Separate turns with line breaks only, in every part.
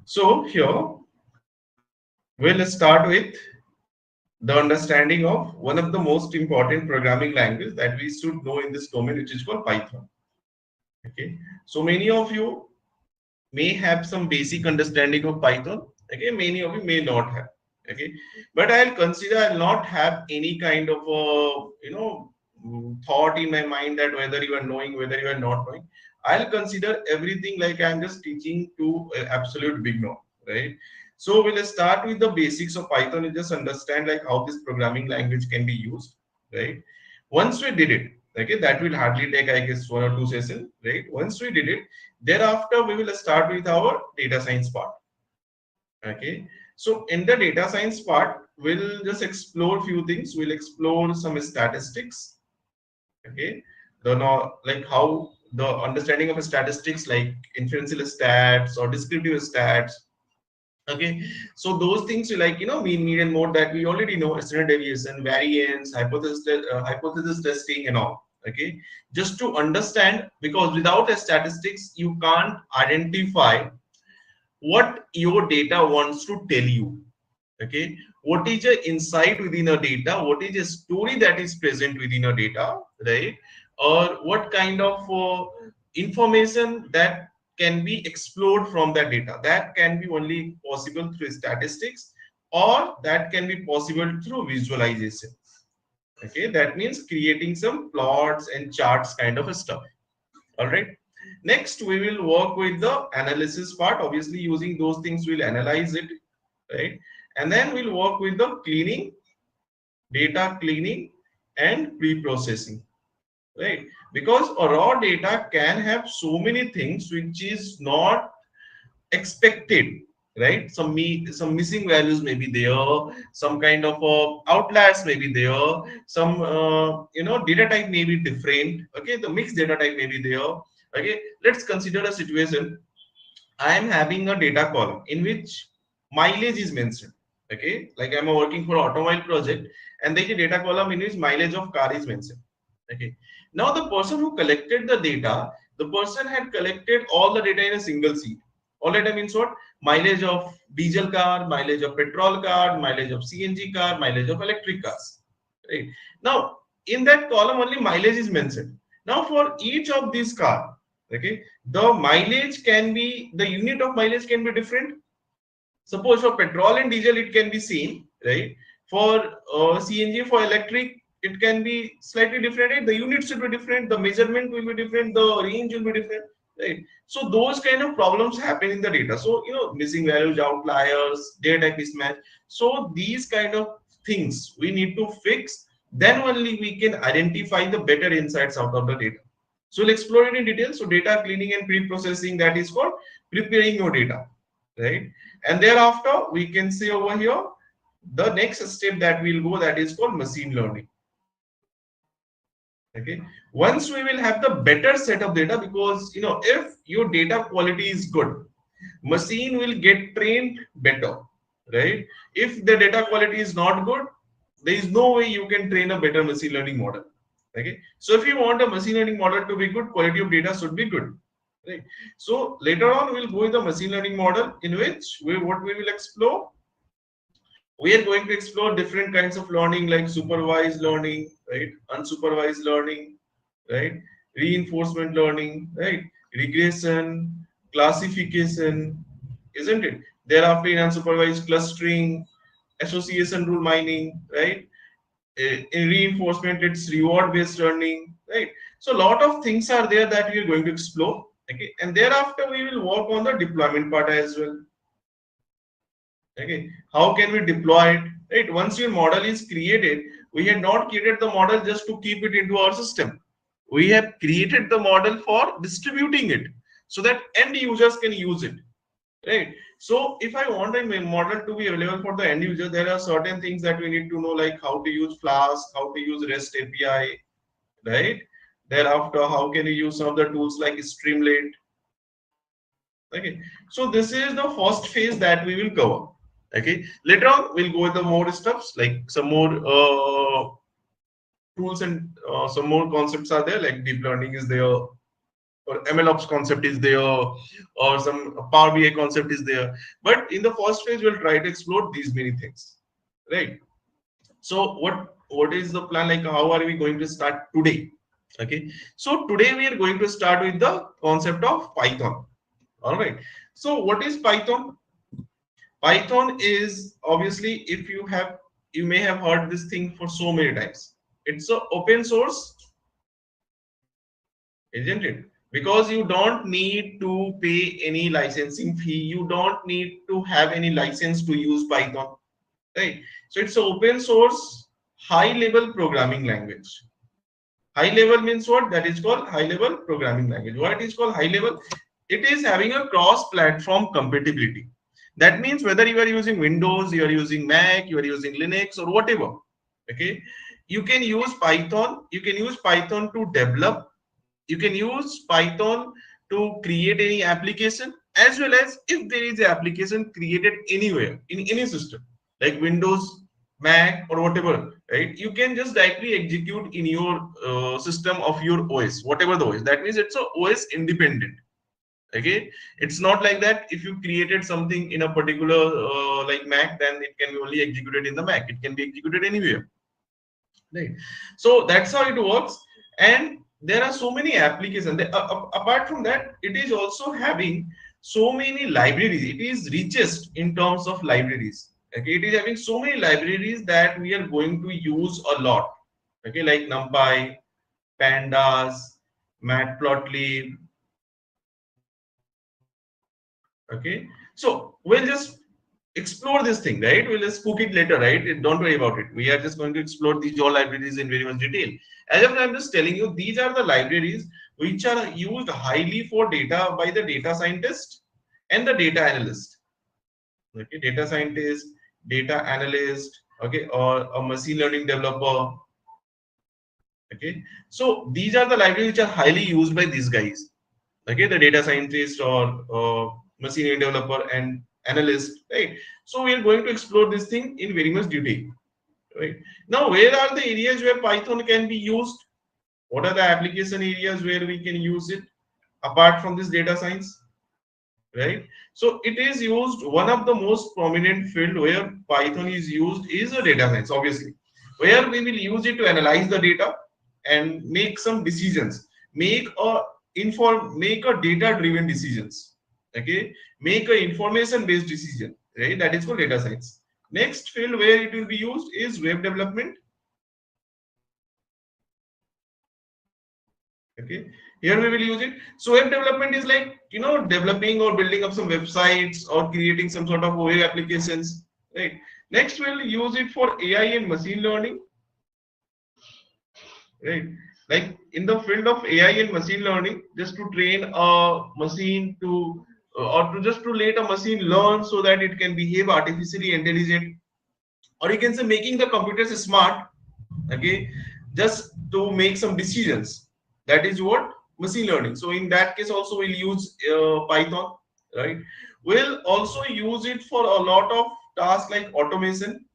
So here we'll start with the understanding of one of the most important programming language that we should know in this domain, which is called Python. Okay, so many of you may have some basic understanding of Python. Okay, many of you may not have. Okay, but I'll consider I'll not have any kind of a thought in my mind that whether you are knowing, whether you are not knowing. I'll consider everything like I'm just teaching to an absolute beginner, right? So we'll start with the basics of Python and just understand like how this programming language can be used, right? Once we did it, okay, that will hardly take I guess 1 or 2 sessions, right? Once we did it, thereafter we will start with our data science part. Okay, so in the data science part, we'll just explore few things. We'll explore some statistics. Okay, like how the understanding of statistics, like inferential stats or descriptive stats. Okay, so those things like mean, median, mode that we already know, standard deviation, variance, hypothesis testing, and all. Okay, just to understand, because without a statistics you can't identify what your data wants to tell you. Okay, what is the insight within a data, what is a story that is present within a data, right? Or what kind of information that can be explored from that data, that can be only possible through statistics, or that can be possible through visualization. Okay, that means creating some plots and charts kind of stuff. All right, next we will work with the analysis part. Obviously using those things we'll analyze it, right? And then we'll work with the cleaning, data cleaning, and pre-processing, right? Because a raw data can have so many things which is not expected, right? Some missing values may be there, some kind of outliers may be there, some data type may be different. Okay, the mixed data type may be there. Okay, let's consider a situation. I am having a data column in which mileage is mentioned. Okay, like I'm working for automobile project, and there is a data column in which mileage of car is mentioned. Okay, now the person who collected the data, the person had collected all the data in a single sheet. All data means what? Mileage of diesel car, mileage of petrol car, mileage of CNG car, mileage of electric cars. Right. Now, in that column only mileage is mentioned. Now, for each of these car, okay, the mileage can be, the unit of mileage can be different. Suppose for petrol and diesel it can be same, right? For CNG, for electric, it can be slightly different, right? The unit should be different, the measurement will be different, the range will be different, right? So those kind of problems happen in the data. So missing values, outliers, data type mismatch. So these kind of things we need to fix. Then only we can identify the better insights out of the data. So we'll explore it in detail. So data cleaning and pre-processing, that is called preparing your data, right? And thereafter we can see over here the next step that we'll go, that is called machine learning. Okay, once we will have the better set of data, because if your data quality is good, machine will get trained better, right? If the data quality is not good, there is no way you can train a better machine learning model. Okay, so if you want a machine learning model to be good, quality of data should be good, right? So later on we'll go with the machine learning model, in which what we will explore, we are going to explore different kinds of learning, like supervised learning, right? Unsupervised learning, right? Reinforcement learning, right? Regression, classification, isn't it? Thereafter, in unsupervised, clustering, association rule mining, right? In reinforcement, it's reward based learning, right? So a lot of things are there that we are going to explore. Okay, and thereafter we will work on the deployment part as well. Okay, how can we deploy it, right? Once your model is created, we had not created the model just to keep it into our system. We have created the model for distributing it so that end users can use it, right? So if I want a model to be available for the end user, there are certain things that we need to know, like how to use Flask, how to use REST API, right? Thereafter, how can you use some of the tools like Streamlit? Okay, so this is the first phase that we will cover. Okay, later on we'll go with the more stuffs, like some more tools, and some more concepts are there, like deep learning is there, or MLOps concept is there, or some Power BI concept is there. But in the first phase, we'll try to explore these many things, right? So what is the plan? Like, how are we going to start today? Okay, so today we are going to start with the concept of Python. All right. So what is Python? Python is, obviously, if you may have heard this thing for so many times. It's a open source, isn't it? Because you don't need to pay any licensing fee. You don't need to have any license to use Python, right? So it's an open source, high level programming language. High level means what? That is called high level programming language. Why it is called high level? It is having a cross platform compatibility. That means whether you are using Windows, you are using Mac, you are using Linux, or whatever, okay, you can use Python. You can use Python to develop. You can use Python to create any application, as well as if there is an application created anywhere in any system like Windows, Mac, or whatever, right? You can just directly execute in your system of your OS, whatever the OS. That means it's a OS independent. Okay, it's not like that. If you created something in a particular like Mac, then it can be only executed in the Mac. It can be executed anywhere, right? So that's how it works. And there are so many applications. Apart from that, it is also having so many libraries. It is richest in terms of libraries. Okay, it is having so many libraries that we are going to use a lot. Okay, like Numpy, Pandas, Matplotlib. Okay, so we'll just explore this thing, right? We'll just cook it later, right? Don't worry about it. We are just going to explore these all libraries in very much detail. As of now, I'm just telling you, these are the libraries which are used highly for data by the data scientist and the data analyst. Okay, data scientist, data analyst, okay, or a machine learning developer. Okay, so these are the libraries which are highly used by these guys. Okay, the data scientist or machine learning developer and analyst, right? So we are going to explore this thing in very much detail, right? Now, where are the areas where Python can be used? What are the application areas where we can use it apart from this data science, right? So it is used, one of the most prominent field where Python is used is a data science, obviously, where we will use it to analyze the data and make some decisions, make a data driven decisions, okay, make a information based decision, right? That is called data science. Next field where it will be used is web development. Okay, here we will use it. So web development is like, developing or building up some websites or creating some sort of web applications, right? Next we'll use it for AI and machine learning, right? Like in the field of AI and machine learning, just to train a machine to or to just to let a machine learn so that it can behave artificially intelligent, or you can say making the computers smart, okay, just to make some decisions. That is what machine learning. So in that case also we'll use Python, right? We'll also use it for a lot of tasks like automation.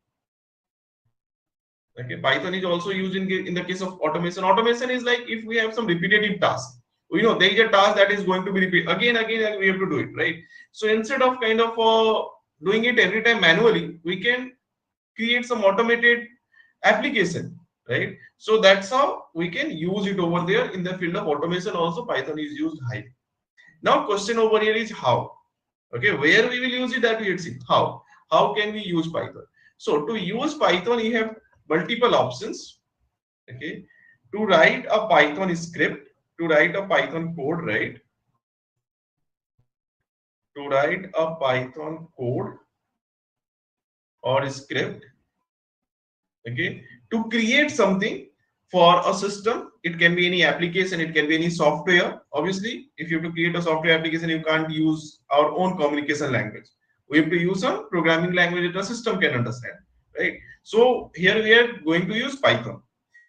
Okay, Python is also used in the case of automation. Automation is like if we have some repetitive task, there is a task that is going to be repeated again, and we have to do it, right? So instead of kind of doing it every time manually, we can create some automated application, right? So that's how we can use it over there in the field of automation. Also, Python is used highly. Now, question over here is how. Okay, where we will use it, that we will see. How can we use Python? So to use Python, you have multiple options. Okay, to write a Python script, to write a Python code, right? To write a Python code or script, okay, to create something for a system. It can be any application, it can be any software. Obviously, if you have to create a software application, you can't use our own communication language. We have to use a programming language that the system can understand, right? So here we are going to use Python.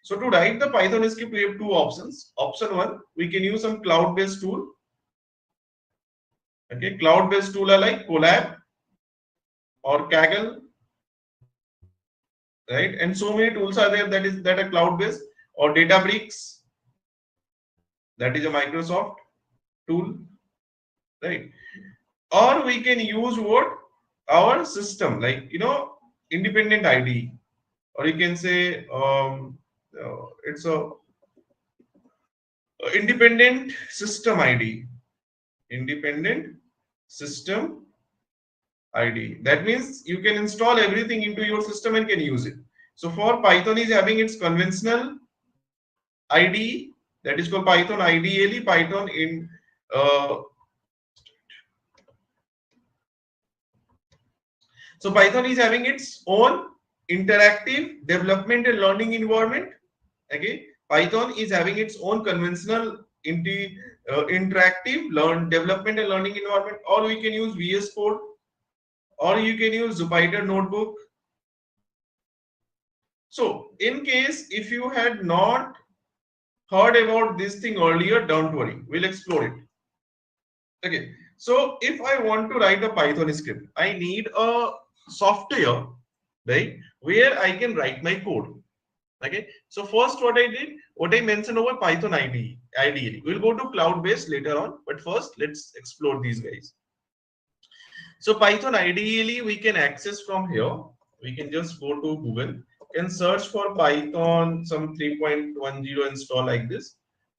So to write the Python script, we have two options. Option one, we can use some cloud-based tool. Okay, cloud-based tool are like Colab or Kaggle, right? And so many tools are there that are cloud-based, or Databricks, that is a Microsoft. tool, right? Or we can use what, our system, like independent ID, or you can say it's a independent system ID, independent system ID. That means you can install everything into your system and can use it. So for Python is having its conventional ID, that is called Python ideally Python in so Python is having its own interactive development and learning environment. Okay, Python is having its own conventional interactive development and learning environment, or we can use VS Code, or you can use Jupyter notebook. So in case if you had not heard about this thing earlier, don't worry, we'll explore it. Okay, so if I want to write a Python script, I need a software, right, where I can write my code. Okay, so first what I mentioned over Python IDE. Ideally, we'll go to cloud-based later on, but first let's explore these guys. So Python ideally we can access from here. We can just go to Google, can search for Python some 3.10 install like this.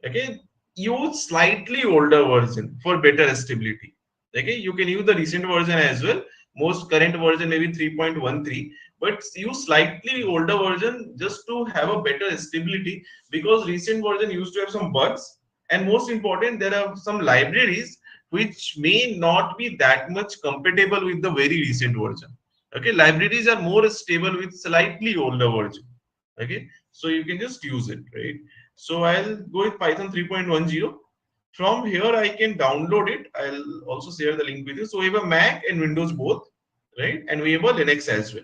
Okay, use slightly older version for better stability. Okay, you can use the recent version as well. Most current version maybe 3.13, but use slightly older version just to have a better stability, because recent version used to have some bugs, and most important, there are some libraries which may not be that much compatible with the very recent version. Okay, libraries are more stable with slightly older version. Okay, so you can just use it, right? So I'll go with Python 3.10. From here I can download it. I'll also share the link with you. So we have a Mac and Windows both, right? And we have a Linux as well,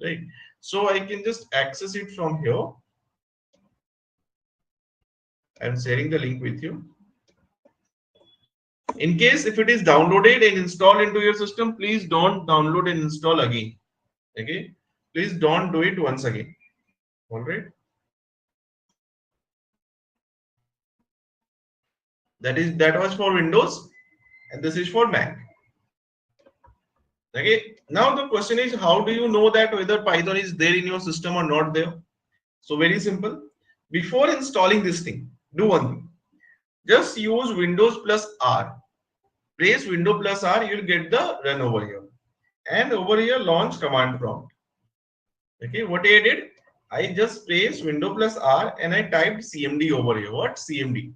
right? So I can just access it from here. I'm sharing the link with you. In case if it is downloaded and installed into your system, please don't download and install again. Okay, please don't do it once again. All right, that was for Windows, and this is for Mac. Okay, now the question is, how do you know that whether Python is there in your system or not there? So very simple. Before installing this thing, do one thing. Just use Windows plus R. Press Windows plus R, you'll get the run over here. And over here, launch command prompt. Okay, what I did, I just pressed Windows plus R and I typed CMD over here. What? CMD.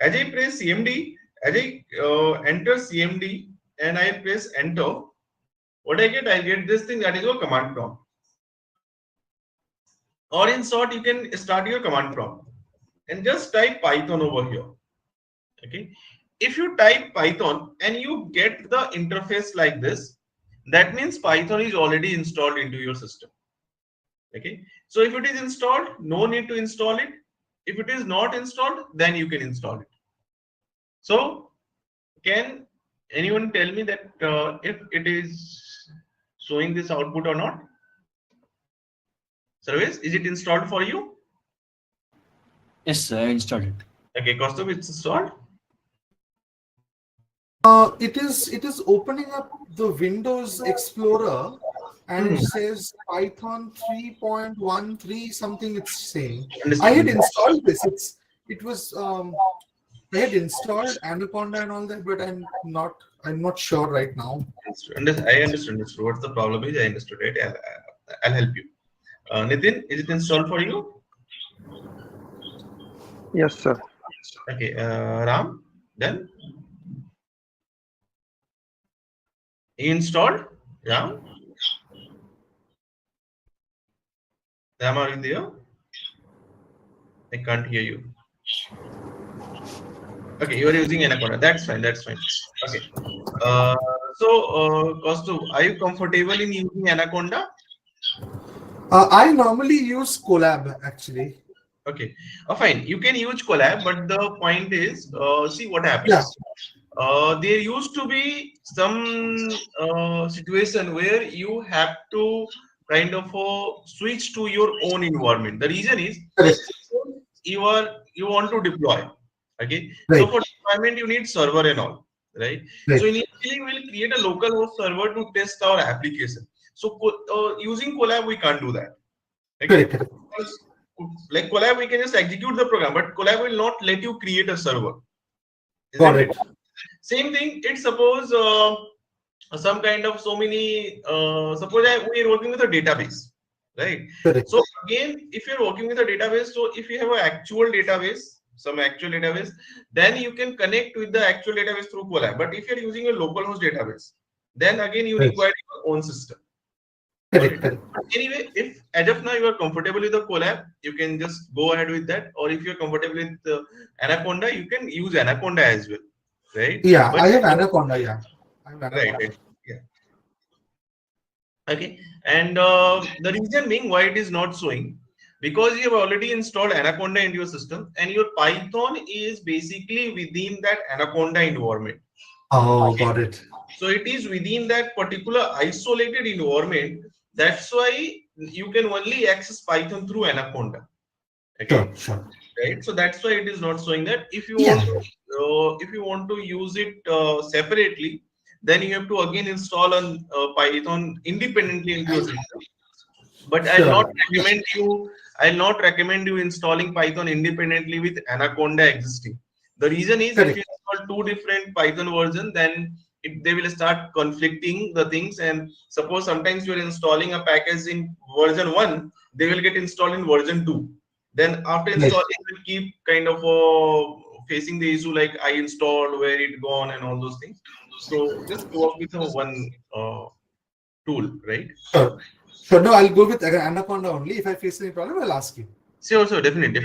As I press CMD, as I enter CMD and I press enter, what I get this thing, that is your command prompt. Or in short, you can start your command prompt and just type Python over here. Okay, if you type Python and you get the interface like this, that means Python is already installed into your system. Okay, so if it is installed, no need to install it. If it is not installed, then you can install it. So can anyone tell me that if it is showing this output or not? Service, is it installed for you?
Yes, sir, I installed it.
Okay, Kaustubh, it's installed.
It is opening up the Windows Explorer, and it says Python 3.13 something. It's saying I had installed this. It was I had installed Anaconda and all that, but I'm not sure right now.
I understand. What's the problem is, I understood it. I'll help you. Nitin, is it installed for you?
Yes, sir.
Okay, Ram, done? You installed? Ram? Ram, are you there? I can't hear you. Okay, you are using Anaconda. That's fine. That's fine. Okay. So, Kaustubh, are you comfortable in using Anaconda?
I normally use Colab actually.
Okay, fine. You can use Colab, but the point is, see what happens. Yeah. There used to be some situation where you have to kind of switch to your own environment. The reason is you want to deploy. Okay,
Right.
so for deployment you need server and all, right?
Right.
So initially we'll create a local host server to test our application. So using Collab we can't do that. Okay,
Correct. Correct.
because like Collab we can just execute the program, but Collab will not let you create a server,
Got
isn't it?
it.
Same thing. It's suppose some kind of so many. Suppose we are working with a database, right?
Correct.
So again, if you're working with a database, so if you have an actual database, some actual database, then you can connect with the actual database through Collab. But if you're using a localhost database, then again you
Right.
require your own system.
Correct.
Alright.
Correct.
But anyway, if as of now you are comfortable with the Collab, you can just go ahead with that. Or if you're comfortable with Anaconda, you can use Anaconda as well, right?
Yeah,
But
I have Anaconda. Yeah, I have
right,
Anaconda.
right. Yeah. Okay. And the reason being why it is not showing, because you have already installed Anaconda into your system, and your Python is basically within that Anaconda environment.
Oh, got it.
So it is within that particular isolated environment. That's why you can only access Python through Anaconda.
Sure.
Okay,
Sure.
right? So that's why it is not showing that.
Yeah.
If you want to use it separately, then you have to again install on Python independently into your system. But I'll not
Sure. Yeah.
recommend you. I'll not recommend you installing Python independently with Anaconda existing. The reason is if
Correct.
you install two different Python versions, then they will start conflicting the things. And suppose sometimes you are installing a package in version 1, they will get installed in version 2. Then after
Right.
installing, it will keep kind of facing the issue like I installed, where it gone, and all those things. So just work with a one tool, right?
Sure. Sure. No, I'll go with Anaconda only. If I face any problem, I'll ask you.
Sure, definitely.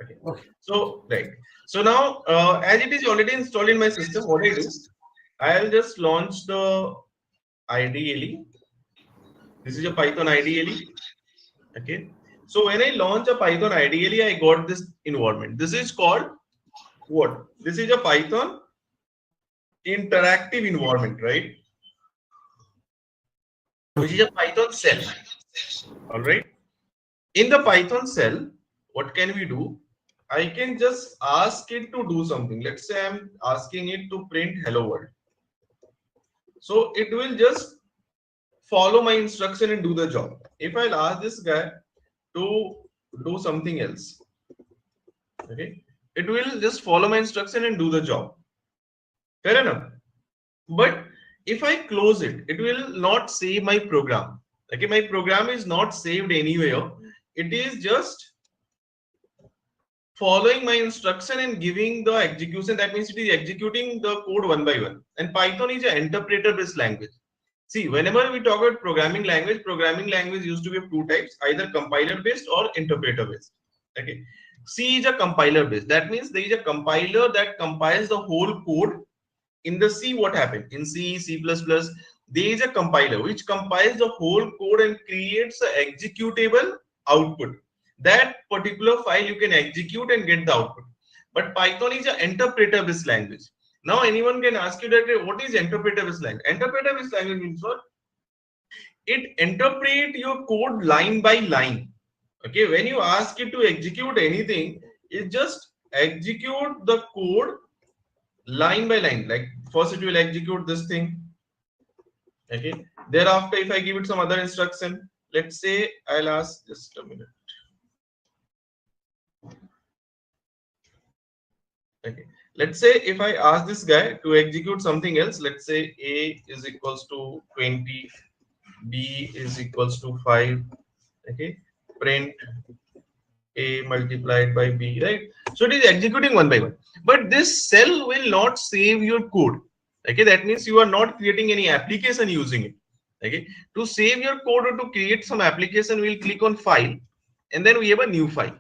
Okay.
Okay.
So right. So now, as it is already installed in my system, what I do, I'll just launch the IDLE. This is a Python IDLE. Okay. So when I launch a Python IDLE, I got this environment. This is called what? This is a Python interactive environment, right? Which is a Python cell. All right. In the Python cell, what can we do? I can just ask it to do something. Let's say I'm asking it to print hello world. So it will just follow my instruction and do the job. If I'll ask this guy to do something else, okay, it will just follow my instruction and do the job. Fair enough. But if I close it, it will not save my program. Okay, my program is not saved anywhere. It is just following my instruction and giving the execution. That means it is executing the code one by one. And Python is an interpreter based language. See, whenever we talk about programming language used to be of two types, either compiler based or interpreter based. Okay. C is a compiler based. That means there is a compiler that compiles the whole code. In the C, what happened? In C++, there is a compiler which compiles the whole code and creates an executable output. That particular file you can execute and get the output. But Python is an interpreter based language. Now anyone can ask you that what is interpreter based language? Interpreter based language means what? It interprets your code line by line. Okay, when you ask it to execute anything, it just execute the code line by line. Like first it will execute this thing. Okay, thereafter if I give it some other instruction, let's say I'll ask, just a minute. Okay, let's say if I ask this guy to execute something else, let's say a is equals to 20, b is equals to 5. Okay, print a multiplied by b, right? So it is executing one by one, but this cell will not save your code. Okay, that means you are not creating any application using it. Okay, to save your code or to create some application, we'll click on file, and then we have a new file.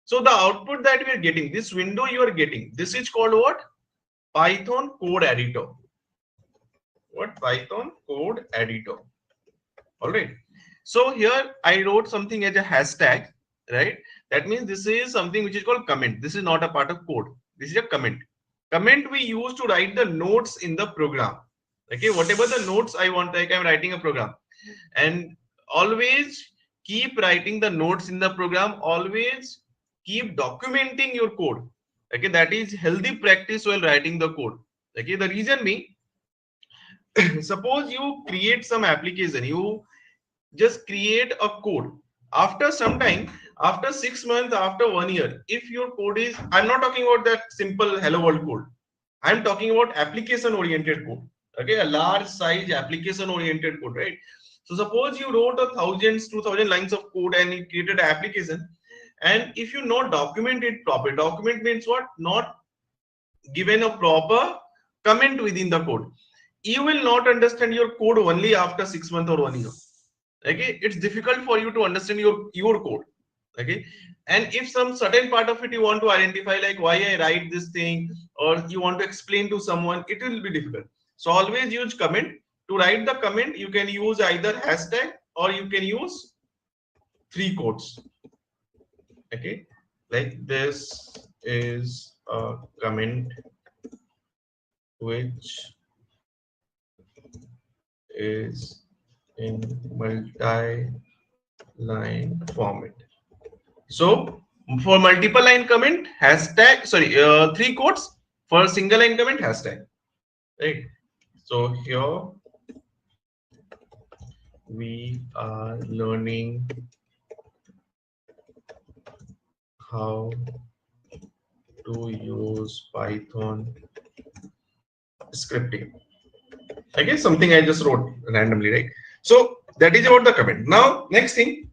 So the output that we are getting, this window you are getting, this is called what? Python code editor. What? Python code editor. All right. So here I wrote something as a hashtag, right? That means this is something which is called comment. This is not a part of code. This is a comment. Comment we use to write the notes in the program. Okay, whatever the notes I want, like I'm writing a program, and always keep writing the notes in the program. Always keep documenting your code. Okay, that is healthy practice while writing the code. Okay, the reason being, suppose you create some application, you just create a code. After some time, after 6 months, after 1 year, if your code is, I'm not talking about that simple hello world code, I'm talking about application oriented code. Okay, a large size application oriented code, right? So suppose you wrote 1,000, 2,000 lines of code and you created an application, and if you not document it properly, document means what? Not given a proper comment within the code, you will not understand your code only after 6 months or 1 year. Okay, it's difficult for you to understand your code. Okay, and if some certain part of it you want to identify, like why I write this thing, or you want to explain to someone, it will be difficult. So always use comment. To write the comment, you can use either hashtag or you can use 3 quotes. Okay, like this is a comment which is in multi-line format. So for multiple line comment, hashtag, sorry, 3 quotes. For single line comment, hashtag. Right. So here we are learning how to use Python scripting. I guess something I just wrote randomly, right? So that is about the comment. Now, next thing,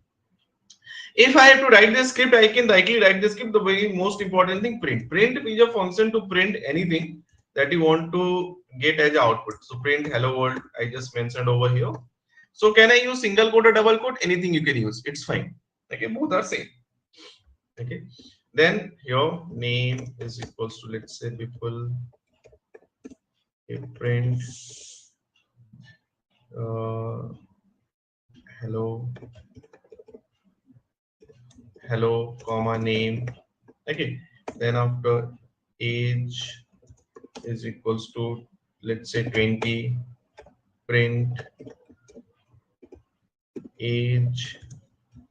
if I have to write the script, I can directly write the script. The very most important thing, print. Print is a function to print anything that you want to get as output. So print hello world, I just mentioned over here. So can I use single quote or double quote? Anything you can use. It's fine. Okay, both are same. Okay. Then your name is equals to, let's say, people. Okay, print hello comma name. Okay, then after age is equals to, let's say, 20, print age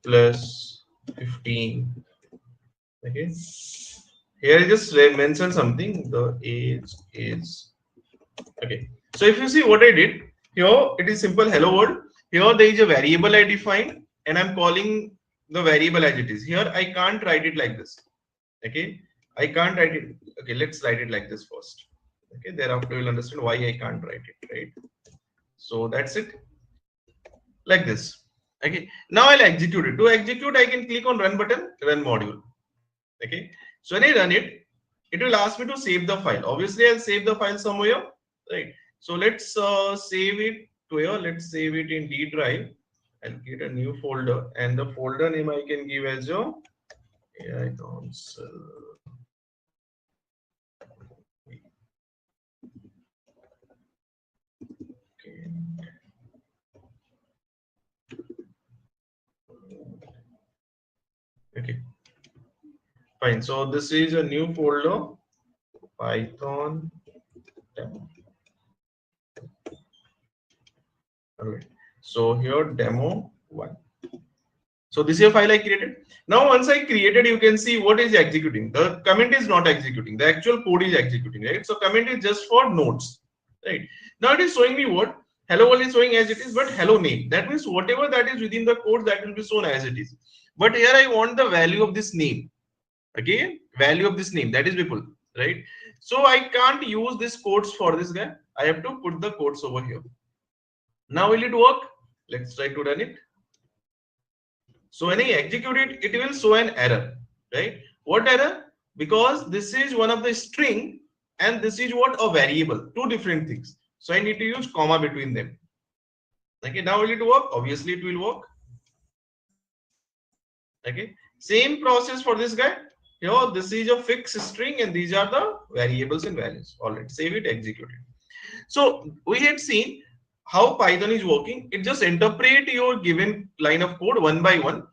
plus 15. Okay, here I just mention something, the age is, okay. So if you see what I did here, it is simple hello world. Here there is a variable I defined and I'm calling the variable as it is. Here I can't write it like this. Okay, I can't write it. Okay, let's write it like this first. Okay, thereafter you'll understand why I can't write it, right? So that's it, like this. Okay, now I'll execute it. To execute, I can click on run button, run module. Okay, so when I run it, it will ask me to save the file. Obviously, I'll save the file somewhere, right? So let's save it to here. Let's save it in D drive. I'll create a new folder, and the folder name I can give as your AI console. Okay. Okay. Fine. So this is a new folder, Python demo. Alright. So here demo 1. So this is a file I created. Now once I created, you can see what is executing. The comment is not executing. The actual code is executing, right? So comment is just for nodes, right? Now it is showing me what hello world is showing as it is, but hello name. That means whatever that is within the code, that will be shown as it is. But here I want the value of this name. Okay, value of this name, that is people, right? So I can't use this quotes for this guy. I have to put the quotes over here. Now will it work? Let's try to run it. So when I execute it, it will show an error, right? What error? Because this is one of the string and this is what, a variable, two different things. So I need to use comma between them. Okay, now will it work? Obviously it will work. Okay, same process for this guy. Here, this is a fixed string and these are the variables and values. All right, save it, execute it. So we had seen how Python is working. It just interpret your given line of code one by one.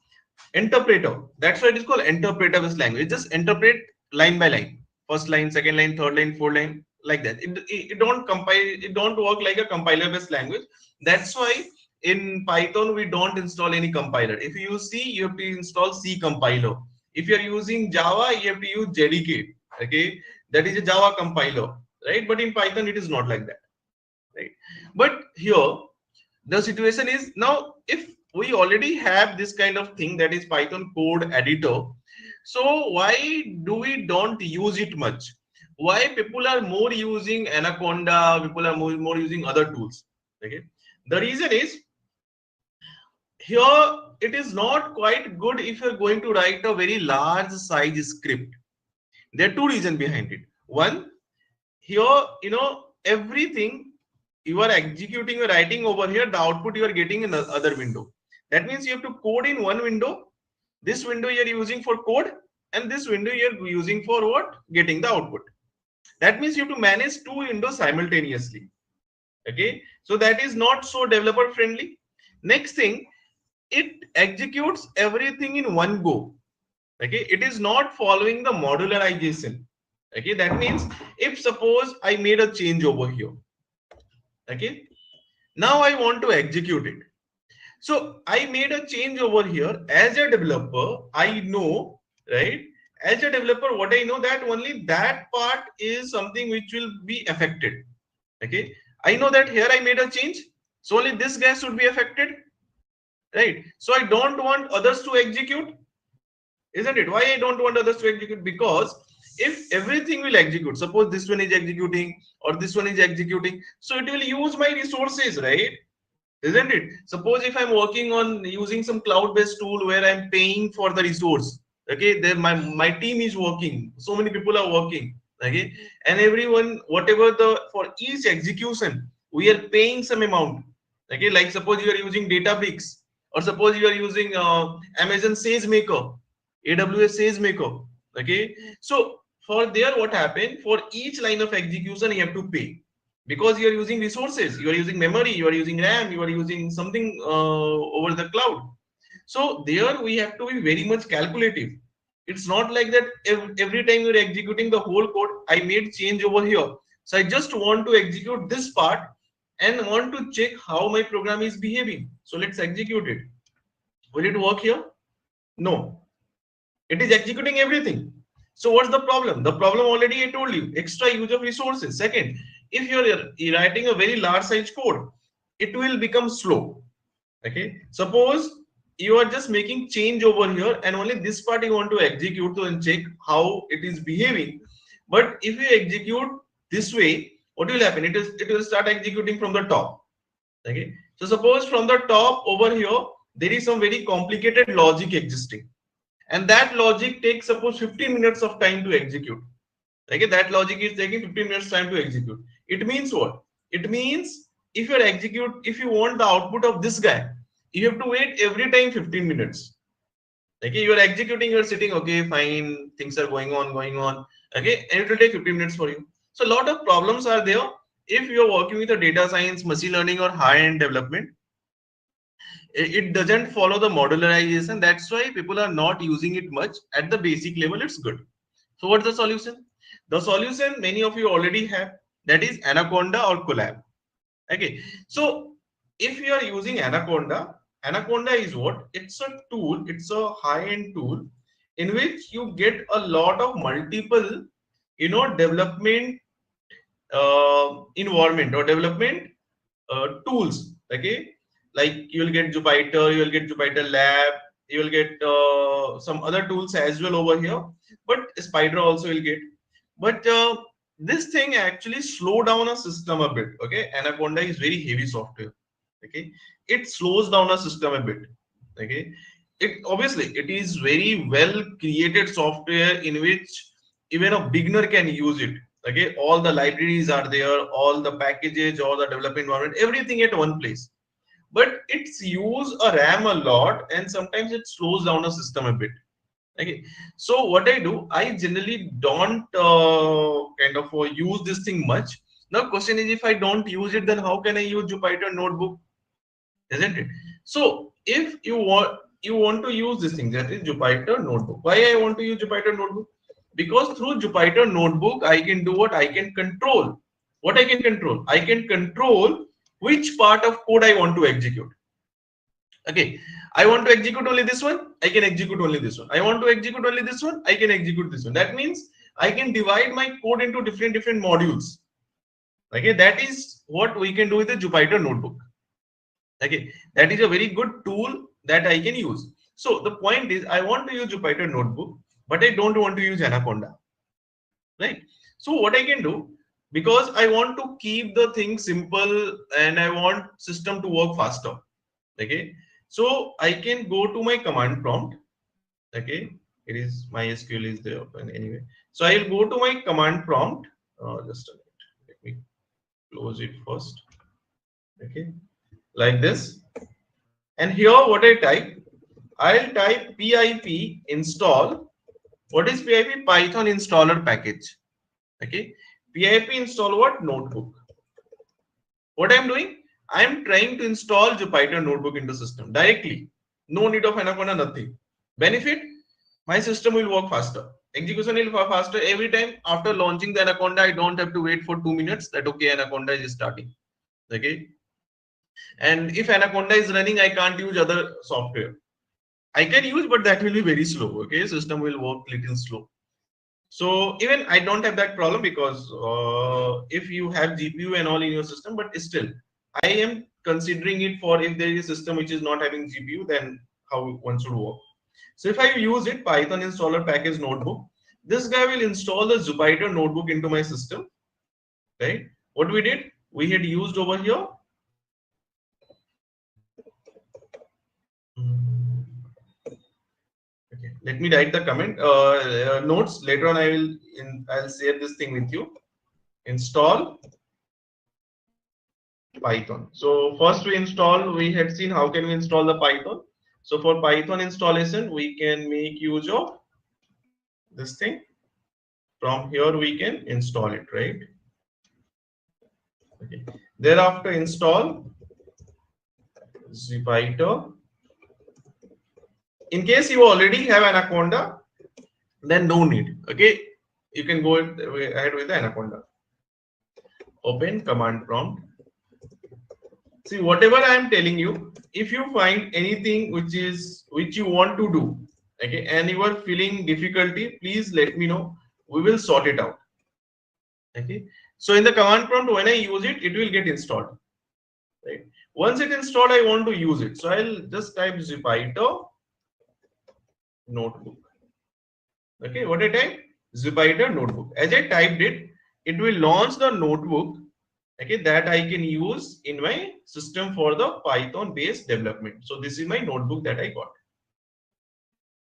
Interpreter. That's why it is called interpreter-based language. It just interpret line by line. First line, second line, third line, fourth line, like that. It don't compile. It don't work like a compiler-based language. That's why in Python we don't install any compiler. If you use C, you have to install C compiler. If you are using Java, you have to use JDK. Okay, that is a Java compiler, right? But in Python, it is not like that, right? But here, the situation is now if we already have this kind of thing that is Python code editor, so why do we don't use it much? Why people are more using Anaconda? People are more using other tools. Okay, the reason is here it is not quite good if you're going to write a very large size script. There are two reasons behind it. One, here everything you are executing or writing over here, the output you are getting in the other window. That means you have to code in one window. This window you are using for code, and this window you are using for what? Getting the output. That means you have to manage two windows simultaneously. Okay, so that is not so developer friendly. Next thing, it executes everything in one go. Okay, it is not following the modularization. Okay, that means if suppose I made a change over here, okay, now I want to execute it. So I made a change over here. As a developer, I know, right? As a developer, what I know that only that part is something which will be affected. Okay, I know that here I made a change, so only this guy should be affected, right? So I don't want others to execute, isn't it? Why I don't want others to execute? Because if everything will execute, suppose this one is executing or this one is executing, so it will use my resources, right? Isn't it? Suppose if I'm working on using some cloud-based tool where I'm paying for the resource, okay, then my team is working, so many people are working, okay, and everyone, whatever the for each execution, we are paying some amount, okay, like suppose you are using Databricks or suppose you are using Amazon SageMaker, AWS SageMaker, okay. So for there, what happened? For each line of execution, you have to pay because you are using resources, you are using memory, you are using RAM, you are using something over the cloud. So there we have to be very much calculative. It's not like that every time you're executing the whole code, I made change over here. So I just want to execute this part and want to check how my program is behaving. So let's execute it. Will it work here? No. It is executing everything. So what's the problem? The problem already I told you, extra use of resources. Second, if you're writing a very large size code, it will become slow. Okay, suppose you are just making change over here and only this part you want to execute to and check how it is behaving. But if you execute this way, what will happen? It will start executing from the top. Okay, so suppose from the top over here there is some very complicated logic existing, and that logic takes suppose 15 minutes of time to execute. Okay, that logic is taking 15 minutes time to execute. It means what? It means if you want the output of this guy, you have to wait every time 15 minutes. Okay, you are executing, you are sitting, okay, fine, things are going on, okay, and it will take 15 minutes for you. So a lot of problems are there if you are working with a data science, machine learning, or high-end development. It doesn't follow the modularization. That's why people are not using it much. At the basic level, it's good. So what's the solution? The solution many of you already have, that is Anaconda or Collab. Okay, so if you are using Anaconda, Anaconda is what? It's a tool, it's a high-end tool in which you get a lot of multiple, development environment or development tools. Okay, like you will get Jupyter, you will get Jupyter Lab, you will get some other tools as well over here, but Spider also will get. But this thing actually slow down a system a bit. Okay, Anaconda is very heavy software. Okay, it slows down a system a bit. Okay, it obviously it is very well created software in which even a beginner can use it. Okay, all the libraries are there, all the packages, all the development environment, everything at one place. But it's use a RAM a lot, and sometimes it slows down a system a bit. Okay, so what I do, I generally don't use this thing much. Now question is, if I don't use it, then how can I use Jupyter notebook, isn't it? So if you want to use this thing, that is Jupyter notebook. Why I want to use Jupyter notebook? Because through Jupyter notebook I can do what? I can control which part of code I want to execute. Okay, I want to execute only this one, I can execute only this one. I want to execute only this one, I can execute this one. That means I can divide my code into different modules. Okay, that is what we can do with the Jupyter notebook. Okay, that is a very good tool that I can use. So the point is, I want to use Jupyter notebook, but I don't want to use Anaconda, right? So what I can do, because I want to keep the thing simple and I want system to work faster. Okay, so I can go to my command prompt. Okay, it is my SQL is there open anyway. So I'll go to my command prompt. Just a minute. Let me close it first. Okay, like this. And here what I type, I'll type pip install. What is pip? Python installer package. Okay, pip install what? Notebook. What I'm doing, I'm trying to install Jupyter notebook into system directly. No need of Anaconda, nothing. Benefit, my system will work faster. Execution will work faster every time after launching the Anaconda. I don't have to wait for 2 minutes that okay, Anaconda is starting. Okay, and if Anaconda is running, I can't use other software. I can use, but that will be very slow. Okay, system will work little slow. So even I don't have that problem because if you have GPU and all in your system, but still I am considering it for if there is a system which is not having GPU, then how one should work. So if I use it, Python installer package notebook, this guy will install the Jupyter notebook into my system, right? What we did, we had used over here. Okay, let me write the comment notes later on. I'll share this thing with you. Install Python. So first we had seen how can we install the Python. So for Python installation, we can make use of this thing. From here we can install it, right? Okay. Thereafter install Jupyter. In case you already have Anaconda, then no need. Okay, you can go ahead with the Anaconda. Open command prompt. See, whatever I am telling you, if you find anything which you want to do, okay, and you are feeling difficulty, please let me know. We will sort it out. Okay. So in the command prompt, when I use it, it will get installed. Right. Once it installed, I want to use it. So I'll just type Jupyter notebook. Okay, what I type? Jupyter notebook. As I typed it, it will launch the notebook. Okay, that I can use in my system for the Python based development. So this is my notebook that I got.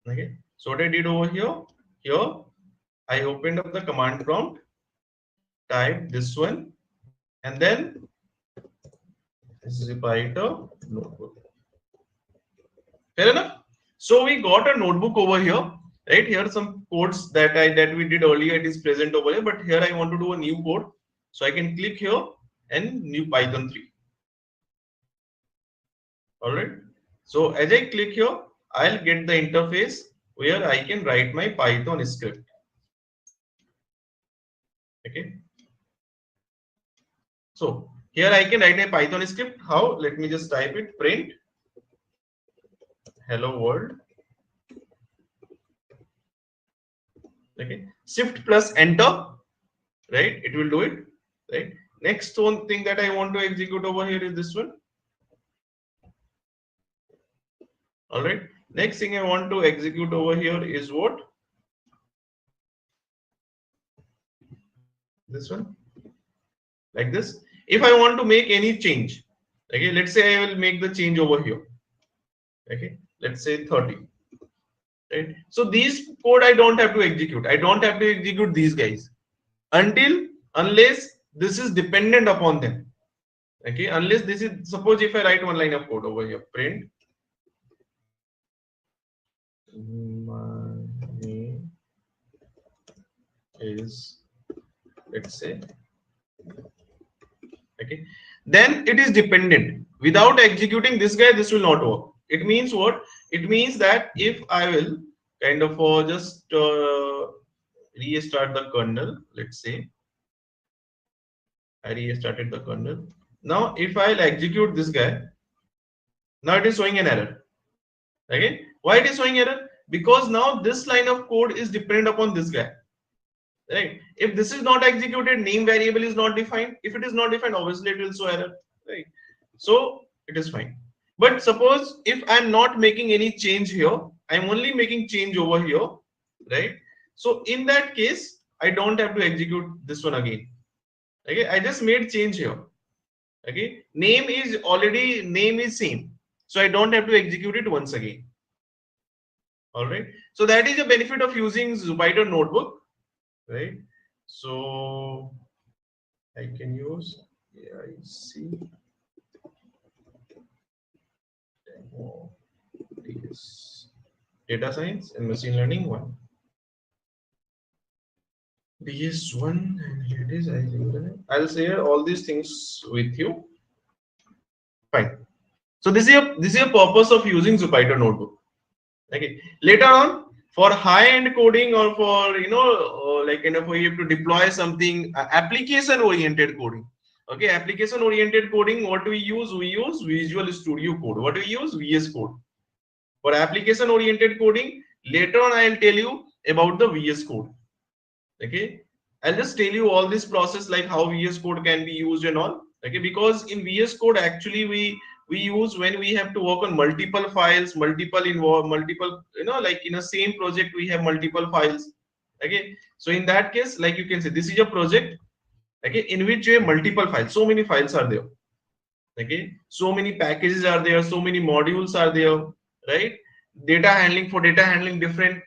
Okay, so what I did over here I opened up the command prompt, type this one, and then Jupyter notebook. Fair enough. So we got a notebook over here. Right here, some codes that we did earlier, it is present over here, but here I want to do a new code. So I can click here and new Python 3. All right. So as I click here, I'll get the interface where I can write my Python script. Okay. So here I can write a Python script. How? Let me just type it. Print hello world. Okay. Shift plus enter. Right. It will do it. Right. Next one thing that I want to execute over here is this one. All right. Next thing I want to execute over here is what? This one. Like this. If I want to make any change, okay, let's say I will make the change over here. Okay, let's say 30. Right. So these code I don't have to execute. I don't have to execute these guys unless this is dependent upon them. Okay, unless this is, suppose if I write one line of code over here, print money is, let's say, okay, then it is dependent. Without executing this guy, this will not work. It means what? It means that if I will kind of just restart the kernel, let's say I restarted the kernel. Now if I'll execute this guy, now it is showing an error. Okay, why it is showing error? Because now this line of code is dependent upon this guy. right? If this is not executed, name variable is not defined. If it is not defined, obviously it will show error, right? So it is fine. But suppose if I'm not making any change here, I'm only making change over here, right? So in that case, I don't have to execute this one again. Okay, I just made change here. Okay, name is same, so I don't have to execute it once again. All right, so that is the benefit of using Jupyter notebook, right? So I can use AIC demo data science and machine learning one. DS1, and here it is. I'll share all these things with you. Fine. So this is a purpose of using Jupyter notebook. Okay. Later on, for high-end coding or for like for you have to deploy something application-oriented coding. Okay, application-oriented coding. What we use? We use Visual Studio Code. What we use? VS Code. For application-oriented coding, later on I'll tell you about the VS Code. Okay, I'll just tell you all this process, like how VS Code can be used and all. Okay, because in VS Code actually we use when we have to work on multiple files, multiple like in a same project we have multiple files. Okay, so in that case, like you can say this is a project, okay, in which you have multiple files. So many files are there. Okay, so many packages are there, so many modules are there, right? Data handling, for data handling different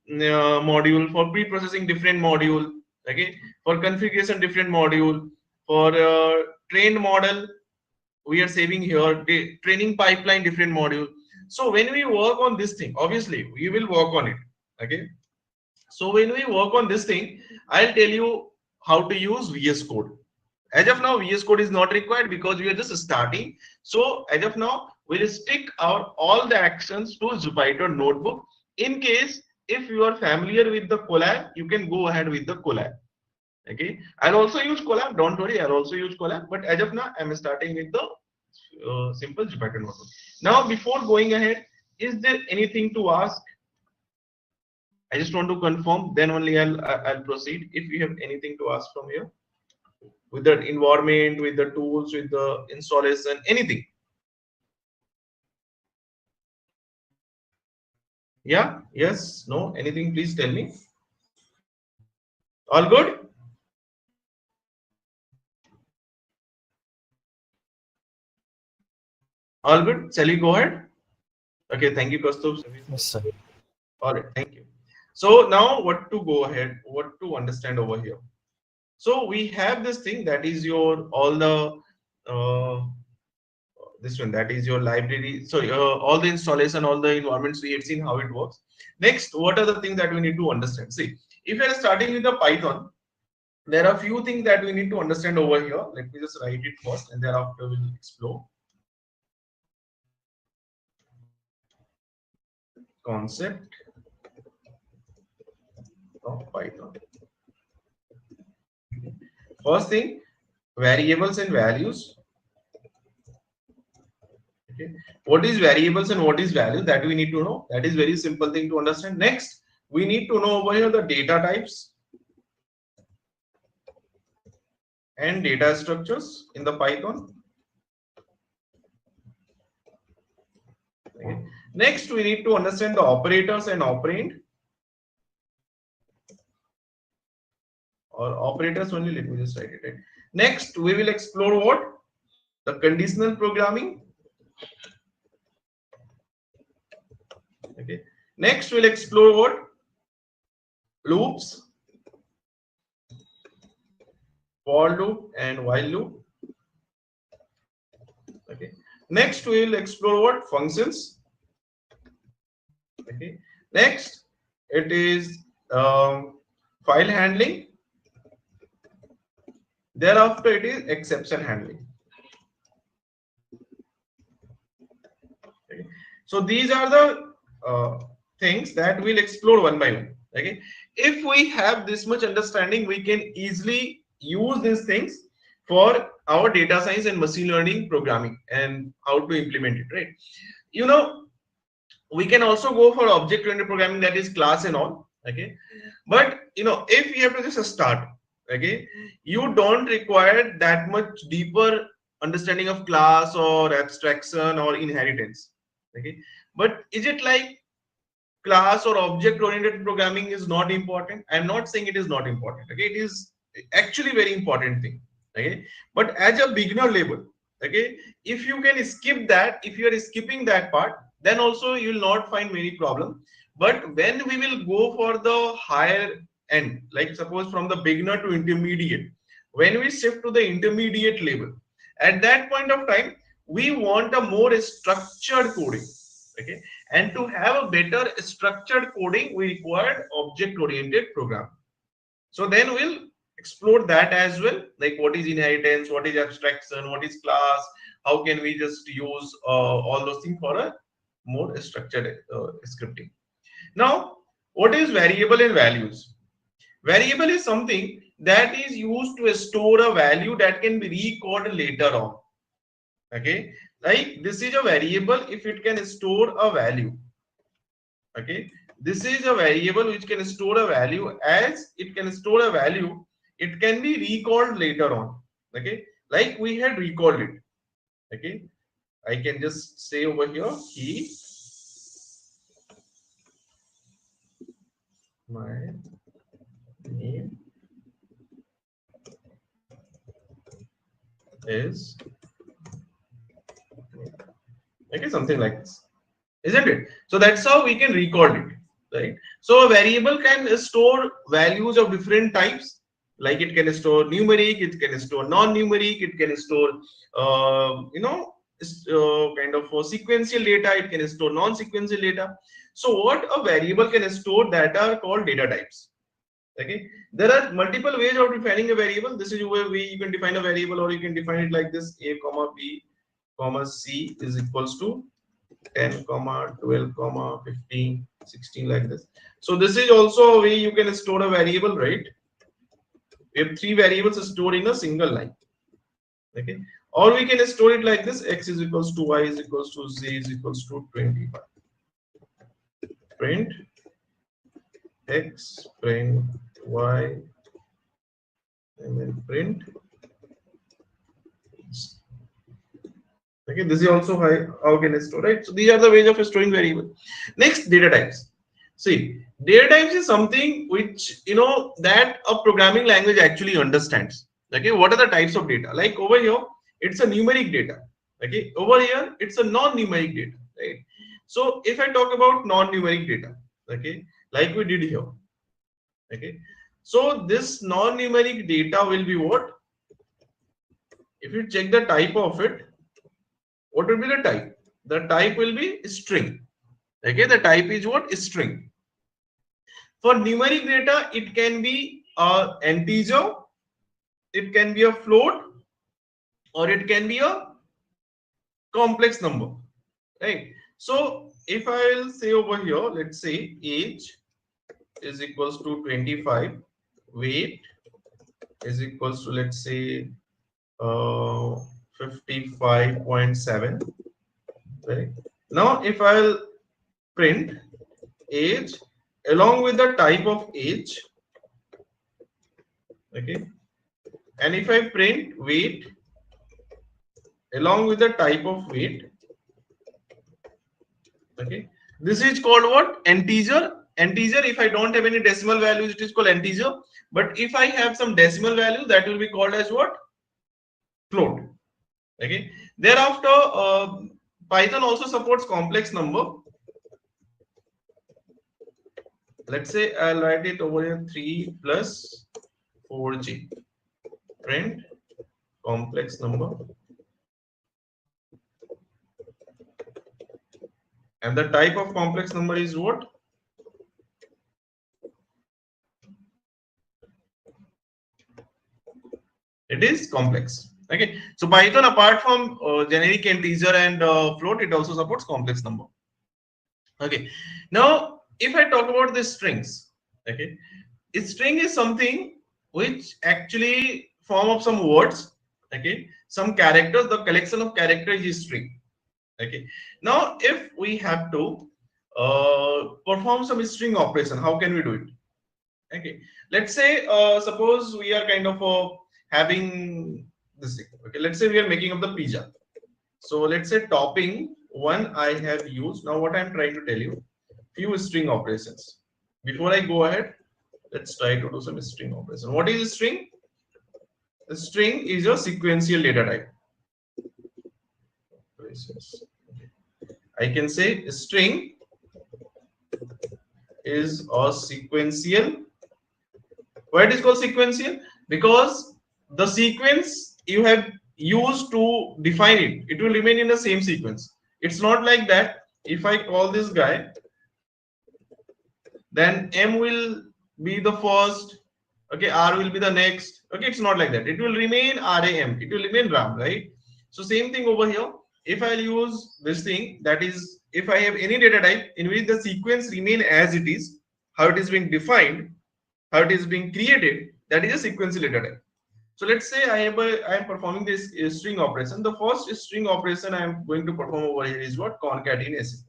module, for pre-processing different module, okay, for configuration different module, for trained model we are saving here, training pipeline different module. So when we work on this thing, obviously we will work on it. Okay, so when we work on this thing, I'll tell you how to use VS Code. As of now, VS Code is not required because we are just starting. So as of now, we'll stick our all the actions to Jupyter notebook. In case if you are familiar with the Colab, you can go ahead with the Colab. Okay, I'll also use Colab. Don't worry, I'll also use Colab. But as of now, I'm starting with the simple Jupyter notebook. Now, before going ahead, is there anything to ask? I just want to confirm. Then only I'll proceed. If you have anything to ask from here, with the environment, with the tools, with the installation, anything. Yeah, yes, no, anything, please tell me. All good? All good? Shall we go ahead? Okay, thank you, Kaustubh.
Yes, sir.
All right, thank you. So now what to go ahead, what to understand over here. So we have this thing that is your all the this one, that is your library. So all the installation, all the environments, we have seen how it works. Next, what are the things that we need to understand? See, if we are starting with the Python, there are a few things that we need to understand over here. Let me just write it first and thereafter we'll explore. Concept of Python. First thing, variables and values. Okay. What is variables and what is value, that we need to know. That is very simple thing to understand. Next, we need to know over here the data types and data structures in the Python. Okay. Next, we need to understand the operators and operand, or operators only. Let me just write it. Next, we will explore what? The conditional programming. Okay. Next, we'll explore what? Loops, for loop and while loop. Okay. Next, we will explore what? Functions. Okay. Next, it is file handling. Thereafter, it is exception handling. Okay. So these are the things that we'll explore one by one. Okay. If we have this much understanding, we can easily use these things for our data science and machine learning programming and how to implement it, right? You know, we can also go for object-oriented programming, that is class and all. Okay, but if you have to just start, okay, you don't require that much deeper understanding of class or abstraction or inheritance. Okay, but is it like class or object oriented programming is not important? I'm not saying it is not important. Okay, it is actually very important thing. Okay, but as a beginner level, okay, if you can skip that, if you are skipping that part, then also you will not find many problem. But when we will go for the higher end, like suppose from the beginner to intermediate, when we shift to the intermediate level, at that point of time we want a more structured coding. Okay, and to have a better structured coding we required object oriented program. So then we'll explore that as well, like what is inheritance, what is abstraction, what is class, how can we just use all those things for a more structured scripting. Now, what is variable and values? Variable is something that is used to store a value that can be recalled later on. Okay, like this is a variable if it can store a value. Okay, this is a variable which can store a value. As it can store a value, it can be recalled later on. Okay, like we had recalled it. Okay, I can just say over here key my name is, okay, something like this, isn't it? So that's how we can record it, right? So a variable can store values of different types, like it can store numeric, it can store non-numeric, it can store kind of sequential data, it can store non-sequential data. So what a variable can store, that are called data types. Okay, there are multiple ways of defining a variable. This is where you can define a variable, or you can define it like this: a comma b comma c is equals to 10 comma 12 comma 15 16, like this. So this is also a way you can store a variable, right? We have three variables stored in a single line. Okay, or we can store it like this: x is equals to y is equals to z is equals to 25. Print x, print y, and then print. Okay, this is also how can I store, right? So these are the ways of storing variable. Next, data types. See, data types is something which that a programming language actually understands. Okay, what are the types of data? Like over here, it's a numeric data. Okay, over here, it's a non-numeric data, right? So if I talk about non-numeric data, okay, like we did here, okay, so this non-numeric data will be what? If you check the type of it, what will be the type? The type will be string. Okay, the type is what? String. For numeric data, it can be a integer, it can be a float, or it can be a complex number, right? So if I will say over here, let's say age is equals to 25, weight is equals to, let's say 55.7, right? Now if I'll print age along with the type of age, okay, and if I print weight along with the type of weight, okay, this is called what? Integer. Integer, if I don't have any decimal values, it is called integer. But if I have some decimal values, that will be called as what? Float. Okay, thereafter Python also supports complex number. Let's say I'll write it over here 3 plus 4g, print complex number, and the type of complex number is what? It is complex. Okay, so Python, apart from generic integer and float, it also supports complex number. Okay, now if I talk about the strings, okay, a string is something which actually form of some words, okay, some characters. The collection of characters is string. Okay, now if we have to perform some string operation, how can we do it? Okay, let's say suppose we are kind of having this thing. Okay, let's say we are making up the pizza. So let's say topping one I have used. Now what I'm trying to tell you, few string operations. Before I go ahead, let's try to do some string operation. What is a string? A string is a sequential data type. I can say a string is a sequential. Why it is called sequential? Because the sequence you have used to define it, it will remain in the same sequence. It's not like that. If I call this guy, then M will be the first, okay, R will be the next. Okay, it's not like that. It will remain RAM, it will remain RAM, right? So same thing over here. If I'll use this thing, that is, if I have any data type in which the sequence remain as it is, how it is being defined, how it is being created, that is a sequential data type. So let's say I am performing this string operation. The first string operation I am going to perform over here is what? Concatenation.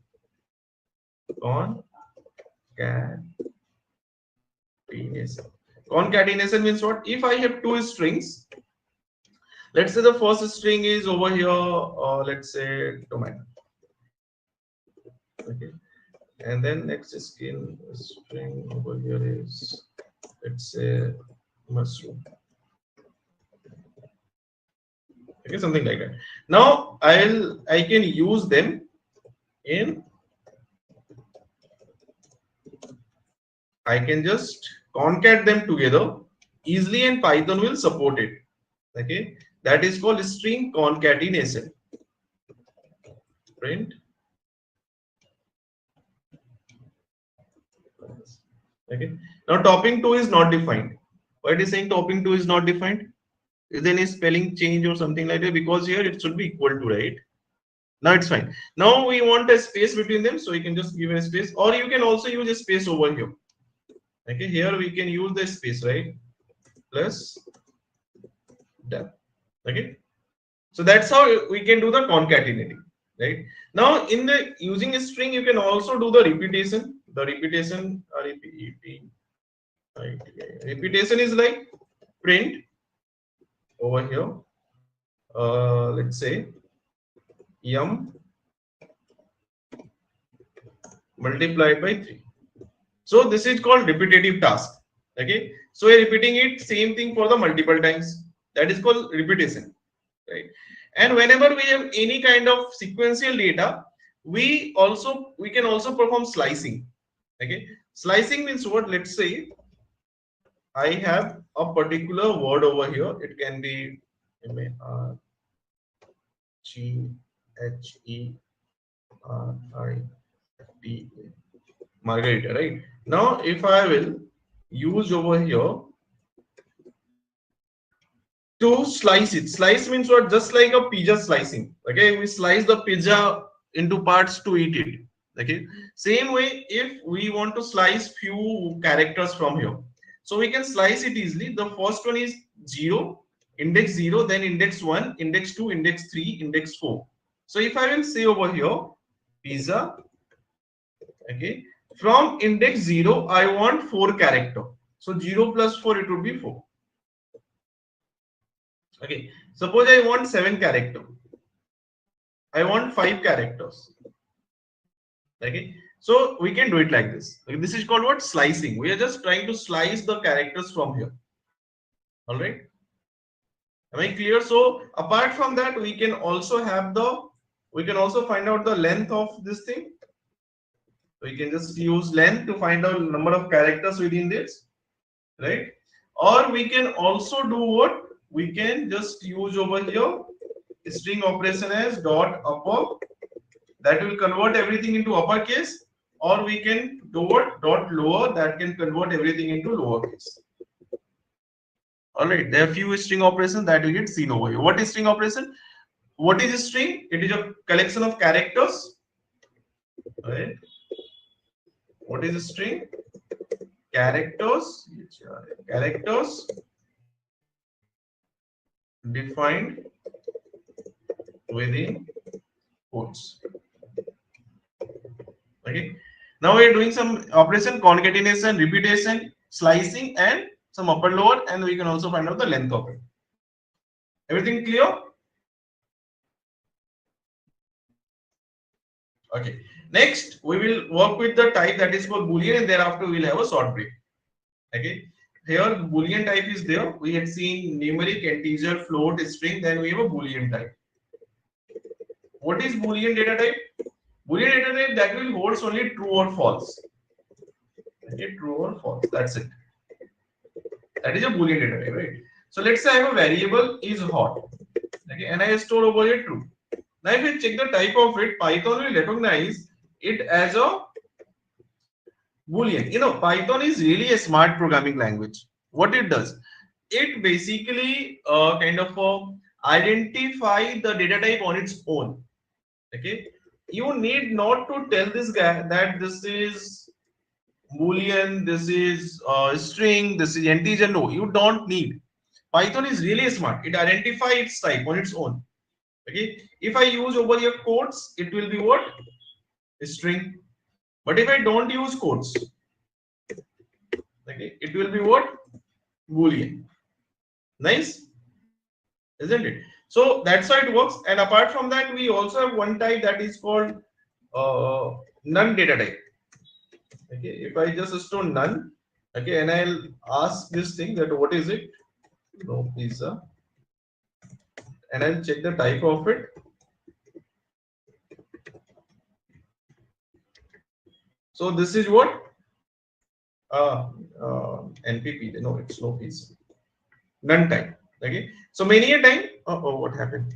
Concatenation means what? If I have two strings, let's say the first string is over here, let's say tomato. Okay, and then next string over here is, let's say, mushroom. Okay, something like that. Now I can use them in, I can just concat them together easily, and Python will support it. Okay, that is called string concatenation. Print. Okay. Now topping 2 is not defined. Why it is saying topping 2 is not defined? Is there any spelling change or something like that? Because here it should be equal to, right? Now it's fine. Now we want a space between them, so you can just give a space, or you can also use a space over here. Okay, here we can use the space, right? Plus depth. Okay, so that's how we can do the concatenating, right? Now in the using a string, you can also do the repetition. The repetition, repetition is like print over here. Let's say yum multiplied by 3. So this is called repetitive task. Okay, so we're repeating it, same thing for the multiple times. That is called repetition, right? And whenever we have any kind of sequential data, we can also perform slicing. Okay, slicing means what? Let's say I have a particular word over here. It can be Margarita, Margarita, right? Now, if I will use over here to slice it, slice means what? Just like a pizza slicing. Okay, we slice the pizza into parts to eat it. Okay, same way, if we want to slice few characters from here, so we can slice it easily. The first one is 0, index 0, then index 1, index 2, index 3, index 4. So if I will say over here pizza, okay, from index 0 I want 4 character, so 0 plus 4, it would be 4. Okay, suppose I want 7 character, I want 5 characters. Okay, so we can do it like this. Okay, this is called what? Slicing. We are just trying to slice the characters from here. All right, am I clear? So apart from that, we can also find out the length of this thing. We can just use length to find out number of characters within this, right? Or we can also do what? We can just use over here string operation as dot upper, that will convert everything into uppercase, or we can do what? Dot lower, that can convert everything into lowercase. All right, there are few string operations that we get seen over here. What is string operation? What is a string? It is a collection of characters. Right? What is a string? Characters defined within quotes. Okay. Now we are doing some operation concatenation, repetition. slicing, and some upper lower, and we can also find out the length of it. Everything clear? Okay. Next, we will work with the type that is called Boolean, and thereafter we will have a short break. Okay. Here, Boolean type is there. We had seen numeric, integer, float, string. Then we have a Boolean type. What is Boolean data type? Boolean data type that will holds only true or false. Okay, true or false. That's it. That is a Boolean data type, right? So let's say I have a variable is hot. Okay, and I store over here true. Now, if you check the type of it, Python will recognize it as a Boolean. You know, Python is really a smart programming language. What it does, it basically kind of identify the data type on its own. Okay, you need not to tell this guy that this is Boolean, this is string, this is integer. No, you don't need. Python is really smart. It identifies its type on its own. Okay, if I use over here quotes, it will be what? A string. But if I don't use quotes, okay, it will be what? Boolean. Nice, isn't it? So that's how it works. And apart from that, we also have one type that is called none data type. Okay, if I just store none, okay, and I'll ask this thing that what is it? No pizza, and I'll check the type of it. So this is what? NPP. No, it's no pizza. None type. Okay. So many a time. What happened?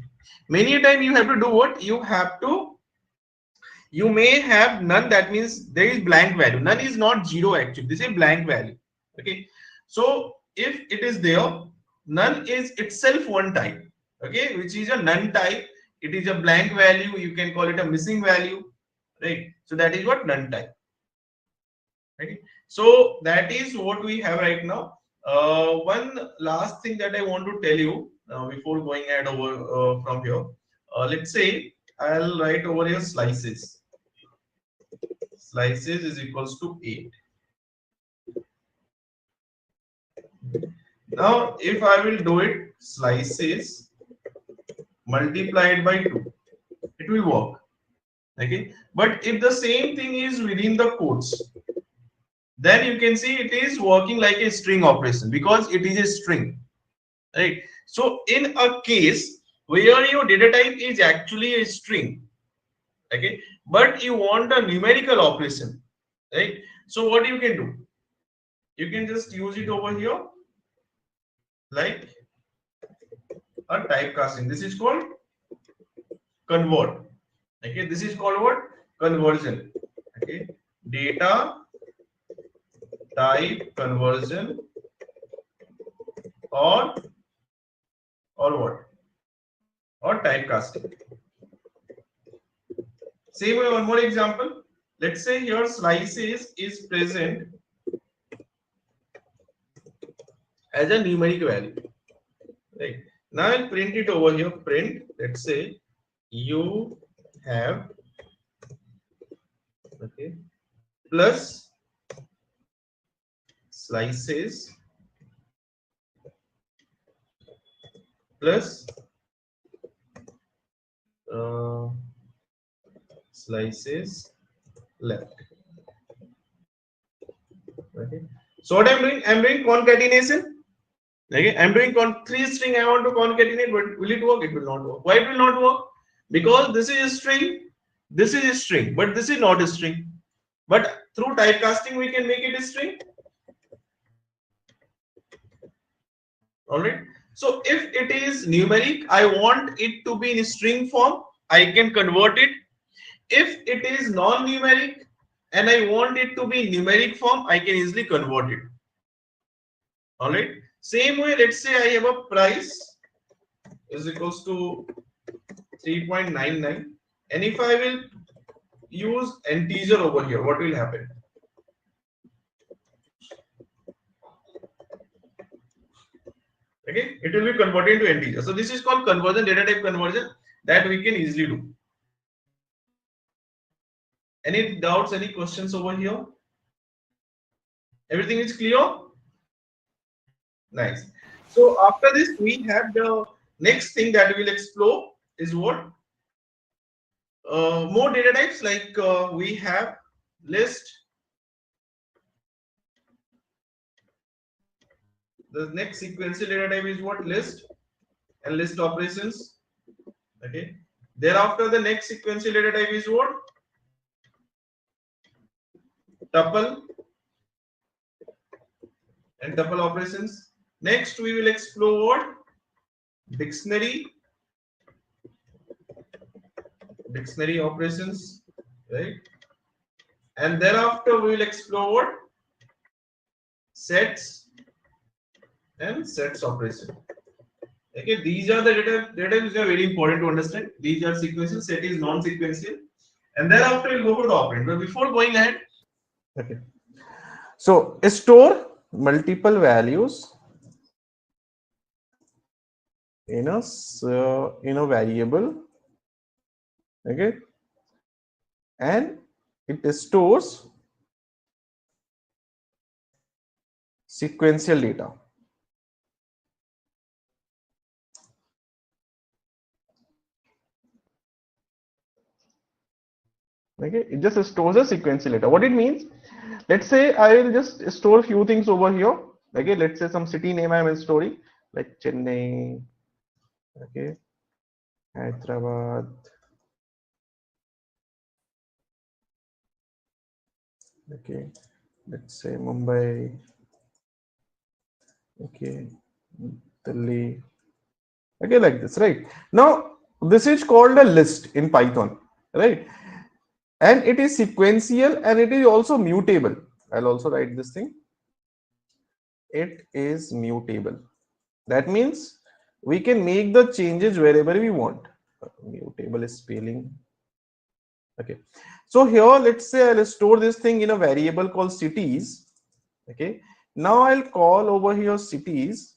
Many a time you have to do what? You may have none. That means there is blank value. None is not zero actually. This is a blank value. Okay. So if it is there, none is itself one type. Okay, which is a none type. It is a blank value. You can call it a missing value. Right. So that is what none type. Okay. So that is what we have right now. One last thing that I want to tell you before going ahead over from here. Let's say I'll write over here slices. Slices is equals to 8. Now, if I will do it slices multiplied by 2, it will work. Okay. But if the same thing is within the quotes, then you can see it is working like a string operation because it is a string, right? So in a case where your data type is actually a string, okay, but you want a numerical operation, right? So what you can do, you can just use it over here like a typecasting. This is called convert. Okay, this is called what? Conversion. Okay, data type conversion or what? Or typecasting. Same way, one more example. Let's say here slices is present as a numeric value. Right. Now I'll print it over here. Print. Let's say you have okay plus slices plus slices left. Okay. So what I'm doing concatenation. Okay, I'm doing three string. I want to concatenate, but will it work? It will not work. Why it will not work? Because this is a string, this is a string, but this is not a string. But through typecasting, we can make it a string. All right. So if it is numeric, I want it to be in string form. I can convert it. If it is non-numeric and I want it to be numeric form, I can easily convert it. All right. Same way, let's say I have a price is equals to 3.99, and if I will use integer over here, what will happen? Okay, it will be converted into integer. So this is called conversion, data type conversion, that we can easily do. Any doubts, any questions over here? Everything is clear? Nice. So after this, we have the next thing that we will explore is what? More data types, like we have list. The next sequential data type is what? List and list operations. Okay. Thereafter, the next sequential data type is what? Tuple and tuple operations. Next, we will explore what? Dictionary operations, right? And thereafter, we will explore what? Sets and sets operation. Okay, these are the data which are very important to understand. These are sequential, set is non-sequential, and thereafter we'll go for the operand. But before going ahead, okay. So store multiple values in a variable, okay, and it stores sequential data. Okay, it just stores a sequential data. What it means? Let's say I will just store a few things over here. Okay, let's say some city name I am storing, like Chennai. Okay, Hyderabad. Okay, let's say Mumbai. Okay, Delhi. Okay, like this, right? Now this is called a list in Python, right? And it is sequential and it is also mutable. I'll also write this thing. It is mutable. That means we can make the changes wherever we want. Mutable is spelling. Okay. So here, let's say I'll store this thing in a variable called cities. Okay. Now I'll call over here cities.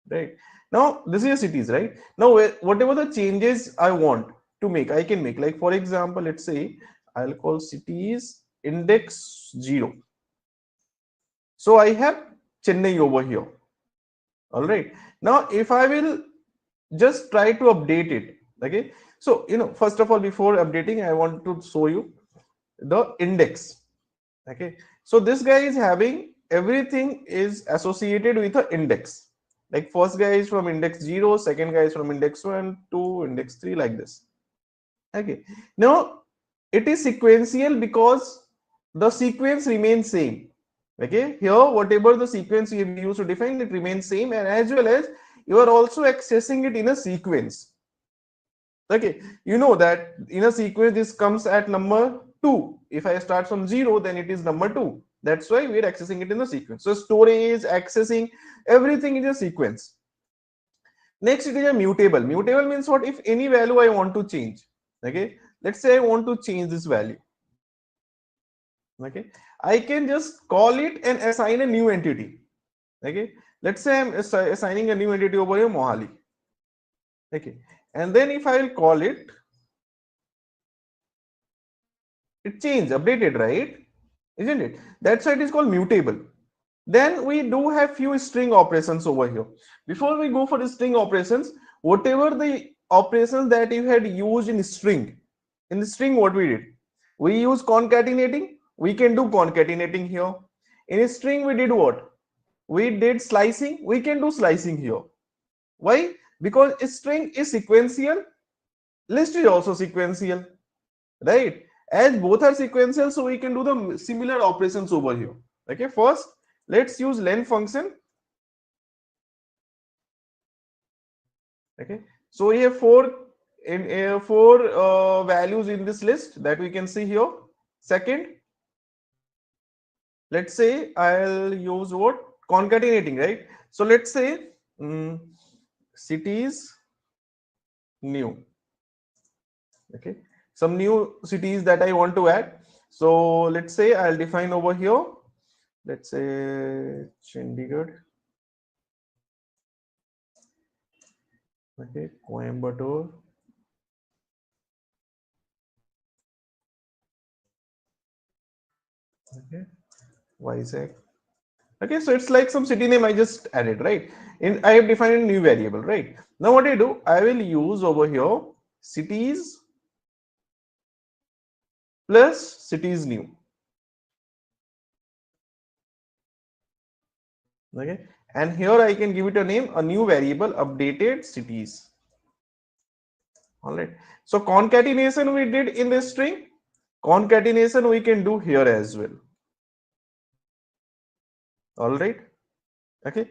Right. Now this is cities, right? Now whatever the changes I want to make, I can make. Like for example, let's say I'll call cities index 0. So I have Chennai over here. All right. Now if I will just try to update it, okay, so first of all, before updating, I want to show you the index. Okay, so this guy is having everything is associated with an index. Like first guy is from index 0, second guy is from index 1, 2, index 3, like this. Okay, now it is sequential because the sequence remains same. Okay, here whatever the sequence we have used to define, it remains same, and as well as you are also accessing it in a sequence. Okay, you know that in a sequence this comes at number 2. If I start from 0, then it is number 2. That's why we are accessing it in a sequence. So storage, accessing, everything in a sequence. Next, it is a mutable. Mutable means what? If any value I want to change. Okay, let's say I want to change this value. Okay, I can just call it and assign a new entity. Okay, let's say I'm assigning a new entity over here, Mohali. Okay, and then if I will call it, it changed, updated, right? Isn't it? That's why it is called mutable. Then we do have few string operations over here. Before we go for the string operations, whatever the operations that you had used in the string what we did? We use concatenating. We can do concatenating here. In a string we did what? We did slicing. We can do slicing here. Why? Because a string is sequential. List is also sequential, right? As both are sequential, so we can do the similar operations over here. Okay, first let's use len function. Okay, so we have four values in this list that we can see here. Second, let's say I'll use what? Concatenating, right? So let's say cities new. Okay, some new cities that I want to add. So let's say I'll define over here. Let's say Chandigarh. Okay, Coimbatore. Okay, Vizag. Okay, so it's like some city name I just added, right? I have defined a new variable, right? Now what I do, I will use over here cities plus cities new. Okay, and here I can give it a name, a new variable, updated cities. All right. So concatenation we did in this string. Concatenation we can do here as well. All right. Okay.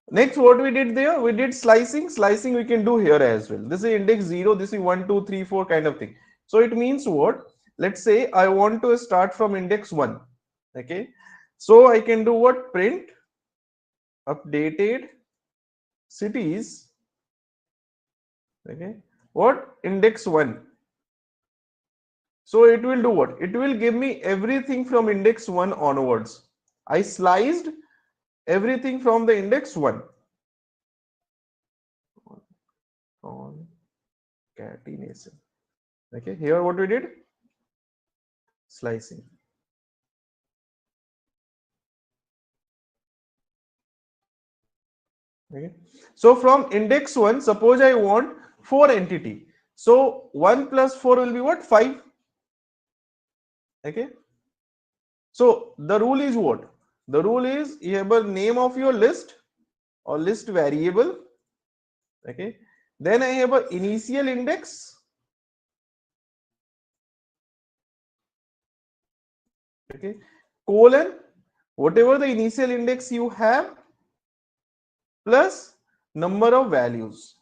Next, what we did there, we did slicing. Slicing we can do here as well. This is index 0, this is 1, 2, 3, 4 kind of thing. So it means what? Let's say I want to start from index 1. Okay. So I can do what? Print updated cities. Okay. What? Index 1. So it will do what? It will give me everything from index 1 onwards. I sliced everything from the index 1. Concatenation. Okay, here what we did? Slicing. Okay, so from index 1, suppose I want 4 entity. So 1 plus 4 will be what? 5. Okay, so the rule is what? The rule is you have a name of your list or list variable. Okay, then I have an initial index. Okay, colon whatever the initial index you have plus number of values.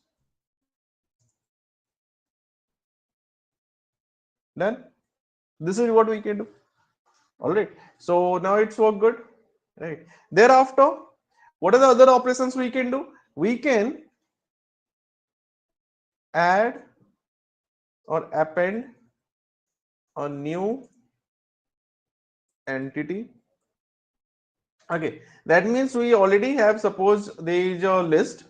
Done. This is what we can do. All right. So now it's work good. Right. Thereafter, what are the other operations we can do? We can add or append a new entity. Okay. That means we already have, suppose there is a list,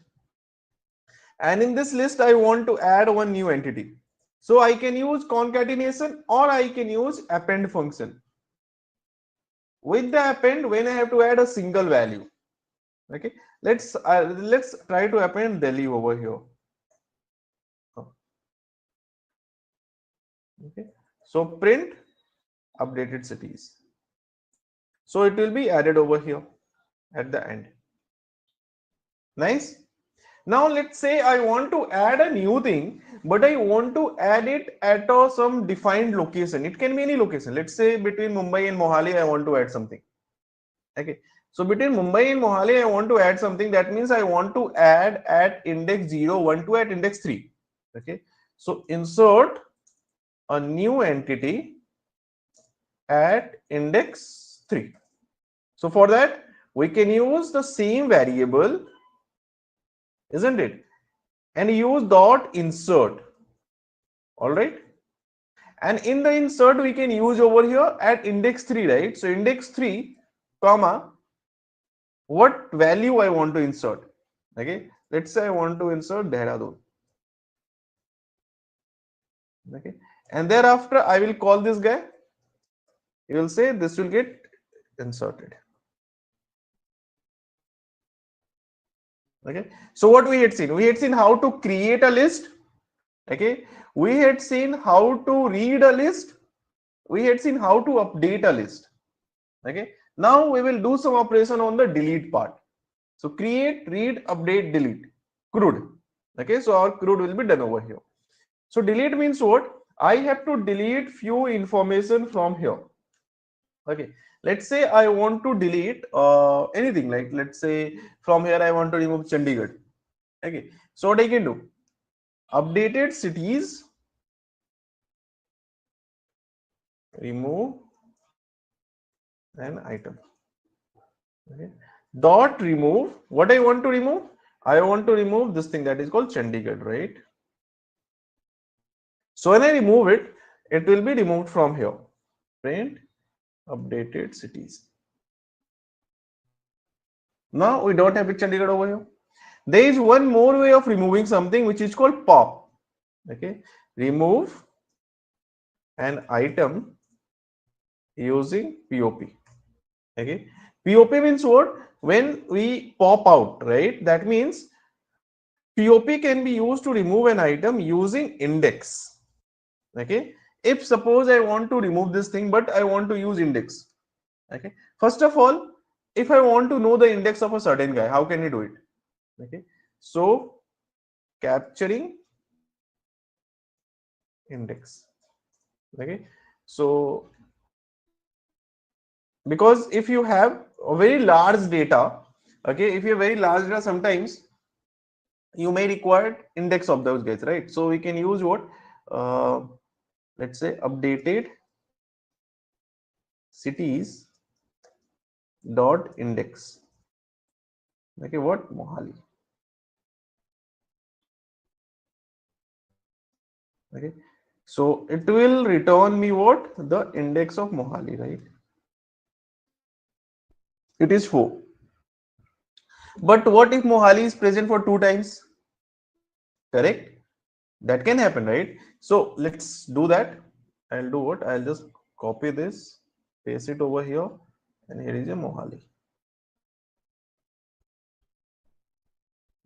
and in this list I want to add one new entity. So I can use concatenation or I can use append function. With the append, when I have to add a single value. Okay, let's try to append Delhi over here. Okay, so print updated cities. So it will be added over here at the end. Nice. Now let's say I want to add a new thing, but I want to add it at some defined location. It can be any location. Let's say between Mumbai and Mohali, I want to add something. Okay, so between Mumbai and Mohali, I want to add something. That means I want to add at index 0, 1 to at index 3. Okay, so insert a new entity at index 3. So for that, we can use the same variable, isn't it? And use dot insert. All right. And in the insert, we can use over here at index 3, right? So index 3, comma, what value I want to insert. Okay. Let's say I want to insert Dehradun. Okay. And thereafter, I will call this guy. You will say this will get inserted. Okay, so what we had seen how to create a list. Okay, we had seen how to read a list, we had seen how to update a list. Okay, now we will do some operation on the delete part. So create, read, update, delete, CRUD. Okay, so our CRUD will be done over here. So delete means what? I have to delete few information from here. Okay, let's say I want to delete anything, like let's say from here I want to remove Chandigarh. Okay, so what I can do? Updated cities, remove an item. Okay, dot remove. What I want to remove? I want to remove this thing that is called Chandigarh, right? So when I remove it, it will be removed from here. Print updated cities. Now we don't have it Chandigarh over here. There is one more way of removing something which is called pop. Okay, remove an item using POP. Okay, POP means what? When we pop out, right? That means POP can be used to remove an item using index. Okay, if suppose I want to remove this thing, but I want to use index. Okay, first of all, if I want to know the index of a certain guy, how can you do it? Okay, so capturing index. Okay, so because if you have a very large data, okay, if you have very large data, sometimes you may require index of those guys, right? So we can use what, uh, let's say updated cities dot index. Okay, what, Mohali. Okay, so it will return me what, the index of Mohali, right? It is 4. But what if Mohali is present for 2 times? Correct? That can happen, right? So let's do that. I'll do what? I'll just copy this, paste it over here, and here is a Mohali.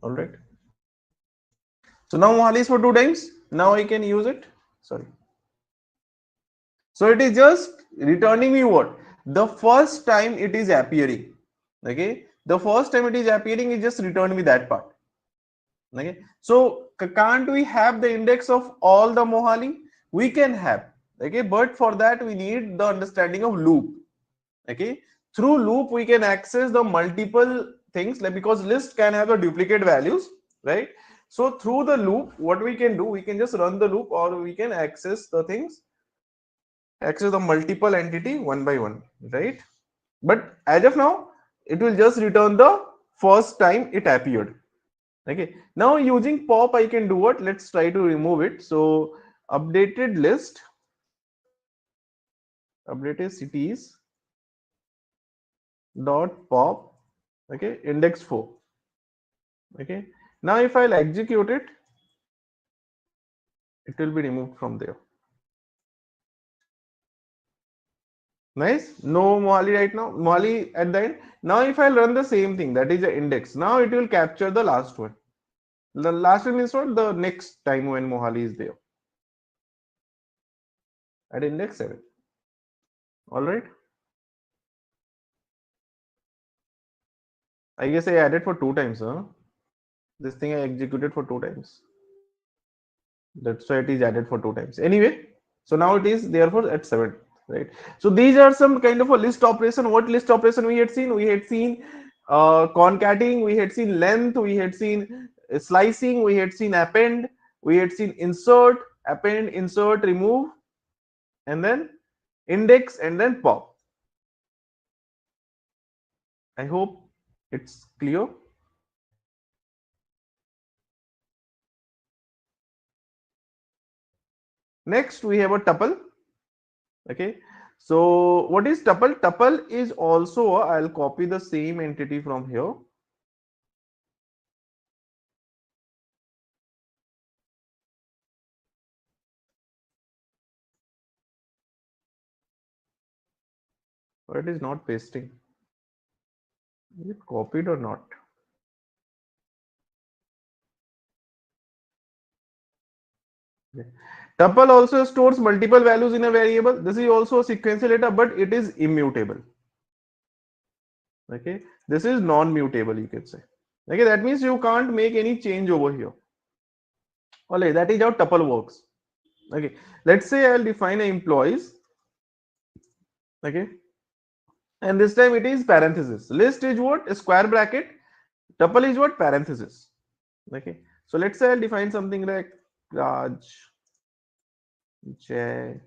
All right. So now Mohali is for 2 times. Now I can use it. Sorry. So it is just returning me what? The first time it is appearing. Okay. The first time it is appearing, it just return me that part. Okay, so can't we have the index of all the Mohali? We can have. Okay, but for that we need the understanding of loop. Okay, through loop we can access the multiple things, like because list can have the duplicate values, right? So through the loop, what we can do, we can just run the loop, or we can access the things, access the multiple entity one by one, right? But as of now, it will just return the first time it appeared. Okay, now using pop I can do what? Let's try to remove it. So updated list, updated cities dot pop, okay, index 4. Okay, now if I'll execute it, it will be removed from there. Nice, no Mohali right now, Mohali at the end. Now if I'll run the same thing, that is the index, now it will capture the last one. The last one is what? The next time when Mohali is there at index 7. All right, I guess I added for 2 times, huh? This thing I executed for 2 times. That's why it is added for 2 times. Anyway, so now it is therefore at 7, right? So these are some kind of a list operation. What list operation we had seen? We had seen concatenating, we had seen length, we had seen slicing, we had seen append, we had seen insert, append, insert, remove, and then index, and then pop. I hope it's clear. Next, we have a tuple. Okay, so what is tuple? Tuple is also I'll copy the same entity from here. Or it is not pasting. Is it copied or not? Okay. Tuple also stores multiple values in a variable. This is also a sequential data, but it is immutable. Okay, this is non-mutable, you can say. Okay, that means you can't make any change over here. Alright, that is how tuple works. Okay, let's say I'll define a employees. Okay, and this time it is parenthesis. List is what? A square bracket. Tuple is what? Parenthesis. Okay, so let's say I'll define something like Raj, Jay,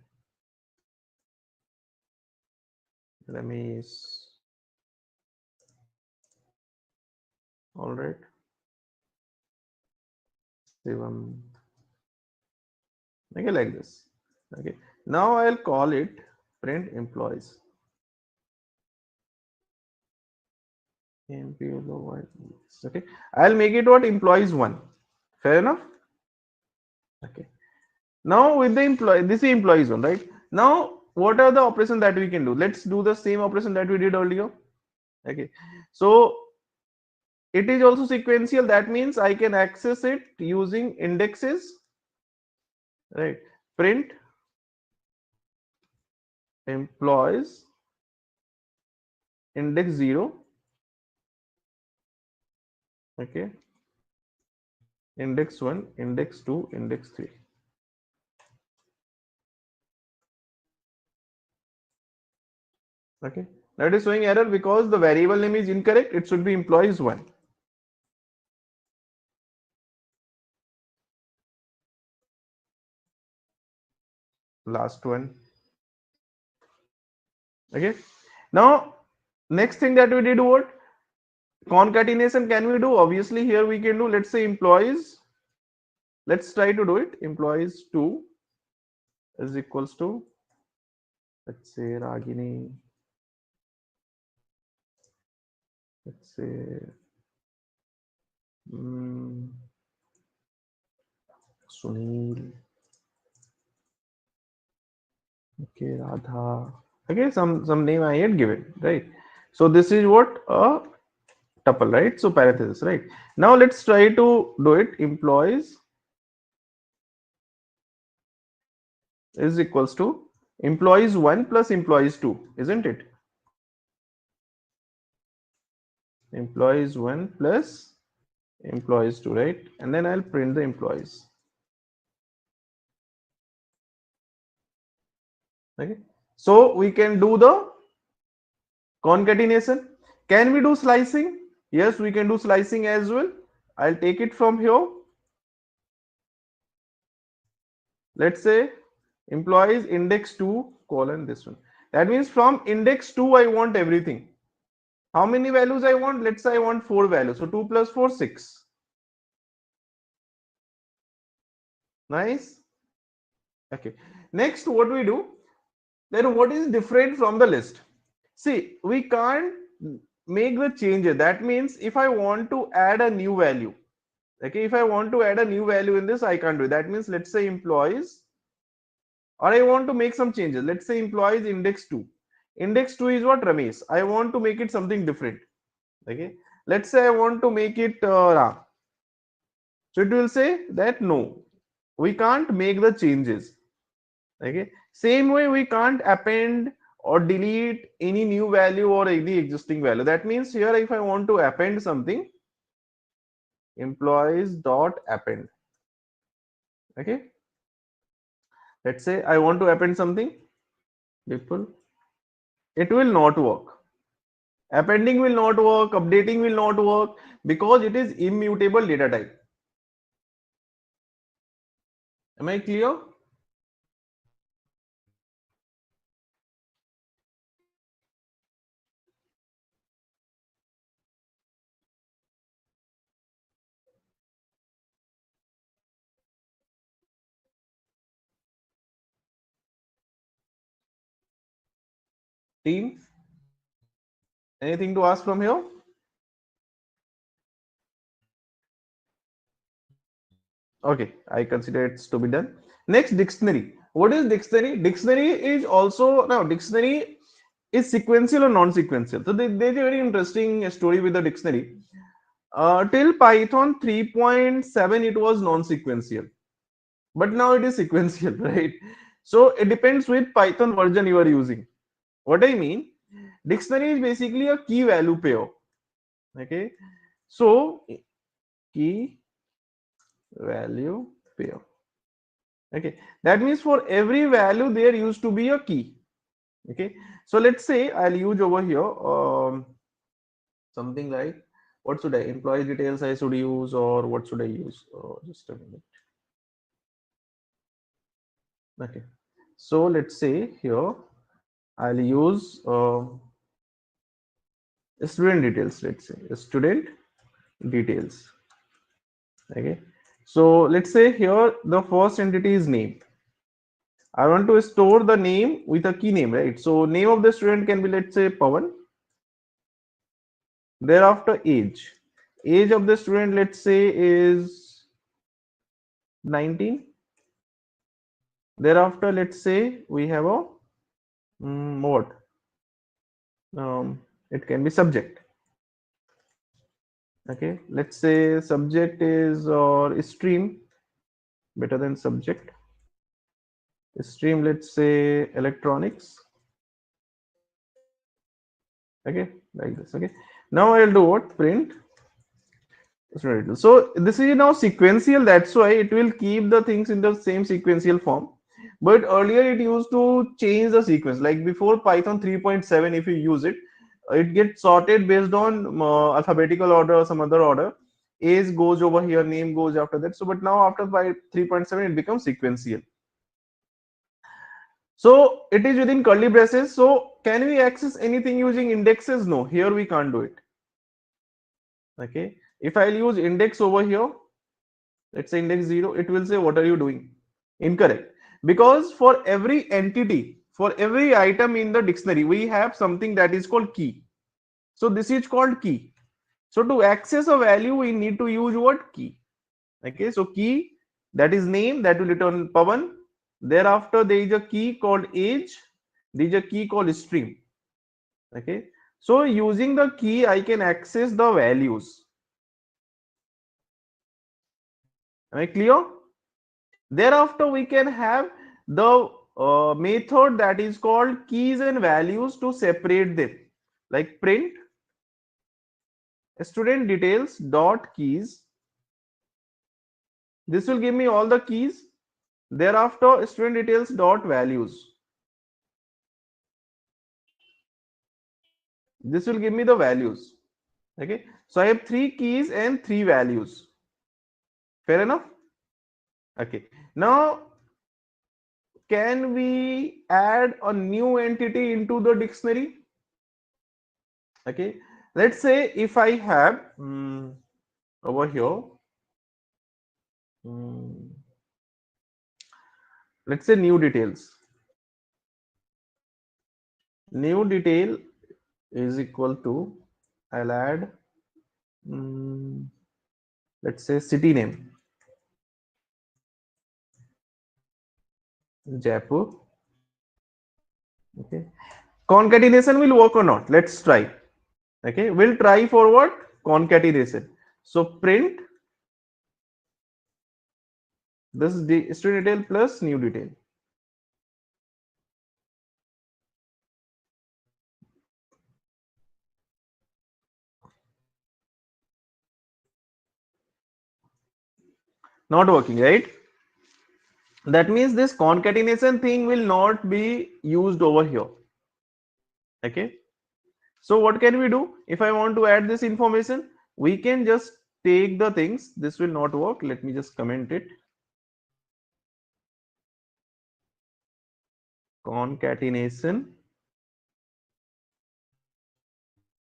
Ramesh. All right, Shivam. Okay, like this. Okay, now I'll call it print employees. Okay, I'll make it what? Employees 1. Fair enough. Okay, now with the employee, this is employees 1, right? Now what are the operations that we can do? Let's do the same operation that we did earlier. Okay, so it is also sequential. That means I can access it using indexes, right? Print employees index 0, okay, index 1, index 2, index 3. Okay, that is showing error because the variable name is incorrect. It should be employees 1. Last one. Okay, now next thing that we did, what concatenation can we do? Obviously here we can do, let's say employees, let's try to do it. Employees 2 is equals to, let's say Ragini, let's say Sunil, okay, Radha, okay, some name I had given, right? So this is what a tuple, right? So parenthesis, right? Now let's try to do it. Employees is equals to employees 1 plus employees 2, isn't it? Employees 1 plus employees 2, right? And then I'll print the employees. Okay, so we can do the concatenation. Can we do slicing? Yes, we can do slicing as well. I'll take it from here. Let's say employees index 2 colon this one. That means from index 2 I want everything. How many values I want? Let's say I want 4 values. So 2 plus 4, 6. Nice. Okay. Next, what we do? Then what is different from the list? See, we can't make the changes. That means if I want to add a new value, okay, if I want to add a new value in this, I can't do it. That means let's say employees, or I want to make some changes. Let's say employees index 2. Index 2 is what, Ramesh? I want to make it something different. Okay. Let's say I want to make it Ram. So it will say that no, we can't make the changes. Okay, same way we can't append or delete any new value or any existing value. That means here if I want to append something, employees dot append. Okay, let's say I want to append something, people, it will not work. Appending will not work, updating will not work, because it is immutable data type. Am I clear? Team, anything to ask from here? Okay, I consider it's to be done. Next, dictionary. What is dictionary? Dictionary is also, now dictionary is sequential or non-sequential. So there's a very interesting story with the dictionary. Till Python 3.7 it was non-sequential, but now it is sequential, right? So it depends which Python version you are using. What I mean, dictionary is basically a key value pair. Okay, so key value pair. Okay, that means for every value there used to be a key. Okay, so let's say I'll use over here something like, what should I, employee details I should use, or what should I use? Just a minute. Okay, so let's say here I'll use student details. Let's say student details. Okay, so let's say here the first entity is name. I want to store the name with a key name, right? So name of the student can be, let's say, Pawan. Thereafter age. Age of the student, let's say, is 19. Thereafter, let's say we have a
What? It can be subject. Okay, let's say subject is or stream, better than subject. Stream, let's say electronics. Okay, like this. Okay, now I'll do what? Print. So this is now sequential, that's why it will keep the things in the same sequential form. But earlier it used to change the sequence, like before Python 3.7, if you use it, it gets sorted based on alphabetical order or some other order. Age goes over here, name goes after that. So but now after 3.7 it becomes sequential. So it is within curly braces. So can we access anything using indexes? No, here we can't do it. Okay, if I'll use index over here, let's say index 0, it will say what are you doing? Incorrect, because for every entity, for every item in the dictionary, we have something that is called key. So this is called key. So to access a value, we need to use what? Key. Okay, so key, that is name, that will return Pavan. Thereafter there is a key called age, there is a key called stream. Okay, so using the key I can access the values. Am I clear? Thereafter we can have the method that is called keys and values to separate them, like print student details dot keys. This will give me all the keys. Thereafter student details dot values. This will give me the values. Okay, so I have 3 keys and 3 values. Fair enough? Okay, now can we add a new entity into the dictionary? Okay, let's say if I have over here, let's say new details. New detail is equal to, I'll add let's say city name, Jaipur. Okay, concatenation will work or not? Let's try. Okay, we'll try for what? Concatenation. So print this student detail plus new detail. Not working, right? That means this concatenation thing will not be used over here. Okay, so what can we do? If I want to add this information, we can just take the things. This will not work. Let me just comment it. Concatenation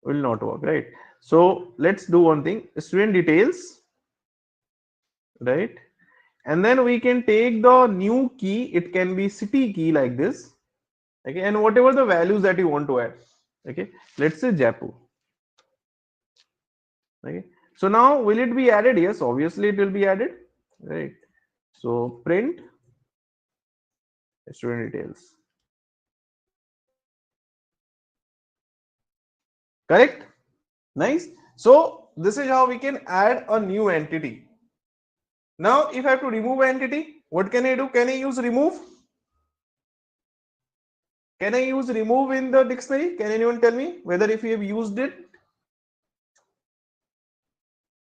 will not work, right? So let's do one thing. Student details, right? And then we can take the new key. It can be city key like this. Okay, and whatever the values that you want to add. Okay, let's say Jaipur. Okay, so now will it be added? Yes, obviously it will be added, right? So print student details. Correct? Nice. So this is how we can add a new entity. Now if I have to remove entity, what can I do? Can I use remove? Can I use remove in the dictionary? Can anyone tell me whether if you have used it?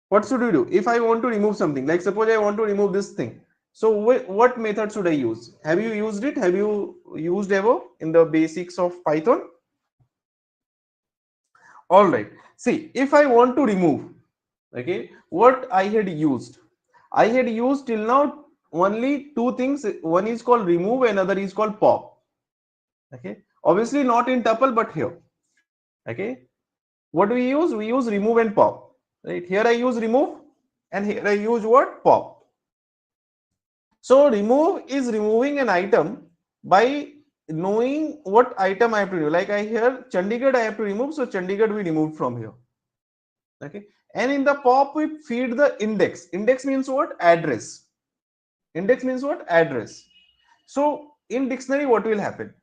What should we do? If I want to remove something, like suppose I want to remove this thing. So what method should I use? Have you used it? Have you used ever in the basics of Python? All right. See, if I want to remove, okay, what I had used till now only 2 things. One is called remove, another is called pop. Okay, obviously not in tuple, but here. Okay, what do we use? We use remove and pop. Right here I use remove, and here I use what? Pop. So remove is removing an item by knowing what item I have to remove. Like I here Chandigarh I have to remove, so Chandigarh we removed from here. Okay, and in the pop we feed the index. Index means what? Address. Index means what? Address. So in dictionary what will happen?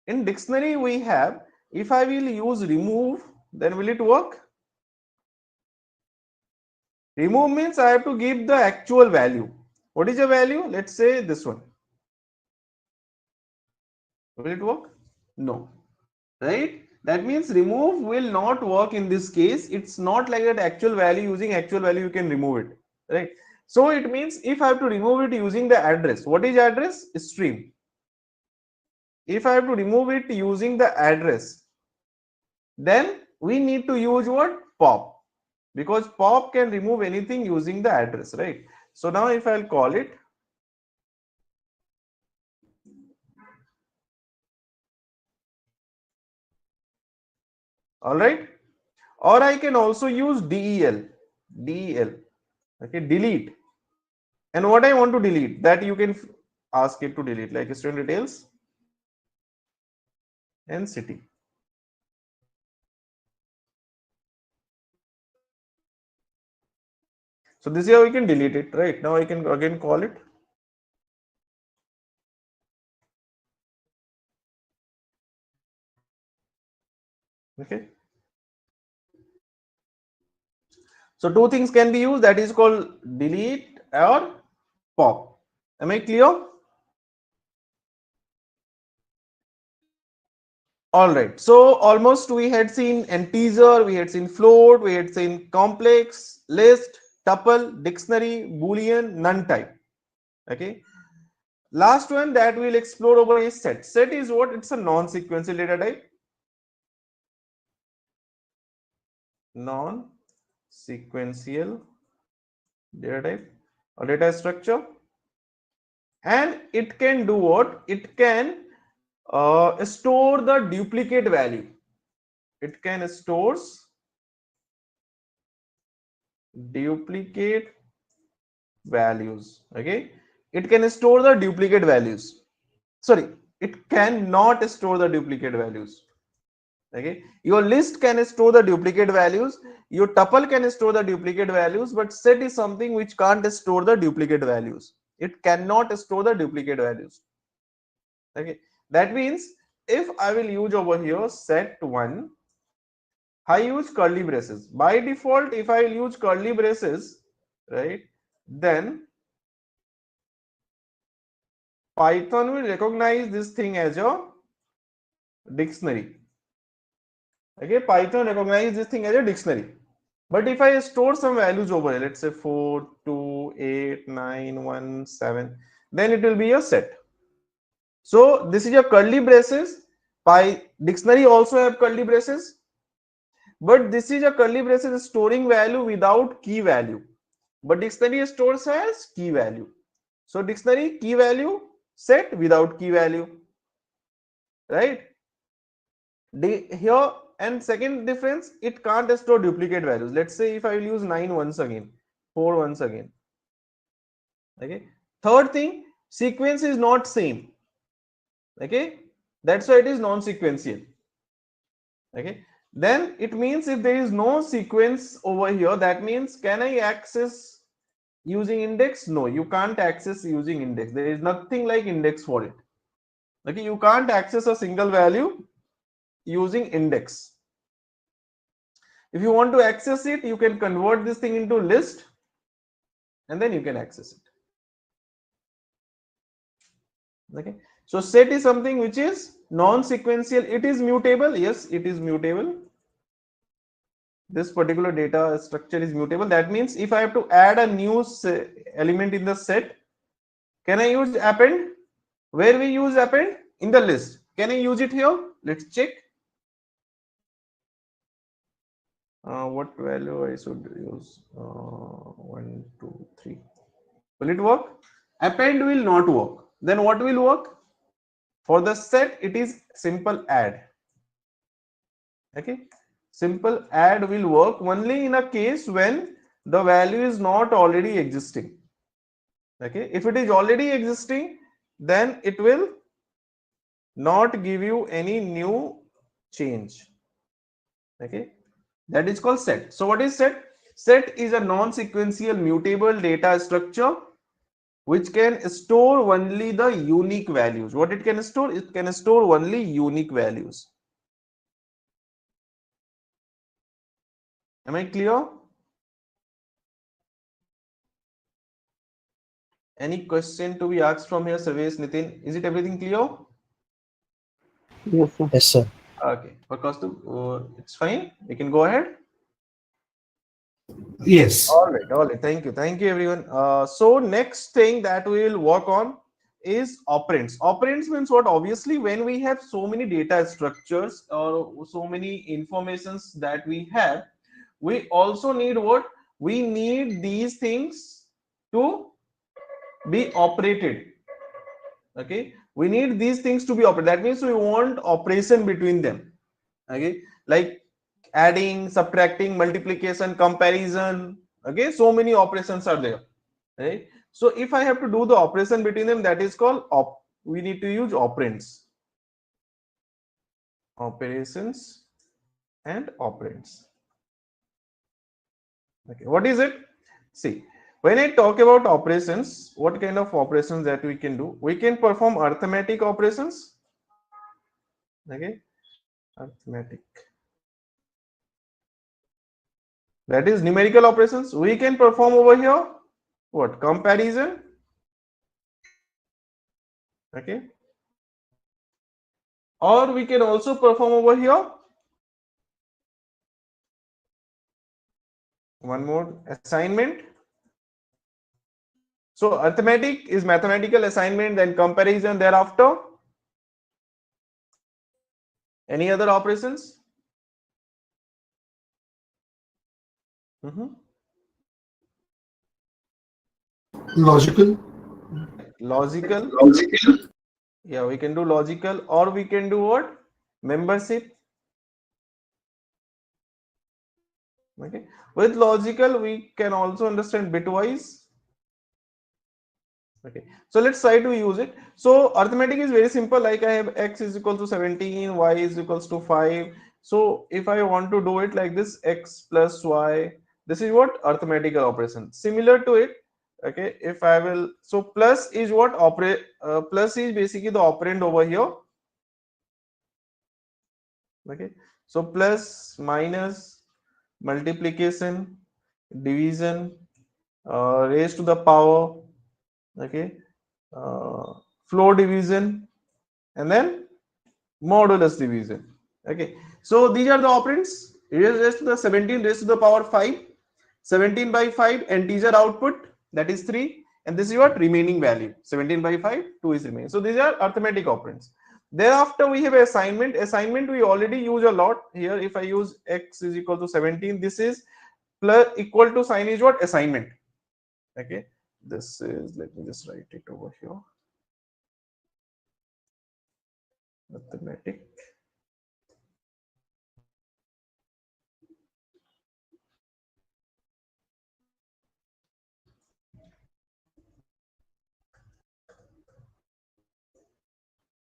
In dictionary we have, if I will use remove, then will it work? Remove means I have to give the actual value. What is the value? Let's say this one. Will it work? No. Right? That means remove will not work in this case. It's not like that actual value, using actual value you can remove it. Right? So it means if I have to remove it using the address, what is address? Stream. If I have to remove it using the address, then we need to use what? Pop. Because pop can remove anything using the address, right? So now if I'll call it, all right, or I can also use del, okay, delete. And what I want to delete, that you can ask it to delete, like student details and city. So this is how we can delete it, right? Now I can again call it. Okay. So two things can be used, that is called delete or pop. Am I clear? All right. So almost we had seen integer, we had seen float, we had seen complex, list, tuple, dictionary, boolean, none type. Okay. Last one that we'll explore over is set. Set is what? It's a non-sequential data type. Non-sequential data type or data structure. And it can do what? It can store the duplicate value. It can stores duplicate values. Okay, it can store the duplicate values. Sorry, it cannot store the duplicate values. Okay, your list can store the duplicate values, your tuple can store the duplicate values, but set is something which can't store the duplicate values. It cannot store the duplicate values. Okay, that means if I will use over here set one, I use curly braces. By default, if I will use curly braces, right, then Python will recognize this thing as a dictionary. Okay, Python recognizes this thing as a dictionary. But if I store some values over here, let's say 4, 2, 8, 9, 1, 7, then it will be a set. So this is a curly braces. Dictionary also have curly braces. But this is a curly braces storing value without key value. But dictionary stores as key value. So dictionary key value, set without key value. Right? Here, and second difference, it can't store duplicate values. Let's say if I will use 9 once again, 4 once again. Okay. Third thing, sequence is not same. Okay. That's why it is non-sequential. Okay. Then it means if there is no sequence over here, that means can I access using index? No, you can't access using index. There is nothing like index for it. Okay. You can't access a single value using index. If you want to access it, you can convert this thing into list and then you can access it. Okay. So set is something which is non-sequential. It is mutable. Yes, it is mutable. This particular data structure is mutable. That means if I have to add a new element in the set, can I use append? Where we use append? In the list. Can I use it here? Let's check. What value I should use? 1, 2, 3. Will it work? Append will not work. Then what will work? For the set, it is simple add. Okay. Simple add will work only in a case when the value is not already existing. Okay. If it is already existing, then it will not give you any new change. Okay. That is called set. So what is set? Set is a non-sequential mutable data structure which can store only the unique values. What it can store? It can store only unique values. Am I clear? Any question to be asked from here, Sarvesh, Nitin? Is it everything clear?
Yes, sir.
Yes, sir.
Okay. For Kaustubh, it's fine. We can go ahead.
Yes.
All right. Thank you, everyone. So next thing that we will work on is operands. Operands means what? Obviously, when we have so many data structures or so many informations that we have, we also need what? We need these things to be operated. Okay, we need these things to be operated. That means we want operation between them. Okay, like adding, subtracting, multiplication, comparison. Okay, so many operations are there, right? So if I have to do the operation between them, that is called we need to use operands. Operations and operands. Okay, what is it? See, when I talk about operations, what kind of operations that we can do? We can perform arithmetic operations. Okay, arithmetic. That is numerical operations. We can perform over here what? Comparison. Okay, or we can also perform over here one more, assignment. So arithmetic is mathematical assignment, then comparison thereafter. Any other operations?
Logical.
Logical.
Logical.
Yeah, we can do logical, or we can do what? Membership. Okay. With logical, we can also understand bitwise. Okay. So let's try to use it. So arithmetic is very simple. Like I have x is equal to 17, y is equals to 5. So if I want to do it like this, x plus y, this is what? Arithmetical operation. Similar to it. Okay. If I will, so plus is what? Plus is basically the operand over here. Okay. So plus, minus, multiplication, division, raised to the power, okay, floor division, and then modulus division. Okay, so these are the operands. Raised to the 17 raised to the power 5, 17 by 5 integer output, that is 3, and this is what? Remaining value. 17 by 5, 2 is remaining. So these are arithmetic operands. Thereafter we have assignment. Assignment we already use a lot. Here if I use x is equal to 17, this is plus equal to sign is what? Assignment. Okay, this is, let me just write it over here. Arithmetic.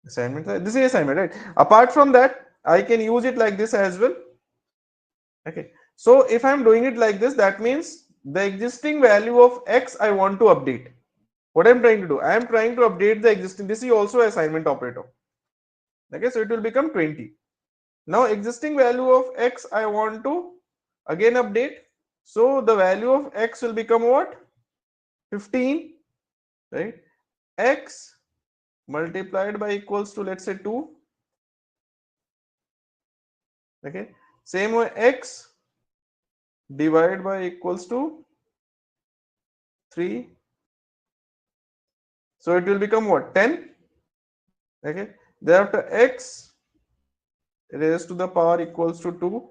Assignment. This is assignment, right? Apart from that, I can use it like this as well. Okay. So if I'm doing it like this, that means the existing value of x I want to update. What I'm trying to do? I am trying to update the existing. This is also assignment operator. Okay, so it will become 20. Now existing value of x I want to again update. So the value of x will become what? 15, right? X multiplied by equals to, let's say, 2. Okay, same way x divided by equals to 3. So it will become what? 10. Okay, thereafter x raised to the power equals to 2.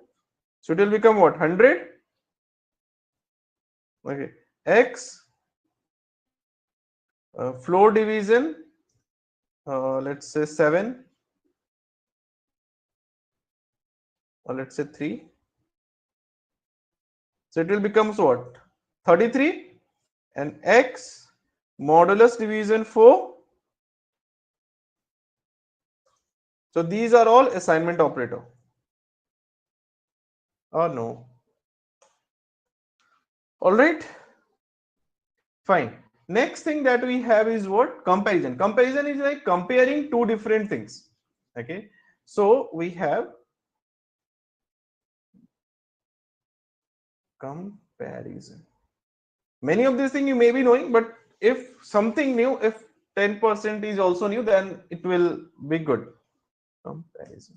So it will become what? 100. Okay, x floor division, let's say 7, or let's say 3. So it will become what? 33. And x modulus division 4. So these are all assignment operator. Or no? All right. Fine. Next thing that we have is what? Comparison. Comparison is like comparing two different things. Okay. So we have comparison. Many of these things you may be knowing, but if something new, if 10% is also new, then it will be good. Comparison.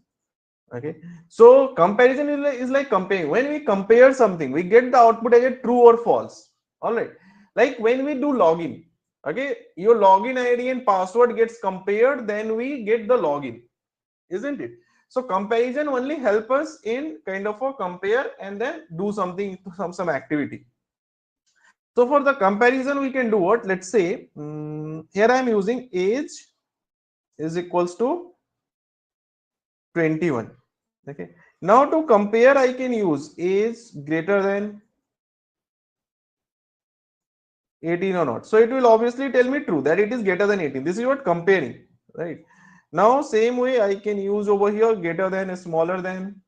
Okay. So comparison is like comparing. When we compare something, we get the output as a true or false. All right. Like when we do login, okay, your login ID and password gets compared, then we get the login, isn't it? So comparison only help us in kind of a compare and then do something, some activity. So for the comparison, we can do what? Let's say here I am using age is equals to 21. Okay. Now to compare, I can use age greater than 18 or not. So it will obviously tell me true that it is greater than 18. This is what comparing, right? Now same way I can use over here greater than, smaller than,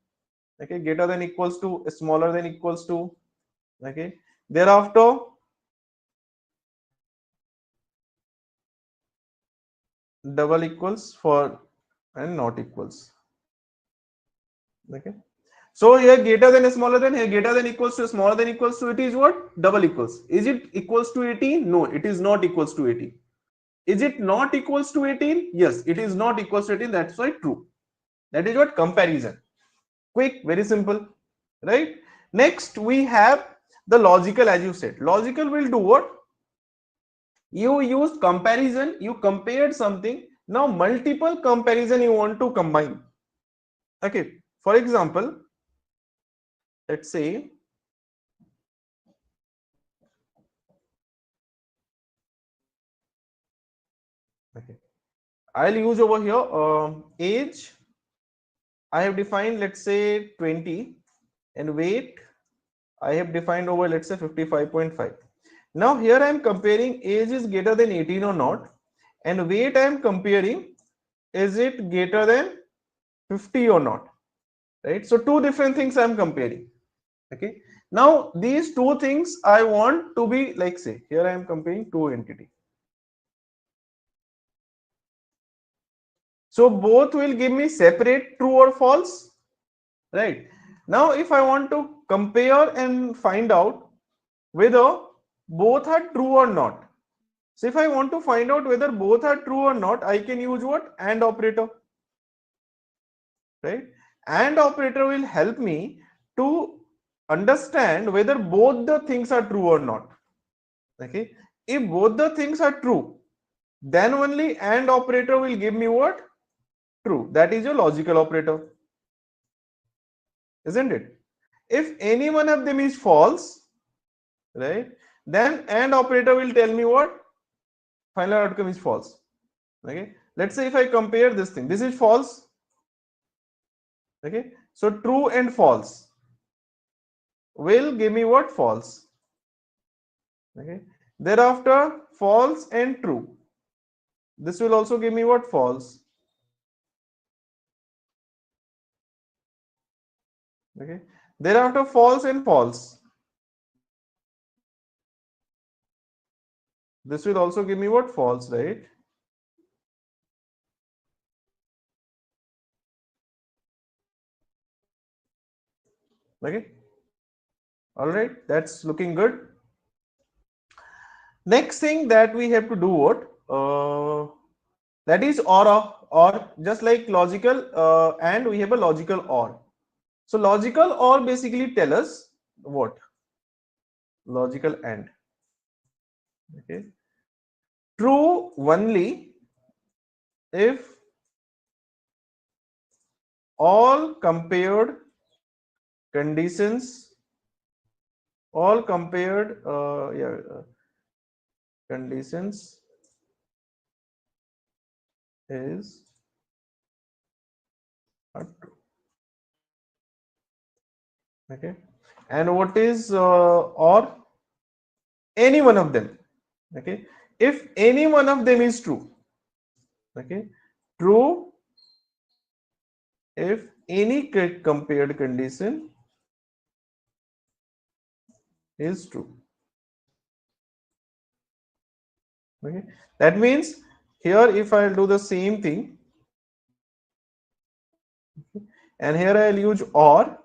okay, greater than equals to, smaller than equals to, okay. Thereafter double equals for and not equals, okay. So here greater than, smaller than, here greater than equals to, smaller than equals to, it is what? Double equals. Is it equals to 18? No, it is not equals to 18. Is it not equals to 18? Yes, it is not equals to 18. That's why true. That is what comparison. Quick, very simple, right? Next, we have the logical, as you said. Logical will do what? You used comparison, you compared something. Now, multiple comparison you want to combine. Okay, for example, let's say okay, I'll use over here age. I have defined, let's say 20, and weight I have defined over, let's say 55.5. Now here I am comparing age is greater than 18 or not, and weight I am comparing is it greater than 50 or not, right? So two different things I am comparing. Okay. Now these two things I want to be like, say here I am comparing two entity. So both will give me separate true or false, right? Now if I want to compare and find out whether both are true or not. So if I want to find out whether both are true or not, I can use what? AND operator, right? AND operator will help me to understand whether both the things are true or not. Okay. If both the things are true, then only AND operator will give me what? True. That is your logical operator, isn't it? If any one of them is false, right, then AND operator will tell me what? Final outcome is false. Okay. Let's say if I compare this thing, this is false. Okay. So true and false will give me what? False. Okay. Thereafter false and true. This will also give me what? False. Okay. Thereafter false and false. This will also give me what? False, right? Okay. All right. That's looking good. Next thing that we have to do what? That is or just like logical and we have a logical or. So logical or basically tell us what? Logical and. Okay. True only if all compared conditions, all compared conditions is not true. Okay. And what is or? Any one of them. Okay. If any one of them is true. Okay. True if any compared condition is true. Okay, that means here if I'll do the same thing, and here I'll use or,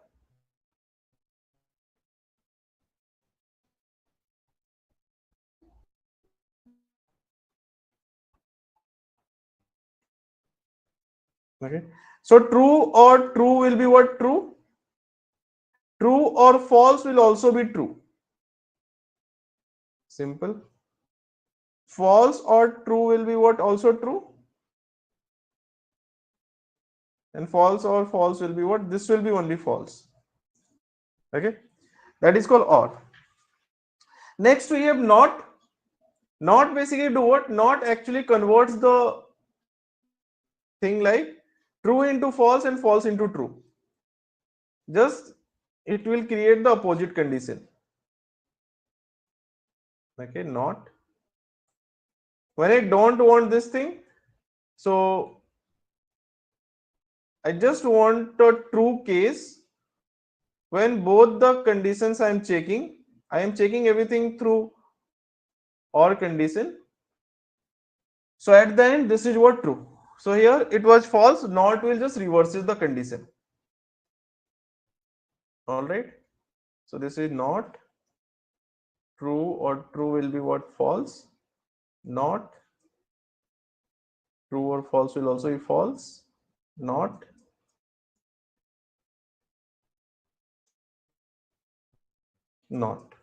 okay, so true will be what? True or false will also be true. Simple. False or true will be what? Also true. And false or false will be what? This will be only false. Okay, that is called or. Next we have not. Not basically do what? Not actually converts the thing like true into false and false into true. Just it will create the opposite condition. Okay, not. When I don't want this thing, so I just want a true case when both the conditions I am checking everything through or condition. So at the end, this is what true. So here it was false, not will just reverses the condition. All right. So this is not true, or true will be what? False. Not true or false will also be false. Not not.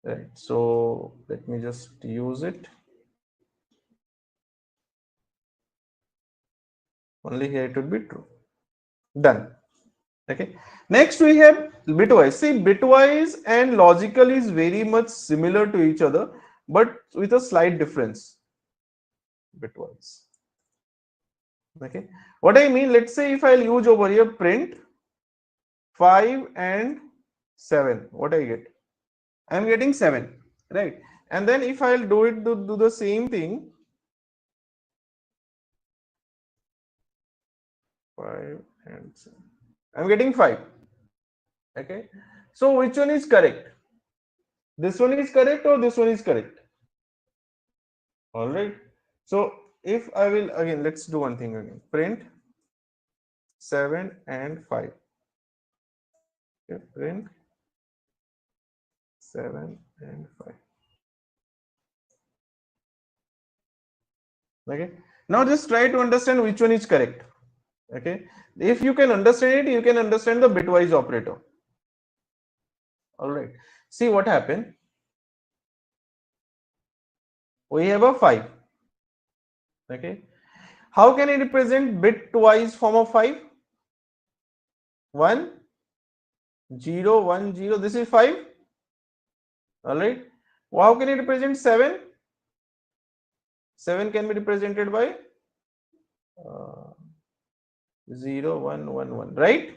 Right. So let me just use it. Only here it would be true. Done. Okay. Next we have bitwise. See, bitwise and logical is very much similar to each other, but with a slight difference. Bitwise. Okay. What I mean, let's say if I'll use over here print 5 and 7, what I get? I'm getting 7, right? And then if I'll do the same thing, 5 and 7, I'm getting 5. Okay. So which one is correct? This one is correct or this one is correct? All right. So if I will again, let's do one thing again. Print 7 and 5. Okay. Print 7 and 5. Okay. Now just try to understand which one is correct. Okay. If you can understand it, you can understand the bitwise operator. All right. See what happened. We have a 5. Okay. How can I represent bitwise form of 5? 1, 0, 1, 0. This is 5. All right. How can I represent 7? 7 can be represented by 0, 1, 1, 1. Right.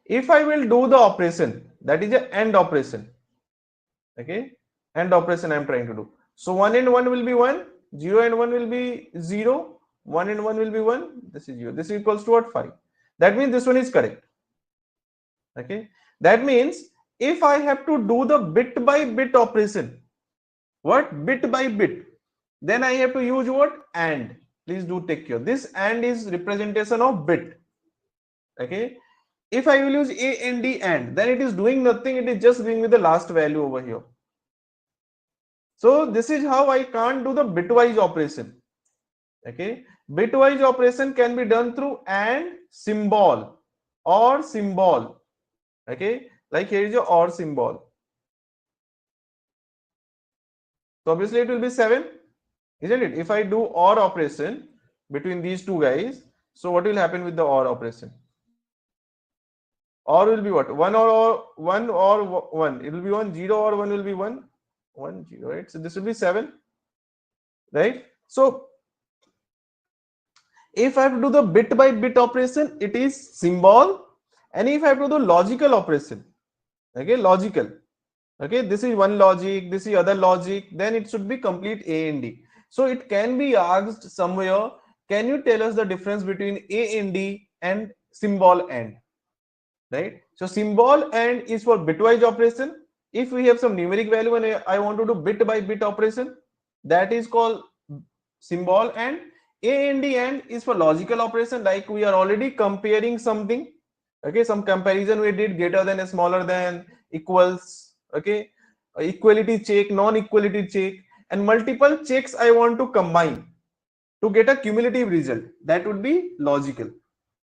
If I will do the operation, that is an AND operation. Okay. AND operation I am trying to do. So 1 and 1 will be 1, 0 and 1 will be 0, 1 and 1 will be 1. This is 0. This is equals to what? 5. That means this one is correct. Okay. That means if I have to do the bit by bit operation, what? Bit by bit, then I have to use what? AND. Please do take care. This AND is representation of bit. Okay. If I will use AND, then it is doing nothing. It is just giving me the last value over here. So this is how I can't do the bitwise operation. Okay. Bitwise operation can be done through AND symbol or symbol. Okay. Like here is your OR symbol. So obviously it will be 7, isn't it? If I do OR operation between these two guys, so what will happen with the OR operation? OR will be what? 1 or 1 or 1. It will be 1, 0 or 1 will be 1, 1, 0, right? So this will be 7, right? So if I have to do the bit by bit operation, it is symbol. And if I have to do logical operation, okay, logical. Okay, this is one logic, this is other logic, then it should be complete AND. So it can be asked somewhere, can you tell us the difference between AND and symbol AND? Right? So symbol AND is for bitwise operation. if we have some numeric value and I want to do bit by bit operation, that is called symbol and. And is for logical operation, like we are already comparing something. Okay, some comparison we did, greater than, smaller than, equals. Okay, equality check, non-equality check, and multiple checks I want to combine to get a cumulative result. That would be logical.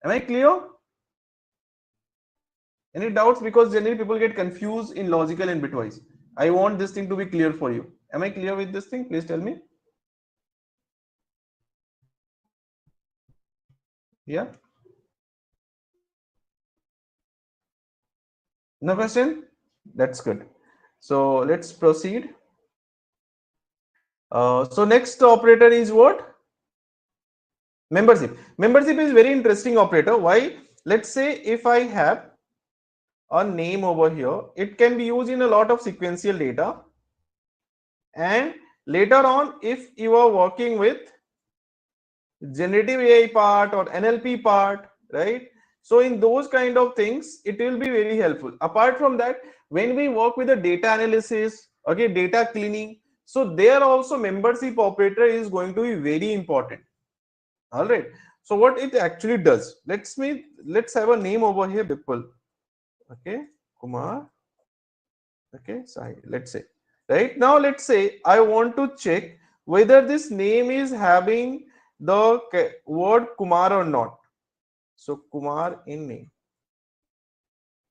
Am I clear? Any doubts? Because generally people get confused in logical and bitwise. I want this thing to be clear for you. Am I clear with this thing? Please tell me. Yeah. No question? That's good. So let's proceed. So next operator is what? Membership. Membership is very interesting operator. Why? Let's say if I have a name over here, it can be used in a lot of sequential data. And later on, if you are working with generative AI part or NLP part, right? So in those kind of things, it will be very helpful. Apart from that, when we work with the data analysis, okay, data cleaning, so there also membership operator is going to be very important. All right. So what it actually does, let's have a name over here, people. Okay, Kumar. Okay, Sai, let's say. Right now, let's say I want to check whether this name is having the word Kumar or not. So Kumar in name.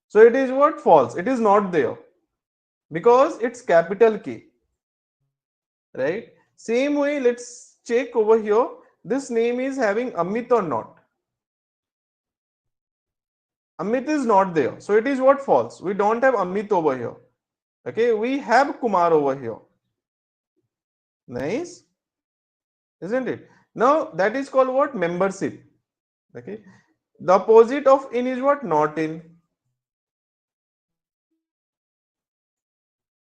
So it is what? False. It is not there because it's capital K. Right? Same way, let's check over here. This name is having Amit or not. Amit is not there. So it is what? False. We don't have Amit over here. Okay, we have Kumar over here. Nice, isn't it? Now that is called what? Membership. Okay, the opposite of in is what? Not in.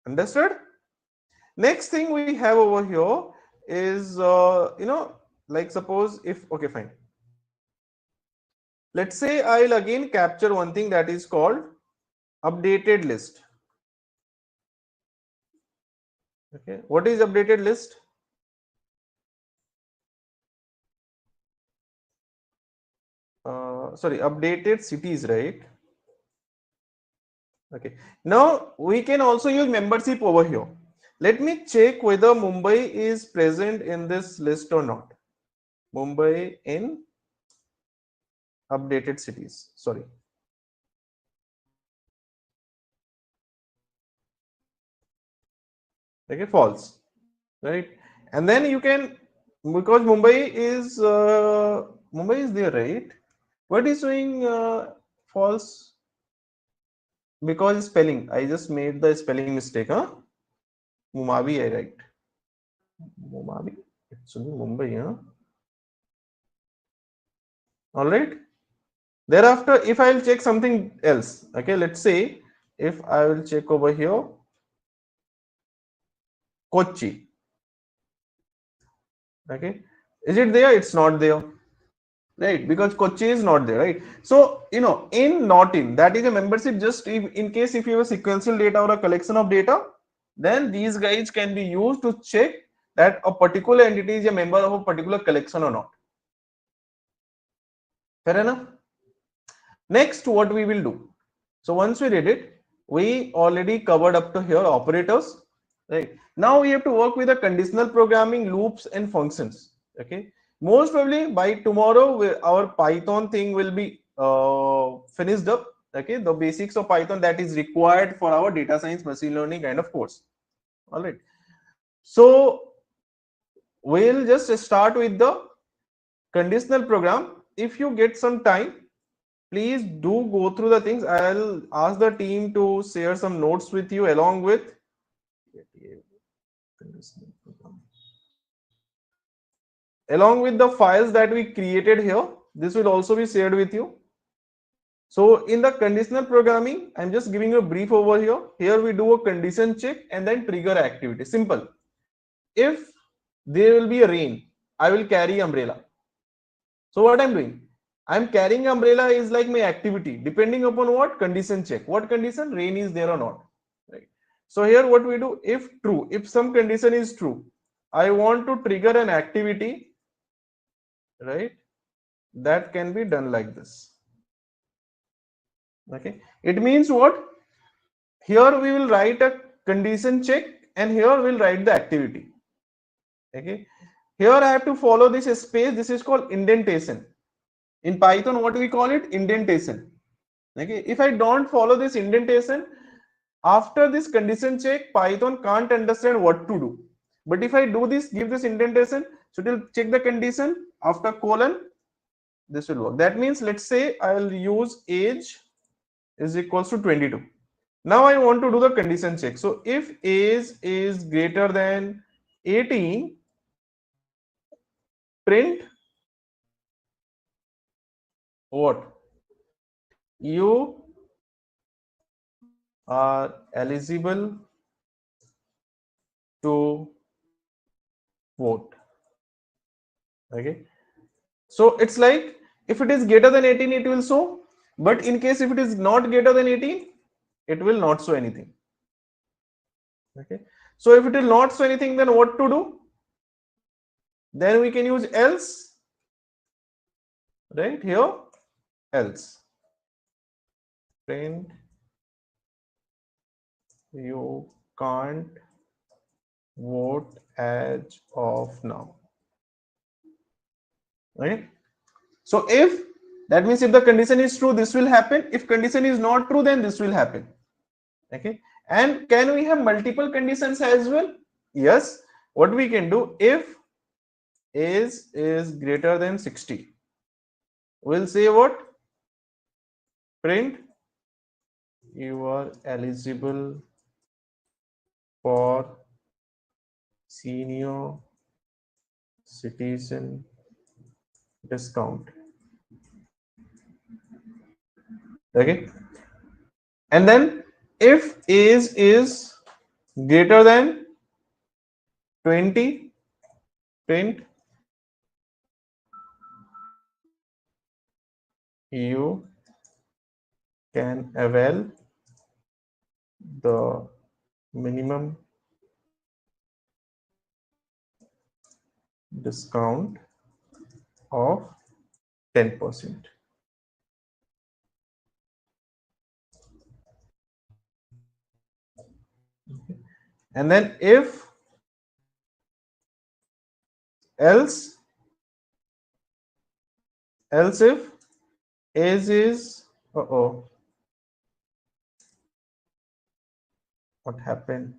Understood? Next thing we have over here is like suppose if, okay, fine. Let's say I'll again capture one thing that is called updated list. Okay, what is updated list? Sorry, updated cities, right? Okay, now we can also use membership over here. Let me check whether Mumbai is present in this list or not. Mumbai in updated cities. Sorry. Okay, false. Right. And then you can, because Mumbai is there, right? What is showing false? Because spelling. I just made the spelling mistake, huh? Mumavi, I write. Mumavi. It's Mumbai, huh? All right. Thereafter, if I will check something else, okay, let's say if I will check over here, Kochi. Okay, is it there? It's not there, right? Because Kochi is not there, right? So in not in, that is a membership. Just in case if you have a sequential data or a collection of data, then these guys can be used to check that a particular entity is a member of a particular collection or not. Fair enough. Next, what we will do? So once we did it, we already covered up to here operators, right? Now we have to work with the conditional programming, loops and functions. Okay, most probably by tomorrow our Python thing will be finished up. Okay, the basics of Python that is required for our data science machine learning kind of course. All right, so we'll just start with the conditional program. If you get some time, please do go through the things. I'll ask the team to share some notes with you along with the files that we created here. This will also be shared with you. So in the conditional programming, I'm just giving you a brief over here. Here we do a condition check and then trigger activity. Simple. If there will be a rain, I will carry umbrella. So what I'm doing? I'm carrying umbrella is like my activity, depending upon what? Condition check. What condition? Rain is there or not. Right. So here what we do, if true, if some condition is true, I want to trigger an activity, right? That can be done like this. Okay, it means what? Here we will write a condition check and here we'll write the activity. Okay, here I have to follow this space. This is called indentation. In Python, what we call it? Indentation. Okay, if I don't follow this indentation, after this condition check, Python can't understand what to do. But if I do this, give this indentation, so it will check the condition after colon, this will work. That means, let's say I'll use age is equals to 22. Now I want to do the condition check. So if age is greater than 18, print what? You are eligible to vote. Okay, so it's like if it is greater than 18 it will show, but in case if it is not greater than 18 it will not show anything. Okay, so if it will not show anything, then what to do? Then we can use else, right? Here else, print you can't vote as of now. Right, so if that means if the condition is true, this will happen. If condition is not true, then this will happen. Okay, and can we have multiple conditions as well? Yes. What we can do, if age is greater than 60, we'll say what? Print you are eligible for senior citizen discount. Okay, and then if age is greater than 20, print you can avail the minimum discount of 10%. And then if else if age is what happened?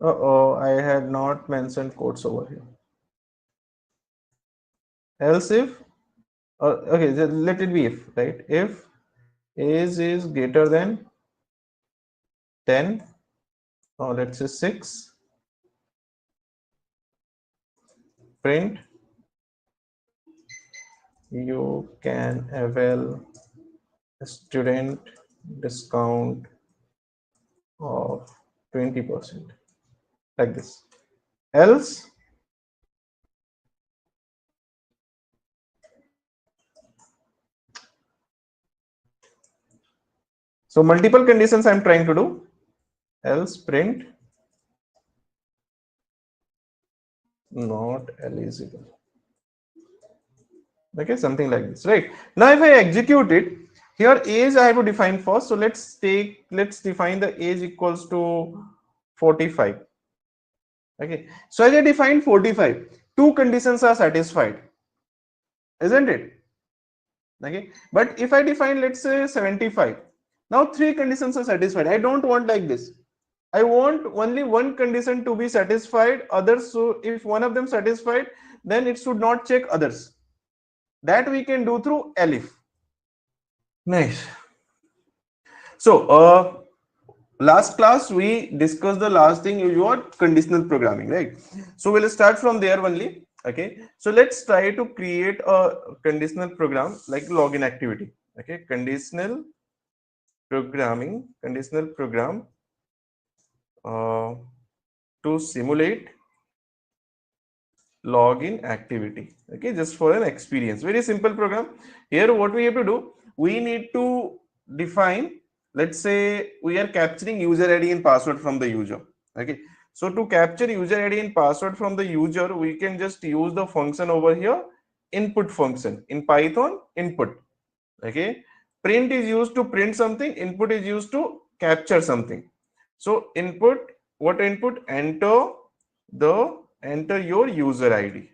I had not mentioned quotes over here. Else if okay, let it be if, right? If age is greater than 10, or let's say 6, print you can avail a student discount of 20%, like this. Else so multiple conditions I'm trying to do. Else print not eligible. Okay, something like this, right? Now if I execute it, here age I have to define first. So let's define the age equals to 45. Okay, so as I defined 45, two conditions are satisfied, isn't it? Okay, but if I define, let's say 75, now three conditions are satisfied. I don't want like this. I want only one condition to be satisfied, others. So if one of them satisfied, then it should not check others. That we can do through elif. Nice. So last class we discussed the last thing, your conditional programming, right? So we'll start from there only. Okay, so let's try to create a conditional program like login activity. Okay, conditional program to simulate login activity. Okay, just for an experience, very simple program. Here what we have to do, we need to define, let's say we are capturing user ID and password from the user. Okay, so to capture user ID and password from the user, we can just use the function over here, input function in Python, input. Okay, print is used to print something, input is used to capture something. So input, what input? Enter your user ID.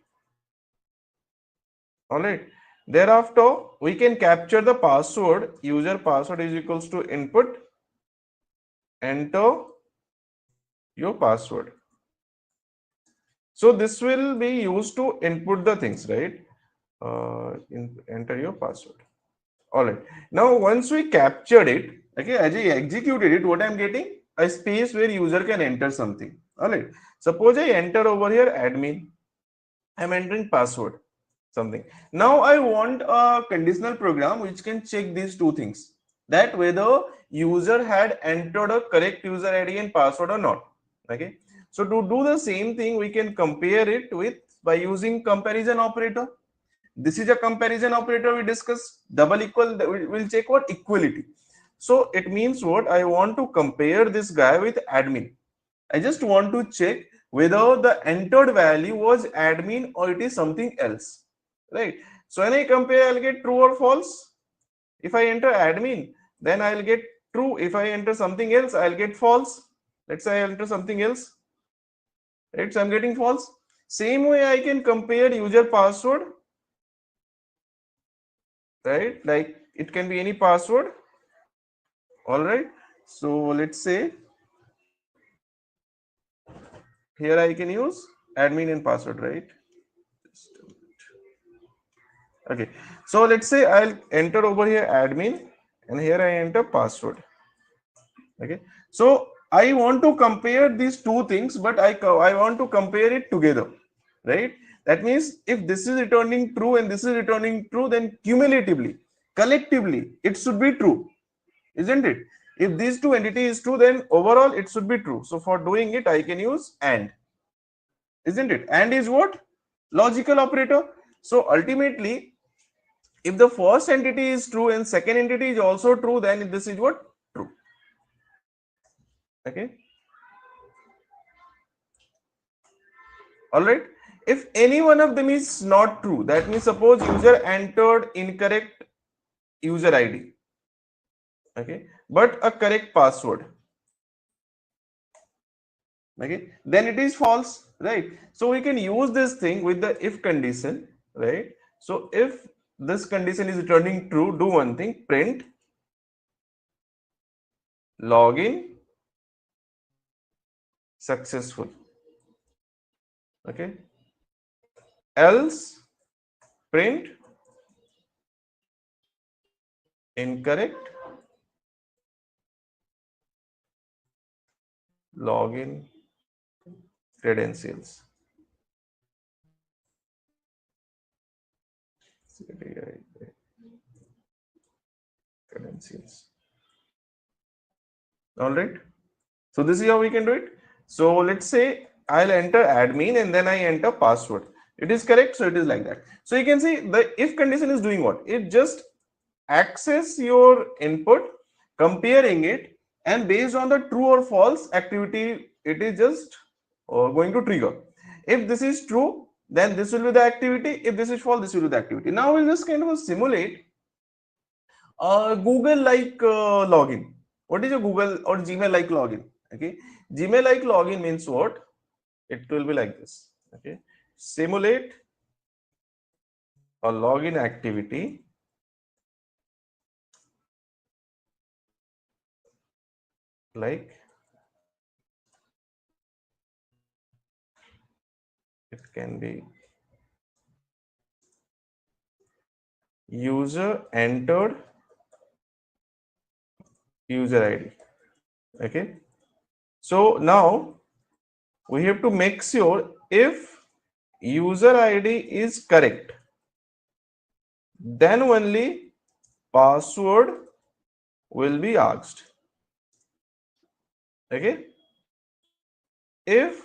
All right, thereafter we can capture the password. User password is equals to input, enter your password. So this will be used to input the things, right? Enter your password. All right, now once we captured it, okay, as I executed it, what I'm getting? A space where user can enter something. All right, suppose I enter over here admin, I'm entering password something. Now I want a conditional program which can check these two things, that whether user had entered a correct user ID and password or not. Okay, so to do the same thing, we can compare it with by using comparison operator. This is a comparison operator we discussed. Double equal, we'll check what? Equality. So it means what? I want to compare this guy with admin. I just want to check whether the entered value was admin or it is something else, right? So when I compare, I'll get true or false. If I enter admin, then I'll get true. If I enter something else, I'll get false. Let's say I enter something else, right? So I'm getting false. Same way I can compare user password, right? Like it can be any password. All right. So let's say here I can use admin and password, right? Okay, so let's say I'll enter over here admin and here I enter password. Okay, so I want to compare these two things, but I want to compare it together, right? That means if this is returning true and this is returning true, then cumulatively, collectively, it should be true, isn't it? If these two entities is true, then overall it should be true. So for doing it, I can use AND, isn't it? AND is what? Logical operator. So ultimately, if the first entity is true and second entity is also true, then this is what? True. Okay. All right. If any one of them is not true, that means suppose user entered incorrect user ID, okay, but a correct password, okay, then it is false, right? So we can use this thing with the if condition, right? So if this condition is returning true, do one thing, print login successful, okay, else print incorrect login credentials. Credentials. All right. So this is how we can do it. So let's say I'll enter admin and then I enter password. It is correct, so it is like that. So you can see the if condition is doing what? It just access your input, comparing it, and based on the true or false activity, it is just going to trigger. If this is true, then this will be the activity. If this is false, this will be the activity. Now we'll just kind of simulate Google like login. What is a Google or Gmail like login? Okay, Gmail like login means what? It will be like this. Okay, simulate a login activity like it can be user entered user ID. Okay, so now we have to make sure if user ID is correct, then only password will be asked. Okay, if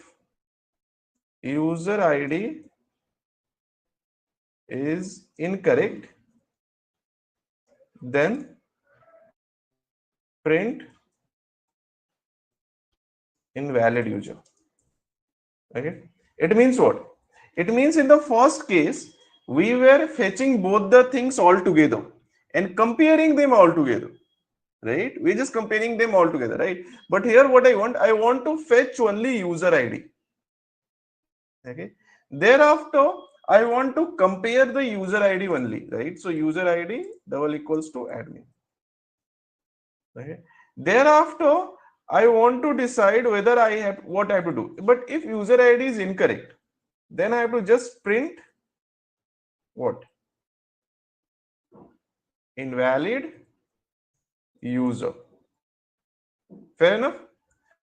user ID is incorrect, then print invalid user. Okay, it means what? It means in the first case we were fetching both the things all together and comparing them all together, right? We're just comparing them all together, right? But here what I want to fetch only user ID. Okay, thereafter I want to compare the user ID only, right? So user ID double equals to admin. Okay, thereafter I want to decide whether I have what I have to do. But if user ID is incorrect, then I have to just print what? Invalid user. Fair enough?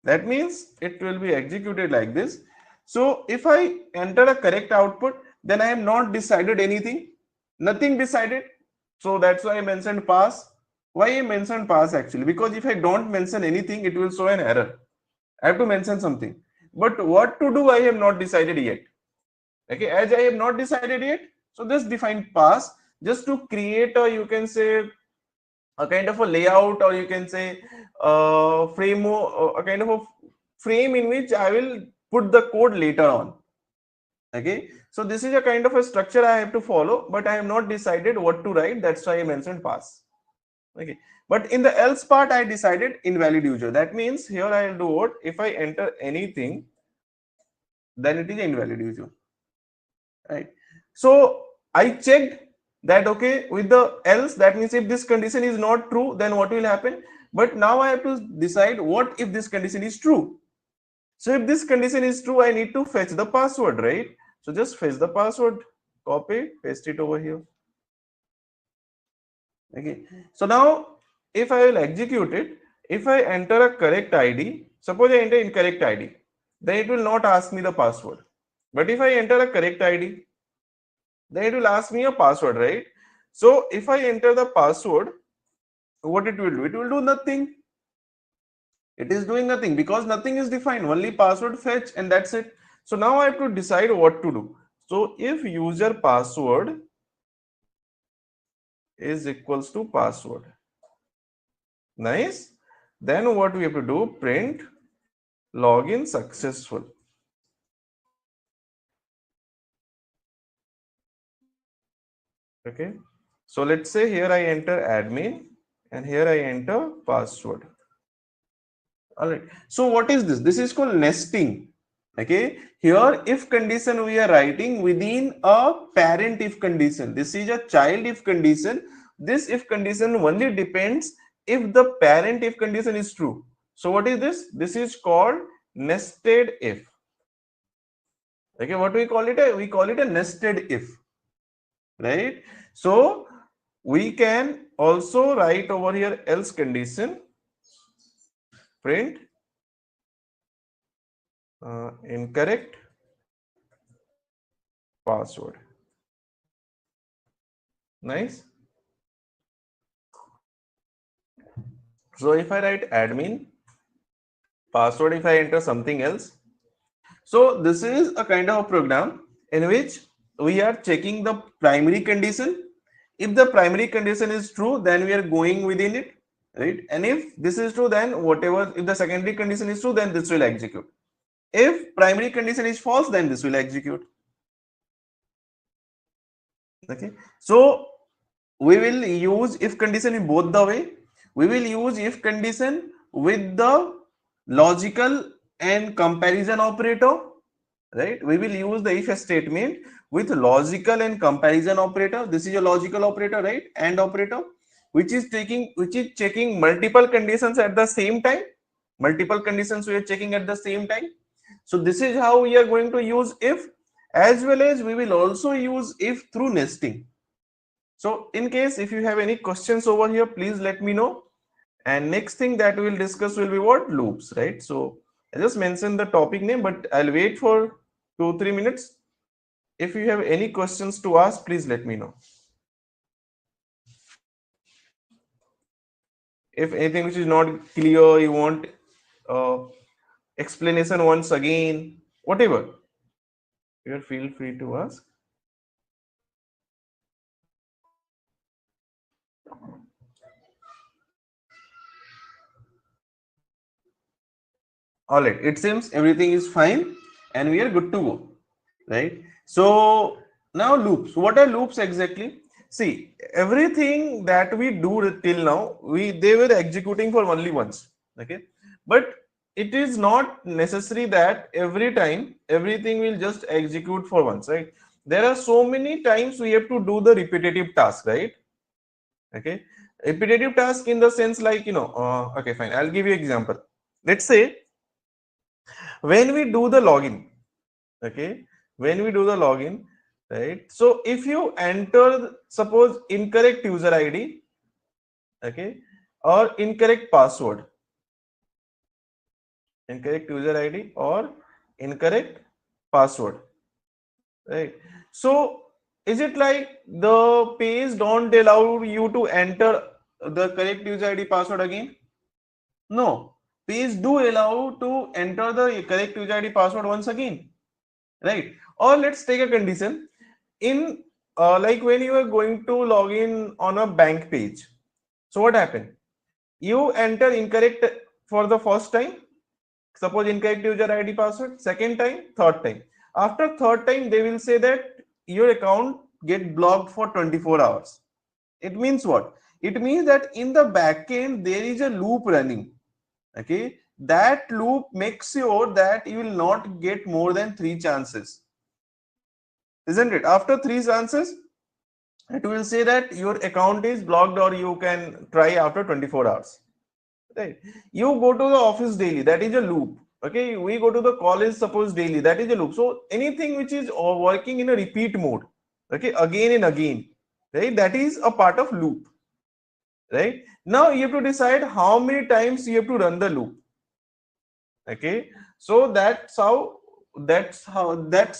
That means it will be executed like this. So if I enter a correct output, then I have not decided anything, nothing decided. So that's why I mentioned pass. Why I mentioned pass actually? Because if I don't mention anything, it will show an error. I have to mention something. But what to do, I have not decided yet. Okay, as I have not decided yet, so just define pass just to create a, you can say, a kind of a layout, or you can say frame, a kind of a frame in which I will put the code later on. Okay, so this is a kind of a structure I have to follow, but I have not decided what to write. That's why I mentioned pass. Okay, but in the else part I decided invalid user. That means here I will do what? If I enter anything, then it is invalid user, right? So I checked that, okay, with the else, that means if this condition is not true, then what will happen? But now I have to decide what if this condition is true. So if this condition is true, I need to fetch the password, right? So just fetch the password, copy, paste it over here. Okay, so now if I will execute it, if I enter a correct ID, suppose I enter incorrect ID, then it will not ask me the password. But if I enter a correct ID, then it will ask me a password, right? So if I enter the password, what it will do? It will do nothing. It is doing nothing because nothing is defined, only password fetch, and that's it. So now I have to decide what to do. So if user password is equals to password, nice, then what we have to do? Print login successful. Okay, so let's say here I enter admin and here I enter password. All right, so what is this? This is called nesting. Okay, here if condition we are writing within a parent if condition. This is a child if condition. This if condition only depends if the parent if condition is true. So what is this? This is called nested if. Okay, what we call it? We call it a nested if, right? So we can also write over here else condition, print incorrect password. Nice. So if I write admin password, if I enter something else, so this is a kind of a program in which we are checking the primary condition. If the primary condition is true, then we are going within it, right? And if this is true, then whatever, if the secondary condition is true, then this will execute. If primary condition is false, then this will execute. Okay, so we will use if condition in both the way. We will use if condition with the logical and comparison operator, right? We will use the if statement with logical and comparison operator. This is a logical operator, right? And operator, which is checking multiple conditions at the same time. Multiple conditions we are checking at the same time. So this is how we are going to use if, as well as we will also use if through nesting. So in case if you have any questions over here, please let me know. And next thing that we will discuss will be what? Loops, right? So I just mentioned the topic name, but I'll wait for 2-3 minutes. If you have any questions to ask, please let me know. If anything which is not clear, you want explanation once again, whatever, you feel free to ask. All right, it seems everything is fine and we are good to go, right? So now loops. What are loops exactly? See, everything that we do till now, they were executing for only once, okay? But it is not necessary that every time everything will just execute for once, right? There are so many times we have to do the repetitive task, right? Okay, repetitive task in the sense like, okay, fine. I'll give you example. Let's say when we do the login, okay, when we do the login, right? So if you enter, suppose incorrect user ID, okay, or incorrect password, incorrect user ID or incorrect password, right? So is it like the page don't allow you to enter the correct user ID password again? No, page do allow to enter the correct user ID password once again, right? Or let's take a condition in like when you are going to log in on a bank page. So what happened? You enter incorrect for the first time, suppose incorrect user ID password, second time, third time. After third time, they will say that your account get blocked for 24 hours. It means what? It means that in the backend there is a loop running. Okay, that loop makes sure that you will not get more than 3 chances, isn't it? After 3 chances, it will say that your account is blocked or you can try after 24 hours, right? You go to the office daily, that is a loop. Okay, we go to the college suppose daily, that is a loop. So anything which is working in a repeat mode, okay, again and again, right, that is a part of loop, right? Now you have to decide how many times you have to run the loop. Okay, so that's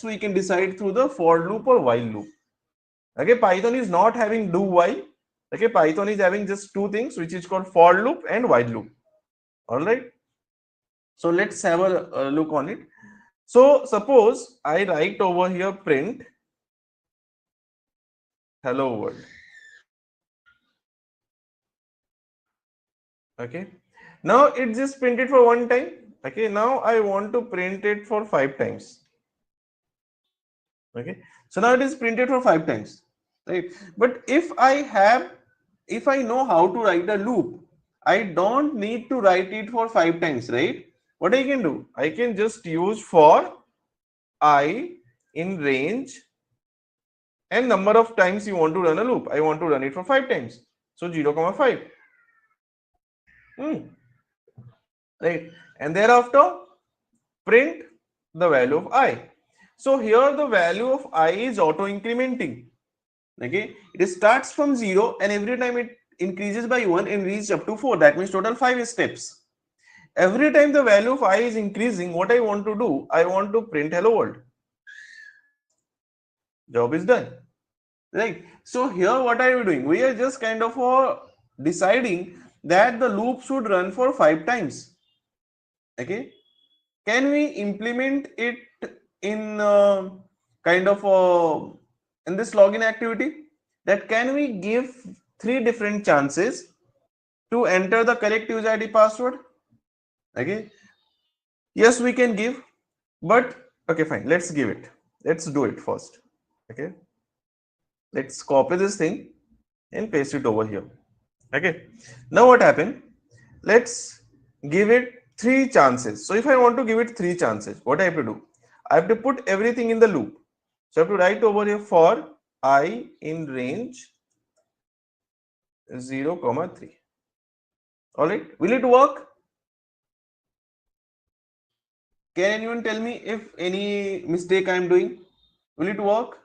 we can decide through the for loop or while loop. Okay, Python is not having do while. Okay, Python is having just two things, which is called for loop and while loop. All right, so let's have a look on it. So suppose I write over here print hello world. Okay, now it just printed for one time. Okay, now I want to print it for 5 times. Okay, so now it is printed for 5 times, right? But if I know how to write a loop, I don't need to write it for 5 times, right? What I can do, I can just use for I in range and number of times you want to run a loop. I want to run it for 5 times, so 0,5. Right, and thereafter print the value of I. So here the value of I is auto incrementing. Okay, it starts from 0 and every time it increases by 1 and reaches up to 4. That means total 5 steps. Every time the value of I is increasing, what I want to do, I want to print hello world. Job is done, right? So here what are we doing? We are just kind of deciding that the loop should run for 5 times. Okay, can we implement it in kind of in this login activity? That can we give 3 different chances to enter the correct user ID password? Okay, yes, we can give, but okay, fine, let's give it. Let's do it first. Okay, let's copy this thing and paste it over here. Okay, now what happened? Let's give it 3 chances. So if I want to give it 3 chances, what I have to do? I have to put everything in the loop. So I have to write over here for I in range 0,3. All right, will it work? Can anyone tell me if any mistake I am doing? Will it work?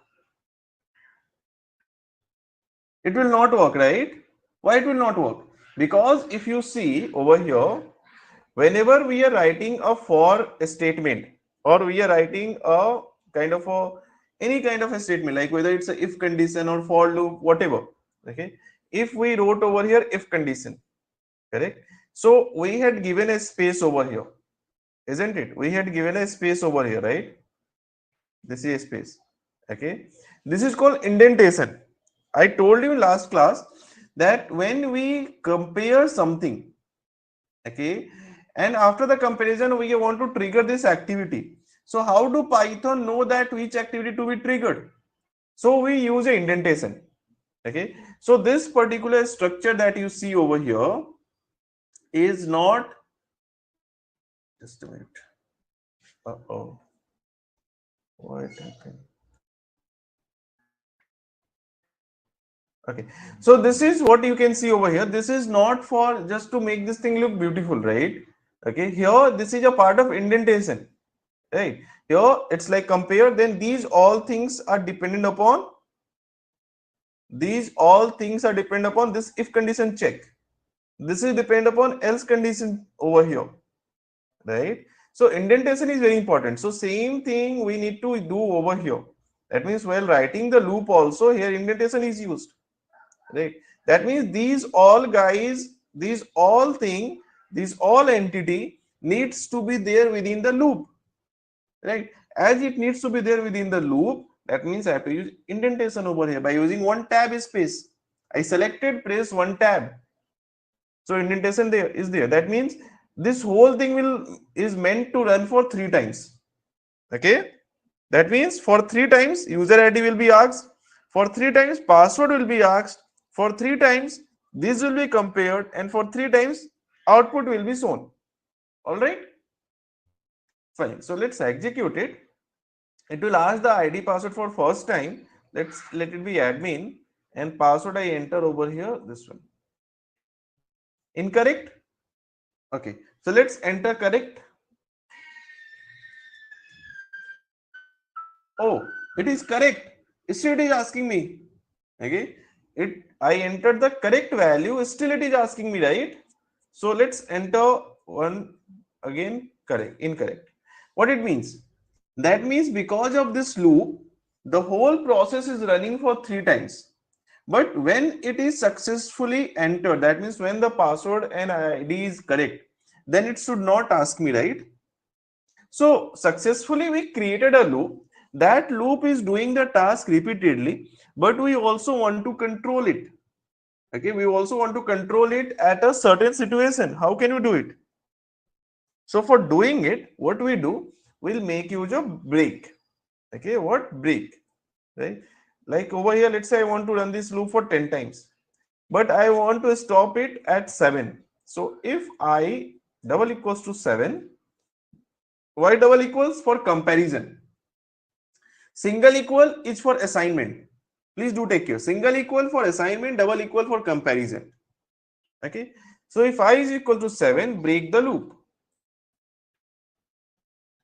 It will not work, right? Why it will not work? Because if you see over here, whenever we are writing a for statement or we are writing a kind of any kind of a statement, like whether it's a if condition or for loop, whatever. Okay, if we wrote over here if condition, correct? So we had given a space over here, isn't it? We had given a space over here, right? This is a space. Okay, this is called indentation. I told you in last class that when we compare something, okay, and after the comparison we want to trigger this activity. So how do Python know that which activity to be triggered? So we use a indentation. Okay, so this particular structure that you see over here is not, just a minute, what happened? Okay, so this is what you can see over here. This is not for just to make this thing look beautiful, right? Okay, here this is a part of indentation, right? Here it's like compare, then these all things are dependent upon, these all things are dependent upon this if condition check. This is dependent upon else condition over here, right? So indentation is very important. So same thing we need to do over here. That means while writing the loop also here indentation is used, right? That means these all guys, these all thing, this all entity needs to be there within the loop, right? As it needs to be there within the loop, that means I have to use indentation over here by using one tab space. I selected, press one tab, so indentation there is there. That means this whole thing is meant to run for 3 times. Okay, that means for 3 times user ID will be asked, for 3 times password will be asked, for 3 times this will be compared, and for 3 times output will be shown. All right, fine. So let's execute it. It will ask the ID password for first time. Let it be admin, and password I enter over here, this one. Incorrect. Okay, so let's enter correct. Oh, it is correct. Still it is asking me. Okay, I entered the correct value, still it is asking me, right? So let's enter one again, correct, incorrect. What it means? That means because of this loop, the whole process is running for 3 times. But when it is successfully entered, that means when the password and ID is correct, then it should not ask me, right? So successfully we created a loop. That loop is doing the task repeatedly, but we also want to control it. Okay, we also want to control it at a certain situation. How can we do it? So for doing it, what we do, we'll make use of break. Okay, what break, right? Like over here, let's say I want to run this loop for 10 times, but I want to stop it at 7. So if I double equals to 7, why double equals? For comparison. Single equal is for assignment. Please do take care. Single equal for assignment, double equal for comparison. Okay. So if I is equal to 7, break the loop.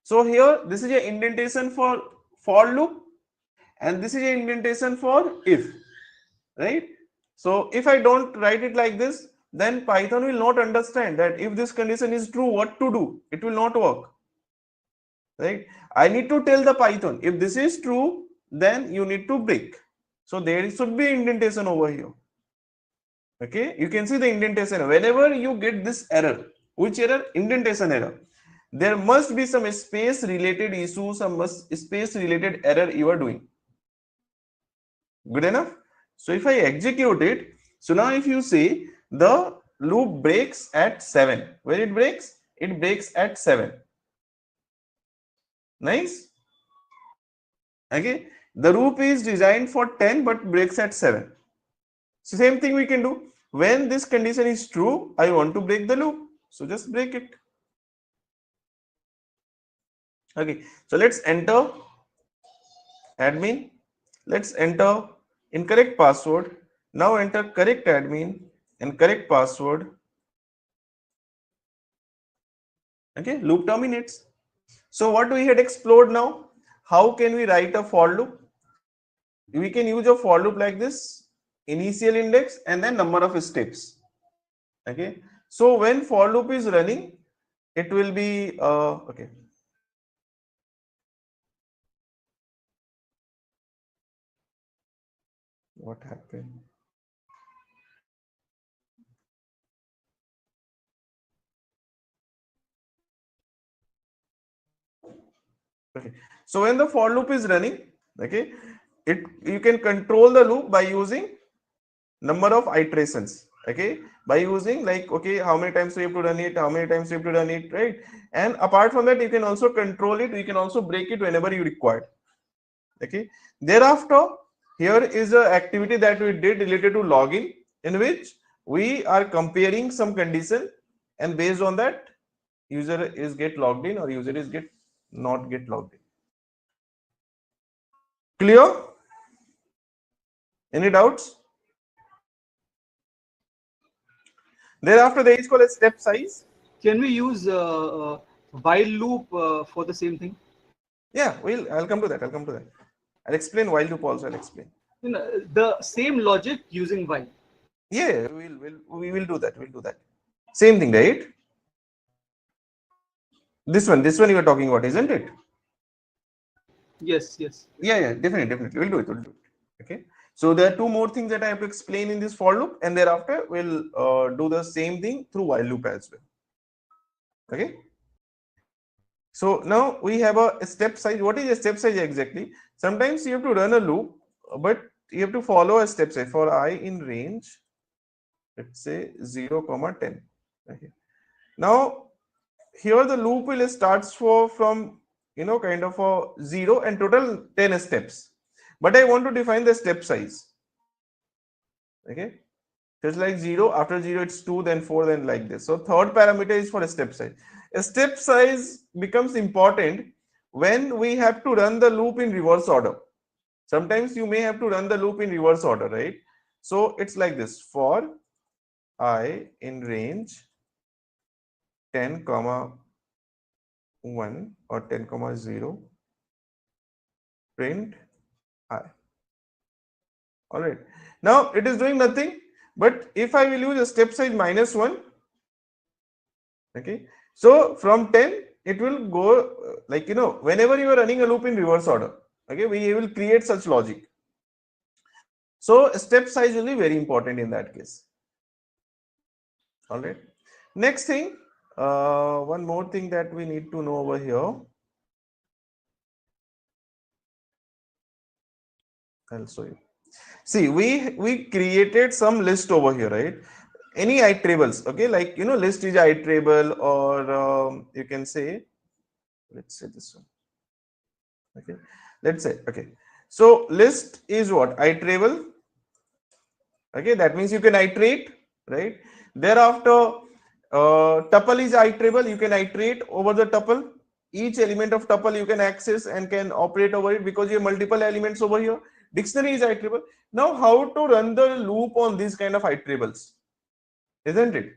So here, this is an indentation for loop, and this is an indentation for if, right? So if I don't write it like this, then Python will not understand that if this condition is true, what to do. It will not work, right? I need to tell the Python, if this is true, then you need to break. So there should be indentation over here. Okay, you can see the indentation. Whenever you get this error, which error? Indentation error. There must be some space related issue, some space related error you are doing. Good enough? So if I execute it, so now if you see the loop breaks at 7. Where it breaks? It breaks at 7. Nice. Okay, the loop is designed for 10 but breaks at 7. So same thing we can do. When this condition is true, I want to break the loop. So just break it. Okay, so let's enter admin. Let's enter incorrect password. Now enter correct admin and correct password. Okay, loop terminates. So what we had explored now, how can we write a for loop? We can use a for loop like this, initial index and then number of steps. Okay, so when for loop is running, it will be okay. What happened? Okay, so when the for loop is running, okay, you can control the loop by using number of iterations. Okay, by using like, okay, how many times we have to run it, how many times we have to run it, right? And apart from that, you can also control it, you can also break it whenever you require. Okay, thereafter, here is a activity that we did related to login, in which we are comparing some condition, and based on that, user is get logged in or user is get not get logged in. Clear? Any doubts? Thereafter, there is called a step size.
Can we use while loop for the same thing?
Yeah, I'll come to that. I'll come to that. I'll explain while loop also. I'll explain.
You know, the same logic using while.
Yeah, we will do that. We'll do that. Same thing, right? This one you are talking about, isn't it?
Yes, yes.
Yeah, definitely. We'll do it. We'll do it. Okay. So there are two more things that I have to explain in this for loop, and thereafter we'll do the same thing through while loop as well. Okay. So now we have a step size. What is a step size exactly? Sometimes you have to run a loop, but you have to follow a step size for I in range. Let's say 0, 10. Okay. Now here the loop will starts from kind of a 0 and total 10 steps. But I want to define the step size. Okay. Just like 0, after 0 it's 2, then 4, then like this. So third parameter is for a step size. A step size becomes important when we have to run the loop in reverse order. Sometimes you may have to run the loop in reverse order, right? So it's like this: for I in range 10, 1 or 10, 0, print I. All right. Now it is doing nothing, but if I will use a step size -1, okay, so from 10 it will go whenever you are running a loop in reverse order, okay, we will create such logic. So step size will be very important in that case. All right. Next thing, one more thing that we need to know over here. I'll show you. See, we created some list over here, right? Any iterables, okay, like list is iterable, or you can say, let's say this one. Okay, let's say, okay, so list is what? Iterable. Okay, that means you can iterate, right? Thereafter, tuple is iterable. You can iterate over the tuple. Each element of tuple you can access and can operate over it because you have multiple elements over here. Dictionary is iterable. Now, how to run the loop on these kind of iterables, isn't it?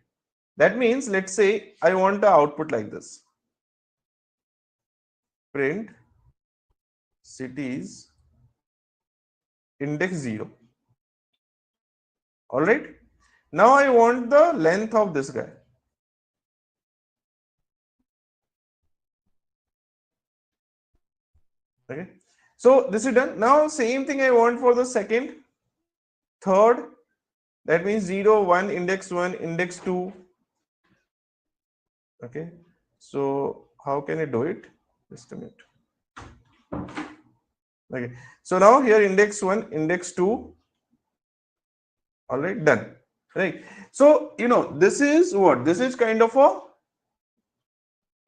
That means, let's say I want the output like this: print cities index 0. All right. Now I want the length of this guy. Okay. So this is done. Now same thing I want for the second, third. That means 0, 1, index 1, index 2. Okay. So how can I do it? Just a minute. Okay. So now here index 1, index 2. All right, done. Right. So this is what? This is kind of a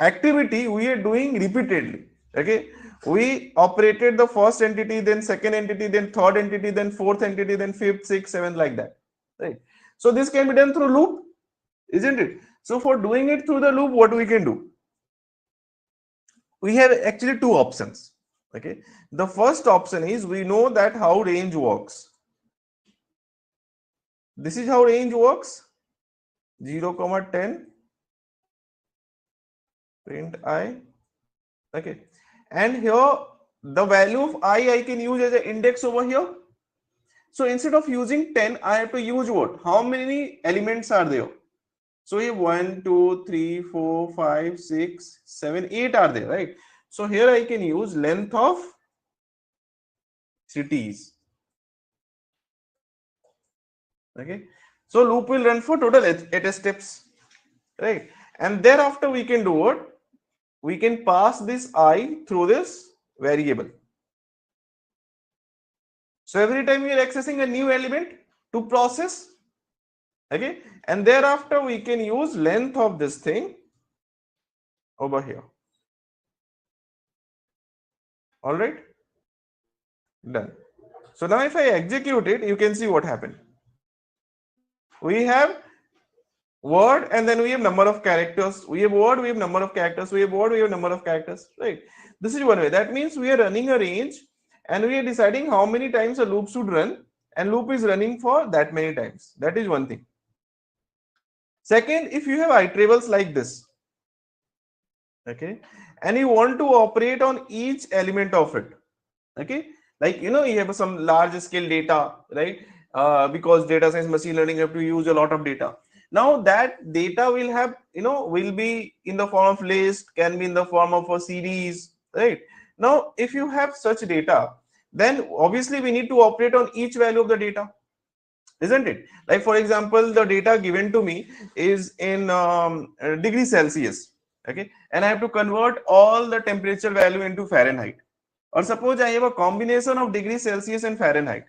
activity we are doing repeatedly. Okay. We operated the first entity, then second entity, then third entity, then fourth entity, then fifth, sixth, seventh, like that. Right. So this can be done through loop, isn't it? So for doing it through the loop, what we can do? We have actually two options. Okay. The first option is, we know that how range works. This is how range works: 0, 10, print I. Okay. And here the value of I can use as an index over here. So instead of using 10, I have to use what? How many elements are there? So here 1, 2, 3, 4, 5, 6, 7, 8 are there, right? So here I can use length of cities. Okay. So loop will run for total 8 steps, right? And thereafter we can do what? We can pass this I through this variable. So every time we are accessing a new element to process, Okay, and thereafter we can use length of this thing over here. All right, done. So now if I execute it, you can see what happened. We have word, and then we have number of characters. We have word, we have number of characters. We have word, we have number of characters. Right. This is one way. That means we are running a range, and we are deciding how many times a loop should run, and loop is running for that many times. That is one thing. Second, if you have iterables like this, okay, and you want to operate on each element of it, okay, like you have some large scale data, right? Because data science, machine learning, you have to use a lot of data. Now that data will have, will be in the form of list, can be in the form of a series, right? Now if you have such data, then obviously we need to operate on each value of the data, isn't it? Like for example, the data given to me is in degree Celsius, okay, and I have to convert all the temperature value into Fahrenheit. Or suppose I have a combination of degree Celsius and Fahrenheit.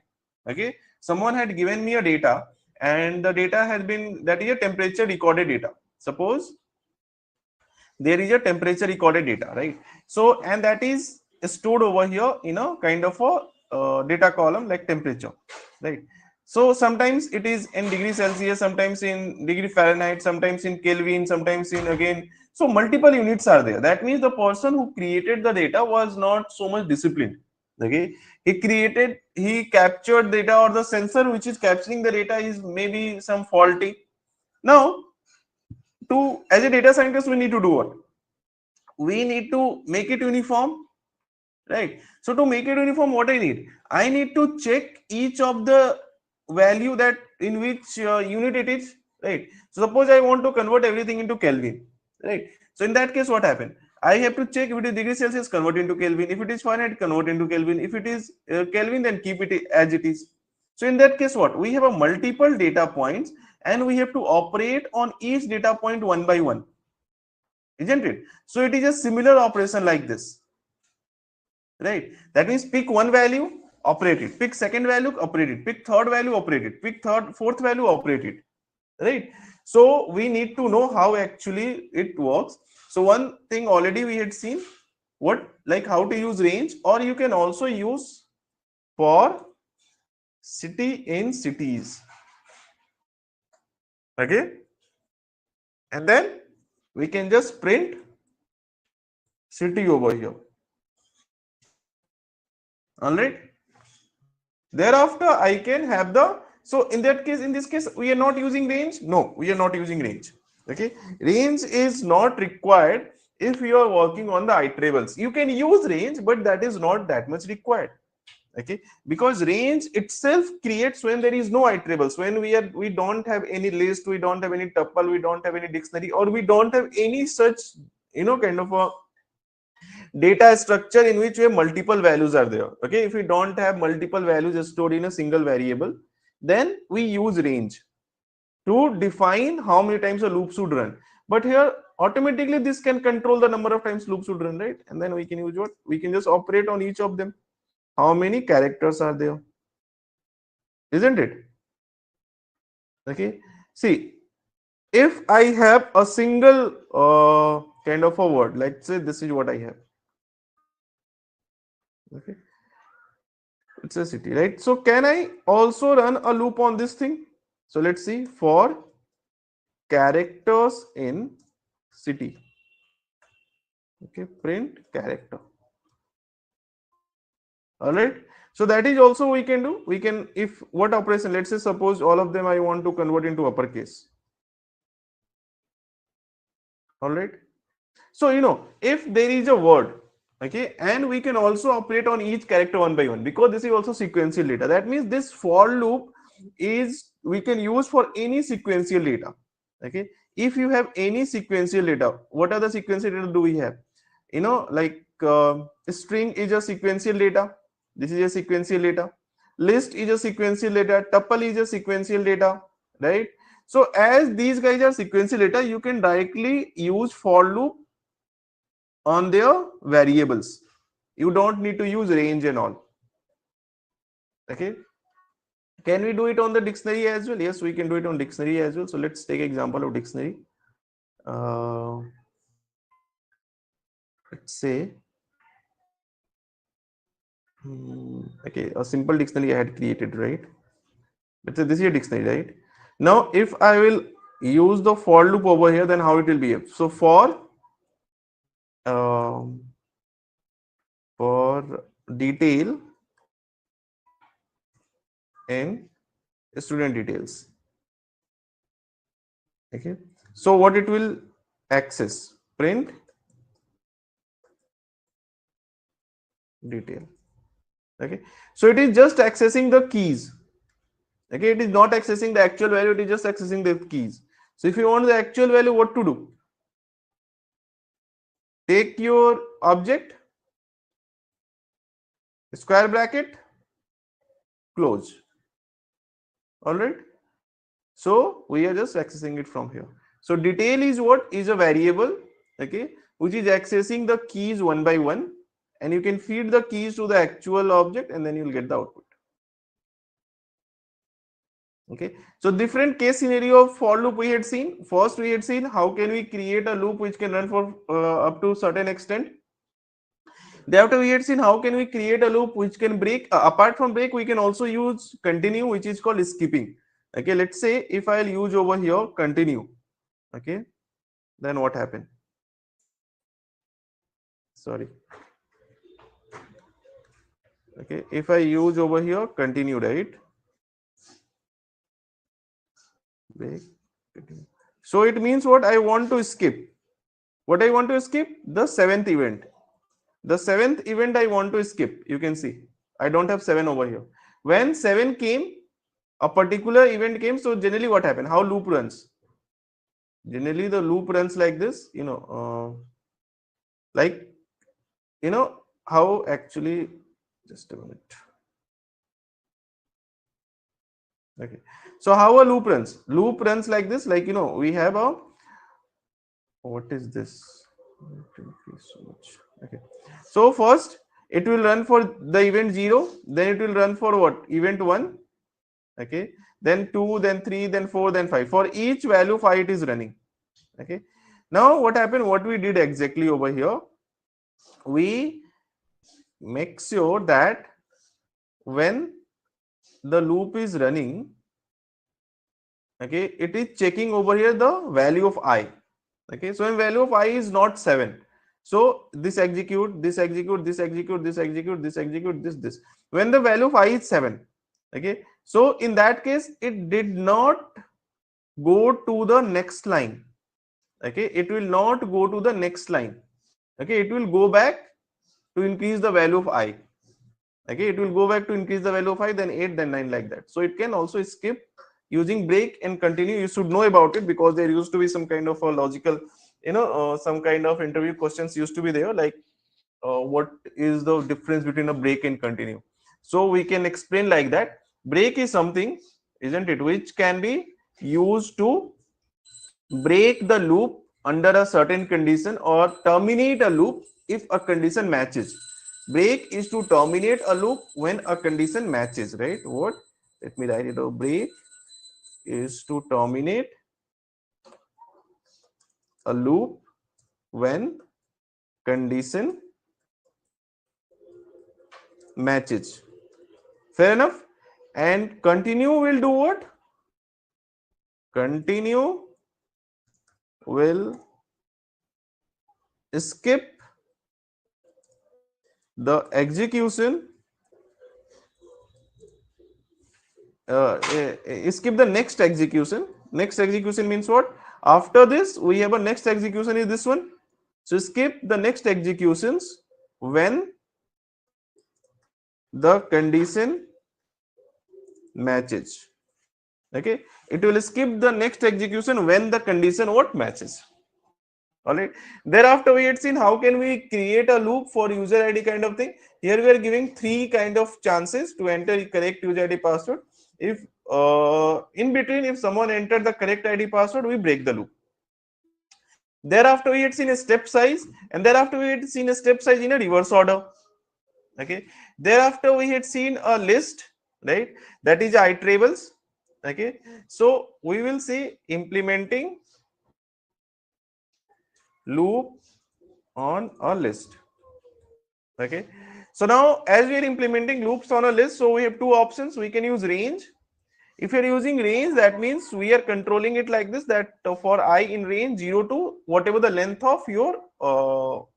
Okay, someone had given me a data, and the data has been, that is a temperature recorded data. Suppose there is a temperature recorded data, right? So, and that is stored over here in a kind of a data column like temperature, right? So sometimes it is in degree Celsius, sometimes in degree Fahrenheit, sometimes in Kelvin, sometimes in again. So multiple units are there. That means the person who created the data was not so much disciplined. Okay, he captured data, or the sensor which is capturing the data is maybe some faulty. Now, as a data scientist, we need to do what? We need to make it uniform, right? So to make it uniform, what I need to check each of the value that in which unit it is, right? So suppose I want to convert everything into Kelvin, right? So in that case, what happened? I have to check if it is degree Celsius, convert into Kelvin. If it is Fahrenheit, convert into Kelvin. If it is Kelvin, then keep it as it is. So in that case, what? We have a multiple data points, and we have to operate on each data point one by one, isn't it? So it is a similar operation like this, right? That means pick one value, operate it, pick second value, operate it, pick third value, operate it, pick fourth value, operate it, right? So we need to know how actually it works. So one thing already we had seen, what, like how to use range, or you can also use for city in cities, okay, and then we can just print city over here. All right, thereafter I can have the, so in that case, in this case, we are not using range. No, we are not using range. Okay, range is not required if you are working on the iterables. You can use range, but that is not that much required. Okay, because range itself creates when there is no iterables, when we don't have any list, we don't have any tuple, we don't have any dictionary, or we don't have any such kind of a data structure in which we have multiple values are there. Okay, if we don't have multiple values stored in a single variable, then we use range to define how many times a loop should run. But here automatically this can control the number of times loop should run, right? And then we can use what? We can just operate on each of them. How many characters are there, isn't it? Okay, see, if I have a single kind of a word, let's say this is what I have. Okay, it's a city, right? So can I also run a loop on this thing? So let's see, for characters in city. Okay, print character. All right, so that is also we can do. We can, if what operation, let's say suppose all of them I want to convert into uppercase. All right, so if there is a word, okay, and we can also operate on each character one by one, because this is also sequential data. That means this for loop is we can use for any sequential data. Okay, if you have any sequential data, what are the sequential data do we have? Like string is a sequential data. This is a sequential data. List is a sequential data. Tuple is a sequential data, right? So as these guys are sequential data, you can directly use for loop on their variables. You don't need to use range and all. Okay, Can we do it on the dictionary as well? Yes, we can do it on dictionary as well. So let's take example of dictionary. Let's say, okay, a simple dictionary I had created, right? Let's say this is a dictionary, right? Now, if I will use the for loop over here, then how it will behave? So um, for detail and student details. Okay. So what it will access? Print detail. Okay. So it is just accessing the keys. Okay. It is not accessing the actual value. It is just accessing the keys. So if you want the actual value, what to do? Take your object, square bracket, close. All right. So we are just accessing it from here. So detail is what? Is a variable, okay, which is accessing the keys one by one, and you can feed the keys to the actual object and then you'll get the output. Okay. So different case scenario of for loop we had seen. First we had seen how can we create a loop which can run for up to certain extent. Thereafter we had seen how can we create a loop which can break. Apart from break, we can also use continue, which is called skipping. Okay, let's say if I'll use over here continue, okay, then what happened? Sorry. Okay, if I use over here continue, right? Break, continue. So it means what? I want to skip. What I want to skip? The seventh event. The seventh event I want to skip. You can see I don't have 7 over here. When 7 came, a particular event came. So generally what happened? How loop runs? Generally the loop runs like this, like, how actually, just a minute. Okay. So how a loop runs? Loop runs like this, like, we have a, what is this? Okay. So first it will run for the event 0, then it will run for what? Event 1. Okay. Then 2, then 3, then 4, then 5. For each value 5 it is running. Okay. Now what happened? What we did exactly over here? We make sure that when the loop is running, okay, it is checking over here the value of I. Okay, so when value of I is not 7, so this execute, this execute, this execute, this execute, this execute, this. When the value of I is 7, okay, so in that case it did not go to the next line. Okay, it will not go to the next line. Okay, it will go back to increase the value of I. Okay, it will go back to increase the value of I, then 8, then 9, like that. So it can also skip using break and continue. You should know about it because there used to be some kind of a logical, some kind of interview questions used to be there, like what is the difference between a break and continue. So we can explain like that. Break is something, isn't it, which can be used to break the loop under a certain condition or terminate a loop if a condition matches. Break is to terminate a loop when a condition matches, right? What? Let me write it down. Break is to terminate a loop when condition matches. Fair enough. And continue will do what? Continue will skip the execution, skip the next execution. Next execution means what? After this we have a next execution is this one. So skip the next executions when the condition matches. Okay, it will skip the next execution when the condition what matches. All right. Thereafter we had seen how can we create a loop for user ID kind of thing. Here we are giving 3 kind of chances to enter correct user ID password. If in between, if someone entered the correct ID password, we break the loop. Thereafter we had seen a step size, and thereafter we had seen a step size in a reverse order. Okay. Thereafter we had seen a list, right? That is iterables. Okay, so we will see implementing loop on a list. Okay, so now as we are implementing loops on a list, so we have two options. We can use range. If you're using range, that means we are controlling it like this, that for I in range 0 to whatever the length of your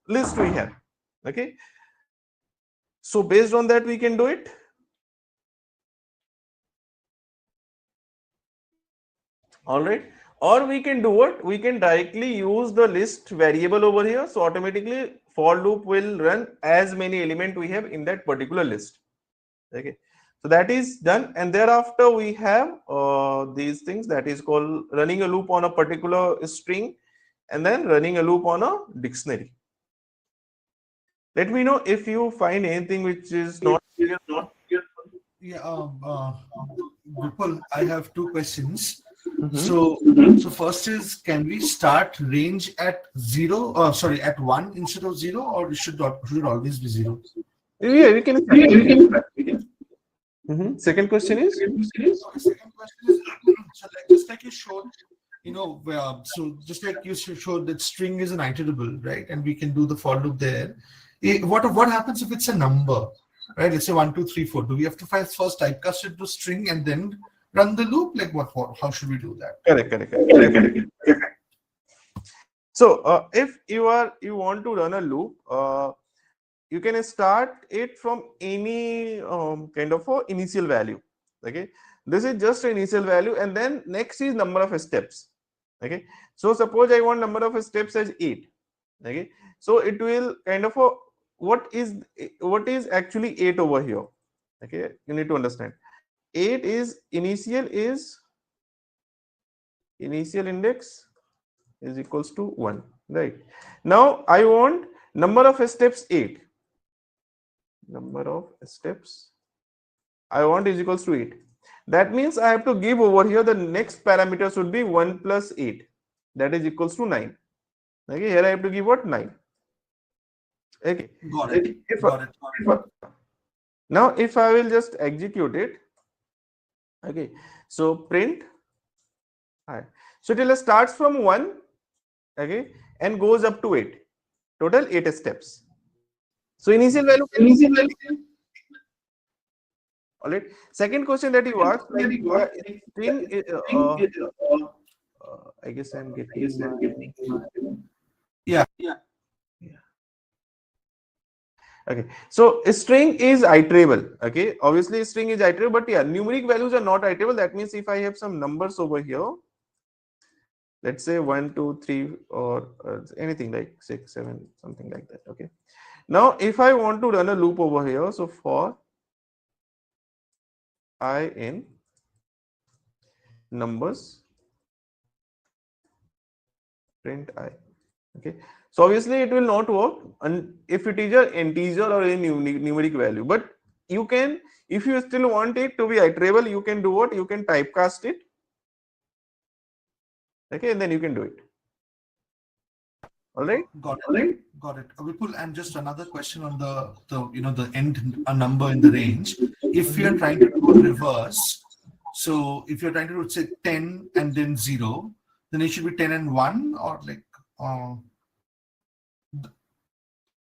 list we have. Okay, so based on that we can do it. All right, or we can do what? We can directly use the list variable over here, so automatically for loop will run as many element we have in that particular list. Okay, so that is done, and thereafter we have these things, that is called running a loop on a particular string and then running a loop on a dictionary. Let me know if you find anything which is not clear.
Yeah, Vipul, I have two questions.
Mhm.
So first is, can we start range at 0? Sorry, at 1 instead of 0, or should it always be 0?
Yeah, we can. Second question is.
Okay, second question is, so just like you showed, so just like you showed that string is an iterable, right? And we can do the for loop there. What happens if it's a number, right? Let's say 1, 2, 3, 4. Do we have to first typecast it to string and then run the loop? Like how should we do that?
Correct. So if you want to run a loop, you can start it from any kind of a initial value. Okay, this is just an initial value, and then next is number of steps. Okay, so suppose I want number of steps as 8. Okay, so it will kind of a, what is actually 8 over here. Okay, you need to understand 8 is initial index is equals to 1, right? Now I want number of steps 8. Number of steps I want is equals to 8. That means I have to give over here the next parameter should be 1 plus 8, that is equals to 9. Okay, here I have to give what? 9. Okay,
Got it.
now if I will just execute it, okay, so print I, so it will starts from 1, okay, and goes up to 8, total 8 steps. So initial value. All right, second question that you asked, like string I guess I'm getting my,
Yeah.
okay, so a string is iterable. Okay, obviously string is iterable, but yeah, numeric values are not iterable. That means if I have some numbers over here, let's say 1, 2, 3, or anything like 6, 7, something like that. Okay, now if I want to run a loop over here, so for I in numbers, print I. Okay, so obviously it will not work and if it is an integer or a numeric value, but you can, if you still want it to be iterable, you can do what? You can typecast it. Okay, and then you can do it. All right.
Got it. Vipul, and just another question on the end a number in the range. If you're trying to do a reverse, so if you're trying to do, say, 10 and then 0, then it should be 10 and 1, or like.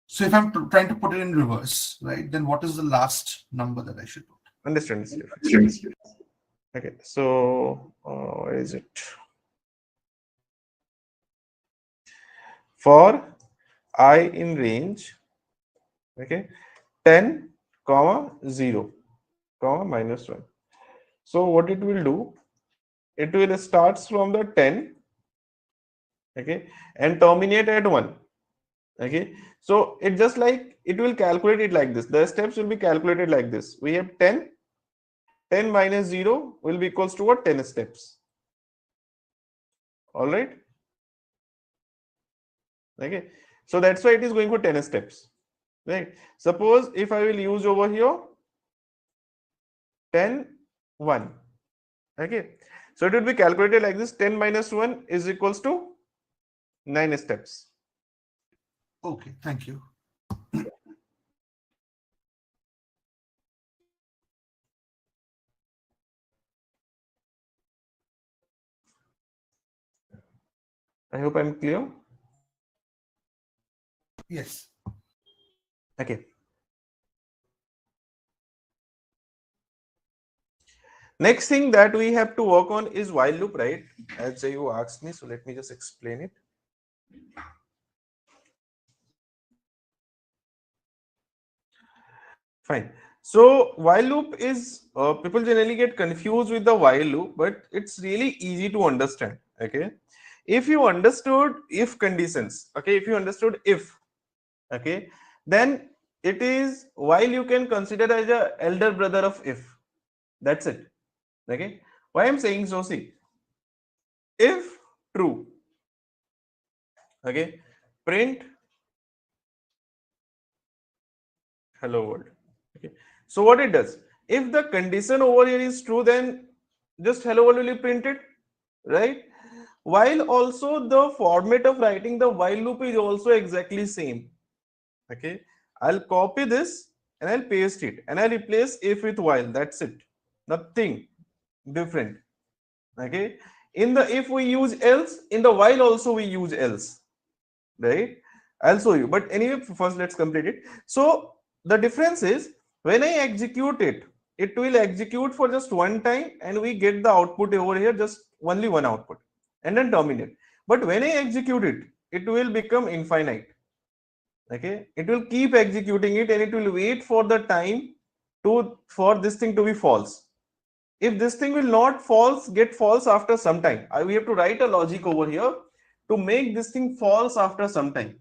So if I'm trying to put it in reverse, right, then what is the last number that I should put?
Understand. Okay, so where is it? For I in range, okay, 10, comma 0, comma minus 1. So what it will do? It will starts from the 10, okay, and terminate at 1. Okay, so it just like it will calculate it like this. The steps will be calculated like this. We have 10 minus 0 will be equals to what? 10 steps. All right. Okay, so that's why it is going for 10 steps, right? Suppose if I will use over here 10, 1. Okay, so it will be calculated like this. 10 minus 1 is equals to 9 steps.
Okay, thank you.
I hope I'm clear.
Yes.
Okay. Next thing that we have to work on is while loop, right? As you asked me, so let me just explain it. Fine. So while loop is people generally get confused with the while loop, but it's really easy to understand. Okay, if you understood if conditions, okay, if you understood if, okay, then it is while you can consider as a elder brother of if. That's it. Okay, why I'm saying so? See, if true, okay, print hello world. Okay, so what it does, if the condition over here is true, then just hello world will be printed, right? While also the format of writing the while loop is also exactly same. Okay, I'll copy this and I'll paste it and I'll replace if with while. That's it, nothing different. Okay, in the if we use else, in the while also we use else, right? I'll show you, but anyway, first let's complete it. So the difference is when I execute it, it will execute for just one time and we get the output over here, just only one output, and then terminate. But when I execute it, it will become infinite. Okay, it will keep executing it and it will wait for the time to for this thing to be false. If this thing will not false, get false after some time, we have to write a logic over here to make this thing false after some time.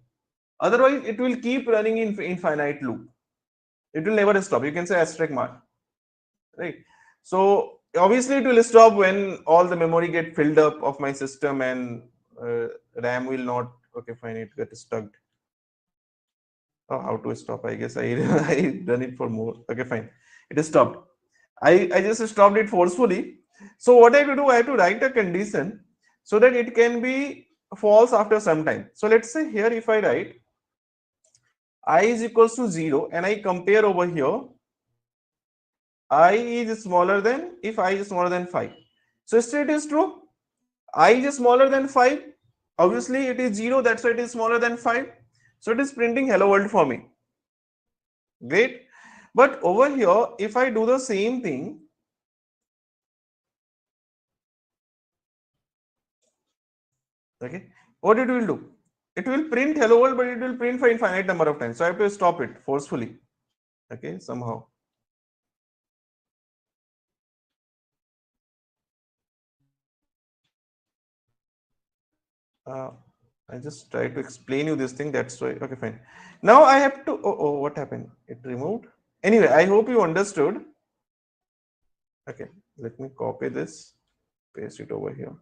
Otherwise, it will keep running in infinite loop. It will never stop. You can say asterisk mark, right? So obviously, it will stop when all the memory get filled up of my system and RAM will not. Okay, fine. It get stuck. Oh, how to stop? I guess I I done it for more. Okay, fine. It is stopped. I just stopped it forcefully. So what I have to do, I have to write a condition so that it can be false after some time. So let's say here if I write I is equals to 0 and I compare over here I is smaller than, if I is smaller than 5. So still it is true. I is smaller than 5. Obviously it is 0, that's why it is smaller than 5. So it is printing hello world for me. Great. But over here, if I do the same thing, okay, what it will do? It will print hello world, but it will print for infinite number of times. So I have to stop it forcefully. Okay, somehow. Uh, I just try to explain you this thing. That's why. Okay, fine. Now I have to. Oh, what happened? It removed. Anyway, I hope you understood. Okay, let me copy this, paste it over here.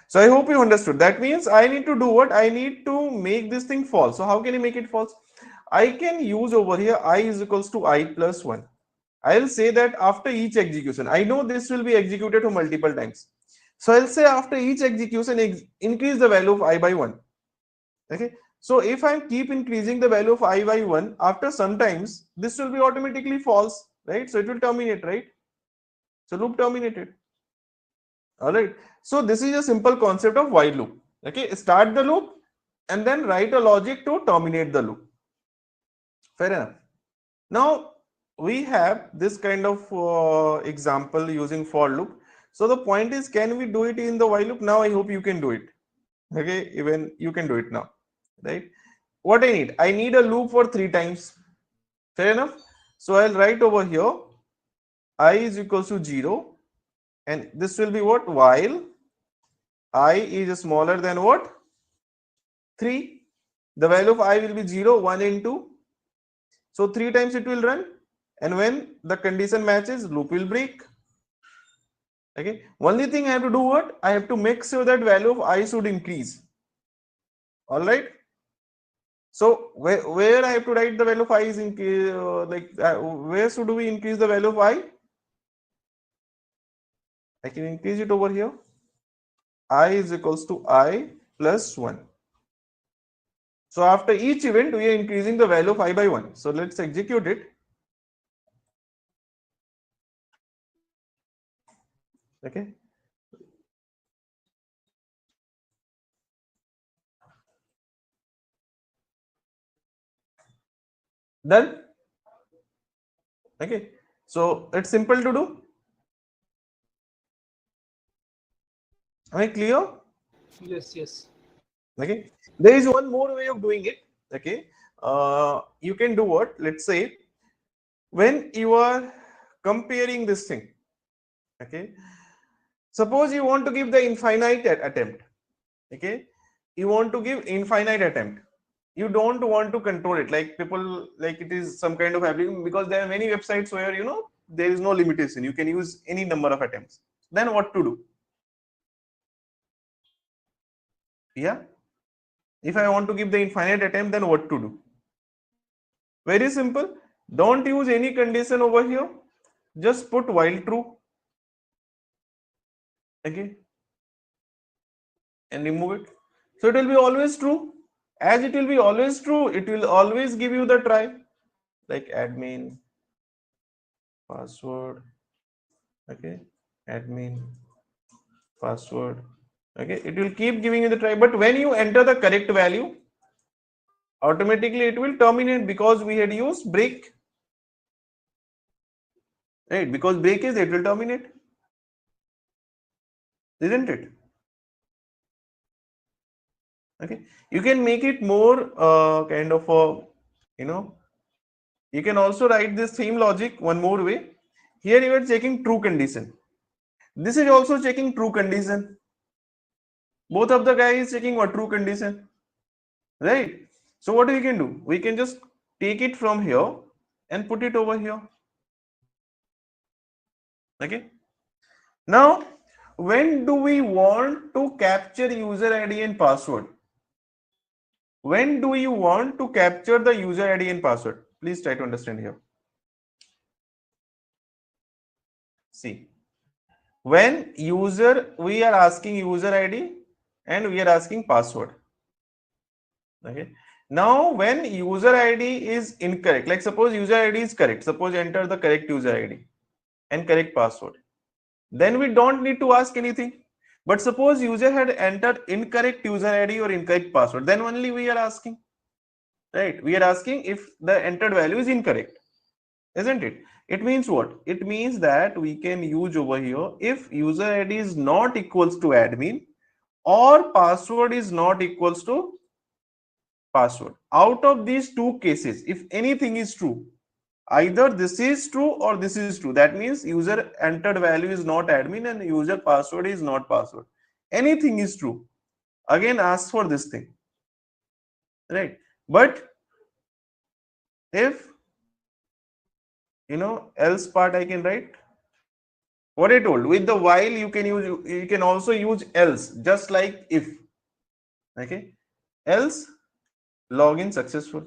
So I hope you understood. That means I need to do what? I need to make this thing false. So how can you make it false? I can use over here I is equals to I plus 1. I'll say that after each execution, I know this will be executed for multiple times. So I'll say after each execution, increase the value of I by 1. Okay. So if I keep increasing the value of I by 1, after sometimes this will be automatically false, right? So it will terminate, right? So loop terminated. All right. So this is a simple concept of while loop. Okay. Start the loop and then write a logic to terminate the loop. Fair enough. Now we have this kind of example using for loop. So the point is, can we do it in the while loop? Now I hope you can do it. Okay, even you can do it now, right? What I need? I need a loop for 3 times. Fair enough. So I'll write over here I is equals to 0 and this will be what? While I is smaller than what? 3. The value of I will be 0, 1 and 2. So 3 times it will run, and when the condition matches, loop will break. Okay. Only thing I have to do what? I have to make sure that value of I should increase. All right. So where I have to write the value of I is in where should we increase the value of I? I can increase it over here. I is equals to I plus 1. So after each event, we are increasing the value of I by 1. So let's execute it. Okay. Done. Okay, so it's simple to do. Am I clear?
Yes, yes.
Okay, there is one more way of doing it. Okay, you can do what? Let's say when you are comparing this thing. Okay, suppose you want to give the infinite attempt. Okay, you want to give infinite attempt. You don't want to control it like people like it is some kind of application, because there are many websites where there is no limitation. You can use any number of attempts. Then what to do? Yeah. If I want to give the infinite attempt, then what to do? Very simple. Don't use any condition over here. Just put while true. Okay. And remove it. So it will be always true. As it will be always true, it will always give you the try. Like admin, password. Okay. Admin, password. Okay. It will keep giving you the try. But when you enter the correct value, automatically it will terminate because we had used break. Right, because break is it will terminate, isn't it? Okay, you can make it more kind of a you can also write this same logic one more way. Here you are checking true condition. This is also checking true condition. Both of the guys checking what true condition, right? So what we can do? We can just take it from here and put it over here. Okay. Now, when do we want to capture user ID and password? When do you want to capture the user ID and password? Please try to understand here. See, when we are asking user ID and we are asking password. Okay. Now, when user ID is incorrect, like suppose user ID is correct, suppose enter the correct user ID and correct password, then we don't need to ask anything. But suppose user had entered incorrect user ID or incorrect password, then only we are asking. Right? We are asking if the entered value is incorrect, isn't it? It means what? It means that we can use over here if user ID is not equals to admin or password is not equals to password. Out of these two cases, if anything is true, either this is true or this is true. That means user entered value is not admin and user password is not password. Anything is true. Again, ask for this thing. Right? But if else part I can write what I told with the while you can also use else, just like if. Okay, else login successful.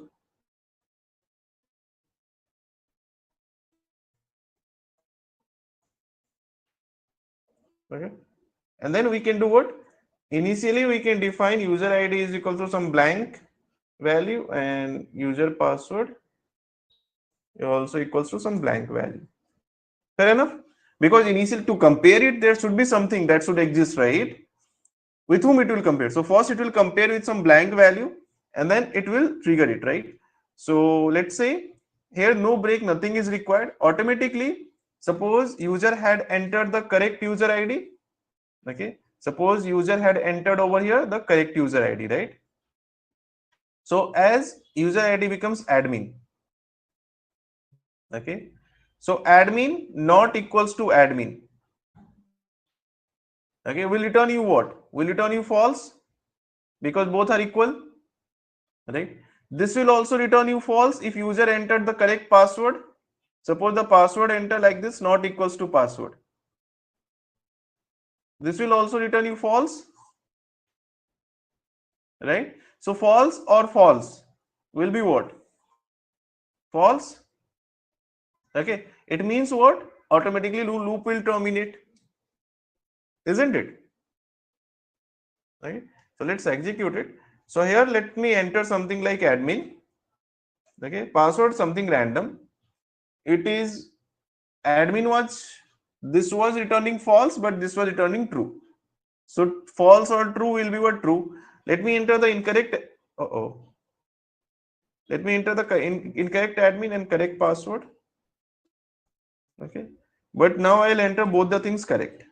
Okay, and then we can do what? Initially we can define user ID is equal to some blank value and user password also equals to some blank value. Fair enough? Because initially to compare it, there should be something that should exist, right? With whom it will compare? So first it will compare with some blank value and then it will trigger it, right? So let's say here no break, nothing is required. Automatically, suppose user had entered the correct user ID. Okay. Suppose user had entered over here the correct user ID, right? So as user ID becomes admin. Okay. So admin not equals to admin. Okay, will return you what? Will return you false because both are equal, right? This will also return you false if user entered the correct password. Suppose the password enter like this, not equals to password. This will also return you false, right? So false or false will be what? False. Okay, it means what? Automatically loop will terminate, isn't it? Right? So let's execute it. So here let me enter something like admin. Okay, password something random. It is admin this was returning false, but this was returning true. So false or true will be what? True. Let me enter the incorrect. Let me enter the incorrect admin and correct password. Okay, but now I'll enter both the things correct.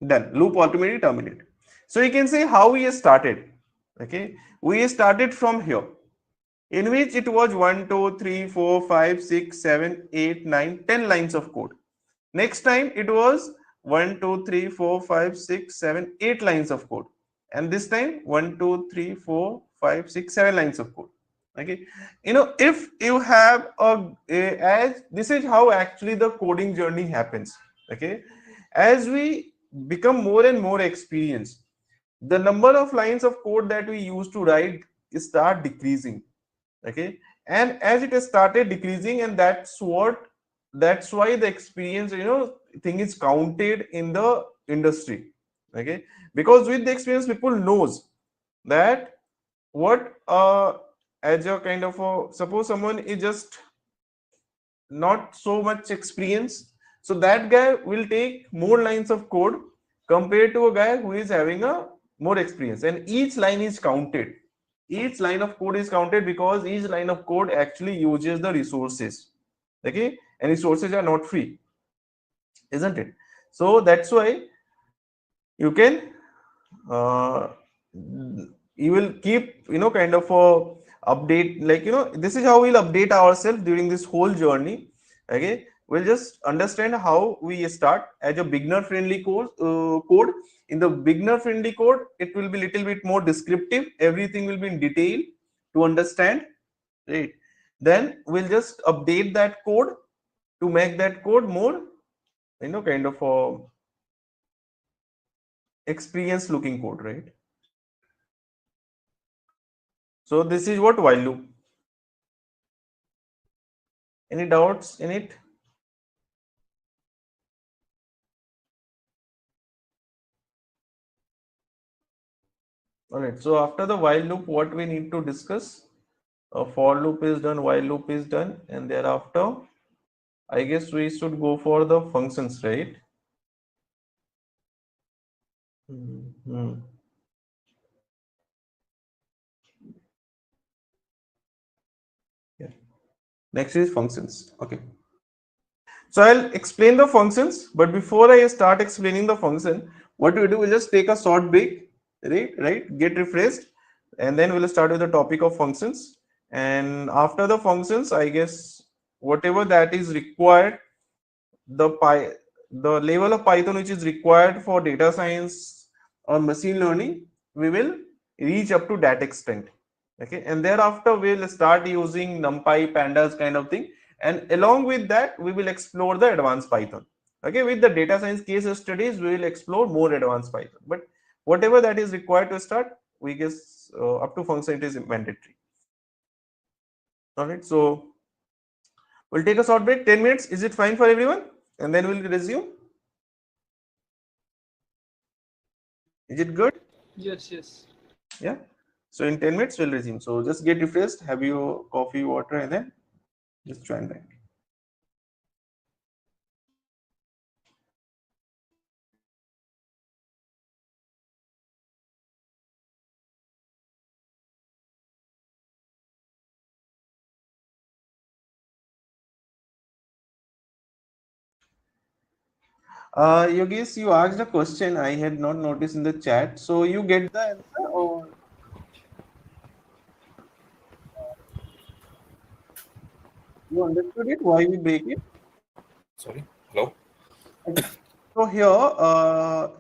Done. Loop automatically terminate. So you can say how we started. Okay, we started from here, in which it was 1, 2, 3, 4, 5, 6, 7, 8, 9, 10 lines of code. Next time it was 1, 2, 3, 4, 5, 6, 7, 8 lines of code. And this time 1, 2, 3, 4, 5, 6, 7 lines of code. Okay, if you have as this is how actually the coding journey happens. Okay, as we become more and more experienced, the number of lines of code that we used to write start decreasing. Okay, and as it has started decreasing, and that's why the experience thing is counted in the industry. Okay, because with the experience people knows that what as a kind of a, suppose someone is just not so much experience, so that guy will take more lines of code compared to a guy who is having a more experience, and each line is counted. Each line of code is counted because each line of code actually uses the resources. Okay, and resources are not free, isn't it? So that's why you can uh, you will keep kind of a update, like this is how we'll update ourselves during this whole journey. Okay, we'll just understand how we start as a beginner friendly code. In the beginner friendly code, it will be little bit more descriptive, everything will be in detail to understand, right? Then we'll just update that code to make that code more kind of a experience looking code, right? So this is what while loop. Any doubts in it? All right, so after the while loop, what we need to discuss? A for loop is done, while loop is done, and thereafter I guess we should go for the functions, right? Yeah. Next is functions. Okay, so I'll explain the functions, but before I start explaining the function, what we do, we'll just take a short break, right? Get refreshed, and then we'll start with the topic of functions. And after the functions, I guess whatever that is required, the level of Python which is required for data science or machine learning, we will reach up to that extent. Okay, and thereafter we'll start using Numpy, Pandas kind of thing, and along with that we will explore the advanced Python. Okay, with the data science case studies we will explore more advanced Python, but whatever that is required to start, we guess up to function it is mandatory. All right, so we'll take a short break, 10 minutes. Is it fine for everyone? And then we'll resume. Is it good?
Yes, yes.
Yeah. So in 10 minutes we'll resume. So just get refreshed, have your coffee, water, and then just join back. Yogesh, you asked a question I had not noticed in the chat. So you get the answer, or you understood it? Why we break it?
Sorry. Hello.
So here,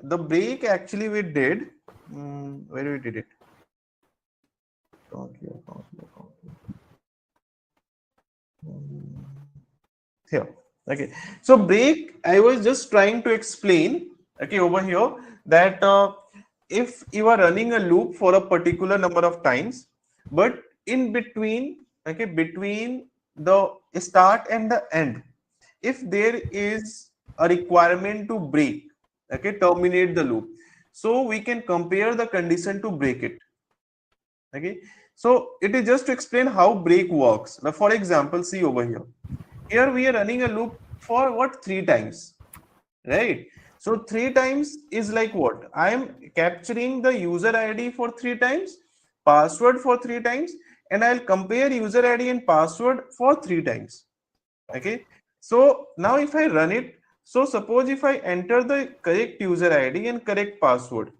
the break actually we did. Where we did it? Here. Okay. So break, I was just trying to explain. Okay, over here that if you are running a loop for a particular number of times, but in between, okay, between the start and the end, if there is a requirement to break, okay, terminate the loop, so we can compare the condition to break it. Okay, so it is just to explain how break works. Now, for example, see over here. Here we are running a loop for what, 3 times, right? So 3 times is like what? I am capturing the user ID for 3 times, password for 3 times, and I'll compare user ID and password for 3 times. Okay, so now if I run it, so suppose if I enter the correct user ID and correct password,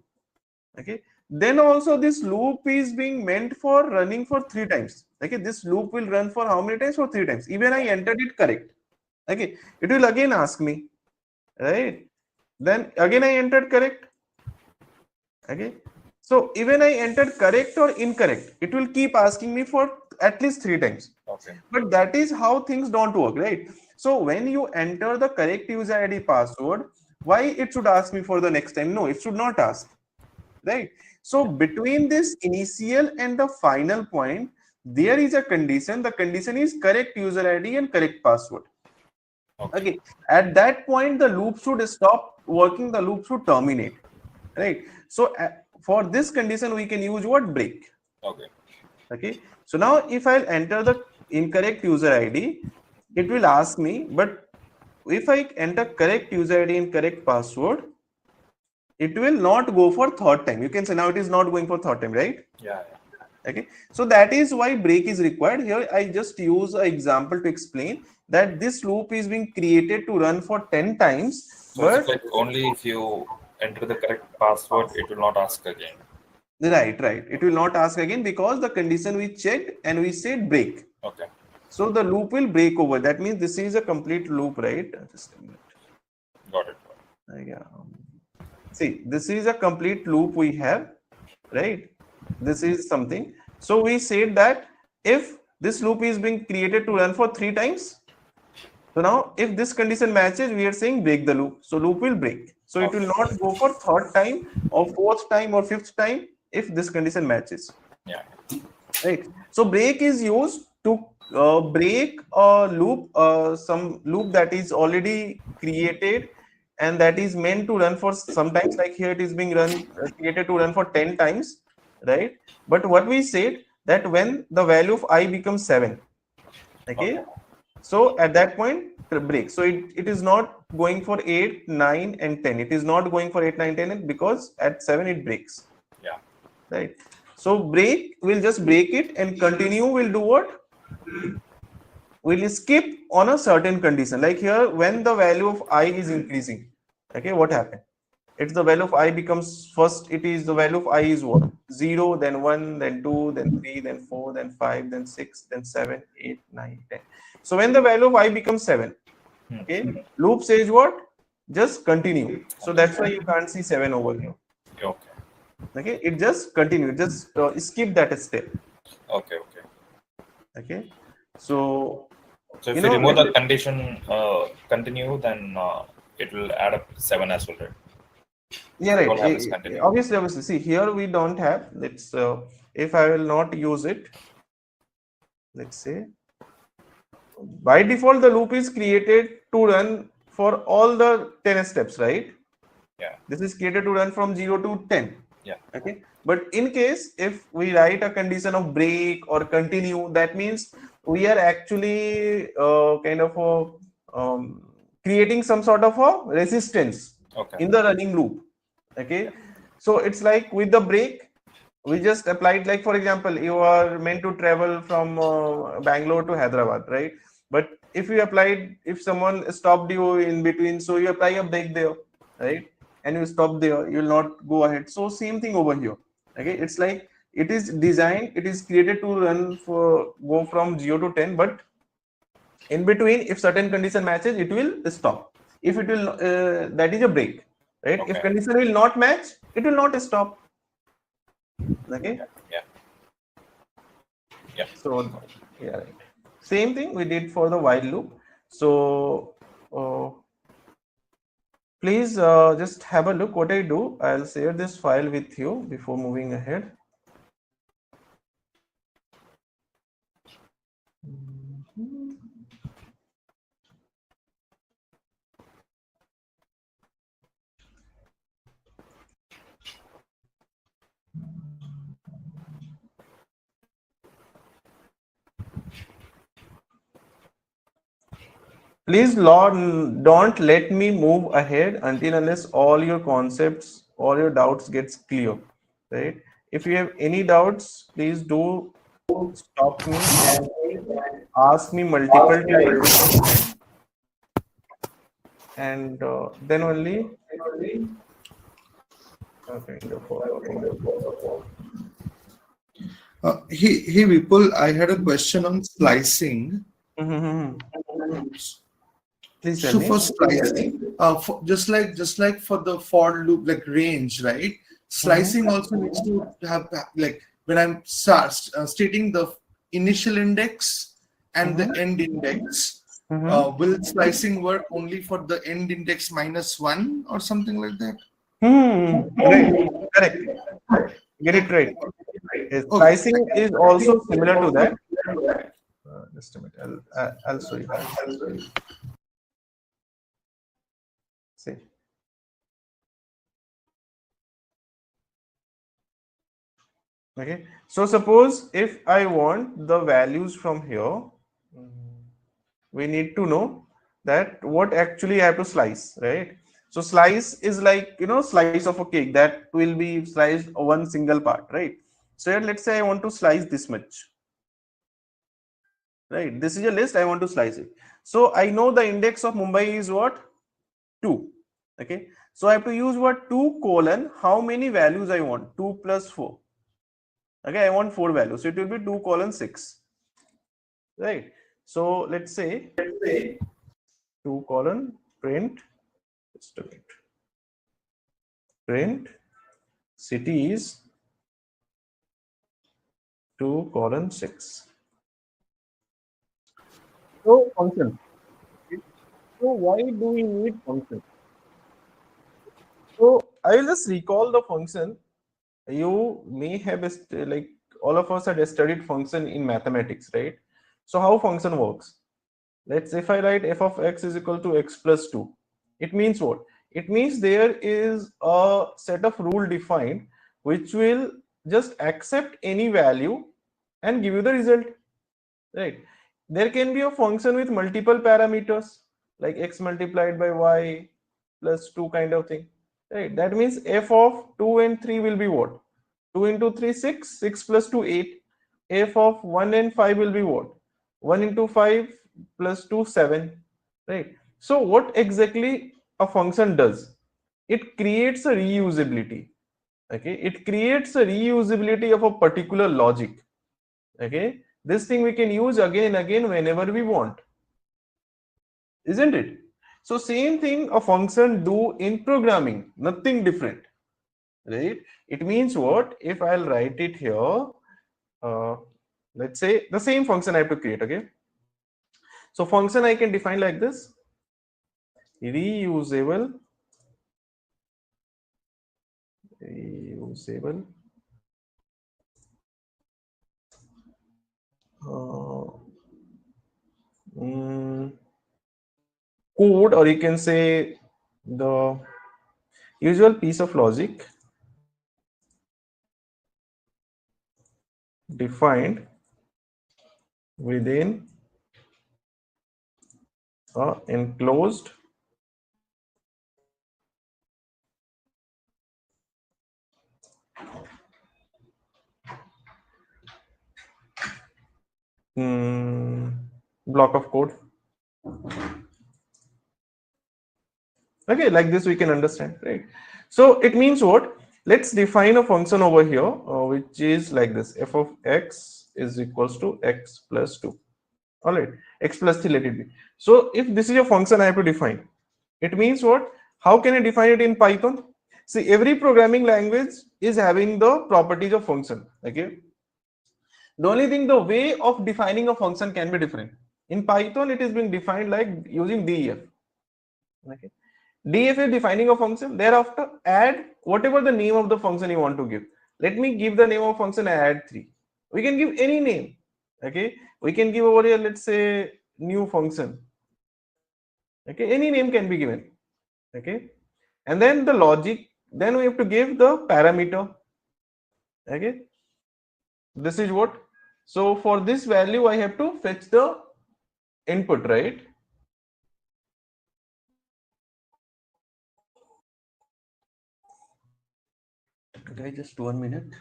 okay, then also this loop is being meant for running for 3 times. Okay, this loop will run for how many times? For 3 times. Even I entered it correct. Okay, it will again ask me, right? Then again I entered correct. Okay, so even I entered correct or incorrect, it will keep asking me for at least 3 times.
Okay.
But that is how things don't work, right? So when you enter the correct user ID password, why it should ask me for the next time? No, it should not ask, right? So between this initial and the final point, there is a condition. The condition is correct user ID and correct password. Okay, at that point the loop should stop working, the loop should terminate, right? So for this condition we can use what? Break. Okay, so now if I'll enter the incorrect user ID, it will ask me, but if I enter correct user ID and correct password, it will not go for third time. You can say now it is not going for third time, right?
Yeah.
Okay, so that is why break is required. Here I just use an example to explain that this loop is being created to run for 10 times.
So
But
it's like only if you enter the correct password, it will not ask again.
right. It will not ask again because the condition we checked and we said break.
Okay.
So the loop will break over. That means this is a complete loop, right? Just a minute.
Got it.
Yeah. See, this is a complete loop we have, right? This is something. So we said that if this loop is being created to run for 3 times, so now if this condition matches, we are saying break the loop. So loop will break. So it will not go for third time or fourth time or fifth time if this condition matches.
Yeah.
Right. So break is used to break a loop, some loop that is already created and that is meant to run for sometimes, like here it is being created to run for 10 times, right? But what we said that when the value of I becomes 7, okay, so at that point break. So it is not going for 8, 9 and 10. It is not going for 8, 9, 10 because at 7 it breaks.
Yeah.
Right. So break will just break it, and continue will do what? Will skip on a certain condition. Like here, when the value of I is increasing, okay, what happened? It's the value of I becomes first, it is the value of I is what? 0, then 1, then 2, then 3, then 4, then 5, then 6, then 7, 8, 9, 10. So when the value of I becomes 7, okay, loop says what? Just continue. So that's why you can't see 7 over here.
Okay.
Okay, it just continue, just skip that step. Okay, so
if you remove the condition continue, then it will add up 7 as well, right?
Yeah, right. Obviously. See, here we don't have. Let's. If I will not use it, let's say by default the loop is created to run for all the 10 steps, right?
Yeah.
This is created to run from 0 to 10.
Yeah.
Okay. But in case if we write a condition of break or continue, that means we are actually kind of creating some sort of a resistance in the running loop. Okay. So it's like with the break, we just applied, like for example, you are meant to travel from Bangalore to Hyderabad, right? But if you applied, if someone stopped you in between, so you apply a break there, right? And you stop there, you will not go ahead. So same thing over here. Okay, it's like it is designed, it is created to run for go from 0 to 10, but in between, if certain condition matches, it will stop. If it will, that is a break, right? If condition will not match, it will not stop. Okay.
Yeah.
So yeah, right. Same thing we did for the while loop. So please just have a look what I do. I'll share this file with you before moving ahead. Please, Lord, don't let me move ahead until unless all your concepts, all your doubts gets clear, right? If you have any doubts, please do stop me and ask me multiple times, and then only kind of
Hey, Vipul, I had a question on slicing.
Please tell
So
me.
for slicing, just like for the for loop, like range, right? Slicing also needs to have, like, when I'm stating the initial index and the end index, will slicing work only for the end index -1 or something like that?
Right. Correct. Get it right. Yes,
Okay.
slicing is also similar to that. Just a minute. I'll show you. See. Okay. So suppose if I want the values from here, we need to know that what actually I have to slice, right? So slice is like, slice of a cake that will be sliced one single part, right? So here, let's say I want to slice this much, right? This is a list, I want to slice it. So I know the index of Mumbai is what? 2. Okay. So I have to use what? 2 colon, how many values I want? 2 plus 4. Okay, I want 4 values. So it will be 2 colon 6. Right. So let's say 2 colon print, just a minute. Print city is 2 colon 6. So function. So why do we need function? So I will just recall the function. You may have like all of us had studied function in mathematics, right? So how function works? Let's if I write f of x is equal to x plus 2, it means what? It means there is a set of rule defined which will just accept any value and give you the result, right? There can be a function with multiple parameters like x multiplied by y plus 2 kind of thing, right? That means f of 2 and 3 will be what? 2 into 3 6, 6 plus 2 8. F of 1 and 5 will be what? 1 into 5 plus 2 7, right? So what exactly a function does? It creates a reusability. Okay, it creates a reusability of a particular logic. Okay, this thing we can use again and again whenever we want, isn't it? So same thing a function do in programming, nothing different, right? It means what? If I'll write it here, let's say the same function I have to create. Okay, so function I can define like this: reusable, reusable, uh, mm, code, or you can say the usual piece of logic defined within a enclosed block of code. Okay, like this we can understand, right? So it means what? Let's define a function over here, which is like this: f of x is equals to x plus 2. All right, x plus 3 let it be. So if this is a function I have to define, it means what? How can I define it in Python? See, every programming language is having the properties of function. Okay, the only thing, the way of defining a function can be different. In Python, it is being defined like using def. Okay, def is defining a function. Thereafter, add whatever the name of the function you want to give. Let me give the name of function add 3. We can give any name. Okay, we can give over here, let's say, new function. Okay, any name can be given. Okay, and then the logic. Then we have to give the parameter. Okay, this is what. So for this value, I have to fetch the input, right? Okay, just 1 minute.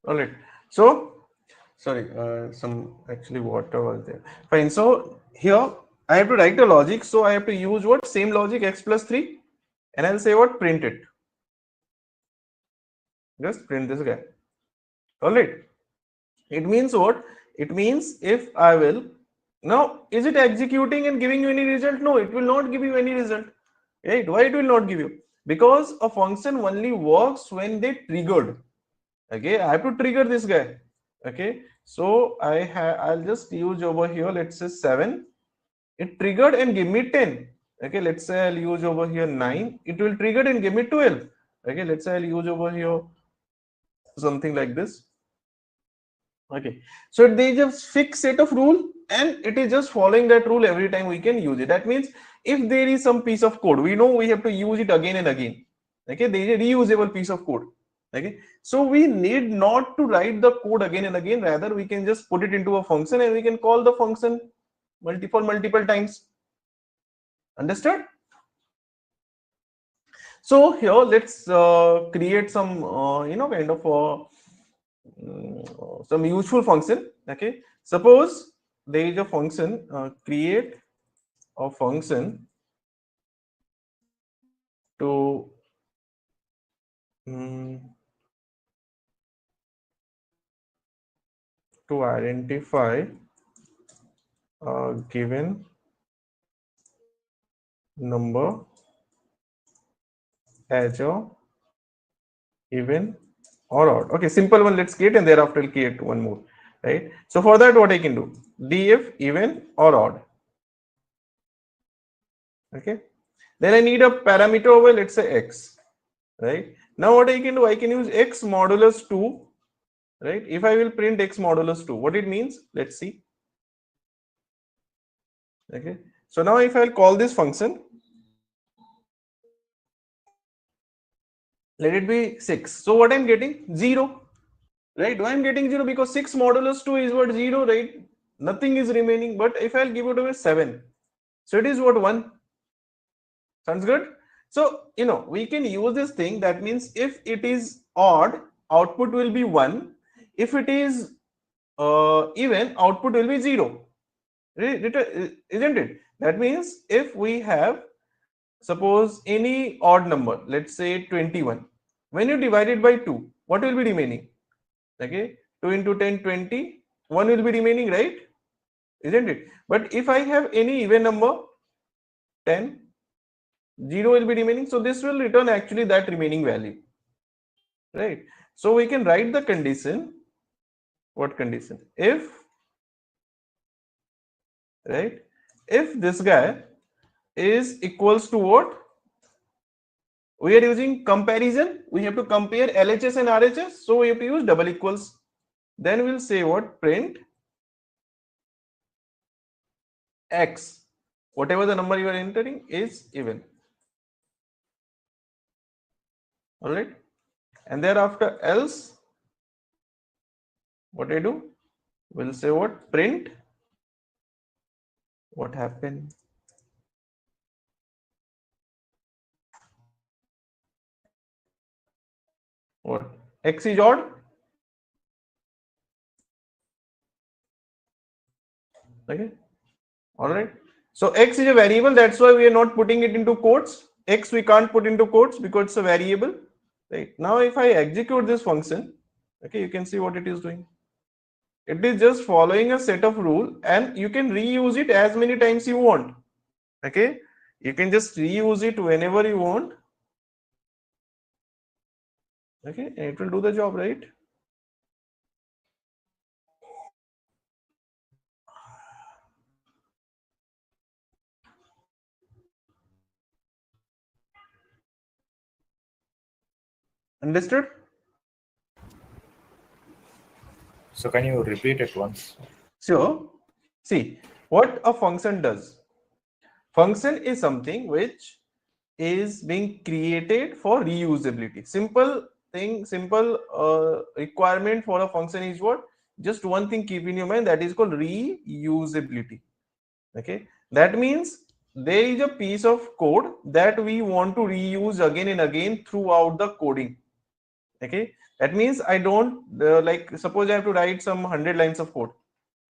All right. So, sorry, some actually water was there. Fine. So here I have to write the logic. So I have to use what? Same logic x plus 3. And I'll say what? Print it. Just print this guy. All right. It means what? It means if I will now, is it executing and giving you any result? No, it will not give you any result. Right? Why it will not give you? Because a function only works when they triggered. Okay, I have to trigger this guy. Okay, so I'll just use over here, let's say 7. It triggered and give me 10. Okay, let's say I'll use over here 9. It will trigger and give me 12. Okay, let's say I'll use over here something like this. Okay, so they just fixed set of rule and it is just following that rule every time we can use it. That means if there is some piece of code, we know we have to use it again and again. Okay, there is a reusable piece of code. Okay, so we need not to write the code again and again. Rather, we can just put it into a function and we can call the function multiple times. Understood? So here let's create some kind of some useful function. Okay, suppose there is a function, create a function to identify a given number as a even or odd. Okay, simple one let's create, and thereafter I'll create one more. Right, so for that what I can do, df even or odd. Okay, then I need a parameter over, let's say x. Right, now what I can do, I can use x modulus 2. Right, if I will print x modulus 2, what it means, let's see. Okay, so now if I'll call this function, let it be 6. So what I'm getting, 0. Right, why I'm getting 0? Because 6 modulus 2 is what, 0, right? Nothing is remaining. But if I'll give it away 7, so it is what, 1. Sounds good? So we can use this thing. That means if it is odd, output will be 1. If it is even, output will be 0. Isn't it? That means if we have, suppose, any odd number, let's say 21, when you divide it by 2, what will be remaining? Okay, 2 into 10, 20, 1 will be remaining, right? Isn't it? But if I have any even number, 10, 0 will be remaining. So this will return actually that remaining value, right? So we can write the condition. What condition? If, right, if this guy is equals to what? We are using comparison. We have to compare LHS and RHS. So we have to use double equals. Then we'll say what? Print X. Whatever the number you are entering is even. All right. And thereafter else, what I do? We'll say what? Print. What happened? What? X is odd. Okay. All right. So X is a variable. That's why we are not putting it into quotes. X we can't put into quotes because it's a variable. Right. Now if I execute this function, okay, you can see what it is doing. It is just following a set of rule, and you can reuse it as many times you want. Okay. You can just reuse it whenever you want. Okay. And it will do the job, right? Understood?
So can you repeat it once?
So, see what a function does. Function is something which is being created for reusability. Simple thing, simple requirement for a function is what? Just one thing keep in your mind, that is called reusability. Okay, that means there is a piece of code that we want to reuse again and again throughout the coding. Okay, that means I don't like, suppose I have to write some 100 lines of code.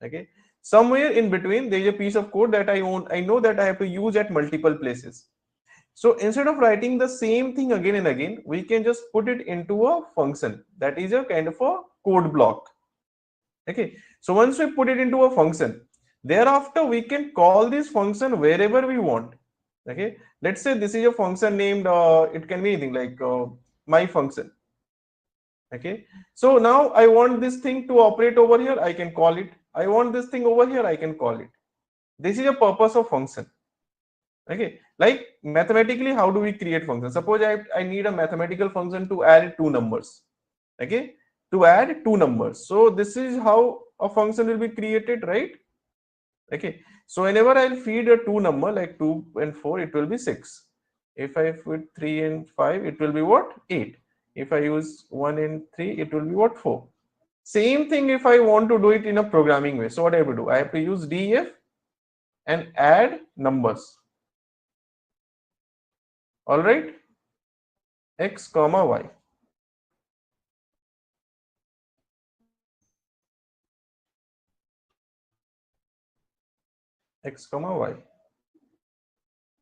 Okay, somewhere in between there is a piece of code that I know that I have to use at multiple places. So instead of writing the same thing again and again, we can just put it into a function that is a kind of a code block. Okay, so once we put it into a function, thereafter we can call this function wherever we want. Okay, let's say this is a function named it can be anything like my function. Okay, so now I want this thing to operate over here, I can call it. I want this thing over here, I can call it. This is a purpose of function. Okay, like mathematically, how do we create functions? Suppose I need a mathematical function to add two numbers. Okay, to add two numbers. So this is how a function will be created, right? Okay, so whenever I'll feed a two number like 2 and 4, it will be 6. If I feed 3 and 5, it will be what? 8. If I use 1 and 3, it will be what? 4. Same thing if I want to do it in a programming way. So what I have to do? I have to use def and add numbers. All right, x comma y. X comma y.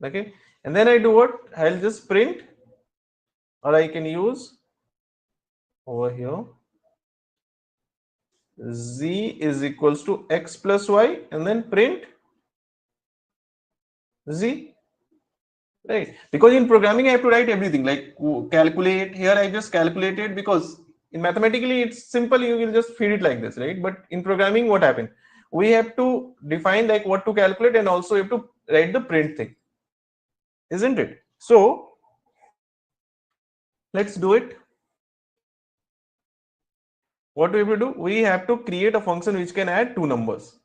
Okay, and then I do what? I'll just print, or I can use over here z is equals to x plus y, and then print z. Right, because in programming I have to write everything like calculate. Here I just calculated because in mathematically it's simple, you will just feed it like this, right? But in programming what happened? We have to define like what to calculate, and also have to write the print thing, isn't it? So let's do it. What do we have to do? We have to create a function which can add two numbers.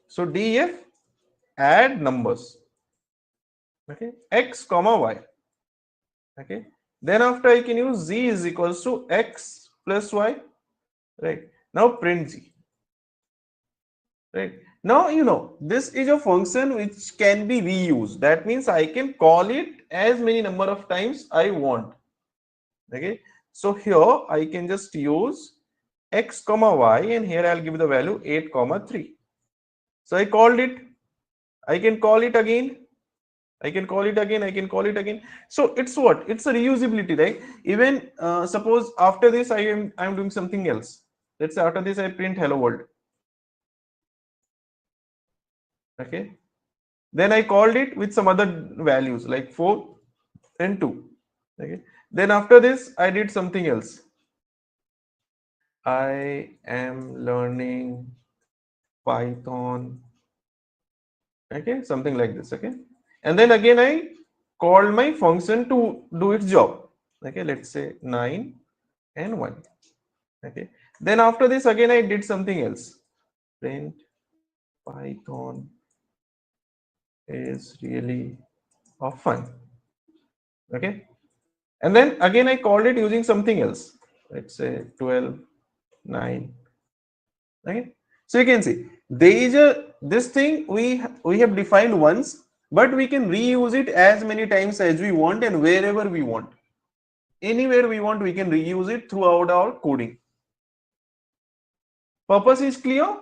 So def add numbers. Okay, x comma y. Okay, then after I can use z is equals to x plus y. Right, now print z. Right, now you know this is a function which can be reused. That means I can call it as many number of times I want. Okay, so here I can just use x comma y, and here I'll give the value 8 comma 3. So I called it. I can call it again. I can call it again. I can call it again. So it's what? It's a reusability, right? Even suppose after this I'm doing something else. Let's say after this I print hello world. Okay, then I called it with some other values like 4 and 2. Okay, then after this I did something else. I am learning Python. Okay, something like this. Okay, and then again I called my function to do its job. Okay, let's say 9 and 1. Okay, then after this again I did something else. Print Python is really of fun. Okay, and then again I called it using something else. Let's say 12, 9. Okay, so you can see there is this thing we have defined once, but we can reuse it as many times as we want and wherever we want. Anywhere we want, we can reuse it throughout our coding. Purpose is clear?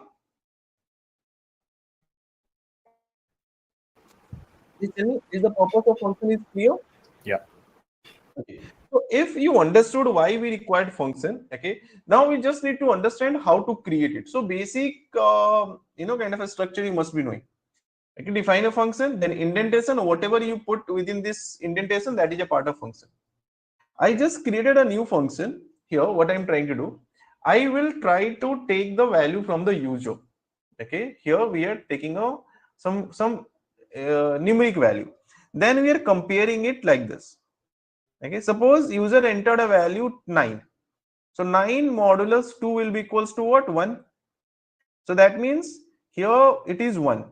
Is the purpose of function is clear?
Yeah.
Okay. So if you understood why we required function, okay, now we just need to understand how to create it. So basic, kind of a structure you must be knowing. Okay, define a function, then indentation, whatever you put within this indentation, that is a part of function. I just created a new function here. What I'm trying to do, I will try to take the value from the user. Okay, here we are taking some numeric value. Then we are comparing it like this. Okay, suppose user entered a value 9. So 9 modulus 2 will be equals to what? 1. So that means here it is 1.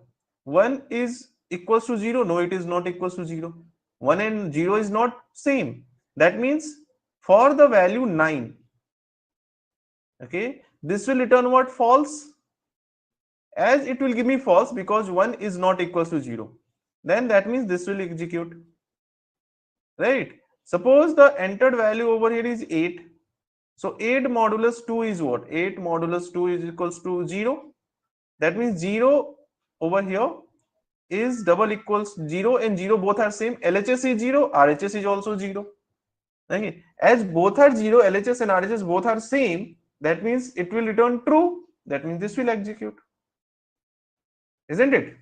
1 is equals to 0. No, it is not equals to 0. 1 and 0 is not same. That means for the value 9, okay, this will return what? False. As it will give me false because 1 is not equals to 0. Then that means this will execute. Right? Suppose the entered value over here is 8. So 8 modulus 2 is what? 8 modulus 2 is equals to 0. That means 0 over here is double equals 0 and 0 both are same. LHS is 0, RHS is also 0. Okay. As both are 0, LHS and RHS both are same, that means it will return true. That means this will execute. Isn't it?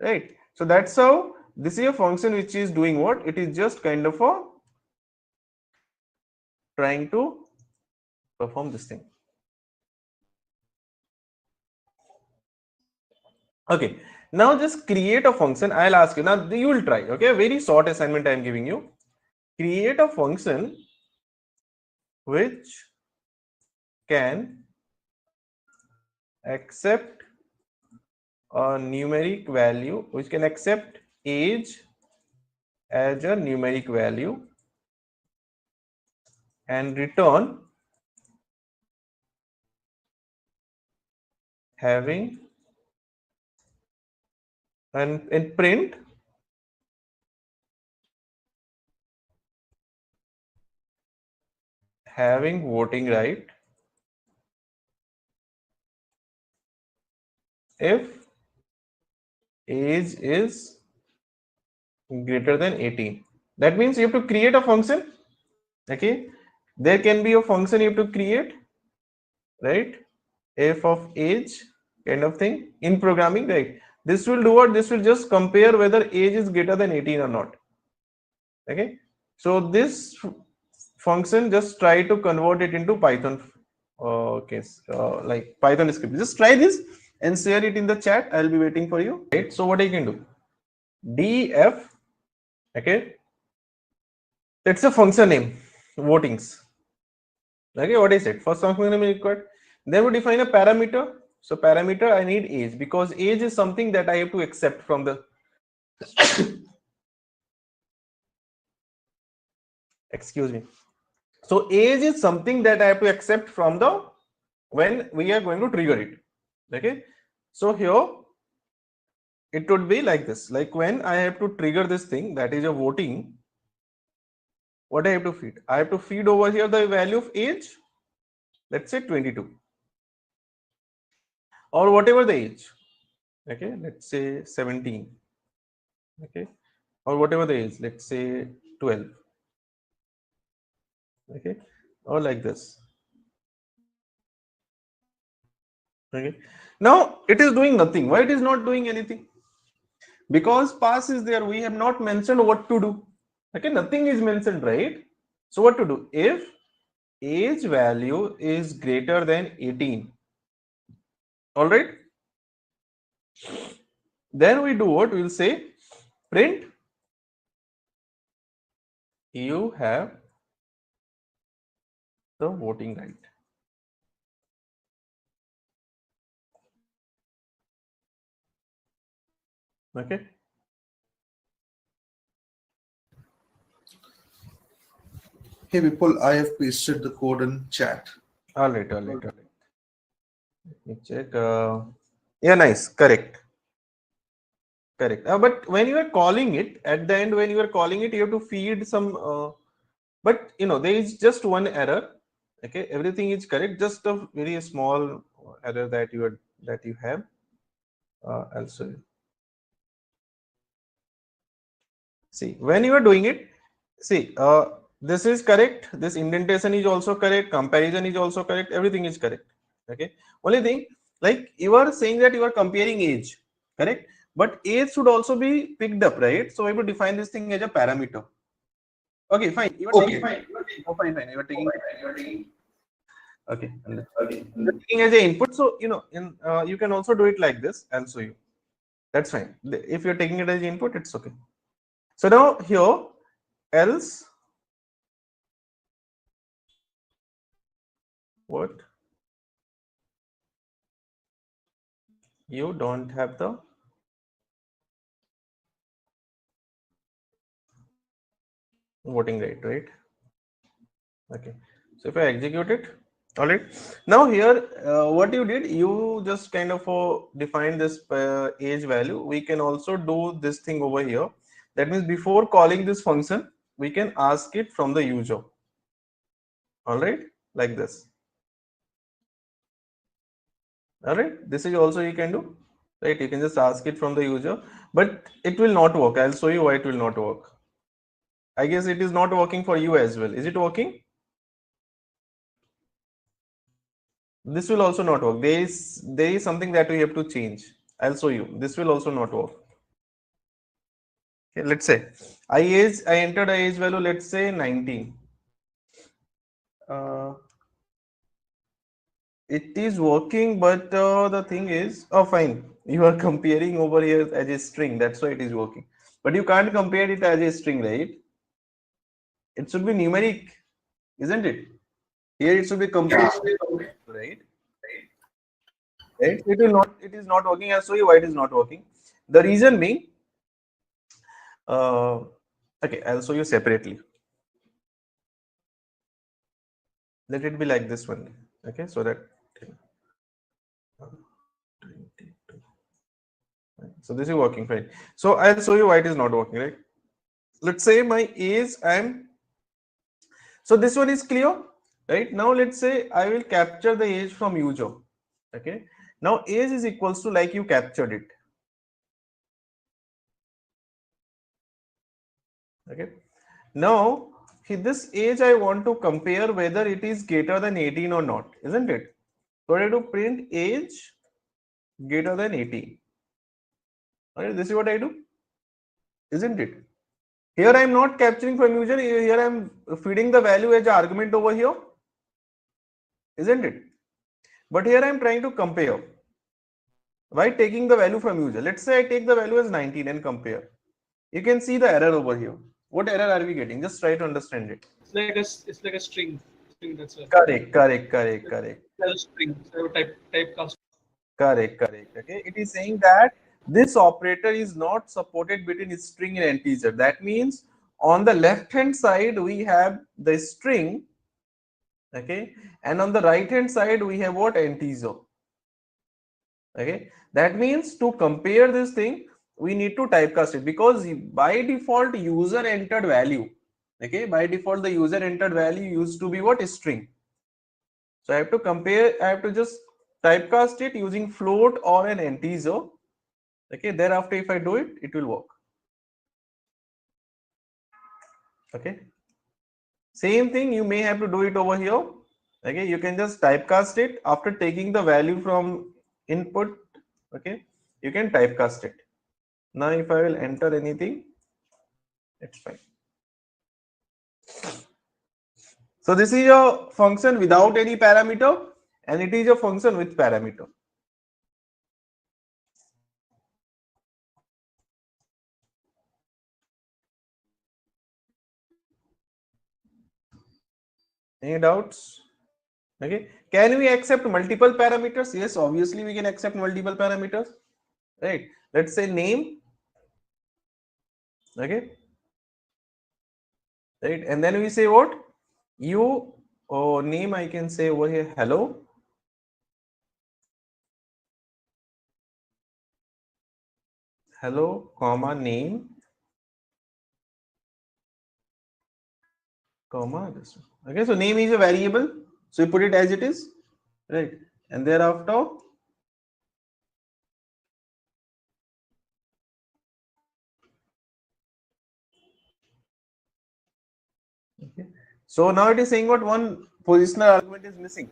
Right. So that's how this is a function which is doing what? It is just kind of a trying to perform this thing. Okay. Now just create a function. I'll ask you. Now you will try. Okay. Very short assignment I am giving you. Create a function which can accept a numeric value, which can accept age as a numeric value and return having and print having voting right if age is greater than 18. That means you have to create a function. Okay, there can be a function you have to create, right? F of age kind of thing in programming, right? This will do what? This will just compare whether age is greater than 18 or not. Okay, so this function just try to convert it into Python. Okay, like Python script. Just try this and share it in the chat. I'll be waiting for you. Right. So what I can do? df. Okay, that's a function name. Votings. Okay, what is it? First function name is required. Then we define a parameter. So parameter I need age because age is something that I have to accept from the excuse me. So age is something that I have to accept from the when we are going to trigger it. Okay. So here it would be like this. Like when I have to trigger this thing, that is a voting. What I have to feed? I have to feed over here the value of age. Let's say 22 or whatever the age. Okay. Let's say 17. Okay. Or whatever the age. Let's say 12. Okay. Or like this. Okay. Now it is doing nothing. Why it is not doing anything? Because pass is there. We have not mentioned what to do. Okay, nothing is mentioned, right? So what to do? If age value is greater than 18, all right, then we do what? We will say print you have the voting right. Okay.
Hey Vipul, I have pasted the code in chat.
All right. Let me check. Yeah, nice. Correct. But when you are calling it at the end, when you are calling it, you have to feed some. But you know there is just one error. Okay, everything is correct. Just a very small error that you have. I'll show you. See, when you are doing it, see, this is correct. This indentation is also correct. Comparison is also correct. Everything is correct. Okay. Only thing, like you are saying that you are comparing age, correct? But age should also be picked up, right? So I will define this thing as a parameter. Okay, fine. You are taking fine. Oh, fine. You are taking. Okay. You are taking as an input. So you know, you can also do it like this. I'll show you. That's fine. If you're taking it as input, it's okay. So now here, else what? You don't have the voting right? Okay. So if I execute it, all right. Now here, what you did, you just kind of define this age value. We can also do this thing over here. That means before calling this function, we can ask it from the user. All right, like this. All right, this is also you can do, right? You can just ask it from the user, but it will not work. I'll show you why it will not work. I guess it is not working for you as well. Is it working? This will also not work. There is something that we have to change. I'll show you. This will also not work. Okay, let's say I entered a age value, let's say 19. It is working, but the thing is, oh fine, you are comparing over here as a string. That's why it is working. But you can't compare it as a string, right? It should be numeric, isn't it? Here it should be complete, right? Right? It will not. It is not working. I'll show you why it is not working. The reason being, uh, okay, I'll show you separately. Let it be like this one. Okay, so that. So this is working fine. So I'll show you why it is not working, right? Let's say my age so this one is clear, right? Now let's say I will capture the age from user. Okay. Now age is equals to like you captured it. Okay. Now this age I want to compare whether it is greater than 18 or not, isn't it? So I have to print age greater than 18. Okay, this is what I do, isn't it? Here I am not capturing from user, here I am feeding the value as an argument over here, isn't it? But here I am trying to compare by taking the value from user. Let's say I take the value as 19 and compare. You can see the error over here. What error are we getting? Just try to understand it.
It's like a string. That's a
Correct.
As a string. So typecast.
Correct. Okay. It is saying that this operator is not supported between string and integer. That means on the left hand side we have the string, okay, and on the right hand side we have what? Integer. Okay, that means to compare this thing we need to typecast it, because by default user entered value, okay, by default the user entered value used to be what? String. So I have to compare, I have to just typecast it using float or an integer. Okay, thereafter if I do it, it will work. Okay, same thing you may have to do it over here. Okay, you can just typecast it after taking the value from input. Okay, you can typecast it. Now if I will enter anything, it's fine. So this is a function without any parameter and it is a function with parameter. Any doubts? Okay, can we accept multiple parameters? Yes, obviously we can accept multiple parameters, right? Let's say name, okay, right, and then we say what? You or name, I can say over here hello, comma name, comma this one. Okay, so name is a variable, so you put it as it is, right, and thereafter okay. So now it is saying what? One positional argument is missing.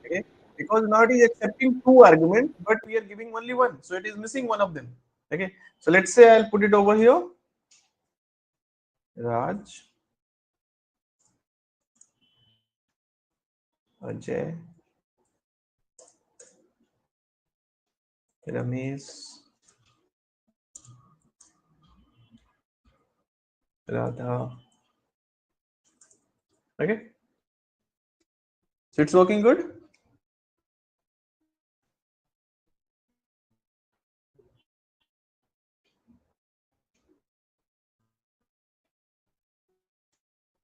Okay, because now it is accepting two arguments, but we are giving only one, so it is missing one of them. Okay, so let's say I'll put it over here. Raj, Ajay, Ramesh, Radha. Okay, so it's working good.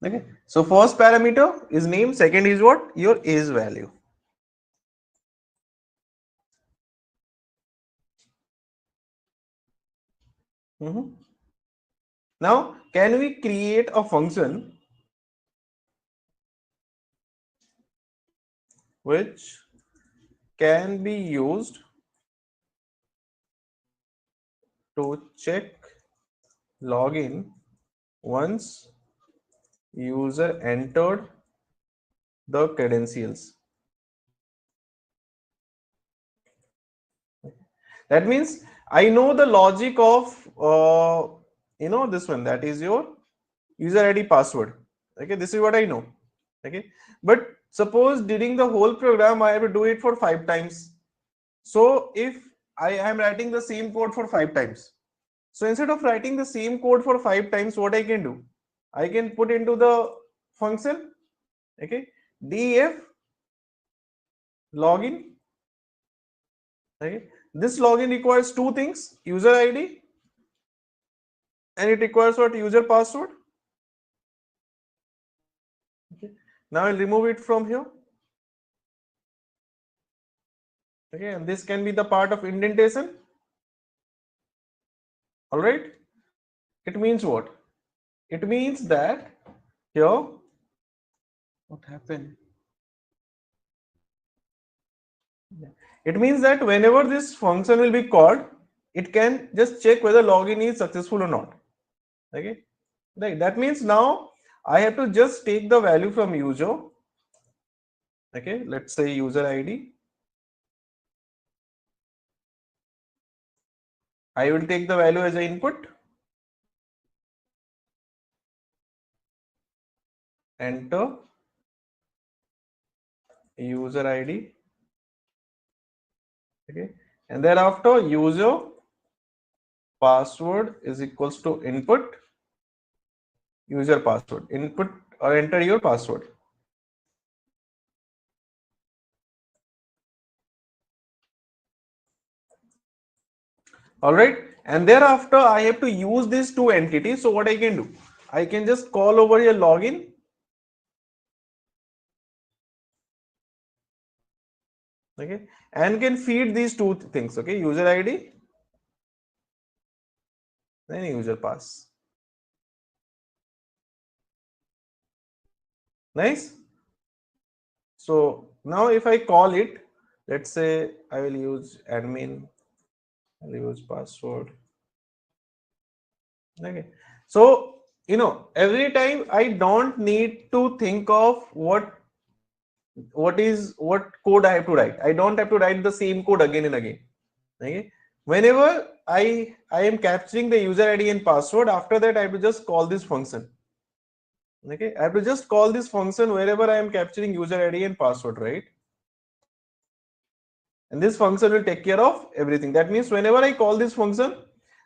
Okay, so first parameter is name, second is what? Your age value. Now, can we create a function which can be used to check login once user entered the credentials. That means I know the logic of this one, that is your user ID password. Okay, this is what I know. Okay, but suppose during the whole program I have to do it for 5 times. So if I am writing the same code for 5 times, so instead of writing the same code for 5 times, what I can do, I can put into the function, okay, def login. Okay, this login requires 2 things: user ID, and it requires what? User password. Okay, now I'll remove it from here. Okay, and this can be the part of indentation. All right, it means what? It means that here, what happened? It means that whenever this function will be called, it can just check whether login is successful or not. Okay, right. That means now I have to just take the value from user. Okay, let's say user ID. I will take the value as an input. Enter user ID. Okay, and thereafter user password is equals to input user password. Input or enter your password. All right, and thereafter I have to use these 2 entities. So what I can do, I can just call over here login. Okay, and can feed these 2 things. Okay, user ID, then user pass. Nice. So now if I call it, let's say I will use admin, I'll use password. Okay, so every time I don't need to think of what code I have to write. I don't have to write the same code again and again. Okay, whenever I am capturing the user ID and password, after that I have to just call this function. Okay, I have to just call this function wherever I am capturing user ID and password, right? And this function will take care of everything. That means whenever I call this function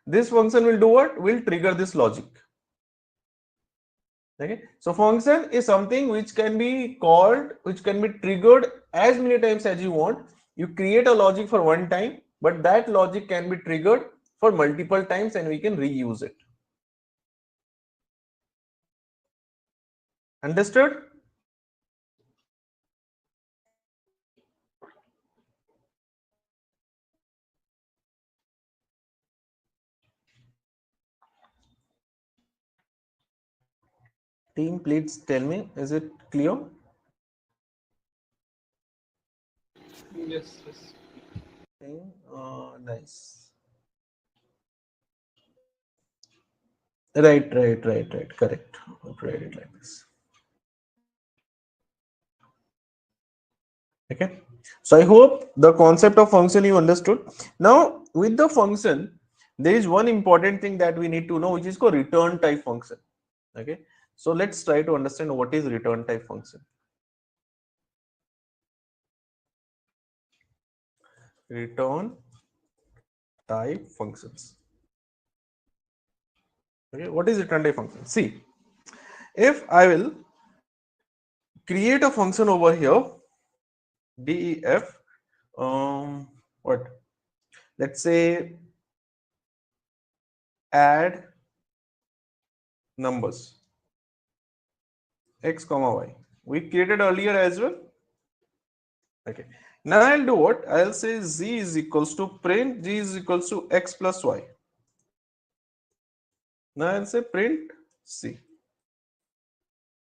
will do what? Will trigger this logic. Okay, so function is something which can be called, which can be triggered as many times as you want. You create a logic for one time, but that logic can be triggered for multiple times and we can reuse it. Understood? Team, please tell me, is it clear?
Yes, yes.
Nice. Right. Correct. Write it like this. Okay. So I hope the concept of function you understood. Now with the function, there is one important thing that we need to know, which is called return type function. Okay. So let's try to understand what is return type function. Return type functions. Okay. What is return type function? See, if I will create a function over here, def, what? Let's say add numbers x comma y. We created earlier as well. Okay. Now I'll do what? I'll say z is equals to print g is equals to x plus y. Now I'll say print c.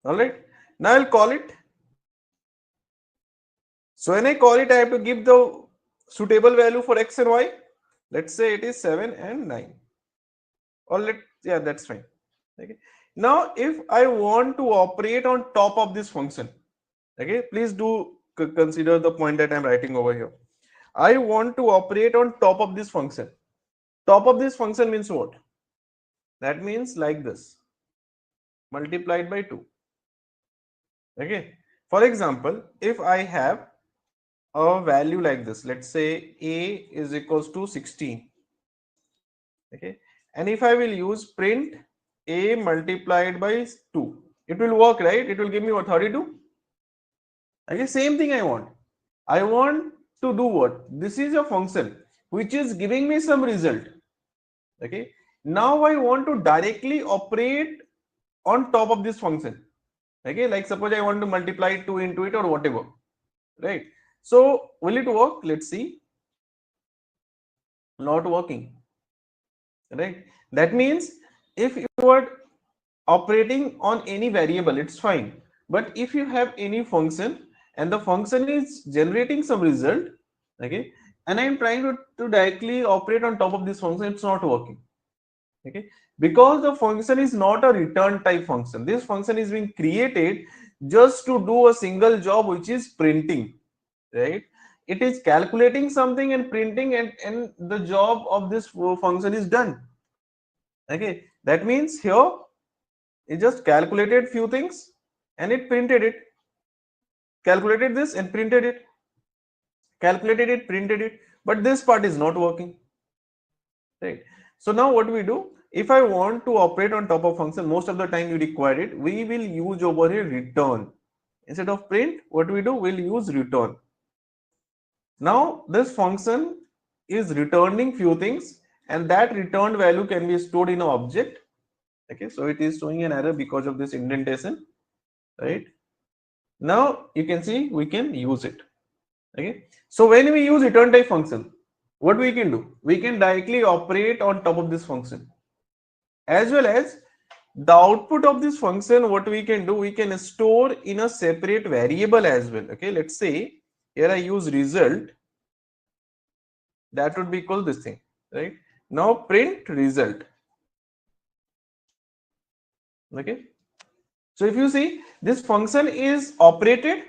All right. Now I'll call it. So when I call it, I have to give the suitable value for x and y. Let's say it is 7 and 9. Or yeah, that's fine. Okay. Now, if I want to operate on top of this function, okay, please do consider the point that I'm writing over here. I want to operate on top of this function. Top of this function means what? That means like this, multiplied by 2. Okay. For example, if I have a value like this, let's say a is equals to 16. Okay. And if I will use print a multiplied by 2, it will work, right? It will give me what, 32? Okay, same thing I want. I want to do what? This is a function which is giving me some result. Okay. Now I want to directly operate on top of this function. Okay, like suppose I want to multiply 2 into it or whatever. Right. So will it work? Let's see. Not working. Right. That means if you are operating on any variable, it's fine. But if you have any function and the function is generating some result, okay, and I'm trying to directly operate on top of this function, it's not working. Okay, because the function is not a return type function. This function is being created just to do a single job, which is printing, right? It is calculating something and printing, and the job of this function is done. Okay, that means here it just calculated few things and it printed it, calculated this and printed it, calculated it, printed it, but this part is not working, right? So now what we do, if I want to operate on top of function, most of the time you require it, we will use over here return. Instead of print, what we do, we'll use return. Now this function is returning few things and that returned value can be stored in an object. Okay, so it is showing an error because of this indentation, right? Now you can see we can use it. Okay, so when we use return type function, what we can do, we can directly operate on top of this function, as well as the output of this function. What we can do, we can store in a separate variable as well. Okay, let's say here I use result, that would be equal this thing, right? Now print result. Okay, so if you see, this function is operated,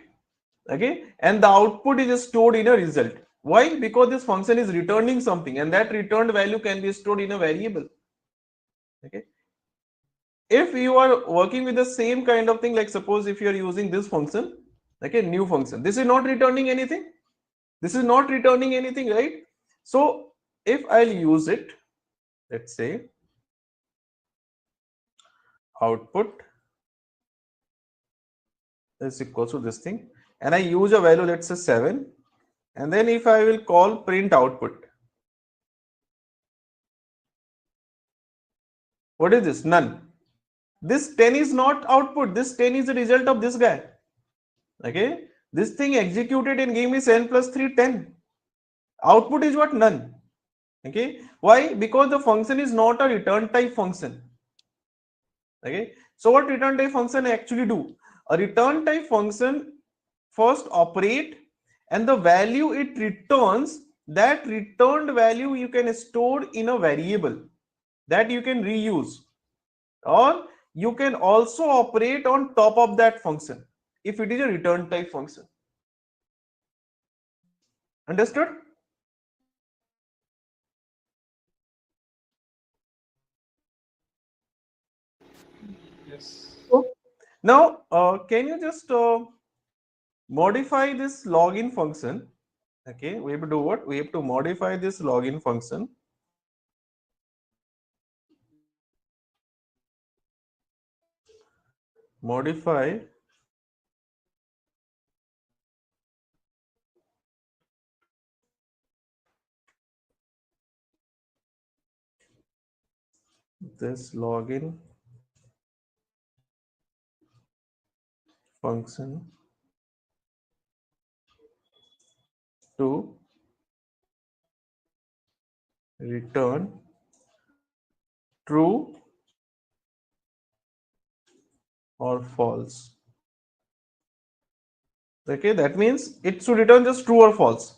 okay, and the output is stored in a result. Why? Because this function is returning something and that returned value can be stored in a variable. Okay, if you are working with the same kind of thing, like suppose if you are using this function, okay, new function, this is not returning anything, this is not returning anything, right? So if I'll use it, let's say output is equal to this thing, and I use a value, let's say 7, and then if I will call print output, what is this? None. This 10 is not output, this 10 is the result of this guy. Okay, this thing executed and gave me 7 plus 3, 10. Output is what? None. Okay, why? Because the function is not a return type function. Okay, so what return type function actually do? A return type function first operate, and the value it returns, that returned value you can store in a variable that you can reuse, or you can also operate on top of that function if it is a return type function. Understood?
Yes.
Now can you just modify this login function? Okay, we have to do what? We have to modify this login function. Modify this login function to return true or false. Okay, that means it should return just true or false.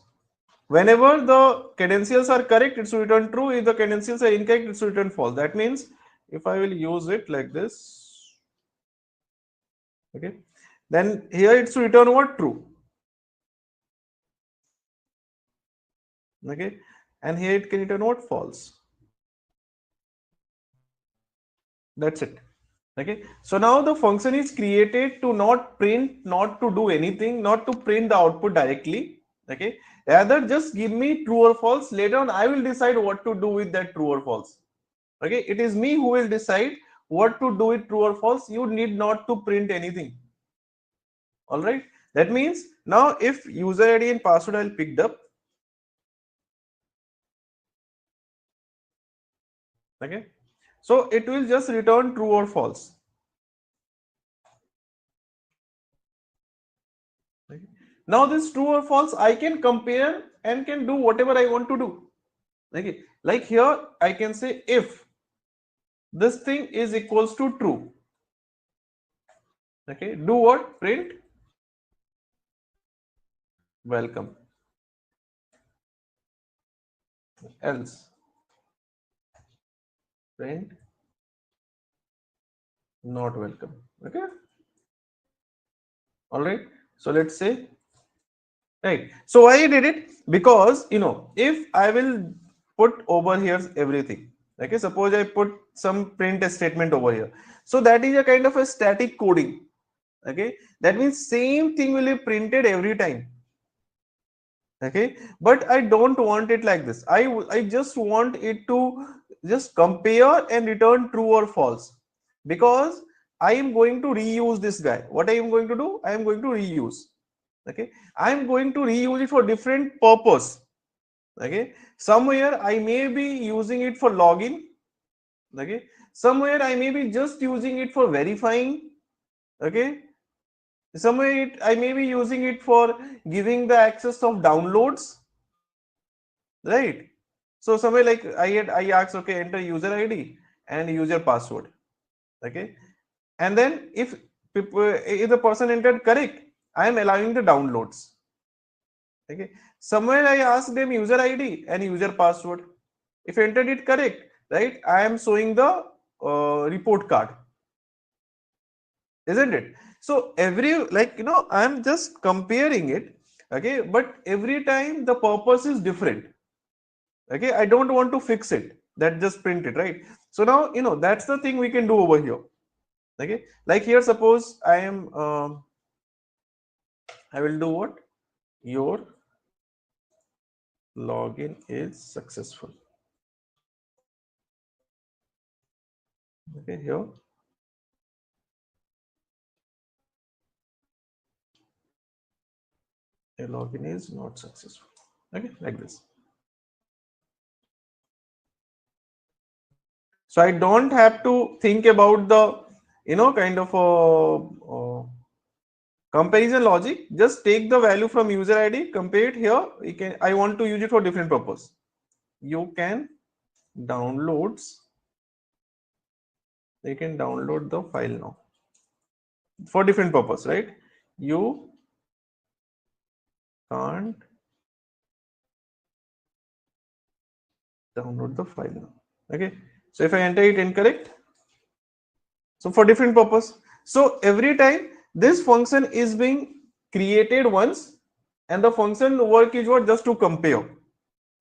Whenever the credentials are correct, it should return true. If the credentials are incorrect, it should return false. That means if I will use it like this, okay, then here it should return what? True. Okay, and here it can return what? False. That's it. Okay, so now the function is created to not print, not to do anything, not to print the output directly. Okay, rather just give me true or false. Later on, I will decide what to do with that true or false. Okay, it is me who will decide what to do with true or false. You need not to print anything. All right, that means now if user ID and password I picked up. Okay, so it will just return true or false. Okay. Now this true or false I can compare and can do whatever I want to do. Okay, like here I can say if this thing is equals to true. Okay, do what? Print welcome. Else print not welcome. Okay, all right, so let's say, right, so why I did it, because if I will put over here everything, okay, suppose I put some print statement over here, so that is a kind of a static coding. Okay, that means same thing will be printed every time. Okay, but I don't want it like this. I just want it to just compare and return true or false, because I am going to reuse this guy. What I am going to do? I am going to reuse. Okay, I am going to reuse it for different purpose. Okay, somewhere I may be using it for login. Okay, somewhere I may be just using it for verifying. Okay, somewhere I may be using it for giving the access of downloads, right? So somewhere like I asked, okay, enter user ID and user password. Okay, and then if the person entered correct, I am allowing the downloads. Okay, somewhere I ask them user ID and user password. If entered it correct, right, I am showing the report card, isn't it? So every, like, I'm just comparing it. Okay, but every time the purpose is different. Okay, I don't want to fix it, that just print it, right? So now that's the thing we can do over here. Okay, like here suppose I am I will do what? Your login is successful. Okay, here a login is not successful. Okay, like this. So I don't have to think about the kind of a comparison logic. Just take the value from user ID, compare it here. I want to use it for different purpose. You can download the file now for different purpose, right? You can't download the file now. Okay, so if I enter it incorrect, so for different purpose, so every time this function is being created once, and the function work is what? Just to compare,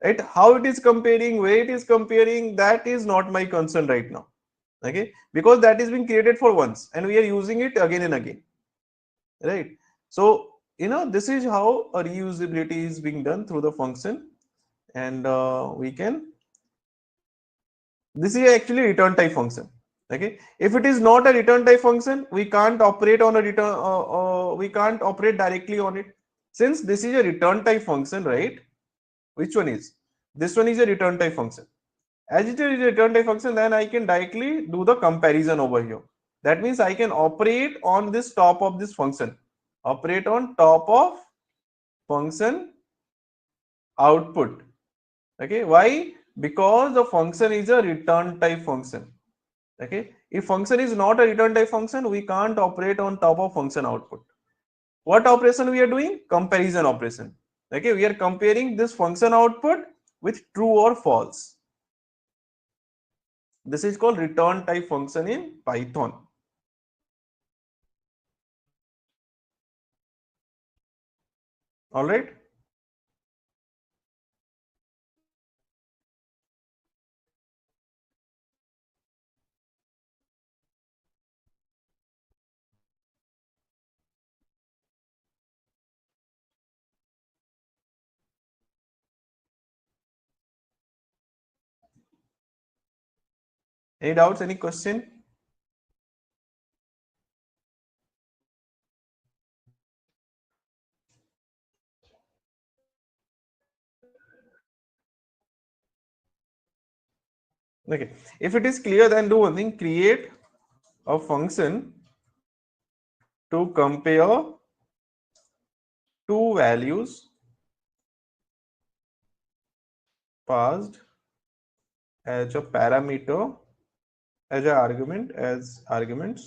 right? How it is comparing, where it is comparing, that is not my concern right now. Okay, because that is being created for once and we are using it again and again, right? So this is how a reusability is being done through the function. And we can, this is actually a return type function. Okay, if it is not a return type function, we can't operate on a return, we can't operate directly on it. Since this is a return type function, right? Which one is this? One is a return type function. As it is a return type function, then I can directly do the comparison over here. That means I can operate on this top of this function, operate on top of function output. Okay, why? Because the function is a return type function. Okay, if function is not a return type function, we can't operate on top of function output. what operation we are doing? Comparison operation. Okay, we are comparing this function output with true or false. This is called return type function in Python. All right. Any doubts? Any question? Okay. If it is clear, then do one thing: create a function to compare two values passed as a parameter as an argument as arguments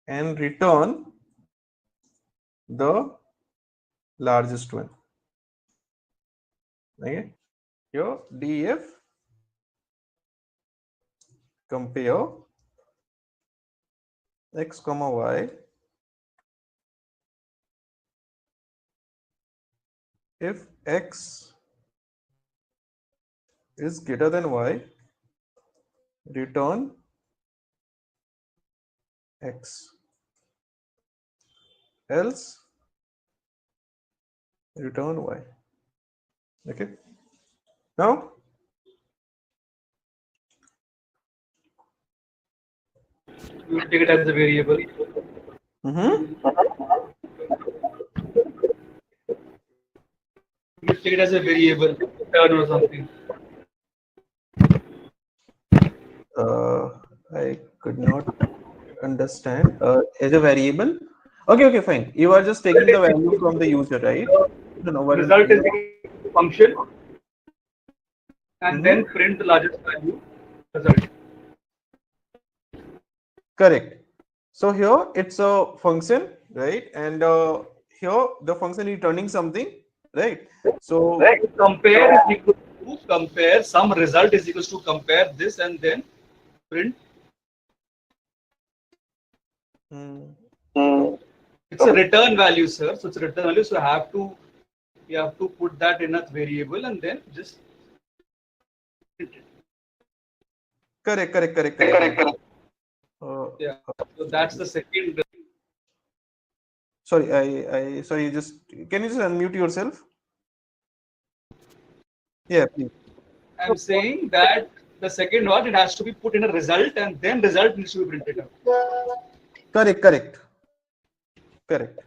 and return the largest one. Okay, here df compare x comma y if x is greater than y, return x, else return y. Okay, now
You take it as a variable. You take it as a variable, return or something.
I could not understand. As a variable. Okay, fine. You are just taking the value from the user, right? No,
Result is a function, and then print the largest value result.
Correct. So here it's a function, right? And here the function is returning something, right? So
Compare is equal to compare some result is equals to compare this and then print. It's a return value, sir. So it's a return value. So you have to put that in a variable and then just print it.
correct.
Yeah. So that's the second.
Sorry, sorry. Just can you just unmute yourself? Yeah, please.
I'm saying that the second one, it has to be put in a result and then result needs to be printed out.
Correct.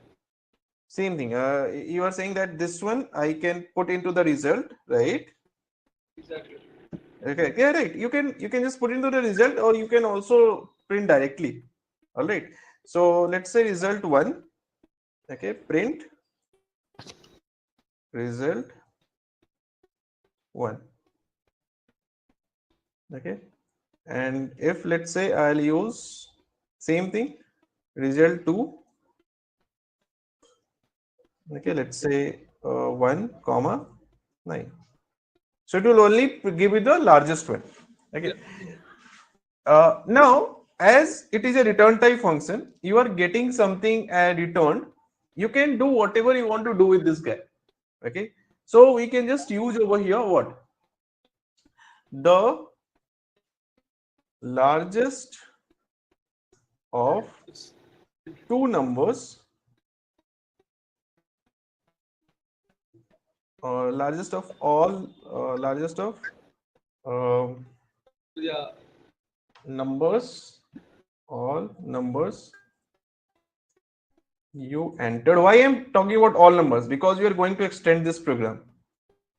Same thing. You are saying that this one I can put into the result, right?
Exactly.
Okay. Yeah, right. You can just put into the result, or you can also print directly. All right. So let's say result 1. Okay. Print result 1. Okay. And if let's say I'll use same thing, result 2. Okay. Let's say 1 comma 9. So it will only give you the largest one. Okay. Now, as it is a return type function, you are getting something returned. You can do whatever you want to do with this guy. Okay. So we can just use over here what? The largest of two numbers, largest of all, largest of
Yeah.
numbers, all numbers you entered. Why I'm talking about all numbers? Because we are going to extend this program.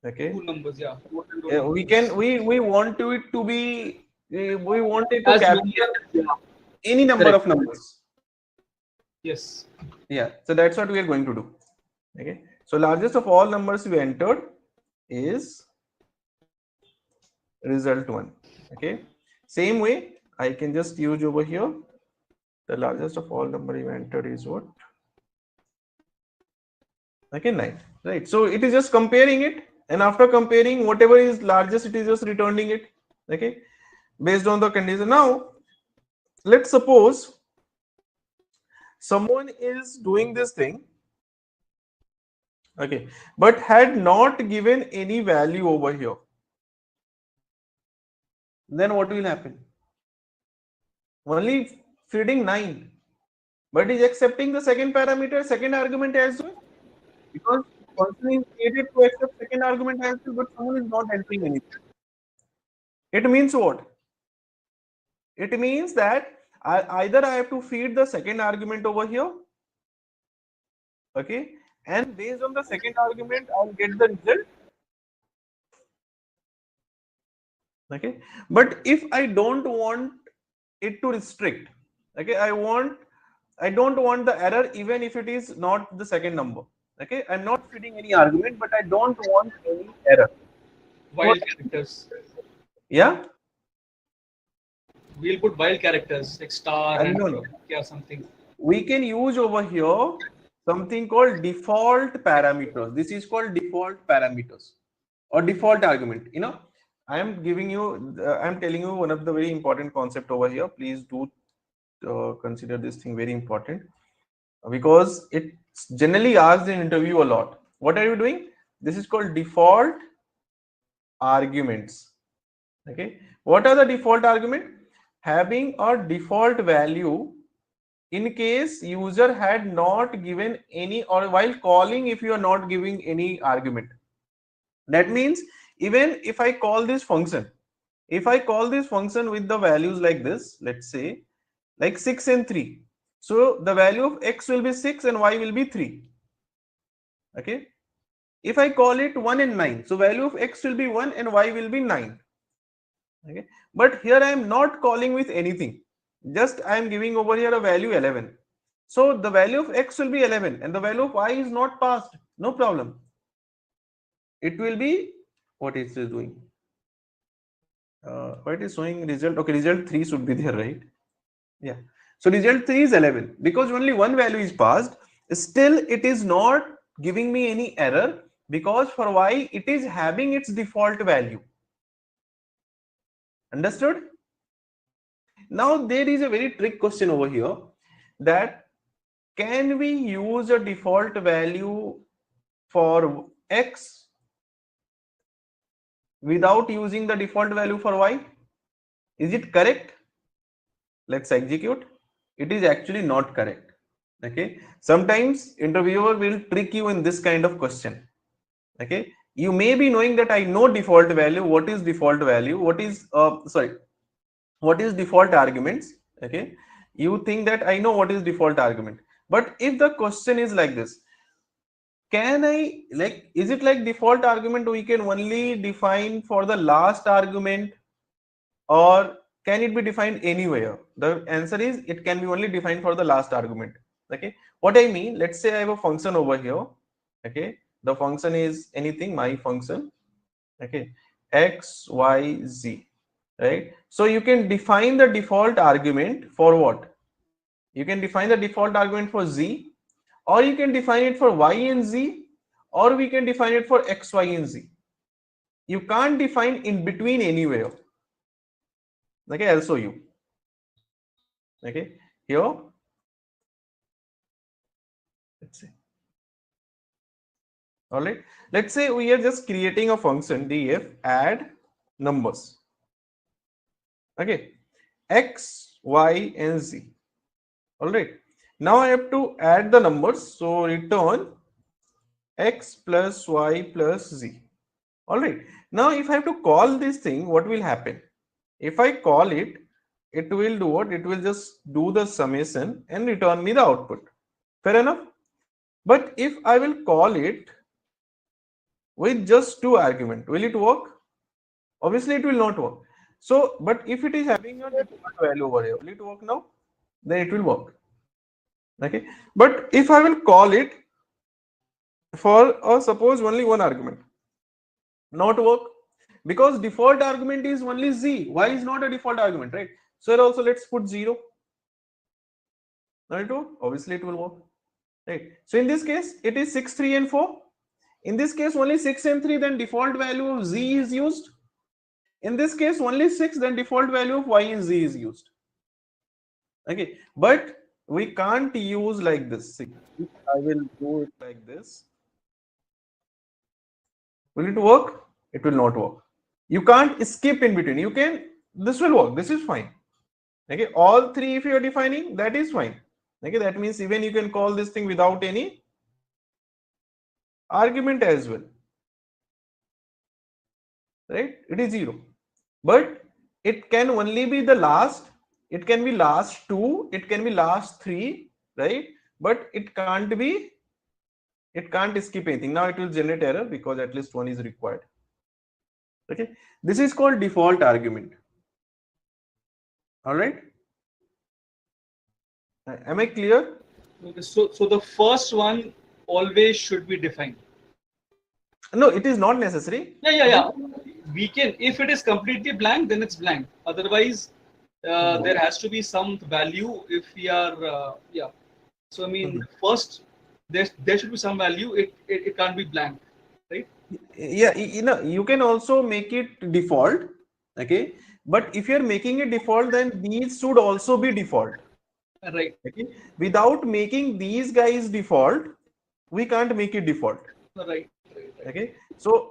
Okay.
Two numbers, yeah.
Yeah, we want it to be we want it to
As
capture
many,
any number of numbers.
yes.
Yeah, so that's what we are going to do. Okay. So largest of all numbers we entered is result 1. Okay. Same way I can just use over here the largest of all number you entered is what? Okay, 9, right? So it is just comparing it, and after comparing whatever is largest, it is just returning it, okay, based on the condition. Now let's suppose someone is doing this thing, okay, but had not given any value over here. Then what will happen? Only feeding 9, but is accepting the second parameter, second argument as well, because function is created to accept second argument as well, but someone is not entering anything. It means what? It means that either I have to feed the second argument over here, okay, and based on the second argument I'll get the result, okay. But if I don't want it to restrict, okay, I don't want the error even if it is not the second number, okay. I'm not feeding any argument, but I don't want any error.
Wild characters.
Yeah,
We'll put wild characters like star and
no.
or something.
We can use over here something called default parameters. This is called default parameters or default argument. You know, I am giving you, I am telling you one of the very important concept over here. Please do consider this thing very important, because it generally asked in interview a lot. What are you doing? This is called default arguments. Okay, what are the default argument? Having a default value in case user had not given any, or while calling if you are not giving any argument. That means even if I call this function, if I call this function with the values like this, let's say like 6 and 3, so the value of x will be 6 and y will be 3, okay. If I call it 1 and 9, so value of x will be 1 and y will be 9, okay. But here I am not calling with anything, just I am giving over here a value 11, so the value of x will be 11 and the value of y is not passed, no problem. It will be, what is it doing? What is showing result? Okay, result 3 should be there, right? Yeah, so result 3 is 11 because only one value is passed. Still it is not giving me any error because for y it is having its default value. Understood? Now there is a very trick question over here, that can we use a default value for x without using the default value for y? Is it correct? Let's execute. It is actually not correct, okay. Sometimes interviewer will trick you in this kind of question, okay. You may be knowing that I know default value, what is default value, what is what is default arguments, okay. You think that I know what is default argument, but if the question is like this, can I, like, is it like default argument we can only define for the last argument, or can it be defined anywhere? The answer is it can be only defined for the last argument, okay. What I mean, let's say I have a function over here, okay. The function is anything, my function, okay, x, y, z, right? So you can define the default argument for what? You can define the default argument for z, or you can define it for y and z, or we can define it for x, y, and z. You can't define in between anywhere. Okay, I'll show you. Okay, here, let's see. All right, let's say we are just creating a function df add numbers. Okay, x, y, and z. All right, now I have to add the numbers, so return x plus y plus z. All right, now if I have to call this thing, what will happen? If I call it, it will do what? It will just do the summation and return me the output. Fair enough. But if I will call it with just two arguments, will it work? Obviously it will not work. So, but if it is having a default value over here, will it work now? Then it will work. Okay, but if I will call it for suppose only one argument, not work, because default argument is only z. Y is not a default argument, right? So here also let's put 0. Now it work. Obviously it will work. right? So in this case, it is 6, 3, and 4. In this case, only 6 and 3, then default value of z is used. In this case, only 6, then default value of y and z is used. Okay, but we can't use like this. See, I will do it like this. Will it work? It will not work. You can't skip in between. You can, this will work. This is fine. Okay, all three if you are defining, that is fine. Okay, that means even you can call this thing without any argument as well. Right? It is 0. But it can only be the last. It can be last 2. It can be last 3. Right? But it can't be. It can't skip anything. Now it will generate error because at least one is required. Okay. This is called default argument. All right. Am I clear?
Okay, so the first one always should be defined.
No, it is not necessary.
Yeah. We can, if it is completely blank, then it's blank. Otherwise, there has to be some value if we are, yeah. So I mean, first there should be some value. It can't be blank, right?
Yeah, you can also make it default. Okay, but if you're making it default, then these should also be default.
Right.
Okay, without making these guys default, we can't make it default.
Right.
Okay, so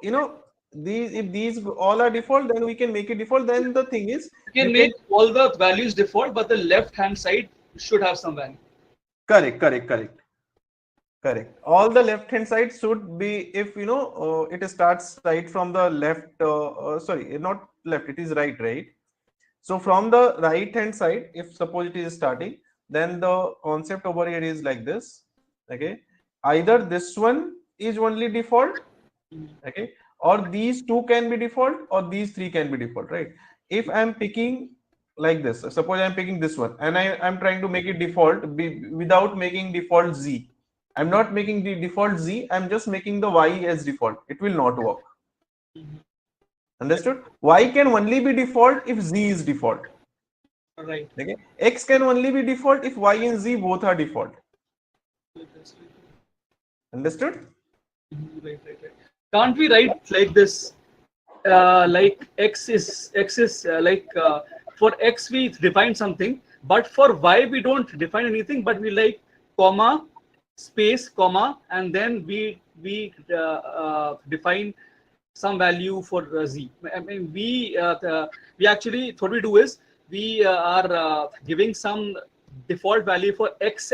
these, if these all are default, then we can make it default. Then the thing is,
You can make all the values default, but the left hand side should have some value.
Correct. All the left hand side should be, if it starts right from the left, sorry, not left, it is right. So from the right hand side, if suppose it is starting, then the concept over here is like this. Okay, either this one is only default, okay, or these two can be default, or these three can be default, right? If I'm picking like this, suppose I'm picking this one and I'm trying to make it default without making default z. I'm not making the default z, I'm just making the y as default. It will not work. Understood? Y can only be default if z is default.
Right.
Okay. X can only be default if y and z both are default. Understood?
Right. Can't we write like this? Like x is like for x we define something, but for y we don't define anything, but we like comma, space, comma, and then we define some value for z. I mean, we actually, what we do is we are giving some default value for x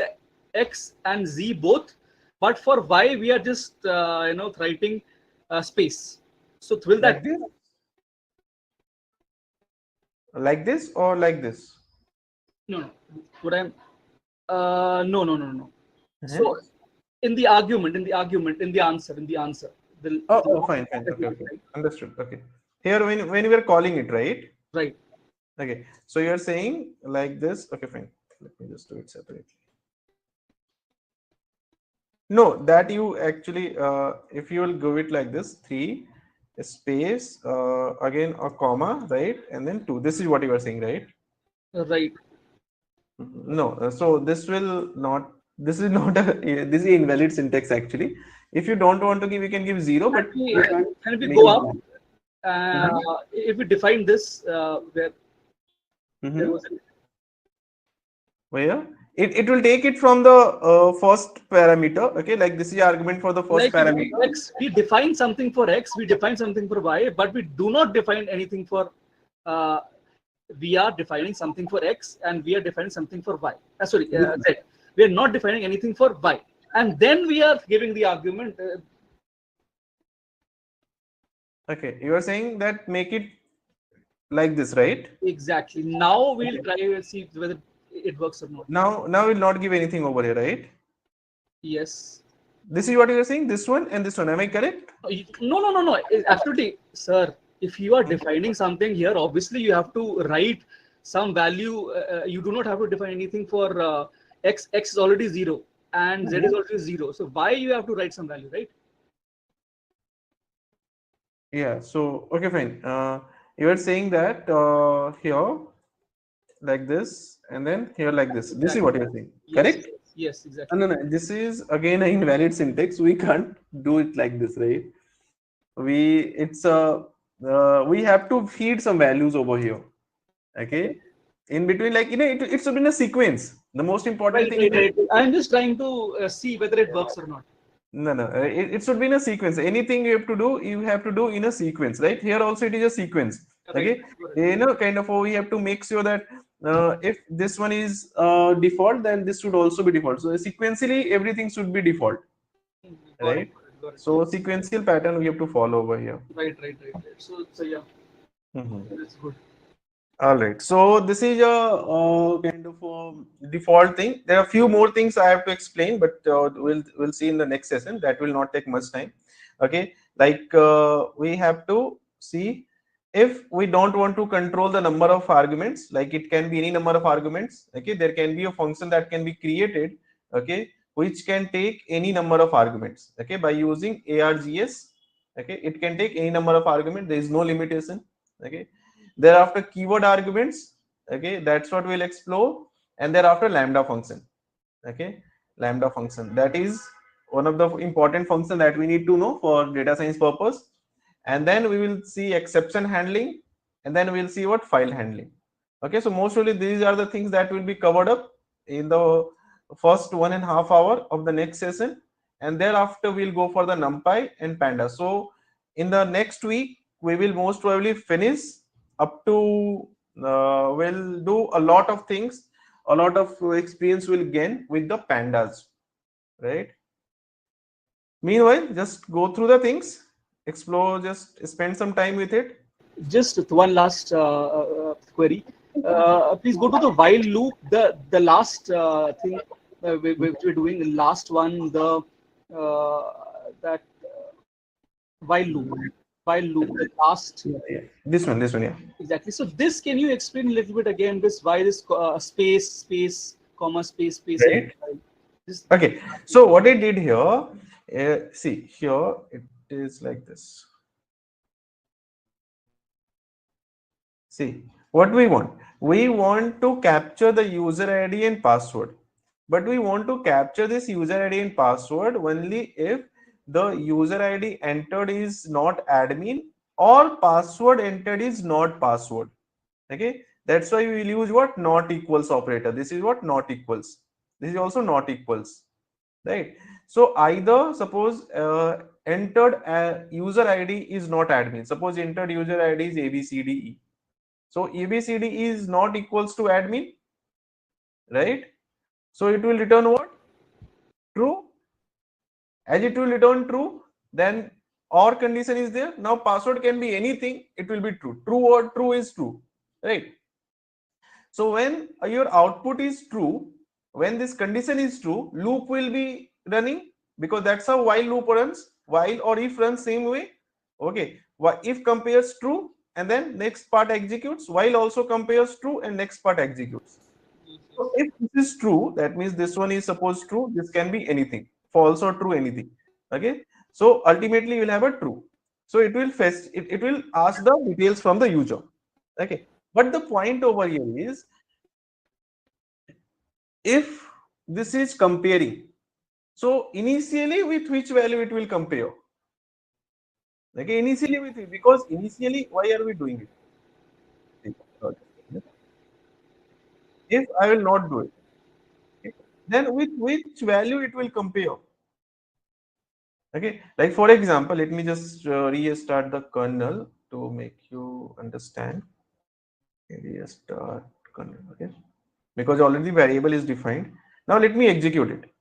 and z both, but for y we are just writing space. So will that
be like this or like this?
No. What I'm no. So in the argument, in the answer.
Fine. Okay. Understood. Okay. Here when we are calling it, right?
Right.
Okay. So you're saying like this. Okay, fine. Let me just do it separately. No, that you actually, if you will go it like this, 3 space, again a comma, right? And then 2. This is what you are saying, right?
Right.
No, so this will not, this is not this is invalid syntax actually. If you don't want to give, you can give 0, but
can we go up? If we define this, where was it?
Where? It will take it from the first parameter. Okay, like this is the argument for the first parameter.
X, we define something for x, we define something for y, but we do not define anything for. We are defining something for x and we are defining something for y. Z. We are not defining anything for y, and then we are giving the argument.
Okay, you are saying that make it like this, right?
Exactly. Now we'll try and see whether it works or not.
Now we'll not give anything over here, right?
Yes.
This is what you are saying, this one and this one. Am I correct?
No. Absolutely, sir. If you are defining something here, obviously you have to write some value. You do not have to define anything for x. X is already 0 and z is already 0. So why you have to write some value, right?
Yeah. So okay, fine. You are saying that here like this and then here like this. This is what you are saying, correct?
Yes, exactly.
No, this is again an invalid syntax. We can't do it like this, right? We have to feed some values over here. Okay, in between, like it should be in a sequence. The most important
Right,
thing
right,
is
right. I'm just trying to see whether it works or not.
no. It should be in a sequence. Anything you have to do in a sequence, right? Here also it is a sequence.
Right.
Okay,
Got it.
kind of we have to make sure that if this one is default, then this should also be default. So sequentially, everything should be default,
Got it.
right?
Got it. Got it.
So sequential pattern we have to follow over here.
Right, right, right, right. So yeah,
Mhm.
that's good.
All right. So this is a kind of default thing. There are a few more things I have to explain, but we'll see in the next session. That will not take much time. Okay. Like we have to see if we don't want to control the number of arguments. Like it can be any number of arguments. Okay. There can be a function that can be created. Okay, which can take any number of arguments. Okay, by using args. Okay, it can take any number of arguments. There is no limitation. Okay, thereafter keyword arguments. Okay, that's what we'll explore. And thereafter lambda function. Okay, lambda function, that is one of the important function that we need to know for data science purpose. And then we will see exception handling, and then we'll see what file handling. Okay, so mostly these are the things that will be covered up in the first 1.5 hours of the next session, and thereafter we'll go for the numpy and pandas. So in the next week we will most probably finish up to we'll do a lot of things, a lot of experience will gain with the pandas, right? Meanwhile, just go through the things, explore, just spend some time with it.
Just one last query. Please go to the while loop. The last thing we're doing, the last one, the that while loop, the last.
Yeah. This one, yeah.
Exactly. So this, can you explain a little bit again? This why this space, comma, space,
Right.
and this.
Okay, so what I did here, see here it is like this. See what we want. We want to capture the user ID and password, but we want to capture this user ID and password only if the user ID entered is not admin or password entered is not password. Okay, that's why we will use what not equals operator. This is what not equals. This is also not equals, right? So either suppose entered user ID is not admin. Suppose entered user ID is ABCDE. So ABCD is not equals to admin, right? So it will return what? True. As it will return true, then or condition is there. Now password can be anything. It will be true. True or true is true, right? So when your output is true, when this condition is true, loop will be running, because that's how while loop runs. While or if runs same way. Okay. If compares true, and then next part executes. While also compares true, and next part executes. So if this is true, that means this one is supposed true. This can be anything. False or true, anything. Okay. So ultimately you will have a true. So it will fetch. It will ask the details from the user. Okay. But the point over here is, if this is comparing, so initially with which value it will compare? Okay, initially with it, because initially why are we doing it? If I will not do it, okay, then with which value it will compare? Okay, like for example, let me just restart the kernel to make you understand. Restart kernel, okay, because already variable is defined. Now let me execute it.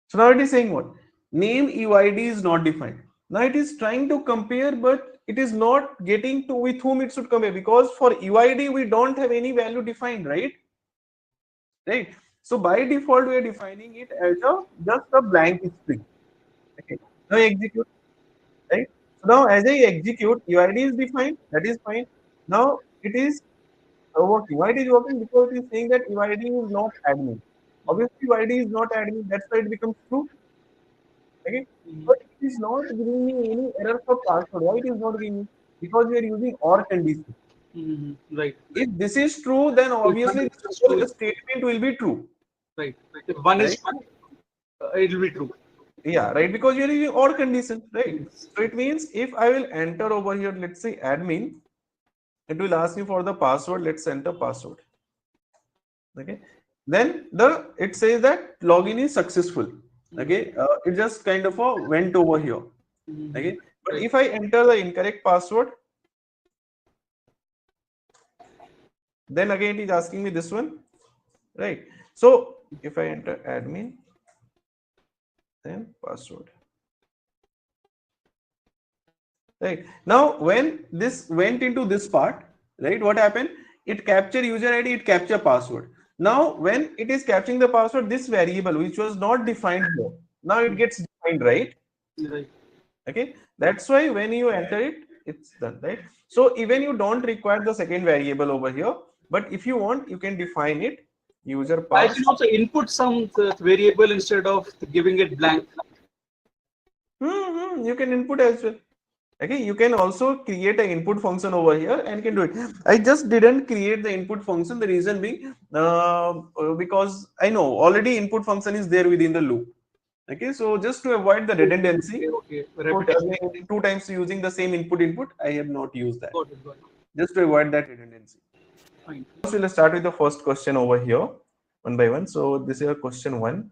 So now it is saying what? Name UID is not defined. Now it is trying to compare, but it is not getting to with whom it should compare, because for UID we don't have any value defined, right? Right. So by default we are defining it as just a blank string. Okay. Now execute, right? So now as I execute, UID is defined. That is fine. Now it is working. Why it is working? Because it is saying that UID is not admin. Obviously, UID is not admin. That's why it becomes true. Okay, but it is not giving me any error for password. Why it is not giving me? Because we are using or condition.
Right.
If this is true, then obviously this whole statement will be true.
Right. If one is
Right.
true, it will be true.
Yeah, right, because you're using or condition, right?
Yes.
So it means if I will enter over here, let's say admin, it will ask me for the password. Let's enter password. Okay, then it says that login is successful. Okay, it just kind of went over here.
Mhm.
Okay, but
Right.
if I enter the incorrect password, then again it is asking me this one, right? So if I enter admin, then password. Right now, when this went into this part, right, what happened? It capture user ID, it capture password. Now, when it is capturing the password, this variable which was not defined here, now it gets defined, right?
Right.
Okay, that's why when you enter it, it's done, right? So even you don't require the second variable over here, but if you want, you can define it user
I
pass.
can also input some variable instead of giving it blank.
You can input as well. Okay, you can also create an input function over here and can do it. I just didn't create the input function. The reason being because I know already input function is there within the loop. Okay, so just to avoid the redundancy,
Okay. Okay.
put
Repetition.
again 2 times using the same input, I have not used that.
Got it. Got it.
Just to avoid that redundancy.
Fine.
First, we'll start with the first question over here, one by one. So this is a question one,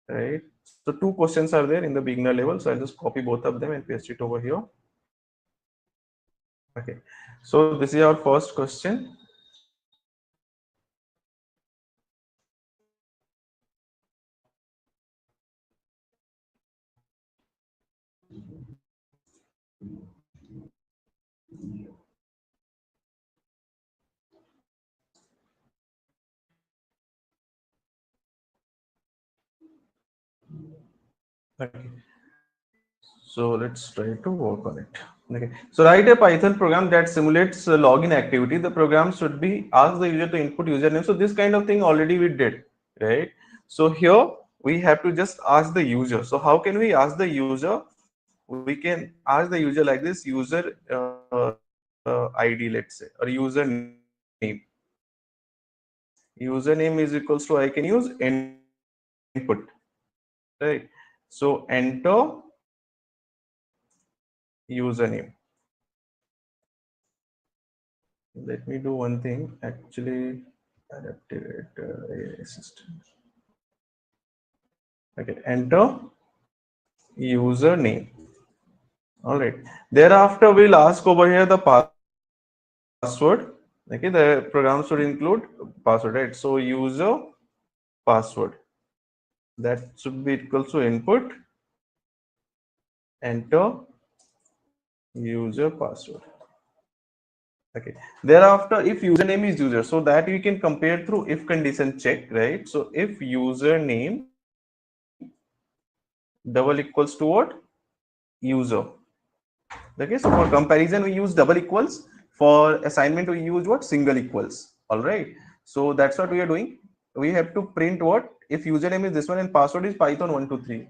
right? So two questions are there in the beginner level. So I'll just copy both of them and paste it over here. Okay, so this is our first question. Okay, so let's try to work on it. Okay, so write a Python program that simulates login activity. The program should be ask the user to input username. So this kind of thing already we did, right? So here we have to just ask the user. So how can we ask the user? We can ask the user like this: user ID, let's say, or username. Username is equals to I can use input, right? So enter username. Let me do one thing. Actually, adaptive AI system. Okay, enter username. All right. Thereafter, we'll ask over here the password. Okay, the program should include password, right? So user password, that should be equals to input, enter user password. Okay. Thereafter, if username is user, so that we can compare through if condition check, right? So if username double equals to what? User. Okay, so for comparison, we use double equals. For assignment, we use what? Single equals. All right. So that's what we are doing. We have to print what? If username is this one and password is Python123.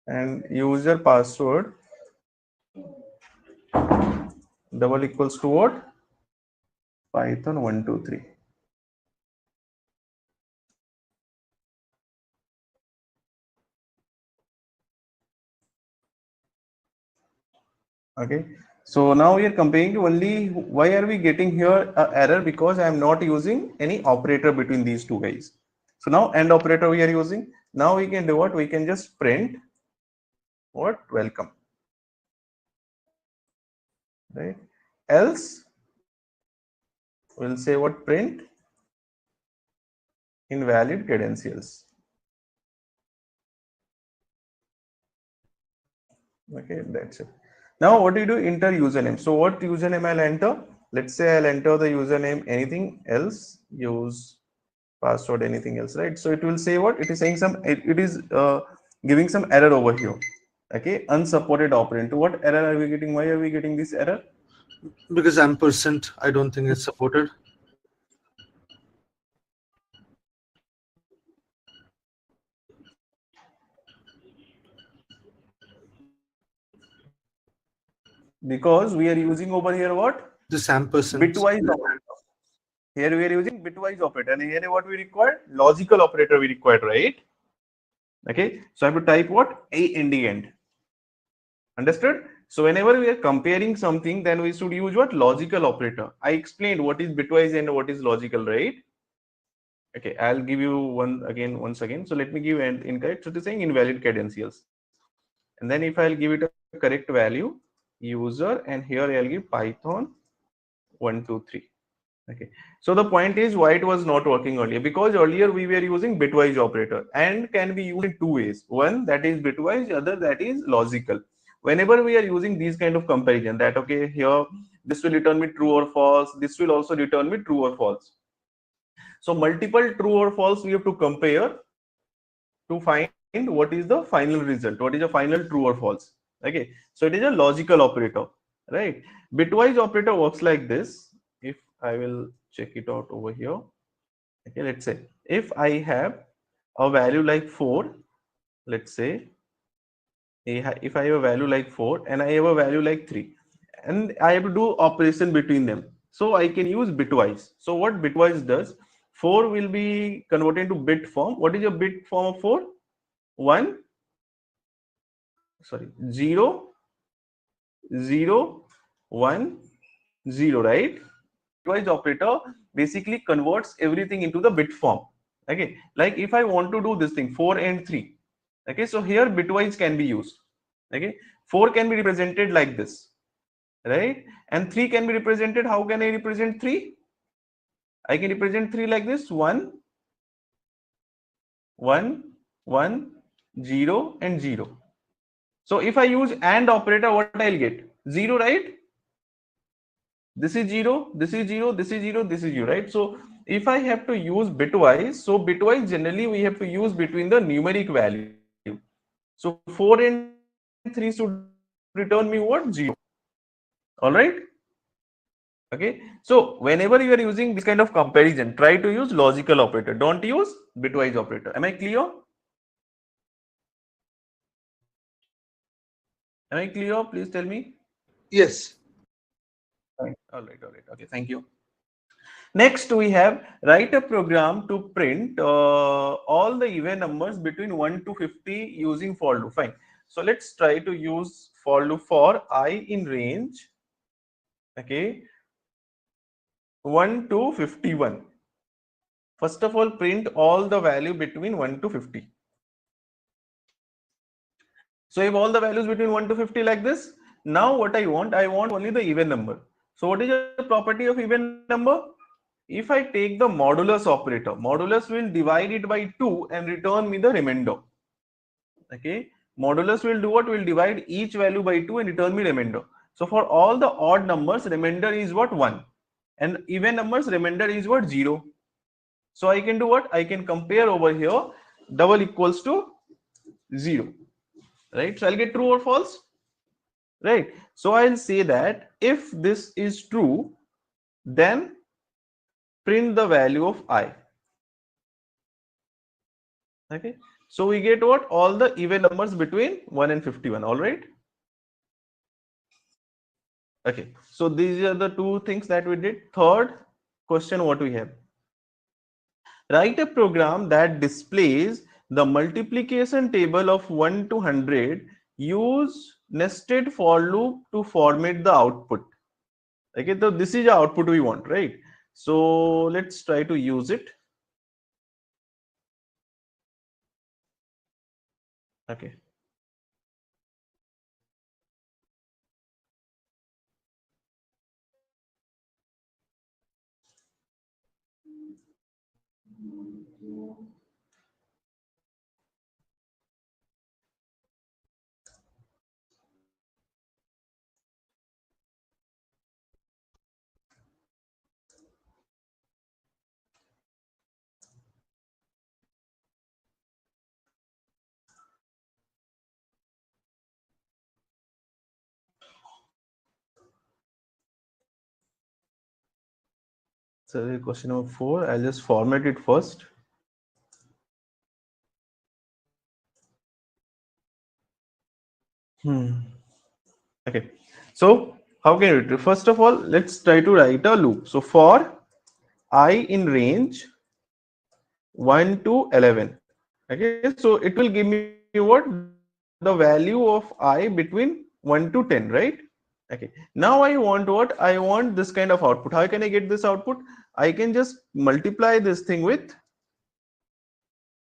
And user password double equals to what? Python123. Okay, so now we are comparing only. Why are we getting here a error? Because I am not using any operator between these two guys. So now AND operator we are using. Now we can do what? We can just print what? Welcome, right? Else we'll say what? Print invalid credentials. Okay, that's it. Now what do you do? Enter username. So what username I'll enter? Let's say I'll enter the username anything else. Use password anything else, right? So it will say what? It is saying it is giving some error over here. Okay, unsupported operand. What error are we getting? Why are we getting this error?
Because ampersand, I don't think it's supported.
Because we are using over here what?
This ampersand.
Bitwise operator. Here we are using bitwise operator, and here what we require? Logical operator we required, right? Okay, so I have to type what? A in the end. Understood? So whenever we are comparing something, then we should use what? Logical operator. I explained what is bitwise and what is logical, right? Okay, I'll give you once again. So let me give an incorrect. So it is saying invalid credentials. And then if I'll give it a correct value, user, and here I'll give Python 123. Okay, so the point is why it was not working earlier, because earlier we were using bitwise operator and can be used in two ways. One that is bitwise, other that is logical. Whenever we are using these kind of comparison, that okay, here this will return me true or false, this will also return me true or false. So multiple true or false we have to compare to find what is the final result, what is the final true or false. Okay, so it is a logical operator, right? Bitwise operator works like this. If I will check it out over here, okay, let's say if I have a value like 4, let's say if I have a value like 4 and I have a value like 3, and I have to do operation between them, so I can use bitwise. So what bitwise does, 4 will be converted into bit form. What is a bit form of 4? 1, sorry, 0, 0, 1, 0, right? Bitwise operator basically converts everything into the bit form. Okay, like if I want to do this thing 4 and 3, okay, so here bitwise can be used. Okay, 4 can be represented like this, right? And 3 can be represented, how can I represent 3? I can represent 3 like this: 1, 1, 1, 0, and 0. So if I use AND operator, what I'll get? 0, right? This is 0, this is 0, this is 0, this is 0, right? So if I have to use bitwise, so bitwise generally we have to use between the numeric value. So 4 and 3 should return me what? 0. All right. Okay, so whenever you are using this kind of comparison, try to use logical operator, don't use bitwise operator. Am I clear? Am I clear? Please tell me.
Yes.
All right, okay, thank you. Next we have write a program to print all the even numbers between 1 to 50 using for loop. Fine, so let's try to use for loop for I in range, okay, 1 to 51. First of all, print all the value between 1 to 50. So if all the values between 1 to 50 like this, now what I want only the even number. So what is the property of even number? If I take the modulus operator, modulus will divide it by 2 and return me the remainder. Okay, modulus will do what? Will divide each value by 2 and return me remainder. So for all the odd numbers, remainder is what? 1, and even numbers, remainder is what? 0. So I can do what? I can compare over here, double equals to 0, right? So I'll get true or false, right? So I'll say that if this is true, then print the value of I. Okay, so we get what? All the even numbers between 1 and 51. All right. Okay, so these are the two things that we did. Third question, what we have: write a program that displays the multiplication table of 1 to 100. Use nested for loop to format the output. Okay, so this is the output we want, right? So let's try to use it. Okay. So question number 4, I'll just format it first. Okay, so how can we do? First of all, let's try to write a loop. So for I in range 1 to 11. Okay, so it will give me what? The value of I between 1 to 10, right? Okay, now I want what? I want this kind of output. How can I get this output? I can just multiply this thing with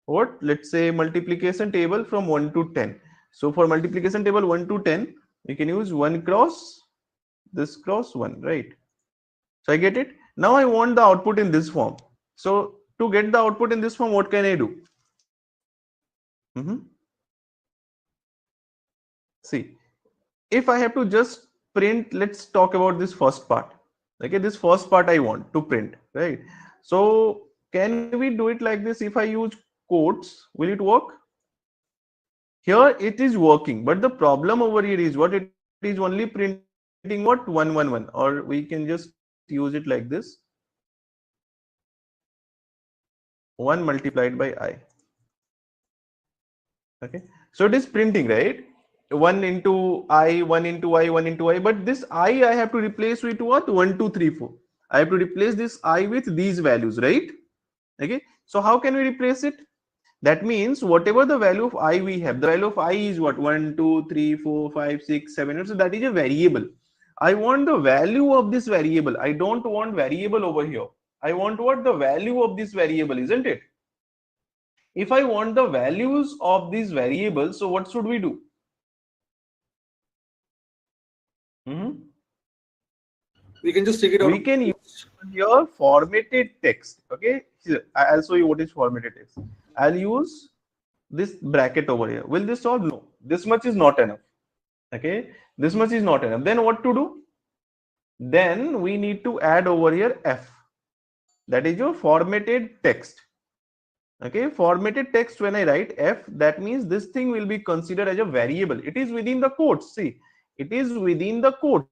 what? Let's say multiplication table from 1 to 10. So for multiplication table 1 to 10, we can use 1 cross this cross 1, right? So I get it. Now I want the output in this form. So to get the output in this form, what can I do? See, if I have to just print, let's talk about this first part. Okay, this first part I want to print, right? So can we do it like this? If I use quotes, will it work? Here it is working, but the problem over here is what? It is only printing what? 111, or we can just use it like this: 1 multiplied by I. Okay, so it is printing, right? 1 into I, 1 into I, 1 into I, but this I have to replace with what? 1, 2, 3, 4. I have to replace this I with these values, right? Okay, so how can we replace it? That means whatever the value of I we have, the value of I is what? 1, 2, 3, 4, 5, 6, 7. So that is a variable. I want the value of this variable. I don't want variable over here. I want what? The value of this variable, isn't it? If I want the values of these variables, so what should we do?
We can just take it out.
We can use your formatted text. Okay, I'll show you what is formatted text. I'll use this bracket over here. Will this solve? No, this much is not enough. Okay, this much is not enough. Then what to do? Then we need to add over here f. That is your formatted text. Okay, formatted text, when I write f, that means this thing will be considered as a variable. It is within the quotes. See, it is within the quotes.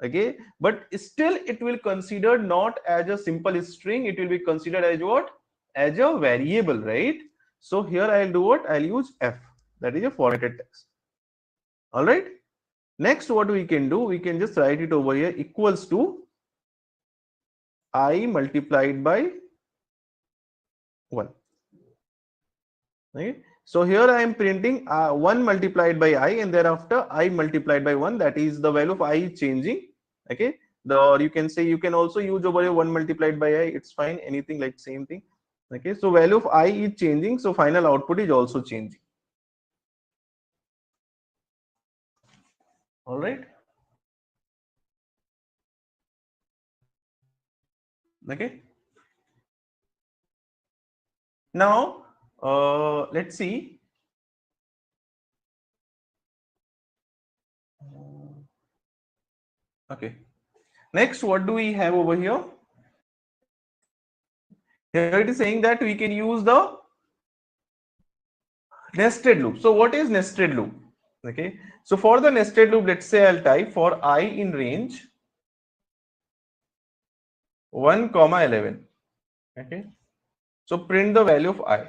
Okay, but still it will consider not as a simple string. It will be considered as what? As a variable, right? So here I'll do what? I'll use f. That is a formatted text. All right. Next, what we can do? We can just write it over here equals to I multiplied by 1. Okay, so here I am printing 1 multiplied by I, and thereafter I multiplied by 1. That is the value of I is changing. Okay, or you can say, you can also use over here 1 multiplied by I. It's fine, anything like same thing. Okay, so value of I is changing, so final output is also changing. All right. Okay. Now let's see. Okay. Next, what do we have over here? Here it is saying that we can use the nested loop. So what is nested loop? Okay. So for the nested loop, let's say I'll type for I in range 1, 11. Okay. So print the value of I.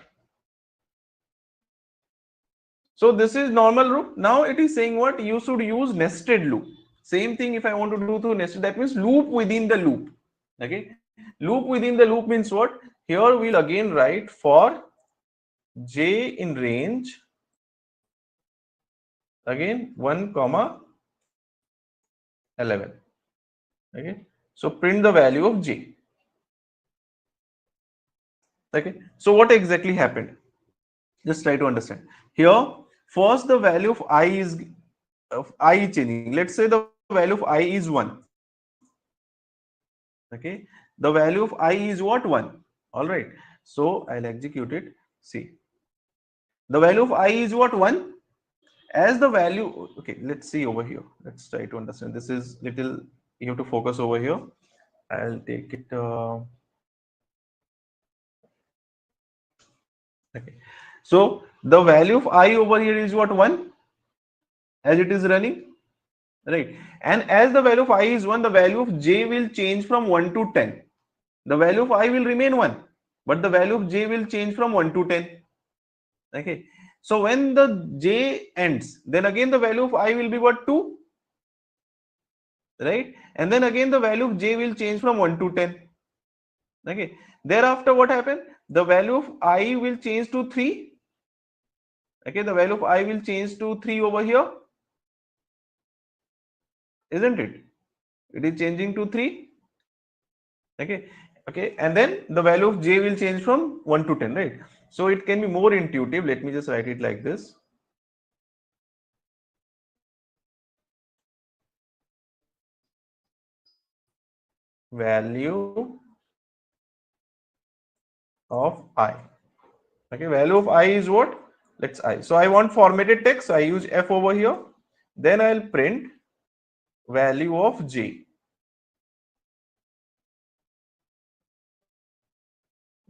So this is normal loop. Now it is saying what? You should use nested loop. Same thing if I want to do through nested, that means loop within the loop. Okay. Loop within the loop means what? Here we'll again write for j in range again 1, 11. Okay. So print the value of j. Okay. So what exactly happened? Just try to understand. Here, first the value of I is changing. Let's say the value of I is 1. Okay. The value of I is what? 1. All right. So I'll execute it. See. The value of I is what? 1. As the value, okay, let's see over here. Let's try to understand. This is little, you have to focus over here. I'll take it. Okay. So the value of I over here is what? 1, as it is running, right? And as the value of I is 1, the value of j will change from 1 to 10. The value of I will remain 1, but the value of j will change from 1 to 10. Okay. So when the j ends, then again the value of I will be what? 2, right? And then again the value of j will change from 1 to 10. Okay. Thereafter, what happened? The value of I will change to 3. Okay. The value of I will change to 3 over here, isn't it? It is changing to 3. Okay. Okay. And then the value of j will change from 1 to 10, right? So it can be more intuitive. Let me just write it like this. Value of I. Okay, value of I is what? Let's I. So I want formatted text. So I use F over here. Then I'll print value of J.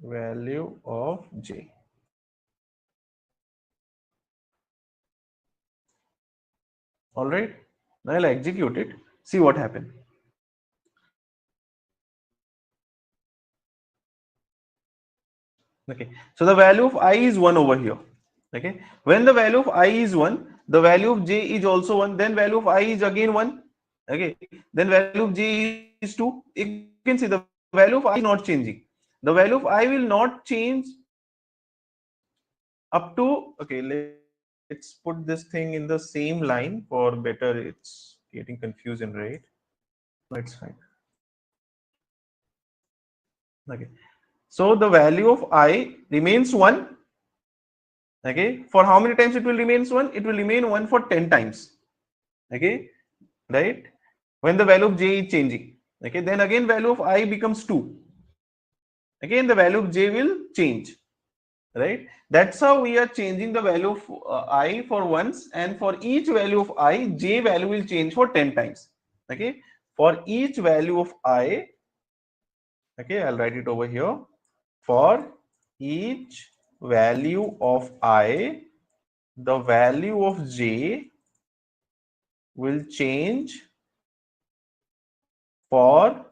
Value of J. All right. Now I'll execute it. See what happened. Okay. So the value of I is 1 over here. Okay. When the value of I is 1, the value of J is also 1. Then value of I is again 1. Okay. Then value of J is 2. You can see the value of I is not changing. The value of I will not change up to, okay, let's put this thing in the same line for better. It's getting confusion, right? No, it's fine. Okay. So the value of I remains 1. Okay. For how many times it will remain 1? It will remain 1 for 10 times. Okay. Right. When the value of j is changing. Okay. Then again value of I becomes 2. Again the value of j will change. Right. That's how we are changing the value of I for once, and for each value of I, j value will change for 10 times. Okay. For each value of I, okay, I'll write it over here. For each value of I, the value of j will change for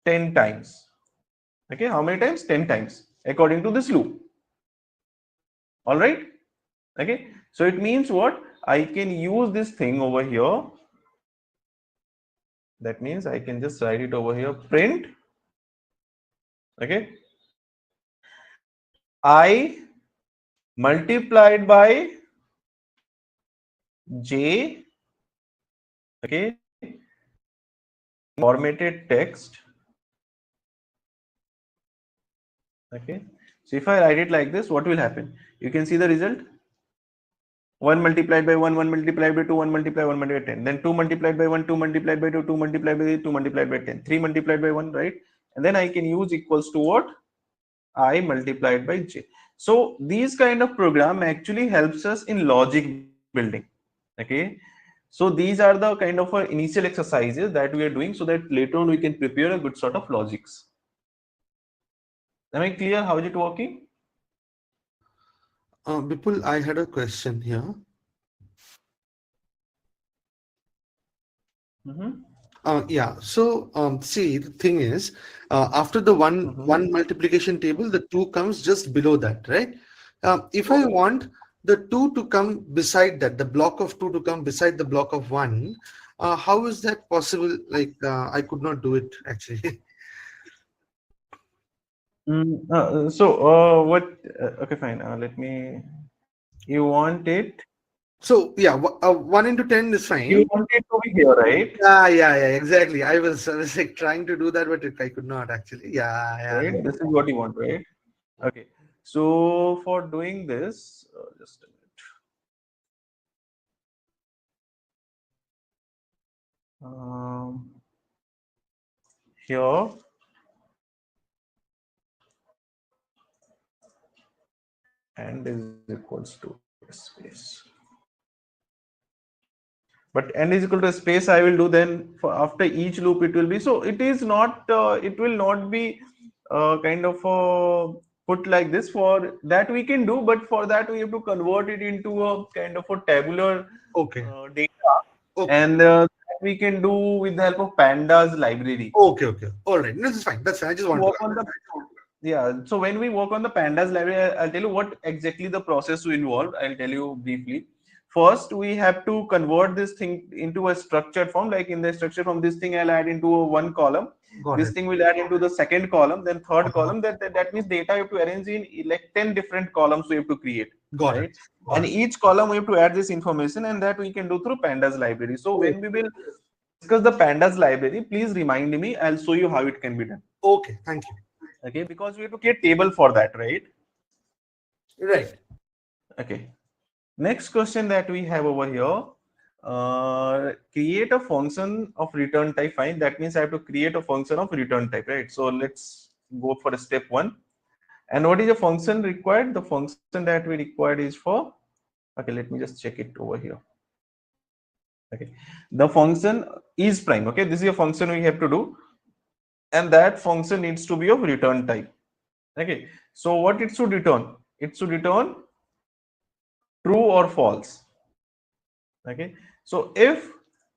10 times. Okay, how many times? 10 times according to this loop. All right. Okay, so it means what? I can use this thing over here. That means I can just write it over here, print. Okay, I multiplied by j. Okay, formatted text. Okay, so if I write it like this, what will happen? You can see the result. 1 multiplied by 1, 1 multiplied by 2, 1 multiplied by 1 multiplied by 10. Then 2 multiplied by 1, 2 multiplied by 2, 2 multiplied by 2 multiplied by 10. 3 multiplied by 1, right? And then I can use equals to what? I multiplied by j. So these kind of program actually helps us in logic building. Okay. So these are the kind of initial exercises that we are doing so that later on we can prepare a good sort of logics. Am I clear how is it working?
Bipul, I had a question here. Yeah. So see, the thing is, after the one multiplication table, the 2 comes just below that, right? If I want the 2 to come beside that, the block of 2 to come beside the block of 1, how is that possible? Like I could not do it actually.
What? Okay, fine. Let me. You want it?
So yeah, 1 into 10 is fine.
You want it to be here, right?
Yeah, exactly. I was like trying to do that, but I could not actually. Yeah.
Right. This is what you want, right? Okay. So for doing this, just a minute. Here. And is equals to space. But n is equal to space I will do then for after each loop it will be. So it is not, it will not be kind of put like this. For that we can do, but for that we have to convert it into a kind of a tabular data.
Okay.
And that we can do with the help of Pandas library.
Okay. All right. No, this is fine. That's fine. I just want to.
Yeah, so when we work on the Pandas library, I'll tell you what exactly the process to involve. I'll tell you briefly. First, we have to convert this thing into a structured form. Like in the structure form, this thing I'll add into a one column.
Got
This
it.
thing will add into the second column, then third column. That means data you have to arrange in like 10 different columns we have to create,
Got
right?
it. Got
And
it.
each column we have to add this information, and that we can do through Pandas library. So when we will discuss the Pandas library, please remind me. I'll show you how it can be done.
Okay, thank you.
Okay, because we have to create table for that, right?
Right.
Okay. Next question that we have over here. Create a function of return type. Fine. That means I have to create a function of return type, right? So let's go for step one. And what is the function required? The function that we required is for, okay, let me just check it over here. Okay, the function is prime. Okay, this is a function we have to do, and that function needs to be of return type. Okay, so what it should return? It should return true or false. Okay, so if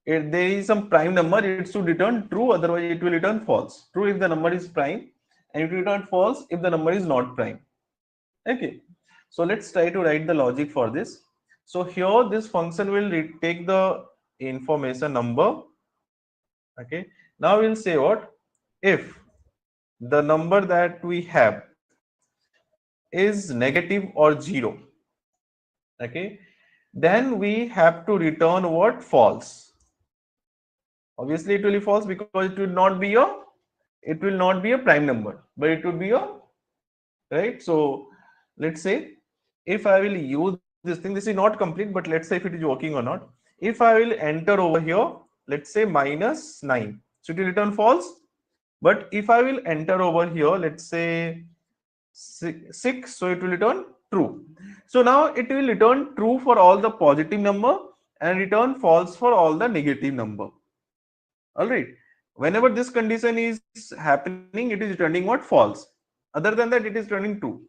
there is some prime number, it should return true, otherwise it will return false. True if the number is prime, and it will return false if the number is not prime. Okay, so let's try to write the logic for this. So here this function will take the information number. Okay, now we'll say what if the number that we have is negative or 0. Okay, then we have to return what? False. Obviously it will be false because it will not be a prime number, but it would be a, right? So let's say if I will use this thing, this is not complete, but let's say if it is working or not. If I will enter over here, let's say -9, so it will return false. But if I will enter over here, let's say 6, so it will return true. So now it will return true for all the positive number and return false for all the negative number. All right. Whenever this condition is happening, it is returning what? False. Other than that, it is returning true.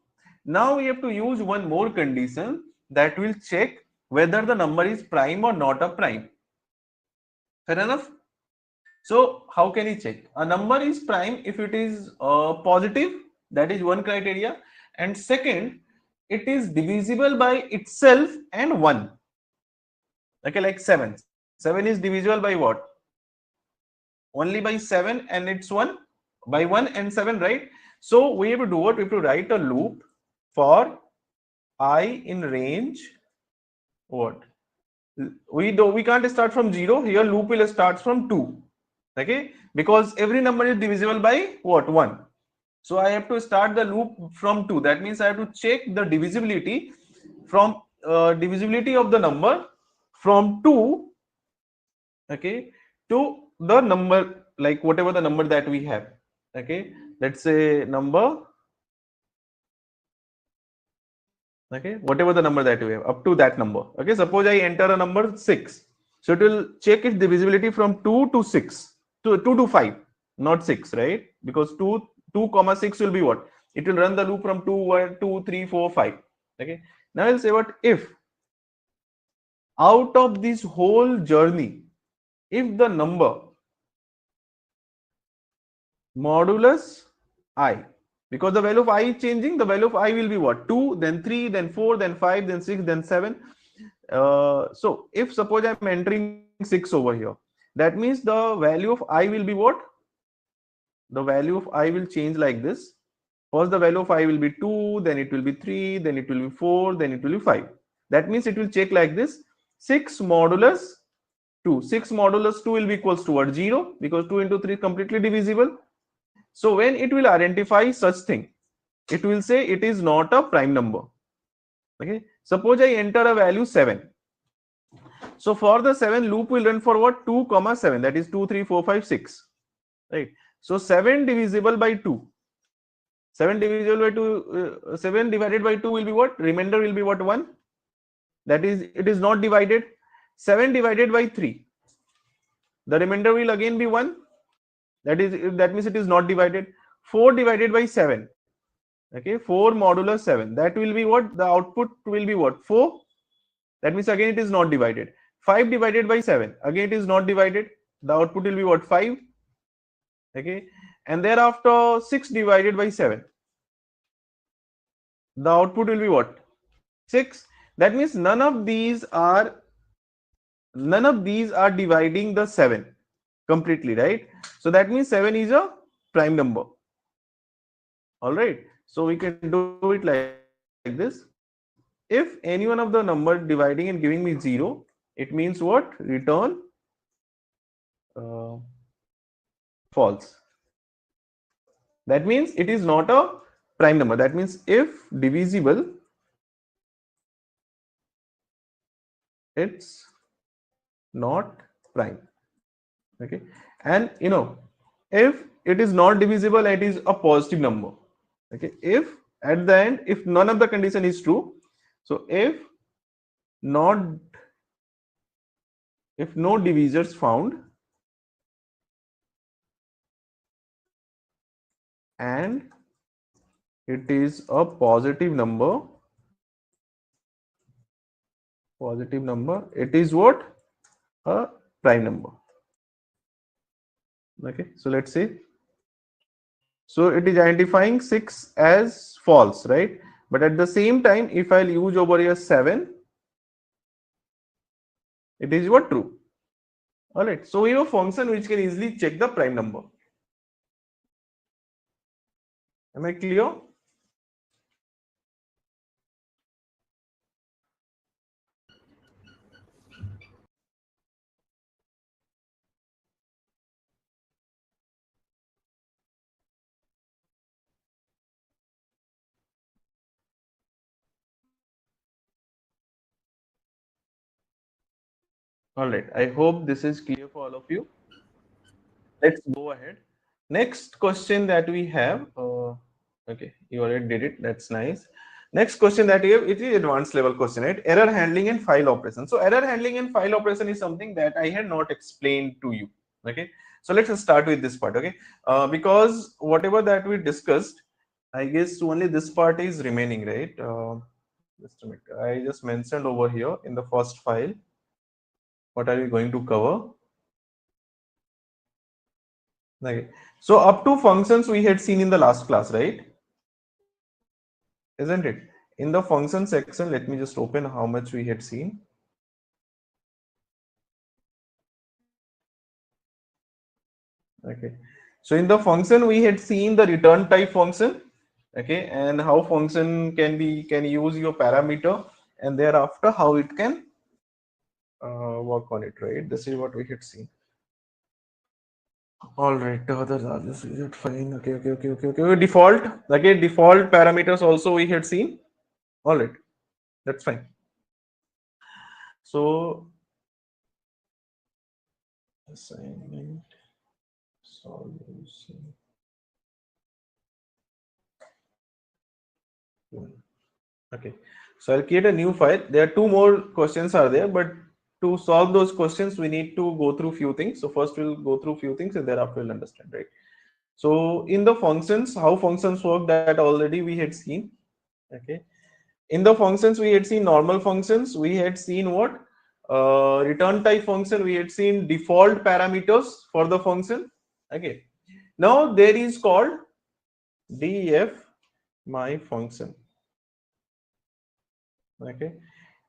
Now we have to use one more condition that will check whether the number is prime or not a prime. Fair enough? So how can you check? A number is prime if it is positive, that is one criteria. And second, it is divisible by itself and 1. Okay, like 7. 7 is divisible by what? Only by 7 and it's 1, by 1 and 7, right? So we have to do what? We have to write a loop for I in range what? We can't start from 0. Here loop will start from 2. Okay, because every number is divisible by what? 1. So I have to start the loop from 2. That means I have to check the divisibility from divisibility of the number from 2, okay, to the number, like whatever the number that we have. Okay, let's say number, okay, whatever the number that we have up to that number. Okay, suppose I enter a number 6, so it will check its divisibility from 2 to 6 to 2 to 5, not 6, right? Because 2 comma 6 will be what? It will run the loop from 2 1 2 3 4 5. Okay, now I'll say what if out of this whole journey, if the number modulus I, because the value of I is changing, the value of I will be what? 2, then 3, then 4, then 5, then 6, then 7. So if suppose I'm entering 6 over here, that means the value of I will be what? The value of I will change like this. First the value of I will be 2, then it will be 3, then it will be 4, then it will be 5. That means it will check like this: 6 modulus 2. 6 modulus 2 will be equals to what? 0, because 2 into 3 is completely divisible. So when it will identify such thing, it will say it is not a prime number. Okay, suppose I enter a value 7. So for the 7, loop will run for what? 2 comma 7, that is 2 3 4 5 6, right? So 7 divisible by 2, 7 divisible by 2, 7 divided by 2 will be what? Remainder will be what? 1, that is it is not divided. 7 divided by 3, the remainder will again be 1, that means it is not divided. 4 divided by 7, okay, 4 modulus 7, that will be what? The output will be what? 4, that means again it is not divided. 5 divided by 7, again it is not divided, the output will be what? 5. Okay, and thereafter 6 divided by 7, the output will be what? 6. That means none of these are dividing the 7. completely, right? So that means 7 is a prime number. All right. So we can do it like this. If any one of the number dividing and giving me 0, it means what? Return uh, false. That means it is not a prime number. That means if divisible, it's not prime. Okay. And if it is not divisible, it is a positive number. Okay. If at the end, if none of the condition is true, so not if no divisors found and it is a positive number, it is what? A prime number. Okay, so let's see. So it is identifying 6 as false, right? But at the same time, if I'll use over here 7, it is what? True. All right, so we have a function which can easily check the prime number. Am I clear? All right, I hope this is clear for all of you. Let's go ahead. Next question that we have, okay, you already did it. That's nice. Next question that we have, it is advanced level question, right? Error handling and file operation. So error handling and file operation is something that I had not explained to you. Okay, so let's start with this part. Okay, because whatever that we discussed, I guess only this part is remaining, right? Just a minute. I just mentioned over here in the first file. What are we going to cover? Okay. So up to functions we had seen in the last class, right? Isn't it? In the function section, let me just open how much we had seen. Okay. So in the function, we had seen the return type function. Okay. And how function can use your parameter, and thereafter how it can work on it, right? This is what we had seen. All right, the others are this is it fine. Okay. Default, okay, default parameters also we had seen. All right, that's fine. So assignment solution. Okay, so I'll create a new file. There are 2 more questions are there, but to solve those questions, we need to go through few things. So first we'll go through few things and thereafter we'll understand, right? So in the functions, how functions work, that already we had seen. Okay. In the functions, we had seen normal functions. We had seen what? Return type function. We had seen default parameters for the function. Okay. Now there is called def my function. Okay.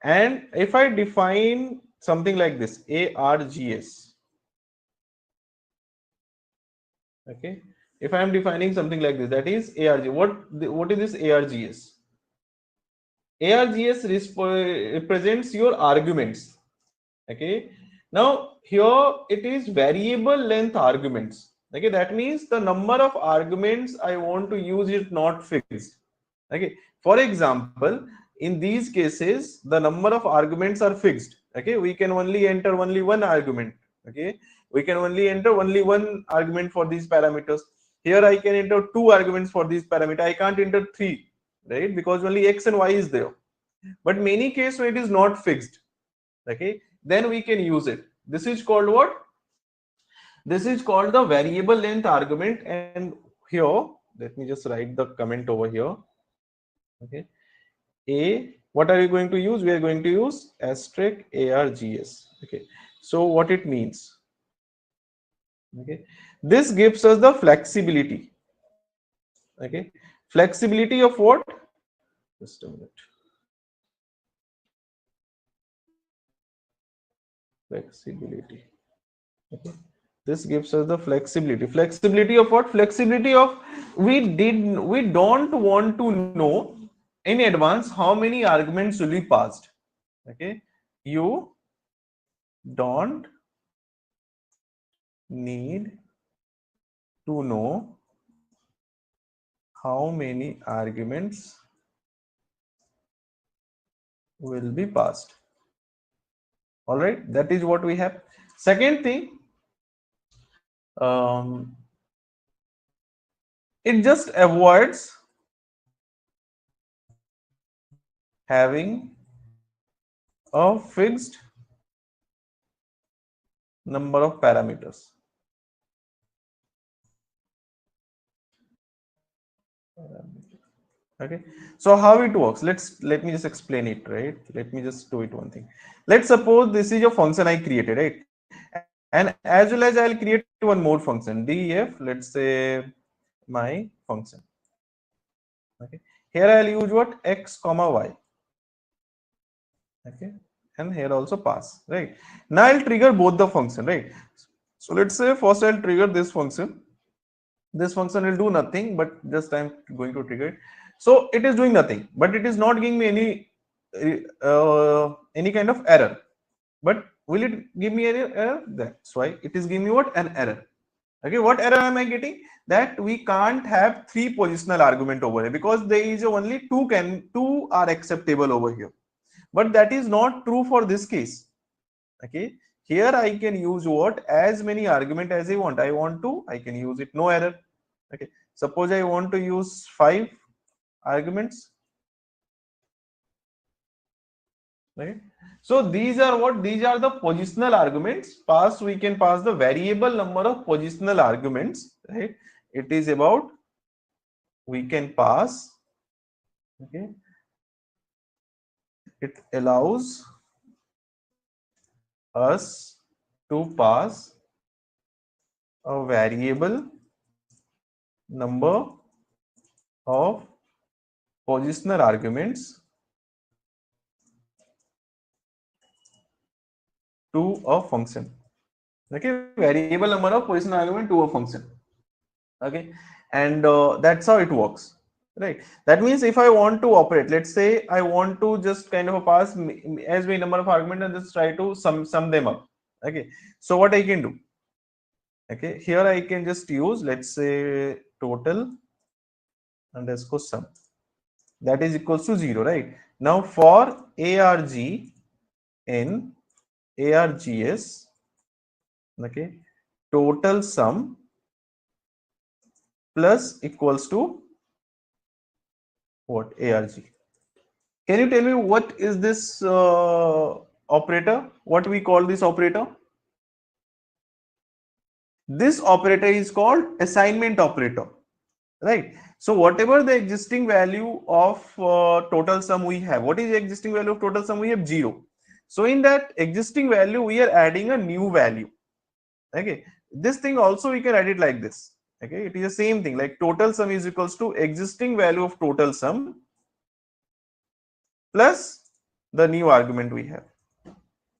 And if I define something like this, args. Okay. If I am defining something like this, that is arg. What is this args? args represents your arguments. Okay, now here it is variable length arguments. Okay, that means the number of arguments I want to use is not fixed. Okay, for example, in these cases the number of arguments are fixed. Okay, we can only enter only one argument. Okay, we can only enter only one argument for these parameters. Here I can enter 2 arguments for these parameter. I can't enter 3, right? Because only x and y is there. But many cases it is not fixed. Okay, then we can use it. This is called what? This is called the variable length argument. And here, let me just write the comment over here. Okay, what are we going to use? We are going to use asterisk args. Okay, so what it means? Okay, this gives us the flexibility. Okay, flexibility of what? Just a minute. Flexibility. Okay, This gives us the flexibility. Flexibility of what? Flexibility of we don't want to know in advance how many arguments will be passed. Okay, you don't need to know how many arguments will be passed. All right, that is what we have. Second thing, it just avoids having a fixed number of parameters. Okay, so how it works, let me just explain it, right? Let me just do it one thing. Let's suppose this is a function I created, right? And as well as I'll create one more function, def, let's say my function. Okay, here I'll use what? X comma y. Okay, and here also pass, right? Now I'll trigger both the function, right? So let's say first I'll trigger this function. This function will do nothing, but just I'm going to trigger it. So it is doing nothing, but it is not giving me any kind of error. But will it give me an error? That's why it is giving me what? An error. Okay, what error am I getting? That we can't have 3 positional argument over here because there is only two are acceptable over here. But that is not true for this case. Okay, here I can use what? As many argument as I want. I can use it, no error. Okay, suppose I want to use 5 arguments. Right, so these are what? These are the positional arguments. We can pass the variable number of positional arguments, right? It is about, we can pass, okay, it allows us to pass a variable number of positional arguments to a function. Okay, variable number of positional argument to a function. Okay, and that's how it works, right? That means if I want to operate, let's say I want to just kind of pass as many number of argument and just try to sum them up. Okay, so what I can do, okay, here I can just use, let's say, total underscore sum, that is equals to 0, right? Now for arg in args, okay, total sum plus equals to what? Arg. Can you tell me what is this operator? What we call this operator? This operator is called assignment operator, right? So whatever the existing value of total sum we have, what is the existing value of total sum? We have 0. So in that existing value, we are adding a new value. Okay, this thing also we can add it like this. Okay, it is the same thing, like total sum is equals to existing value of total sum plus the new argument we have.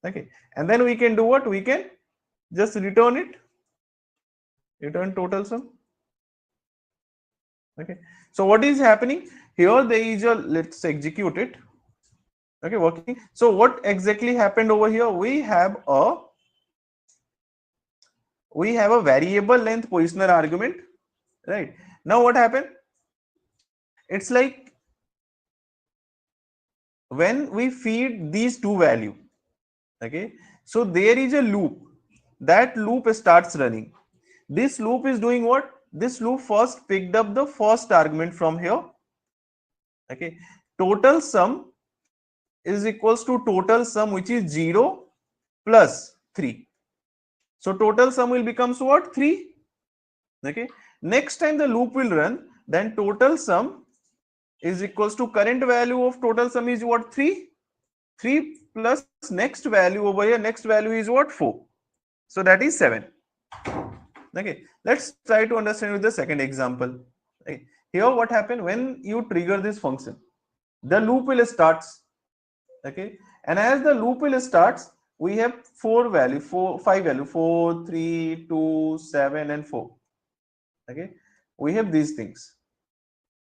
Okay, and then we can do what? We can just return it, return total sum. Okay, so what is happening here? There is a, let's execute it. Okay, working. So what exactly happened over here? We have a variable length positional argument, right? Now what happened? It's like when we feed these two value, okay, so there is a loop. That loop starts running. This loop is doing what? This loop first picked up the first argument from here. Okay, total sum is equals to total sum, which is 0 plus 3. So total sum will becomes what? 3. Okay, next time the loop will run, then total sum is equals to current value of total sum is what? 3. 3 plus next value over here, next value is what? 4. So that is 7. Okay, let's try to understand with the second example. Okay. Here what happened when you trigger this function? The loop will starts. Okay, and as the loop will starts, we have five value, 4, 3, 2, 7, and 4. Okay, we have these things.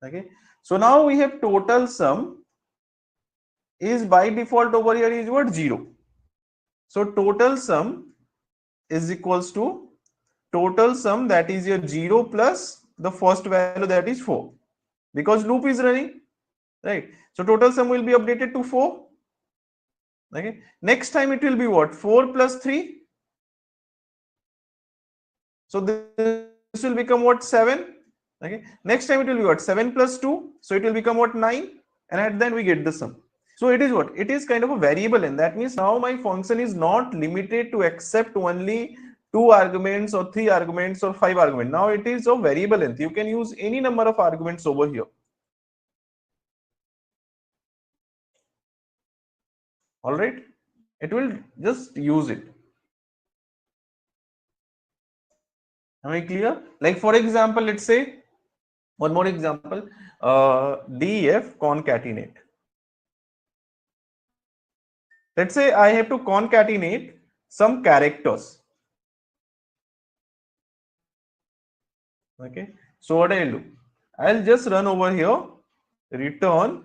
Okay, so now we have total sum is by default over here is what? 0. So total sum is equals to total sum, that is your 0 plus the first value, that is 4, because loop is running, right? So total sum will be updated to 4. Okay, next time it will be what? 4 plus 3. So this will become what? 7. Okay, next time it will be what? 7 plus 2. So it will become what? 9. And at then we get the sum. So it is what? It is kind of a variable, and that means now my function is not limited to accept only 2 arguments or 3 arguments or 5 arguments. Now it is a variable length. You can use any number of arguments over here. All right, it will just use it. Am I clear? Like for example, let's say one more example, def concatenate. Let's say I have to concatenate some characters. Okay, so what I'll do? I'll just run over here, return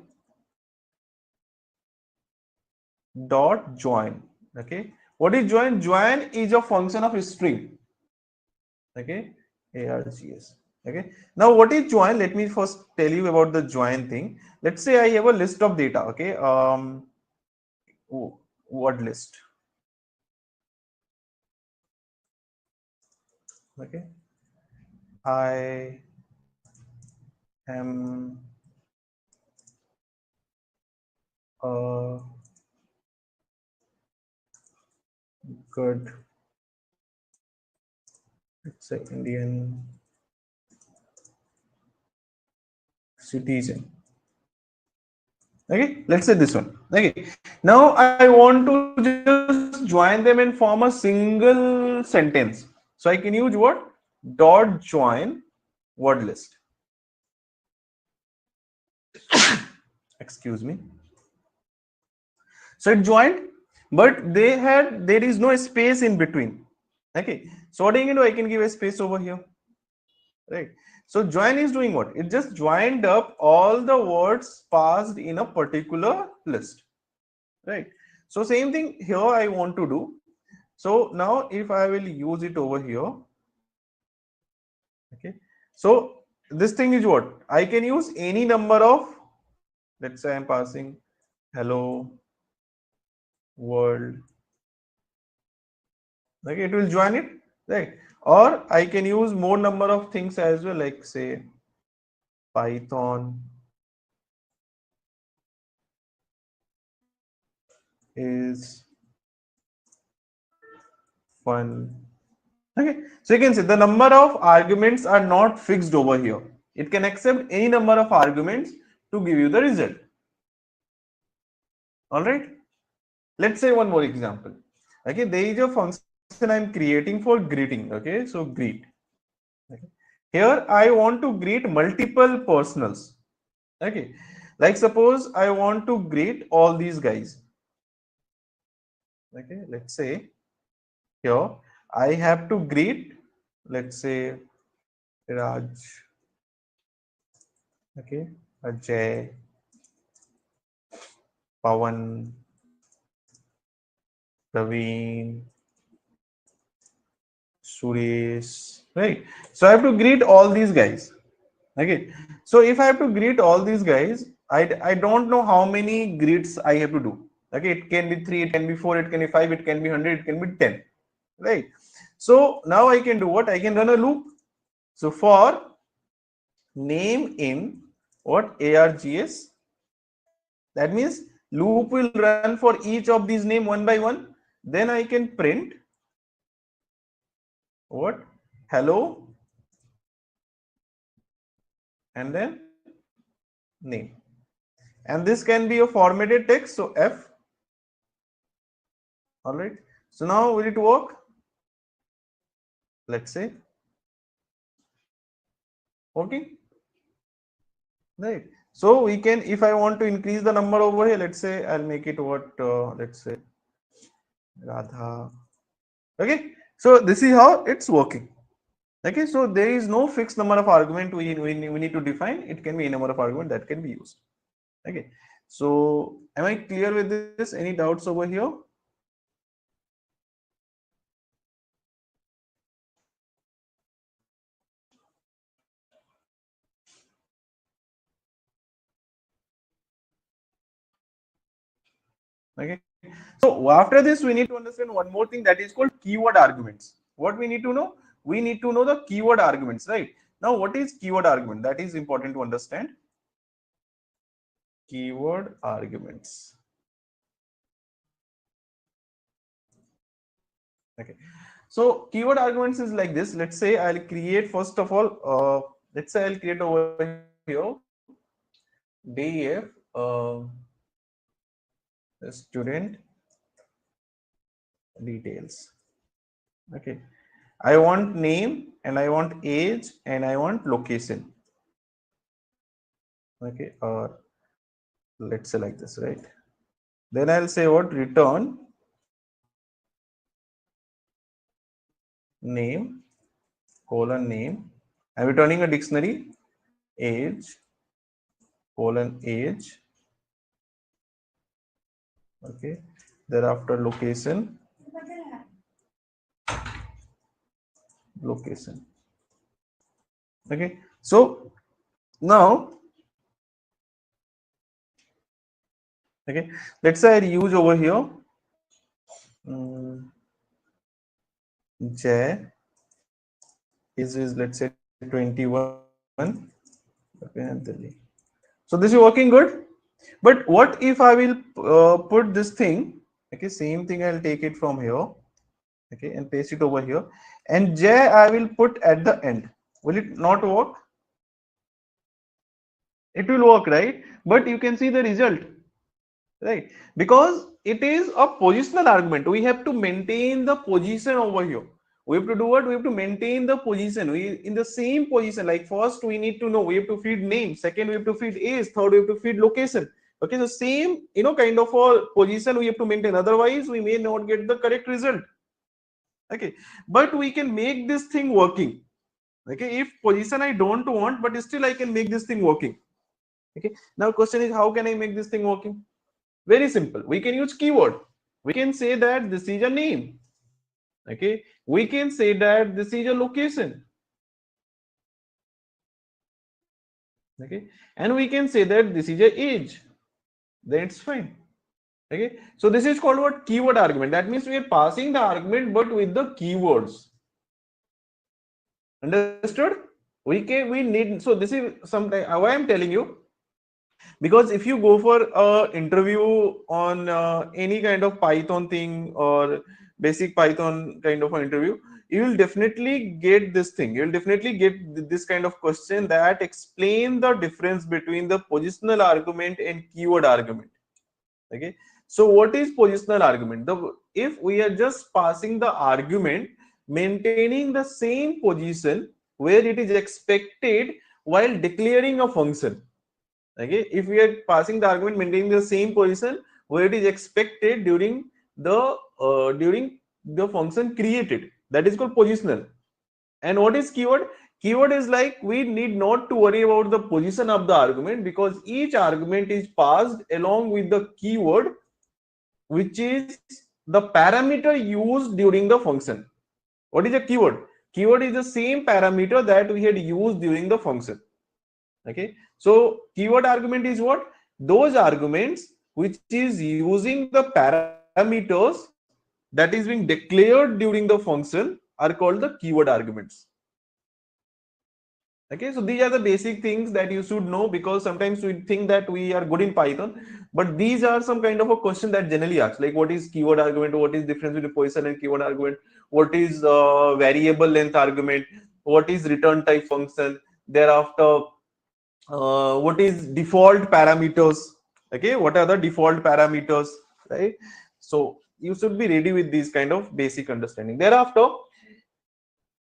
dot join. Okay, what is join? Join is a function of string. Okay, args. Okay, now what is join? Let me first tell you about the join thing. Let's say I have a list of data. Okay, word list. Okay, I am a good, let's say, Indian citizen. Okay, let's say this one. Okay, now I want to just join them and form a single sentence. So I can use what? Dot join word list. Excuse me. So it joined, but there is no space in between. Okay, so what I can do? I can give a space over here. Right. So join is doing what? It just joined up all the words passed in a particular list. Right. So same thing here I want to do. So now if I will use it over here. Okay. So this thing is what? I can use any number of, let's say I'm passing hello world. Okay, it will join it, right? Or I can use more number of things as well, like say Python is fun. Okay, so you can see the number of arguments are not fixed over here. It can accept any number of arguments to give you the result. All right, let's say one more example. Okay, there is a function I'm creating for greeting. Okay, so greet. Okay. Here I want to greet multiple personals. Okay, like suppose I want to greet all these guys. Okay, let's say here I have to greet, let's say Raj, okay, Ajay, Pawan, Praveen, Suresh, right? So I have to greet all these guys. Okay, so if I have to greet all these guys, I don't know how many greets I have to do. Okay, it can be 3, it can be 4, it can be 5, it can be 100, it can be 10, right? So now I can do what? I can run a loop. So for name in what? Args, that means loop will run for each of these name one by one. Then I can print what? Hello and then name. And this can be a formatted text, so F. All right, so now will it work? Let's say okay, right? So we can, if I want to increase the number over here, let's say I'll make it what, let's say Radha. Okay, so this is how it's working. Okay, so there is no fixed number of argument we need to define. It can be a number of argument that can be used. Okay, so am I clear with this? Any doubts over here? Okay, so after this we need to understand one more thing, that is called keyword arguments. What we need to know? We need to know the keyword arguments, right? Now what is keyword argument? That is important to understand. Keyword arguments. Okay, so keyword arguments is like this. Let's say I'll create, first of all, let's say I'll create over here def student details. Okay, I want name and I want age and I want location. Okay, or let's say like this, right? Then I'll say what, return name colon name. I'm returning a dictionary, age colon age. Okay, thereafter location location. Okay, so now, okay, let's say I use over here J is let's say 21. Okay, so this is working good. But what if I will put this thing? Okay, same thing, I'll take it from here, okay, and paste it over here, and J I will put at the end. Will it not work? It will work, right? But you can see the result, right? Because it is a positional argument. We have to maintain the position over here. We have to do what? We have to maintain the position. We in the same position. Like first we need to know, we have to feed name. Second we have to feed age. Third we have to feed location. Okay, so same, kind of a position we have to maintain. Otherwise we may not get the correct result. Okay, but we can make this thing working. Okay, if position I don't want, but still I can make this thing working. Okay, now question is, how can I make this thing working? Very simple. We can use keyword. We can say that this is a name. Okay, we can say that this is a location. Okay, and we can say that this is a age. Then it's fine. Okay, so this is called what? Keyword argument. That means we are passing the argument but with the keywords. Understood? We need, so this is something why I'm telling you, because if you go for a interview on any kind of Python thing or basic Python kind of an interview, you will definitely get this thing. You will definitely get this kind of question that explain the difference between the positional argument and keyword argument. Okay, so what is positional argument? If we are just passing the argument maintaining the same position where it is expected while declaring a function. Okay, if we are passing the argument maintaining the same position where it is expected during the function created, that is called positional. And what is keyword? Keyword is like, we need not to worry about the position of the argument, because each argument is passed along with the keyword, which is the parameter used during the function. What is a keyword? Keyword is the same parameter that we had used during the function. Okay, so keyword argument is what? Those arguments which is using the parameters that is being declared during the function are called the keyword arguments. Okay, so these are the basic things that you should know, because sometimes we think that we are good in Python, but these are some kind of a question that generally asks, like what is keyword argument, what is difference between position and keyword argument, what is variable length argument, what is return type function, thereafter what is default parameters. Okay, what are the default parameters, right? So you should be ready with these kind of basic understanding. Thereafter,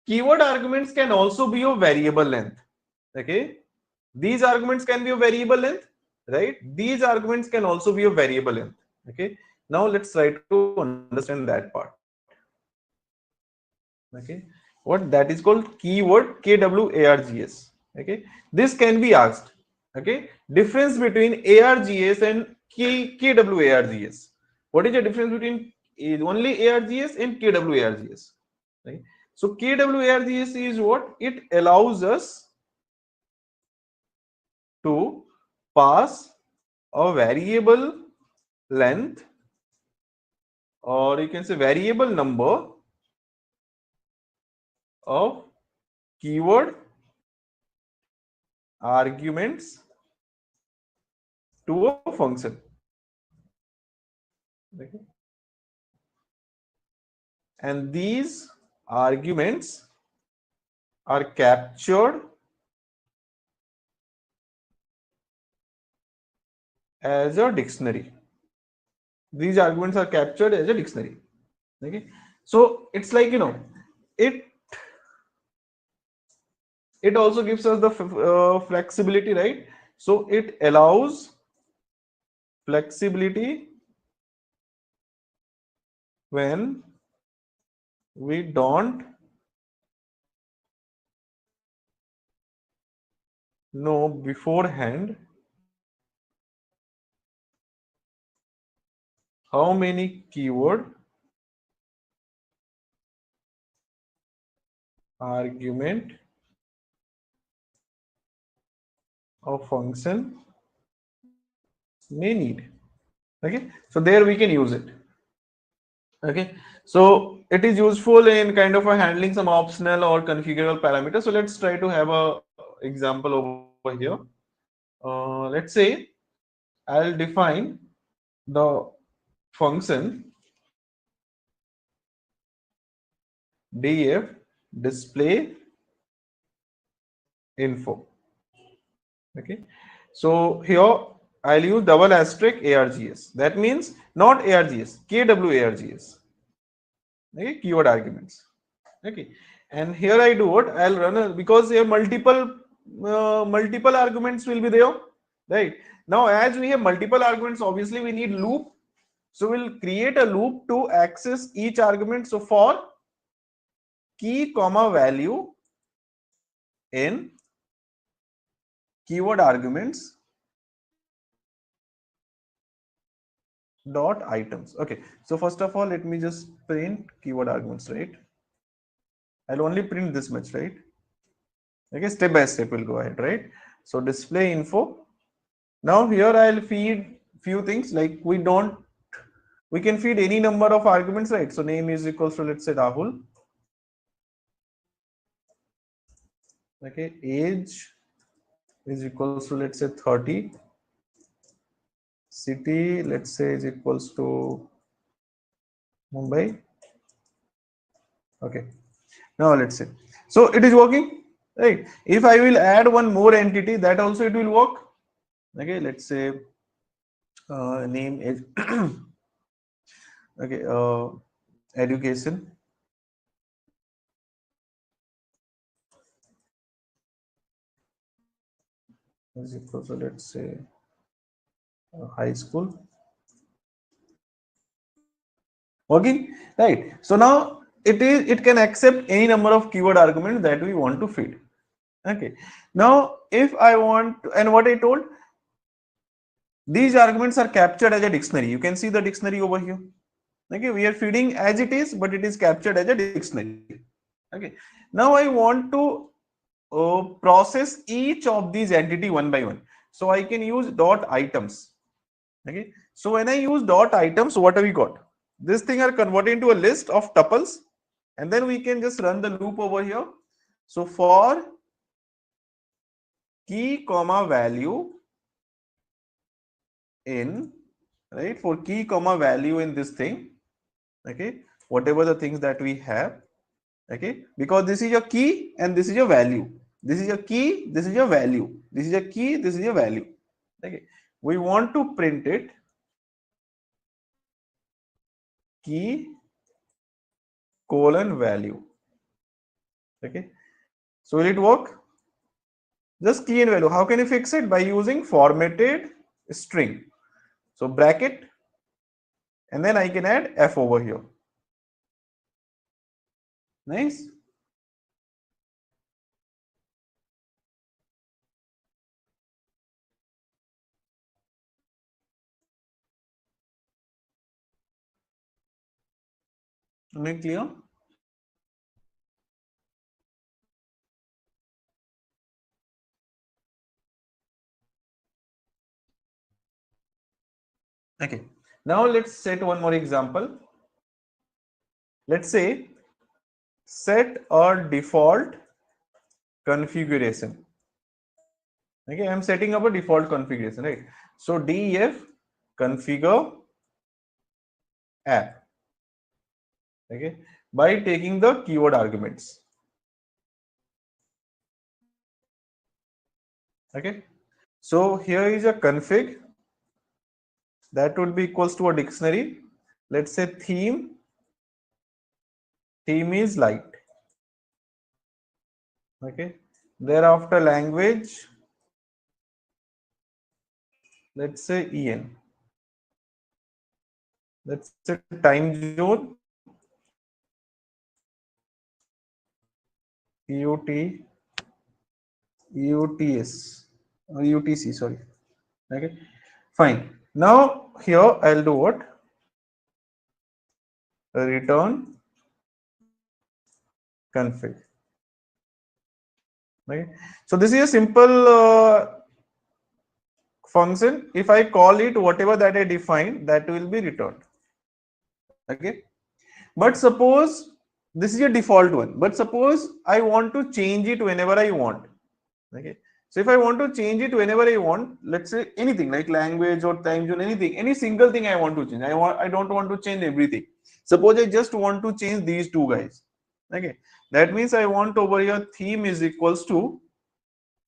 keyword arguments can also be of variable length. Okay, these arguments can be of variable length, right? These arguments can also be of variable length. Okay, Now let's try to understand that part. Okay, what that is called keyword kwargs. Okay, this can be asked. Okay, difference between args and kwargs. What is the difference between only args and kwargs? Right? So kwargs is what it allows us to pass a variable length, or you can say variable number of keyword arguments to a function. Okay. And these arguments are captured as a dictionary. These arguments are captured as a dictionary. Okay, so it's like, you know, it also gives us the flexibility, right? So it allows flexibility when we don't know beforehand how many keyword argument a function may need. Okay, so there we can use it. Okay, so it is useful in kind of a handling some optional or configurable parameters. So let's try to have a example over here. Let's say I'll define the function df display info. Okay, so here I'll use double asterisk args. That means not args, kwargs. Okay, keyword arguments. Okay, and here I do what I'll run because here multiple arguments will be there, right? Now as we have multiple arguments, obviously we need loop, so we'll create a loop to access each argument. So for key comma value in keyword arguments dot items. Okay, so first of all let me just print keyword arguments, right? I'll only print this much, right? Okay, step by step we'll go ahead, right? So display info. Now here I'll feed few things, like we can feed any number of arguments, right? So name is equals to, let's say, Rahul. Okay, age is equals to, let's say, 30. City, let's say, is equals to Mumbai. Okay, now let's say, so it is working, right? If I will add one more entity, that also it will work. Okay, let's say name is okay, education. Is equal to, let's say, high school. Working, right? So now it can accept any number of keyword arguments that we want to feed. Okay, now if I want to, and what I told, these arguments are captured as a dictionary. You can see the dictionary over here. Okay, we are feeding as it is, but it is captured as a dictionary. Okay, now I want to process each of these entity one by one. So I can use dot items. Okay, so when I use dot items, what have we got? This thing are converted into a list of tuples, and then we can just run the loop over here. So for key comma value in, right, for key comma value in this thing, okay, whatever the things that we have, okay, because this is your key and this is your value. This is your key, this is your value. This is your key, this is your value. Okay, we want to print it key colon value. Okay, so will it work? Just key and value. How can you fix it? By using formatted string. So bracket and then I can add f over here. Nice. Am I clear? Okay. Now let's set one more example. Let's say set a default configuration. Okay, I'm setting up a default configuration, right? So def configure app. Okay, by taking the keyword arguments. Okay, so here is a config that would be equals to a dictionary. Let's say theme is light. Okay, thereafter language, let's say en. Let's say time zone, UTS or UTC, sorry. Okay, fine. Now here I'll do what? Return config. Okay, so this is a simple function. If I call it, whatever that I define, that will be returned. Okay, but suppose this is a default one, but suppose I want to change it whenever I want. Okay, so if I want to change it whenever I want, let's say anything like language or time zone, anything, any single thing I want to change. I don't want to change everything. Suppose I just want to change these two guys. Okay, that means I want over here theme is equals to,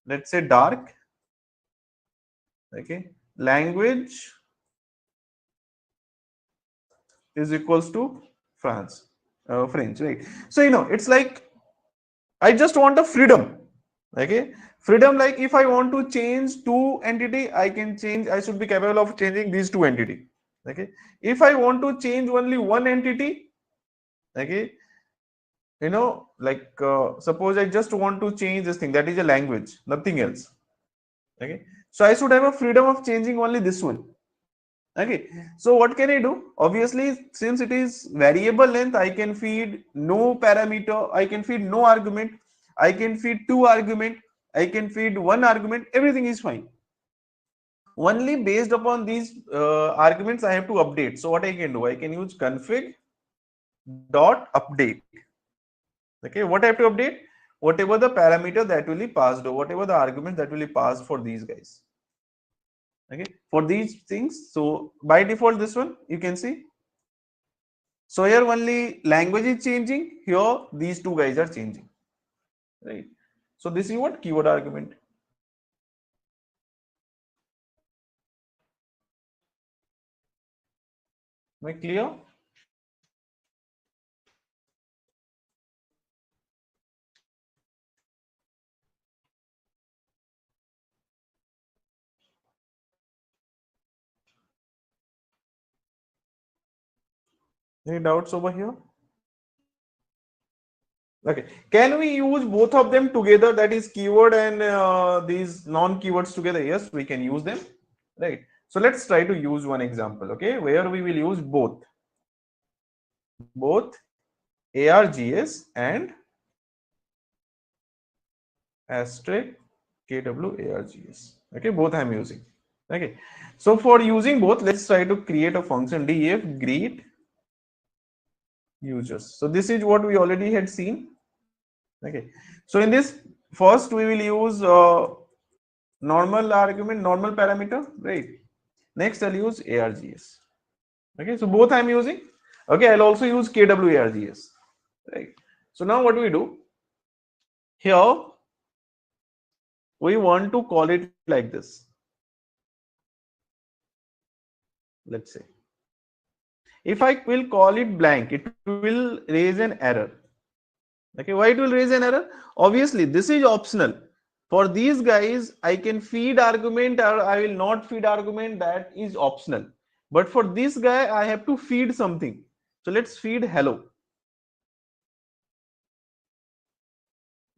let's say dark. Okay, language is equals to French, right? So it's like I just want a freedom. Okay, freedom, like if I want to change two entity, I can change. I should be capable of changing these two entity. Okay, if I want to change only one entity, okay, like suppose I just want to change this thing, that is a language, nothing else. Okay, so I should have a freedom of changing only this one. Okay, so what can I do? Obviously, since it is variable length, I can feed no parameter, I can feed no argument, I can feed two argument, I can feed one argument, everything is fine. Only based upon these arguments I have to update. So what I can do? I can use config dot update. Okay, what I have to update? Whatever the parameter that will be passed, or whatever the argument that will be passed for these guys. Okay, for these things. So by default, this one you can see. So here only language is changing. Here these two guys are changing. Right. So this is what keyword argument. Am I clear? Any doubts over here? Okay, can we use both of them together, that is keyword and these non-keywords together? Yes, we can use them, right? So let's try to use one example, okay, where we will use both args and asterisk kwargs. Okay, both I'm using. Okay, so for using both, let's try to create a function def greet users. So this is what we already had seen. Okay, so in this first we will use normal argument, normal parameter, right? Next I'll use args. Okay, so both I'm using. Okay, I'll also use kwargs, right? So now what do we do? Here we want to call it like this. Let's say if I will call it blank, it will raise an error. Okay, why it will raise an error? Obviously, this is optional. For these guys, I can feed argument or I will not feed argument, that is optional. But for this guy, I have to feed something. So let's feed hello.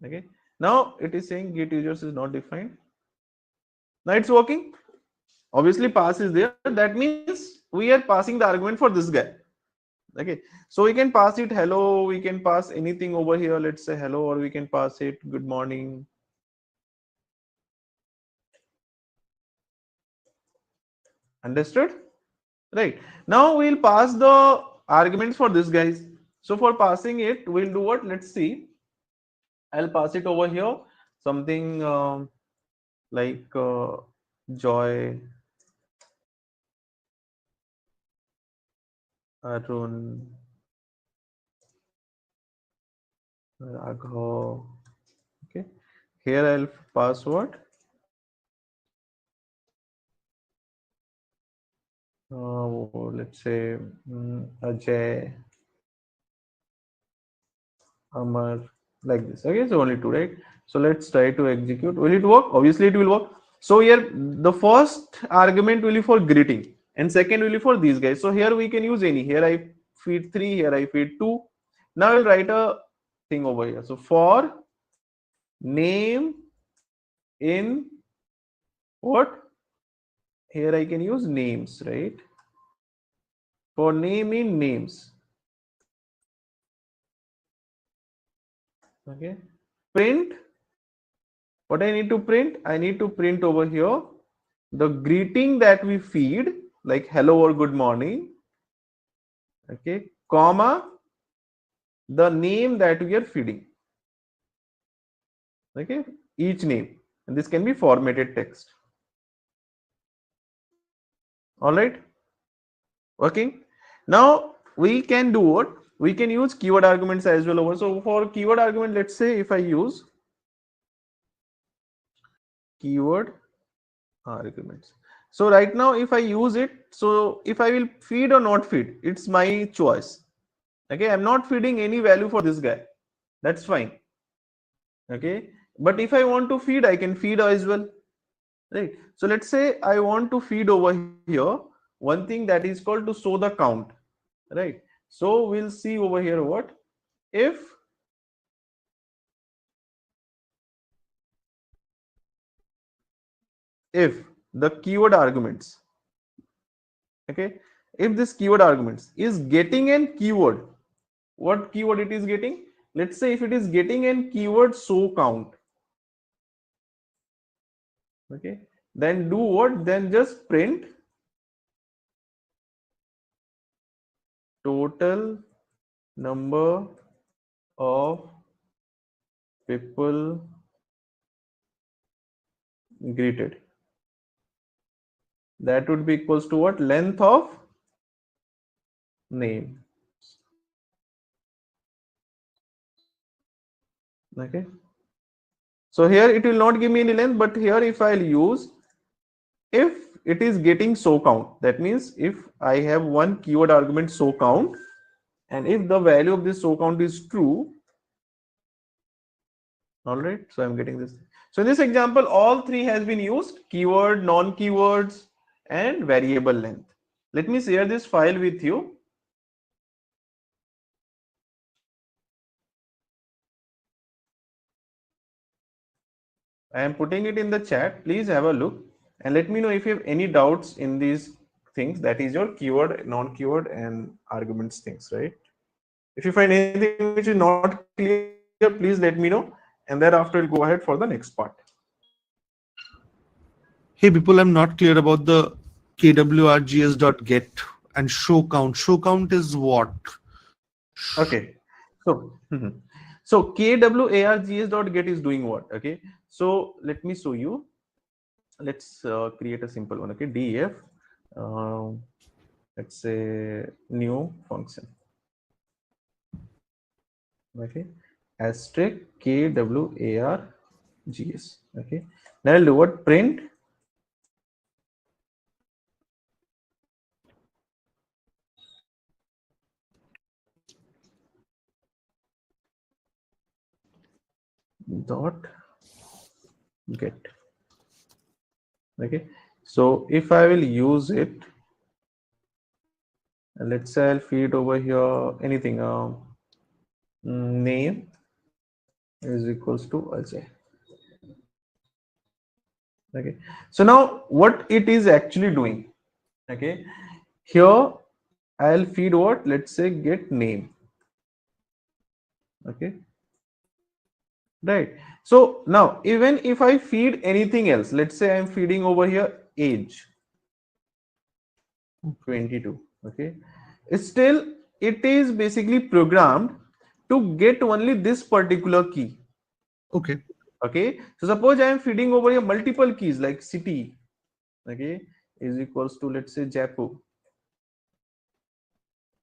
Okay. Now it is saying get users is not defined. Now it's working. Obviously, pass is there. That means we are passing the argument for this guy. Okay. So we can pass it hello. We can pass anything over here. Let's say hello, or we can pass it good morning. Understood? Right. Now we'll pass the arguments for this guys. So for passing it, we'll do what? Let's see. I'll pass it over here. Something like Joy, Arun, Raghav. Okay. Here I'll pass what? Let's say Ajay, Amar, like this. Okay, so only two, right? So let's try to execute. Will it work? Obviously, it will work. So here, the first argument will be for greeting, and second will be for these guys. So here we can use any. Here I feed 3. Here I feed 2. Now I'll write a thing over here. So for name in what? Here I can use names, right? For name in names. Okay. Print. What I need to print? I need to print over here the greeting that we feed, like hello or good morning. Okay. Comma the name that we are feeding. Okay. Each name. And this can be formatted text. All right. Working. Now we can do what? We can use keyword arguments as well over. So for keyword argument, let's say if I use keyword arguments. So right now, if I use it, so if I will feed or not feed, it's my choice. Okay, I'm not feeding any value for this guy. That's fine. Okay, but if I want to feed, I can feed as well. Right. So let's say I want to feed over here one thing that is called to show the count. Right. So we'll see over here what if the keyword arguments, okay, if this keyword arguments is getting an keyword, what keyword it is getting? Let's say if it is getting an keyword show count, okay, then do what? Then just print total number of people greeted. That would be equals to what? Length of name. Okay. So here it will not give me any length, but here if I'll use if it is getting show count, that means if I have one keyword argument show count, and if the value of this show count is true, all right, so I'm getting this. So in this example, all three has been used: keyword, non-keywords, and variable length. Let me share this file with you. I am putting it in the chat. Please have a look and let me know if you have any doubts in these things. That is your keyword, non-keyword, and arguments things, right? If you find anything which is not clear, please let me know, and thereafter we'll go ahead for the next part.
Hey, people, I'm not clear about the kwargs.get and show count. Show count is what?
Okay, so so kwargs.get is doing what? Okay, so let me show you. Let's create a simple one. Okay, def let's say new function. Okay, asterisk kwargs. Okay, now I'll do what? Print dot get. Okay, so if I will use it, And let's say I'll feed over here anything. Name is equals to Ajay. Okay. So now what it is actually doing? Okay. Here I'll feed what? Let's say get name. Okay. Right. So now even if I feed anything else, let's say I'm feeding over here age 22. Okay. Still it is basically programmed to get only this particular key.
Okay.
Okay. So suppose I am feeding over here multiple keys like city. Okay. Is equals to let's say Jaipur.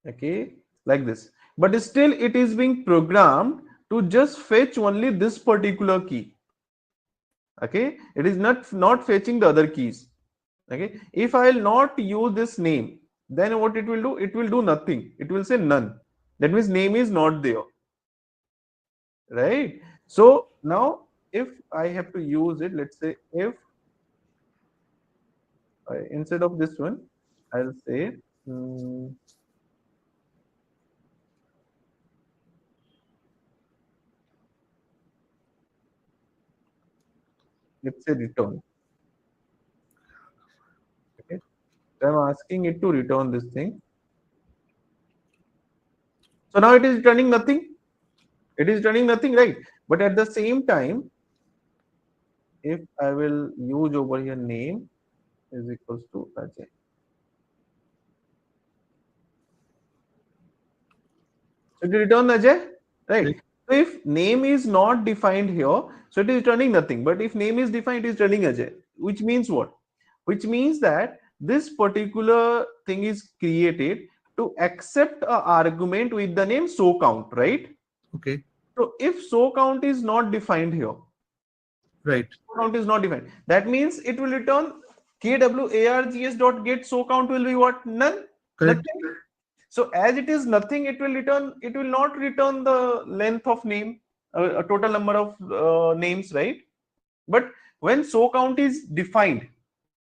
Okay, like this, but still it is being programmed to just fetch only this particular key. Okay, it is not fetching the other keys. Okay, if I will not use this name, then what it will do? It will do nothing. It will say none. That means name is not there, right? So now if I have to use it, let's say if instead of this one I'll say let's say return. Okay, so I'm asking it to return this thing. So now it is returning nothing. It is returning nothing, right? But at the same time, if I will use over here name is equals to Ajay. So it will return Ajay, right? So if name is not defined here, so it is returning nothing. But if name is defined, it is returning Ajay, which means what? Which means that this particular thing is created to accept a argument with the name so count, right?
Okay.
So if so count is not defined here,
Right.
count is not defined, that means it will return kwargs dot get so count will be what? None.
Correct.
Nothing. So as it is nothing, it will return. It will not return the length of name, a total number of names, right? But when so count is defined,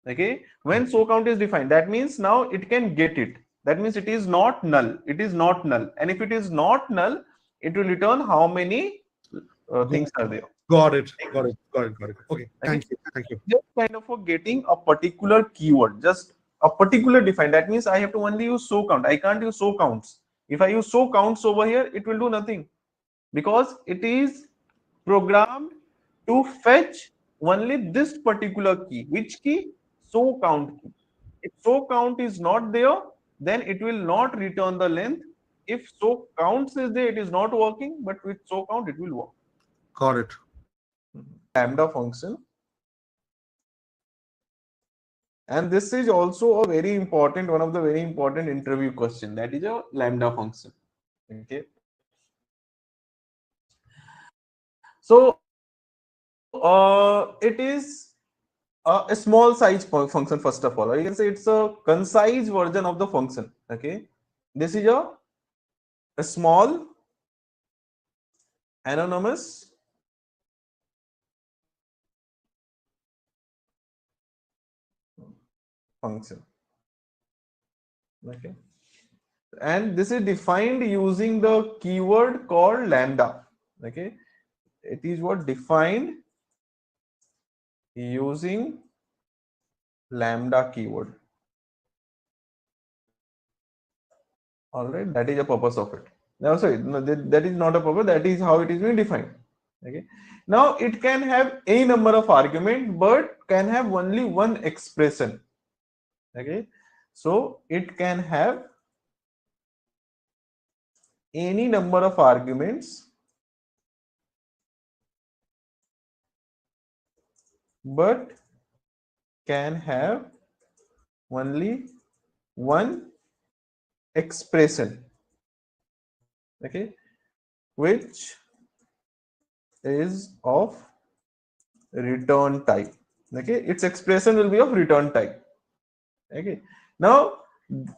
okay, when so count is defined, that means now it can get it. That means it is not null. It is not null, and if it is not null, it will return how many things are there.
Got it. Got it. Got it. Got it. Okay.
Okay.
Thank you. Thank you.
Just kind of for getting a particular keyword, just a particular defined. That means I have to only use so count. I can't use so counts. If I use so counts over here, it will do nothing because it is programmed to fetch only this particular key. Which key? So count key. If so count is not there, then it will not return the length. If so counts is there, it is not working, but with so count, it will work.
Got it.
Lambda function. And this is also a very important, one of the very important interview question, that is a lambda function. Okay. So it is a small size function first of all, or you can say it's a concise version of the function. Okay. This is a small anonymous function. Okay. And this is defined using the keyword called lambda. Okay. It is what defined using lambda keyword. All right, that is the purpose of it. Now, sorry, no, that is not a purpose. That is how it is being defined. Okay. Now it can have any number of argument, but can have only one expression. Okay. So it can have any number of arguments, but can have only one expression. Okay, which is of return type. Okay, its expression will be of return type. Okay, now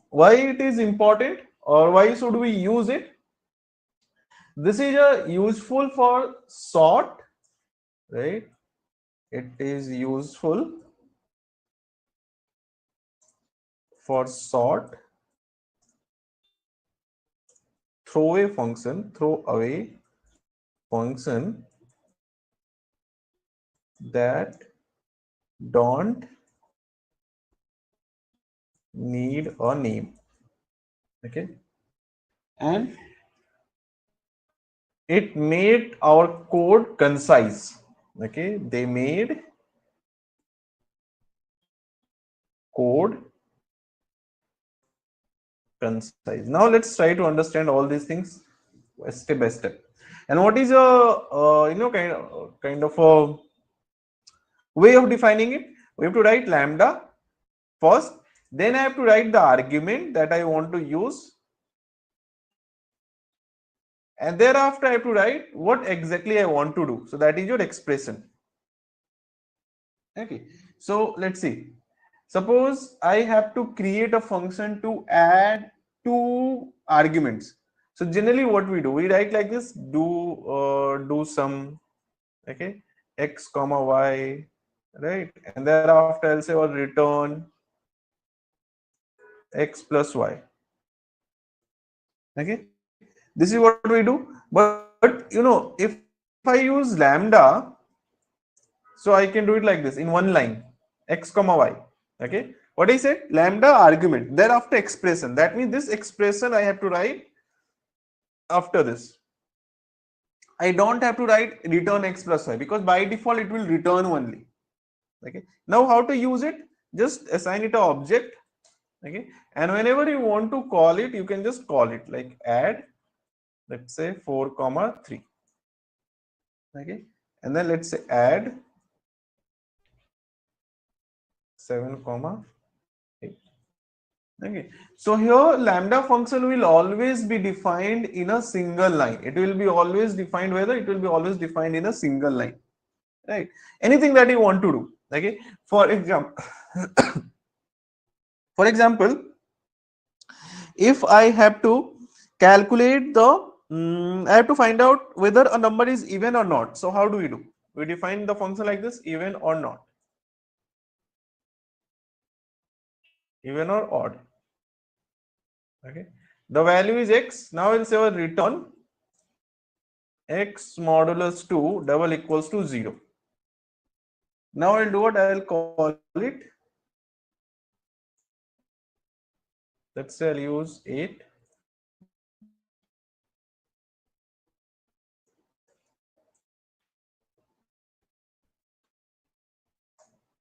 why it is important, or why should we use it? This is useful for sort, right? It is useful for sort throw away function that don't need a name. Okay, and it made our code concise. Okay, they made code concise. Now let's try to understand all these things step by step. And what is a kind of a way of defining it? We have to write lambda first, then I have to write the argument that I want to use, and thereafter I have to write what exactly I want to do. So that is your expression. Okay, so let's see. Suppose I have to create a function to add two arguments. So generally what we do, we write like this: do some, okay, x comma y, right, and thereafter I'll say or return x plus y. Okay, this is what we do. But if I use lambda, so I can do it like this in one line: x comma y. Okay, what I said, lambda argument, thereafter expression. That means this expression I have to write after this. I don't have to write return x plus y because by default it will return only. Okay, now how to use it? Just assign it an object. Okay, and whenever you want to call it, you can just call it like add, let's say 4 comma 3. Okay, and then let's say add 7 comma 8. Okay, so here lambda function will always be defined in a single line. It will be always defined whether it will be always defined in a single line, right? Anything that you want to do. Okay, for example, for example, if I have to calculate the, I have to find out whether a number is even or not. So how do we do? We define the function like this: even or not, even or odd. Okay, the value is x. Now we'll say our return x modulus 2 double equals to 0. Now I'll do what? I'll call it, let's say I'll use 8.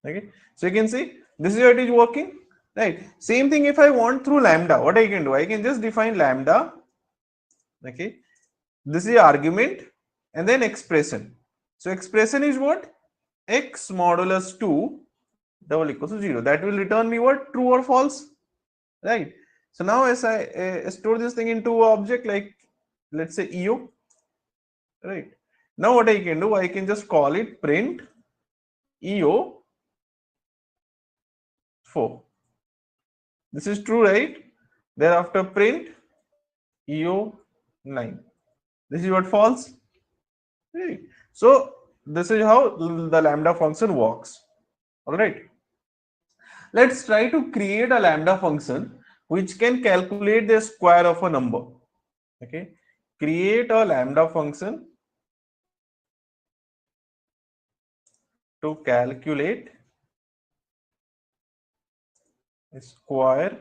Okay, so you can see this is how it is working, right? Same thing if I want through lambda, what I can do, I can just define lambda. Okay, this is the argument and then expression. So expression is what? X modulus 2 double equals to 0. That will return me what? True or false, right? So now as I store this thing into an object like, let's say EO, right? Now what I can do, I can just call it print EO 4. This is true, right? Thereafter print EO 9. This is what false, right? So this is how the lambda function works. All right. Let's try to create a lambda function which can calculate the square of a number. Okay. Create a lambda function to calculate a square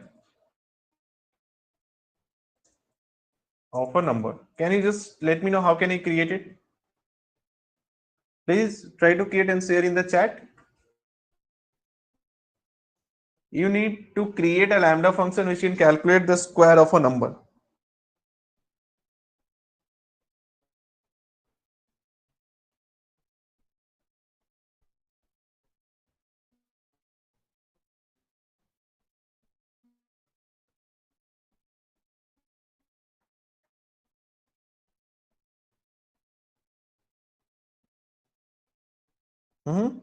of a number. Can you just let me know how can I create it? Please try to create and share in the chat. You need to create a lambda function which can calculate the square of a number. Mhm.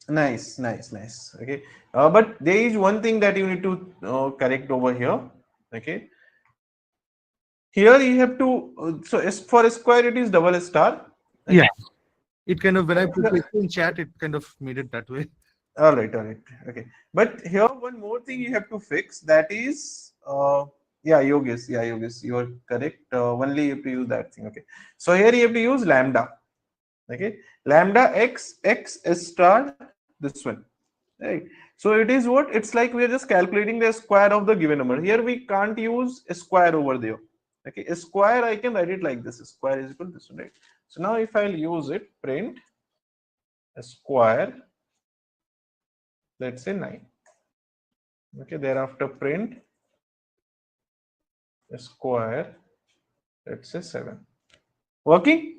Nice, nice, nice. Okay, but there is one thing that you need to correct over here. Okay, here you have to. So as for a square, it is double star.
Yeah.
Okay.
It kind of, when I put it in chat, it kind of made it that way.
All right, all right. Okay. But here one more thing you have to fix, that is yeah, Yogesh, you are correct. Only you have to use that thing. Okay. So here you have to use lambda. Okay. Lambda x star this one. Right. So it is what? It's like we are just calculating the square of the given number. Here we can't use a square over there. Okay. A square I can write it like this. A square is equal to this one, right? So now if I'll use it, print a square, let's say 9. Okay, thereafter print a square, let's say 7. Working?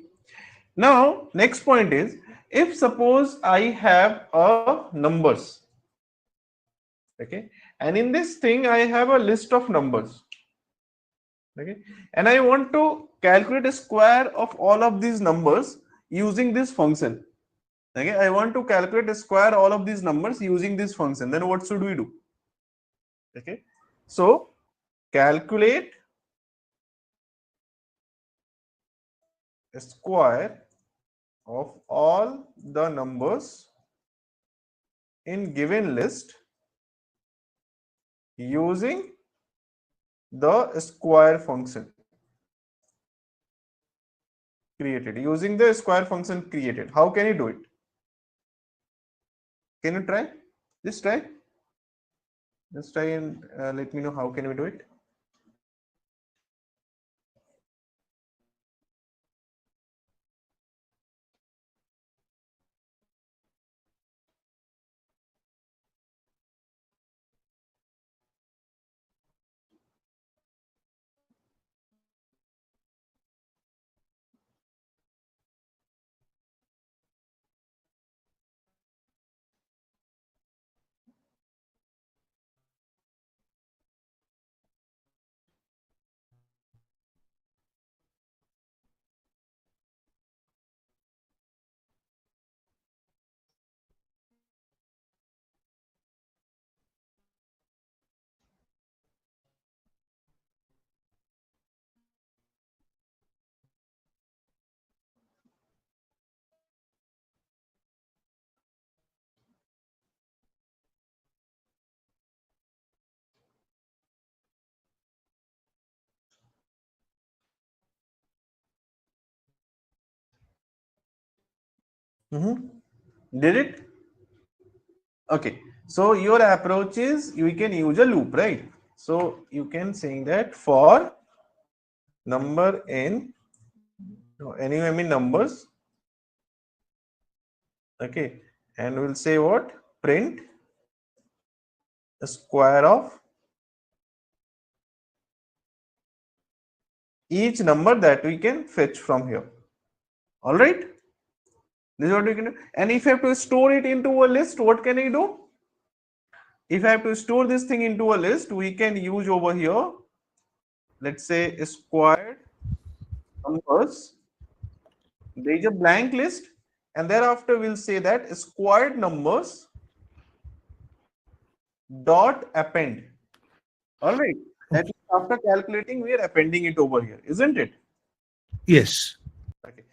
Now, next point is, if suppose I have a numbers, okay, and in this thing I have a list of numbers, okay, and I want to calculate a square of all of these numbers using this function. Okay, I want to calculate a square all of these numbers using this function. Then what should we do? Okay, so calculate a square of all the numbers in given list using the square function created. Using the square function created. How can you do it? Can you try? Just try. Just try and let me know how can we do it. Did it? Okay. So your approach is we can use a loop, right? So you can saying that for number n, anyway, I mean numbers. Okay, and we'll say what? Print the square of each number that we can fetch from here. All right, this is what we can do. And if I have to store it into a list, what can I do? If I have to store this thing into a list, we can use over here, let's say squared numbers. There is a blank list, and thereafter we'll say that squared numbers dot append. All right, that is after calculating, we are appending it over here, isn't it?
Yes.
Okay.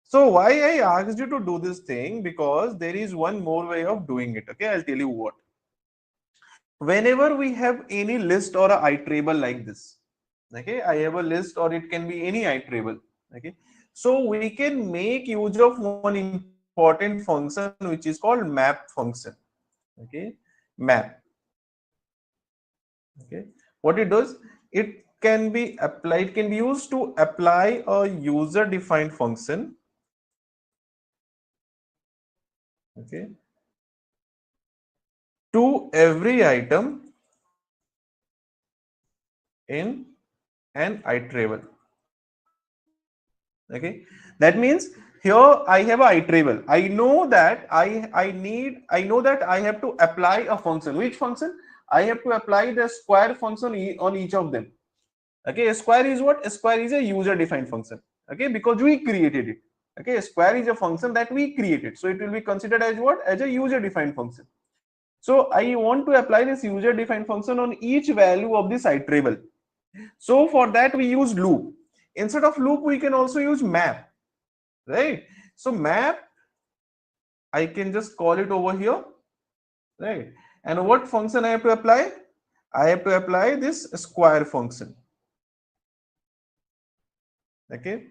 So why I asked you to do this thing, because there is one more way of doing it. Okay, I'll tell you what. Whenever we have any list or a iterable like this, okay, I have a list or it can be any iterable. Okay, so we can make use of one important function which is called map function. Okay, map. Okay, what it does, it can be applied, can be used to apply a user defined function. Okay, to every item in an iterable. Okay, that means here I have a iterable. I know that I know that I have to apply a function. Which function? I have to apply the square function on each of them. Okay, a square is what? A square is a user defined function. Okay, because we created it. Okay, square is a function that we created, so it will be considered as what? As a user defined function. So I want to apply this user defined function on each value of this iterable. So for that we use loop. Instead of loop we can also use map, right? So map, I can just call it over here, right? And what function I have to apply? I have to apply this square function. Okay,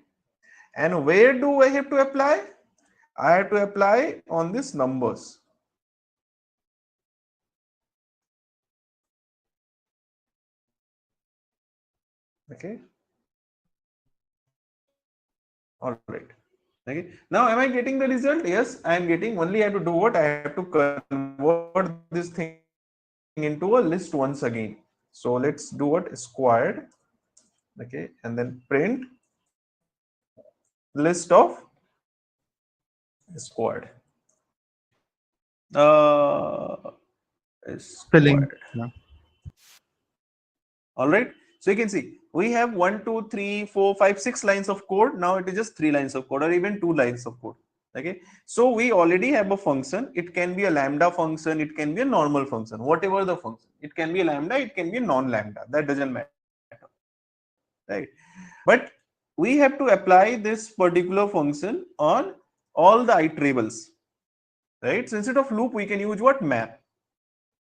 and where do I have to apply? I have to apply on this numbers. Okay, all right. Okay, now am I getting the result? Yes, I am getting. Only I have to do what? I have to convert this thing into a list once again. So let's do what? Squared. Okay, and then print list of squared.
Spelling.
Squared.
Yeah.
All right, so you can see we have 1 2 3 4 5 6 lines of code. Now it is just 3 lines of code, or even 2 lines of code. Okay, so we already have a function. It can be a lambda function, it can be a normal function, whatever the function. It can be a lambda, it can be a non-lambda, that doesn't matter, right? But we have to apply this particular function on all the iterables, right? So instead of loop we can use what? Map,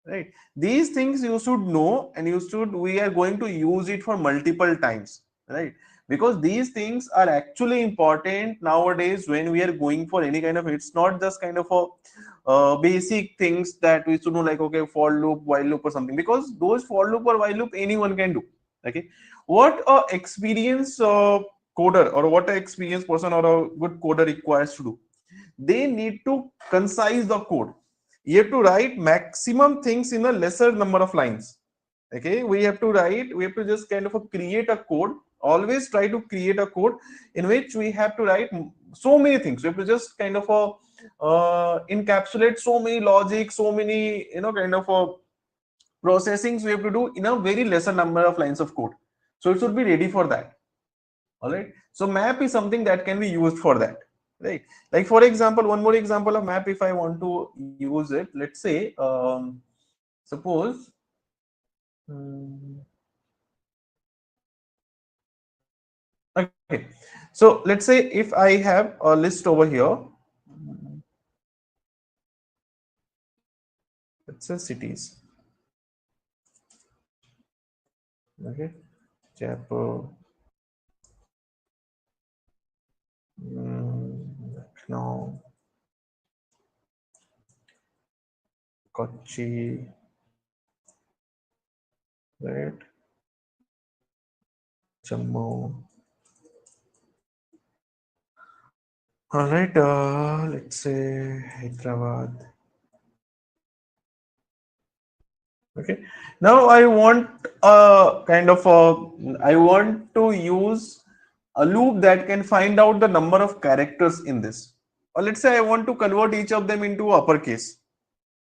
right? These things you should know, and we are going to use it for multiple times, right? Because these things are actually important nowadays when we are going for any kind of, it's not just kind of a basic things that we should know, like okay, for loop, while loop or something, because those for loop or while loop anyone can do. Okay, what a experienced coder, or what a experienced person or a good coder requires to do, they need to concise the code. You have to write maximum things in a lesser number of lines. Okay, we have to just kind of create a code. Always try to create a code in which we have to write so many things. We have to just kind of encapsulate so many logic, so many kind of processings we have to do in a very lesser number of lines of code. So it should be ready for that. All right, so map is something that can be used for that, right? Like for example, one more example of map, if I want to use it, let's say suppose okay, so let's say if I have a list over here, let's say cities. Okay, Jaipur, Lucknow, Kochi, right? Jammu. All right, let's say Hyderabad. Okay, now I want I want to use a loop that can find out the number of characters in this, or let's say I want to convert each of them into uppercase.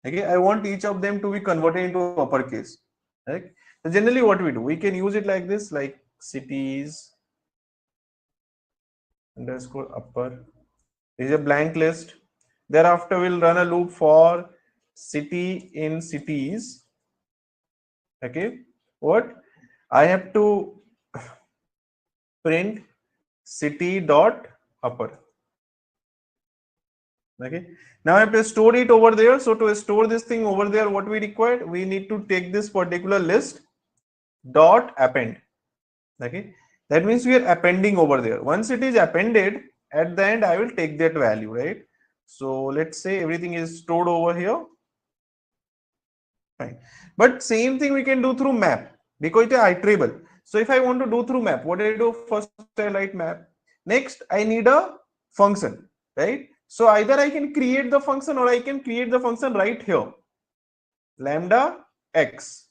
Okay, I want each of them to be converted into uppercase, right? So generally what we do, we can use it like this, like cities underscore upper. This is a blank list. Thereafter we'll run a loop for city in cities. Okay, what I have to print city dot upper. Okay, now I have to store it over there. So to store this thing over there, what we require, we need to take this particular list dot append. Okay, that means we are appending over there. Once it is appended, at the end I will take that value, right? So let's say everything is stored over here. Fine, but same thing we can do through map, because it is iterable. So if I want to do through map, what I do? First I write map. Next I need a function, right? So either I can create the function, or I can create the function right here. Lambda x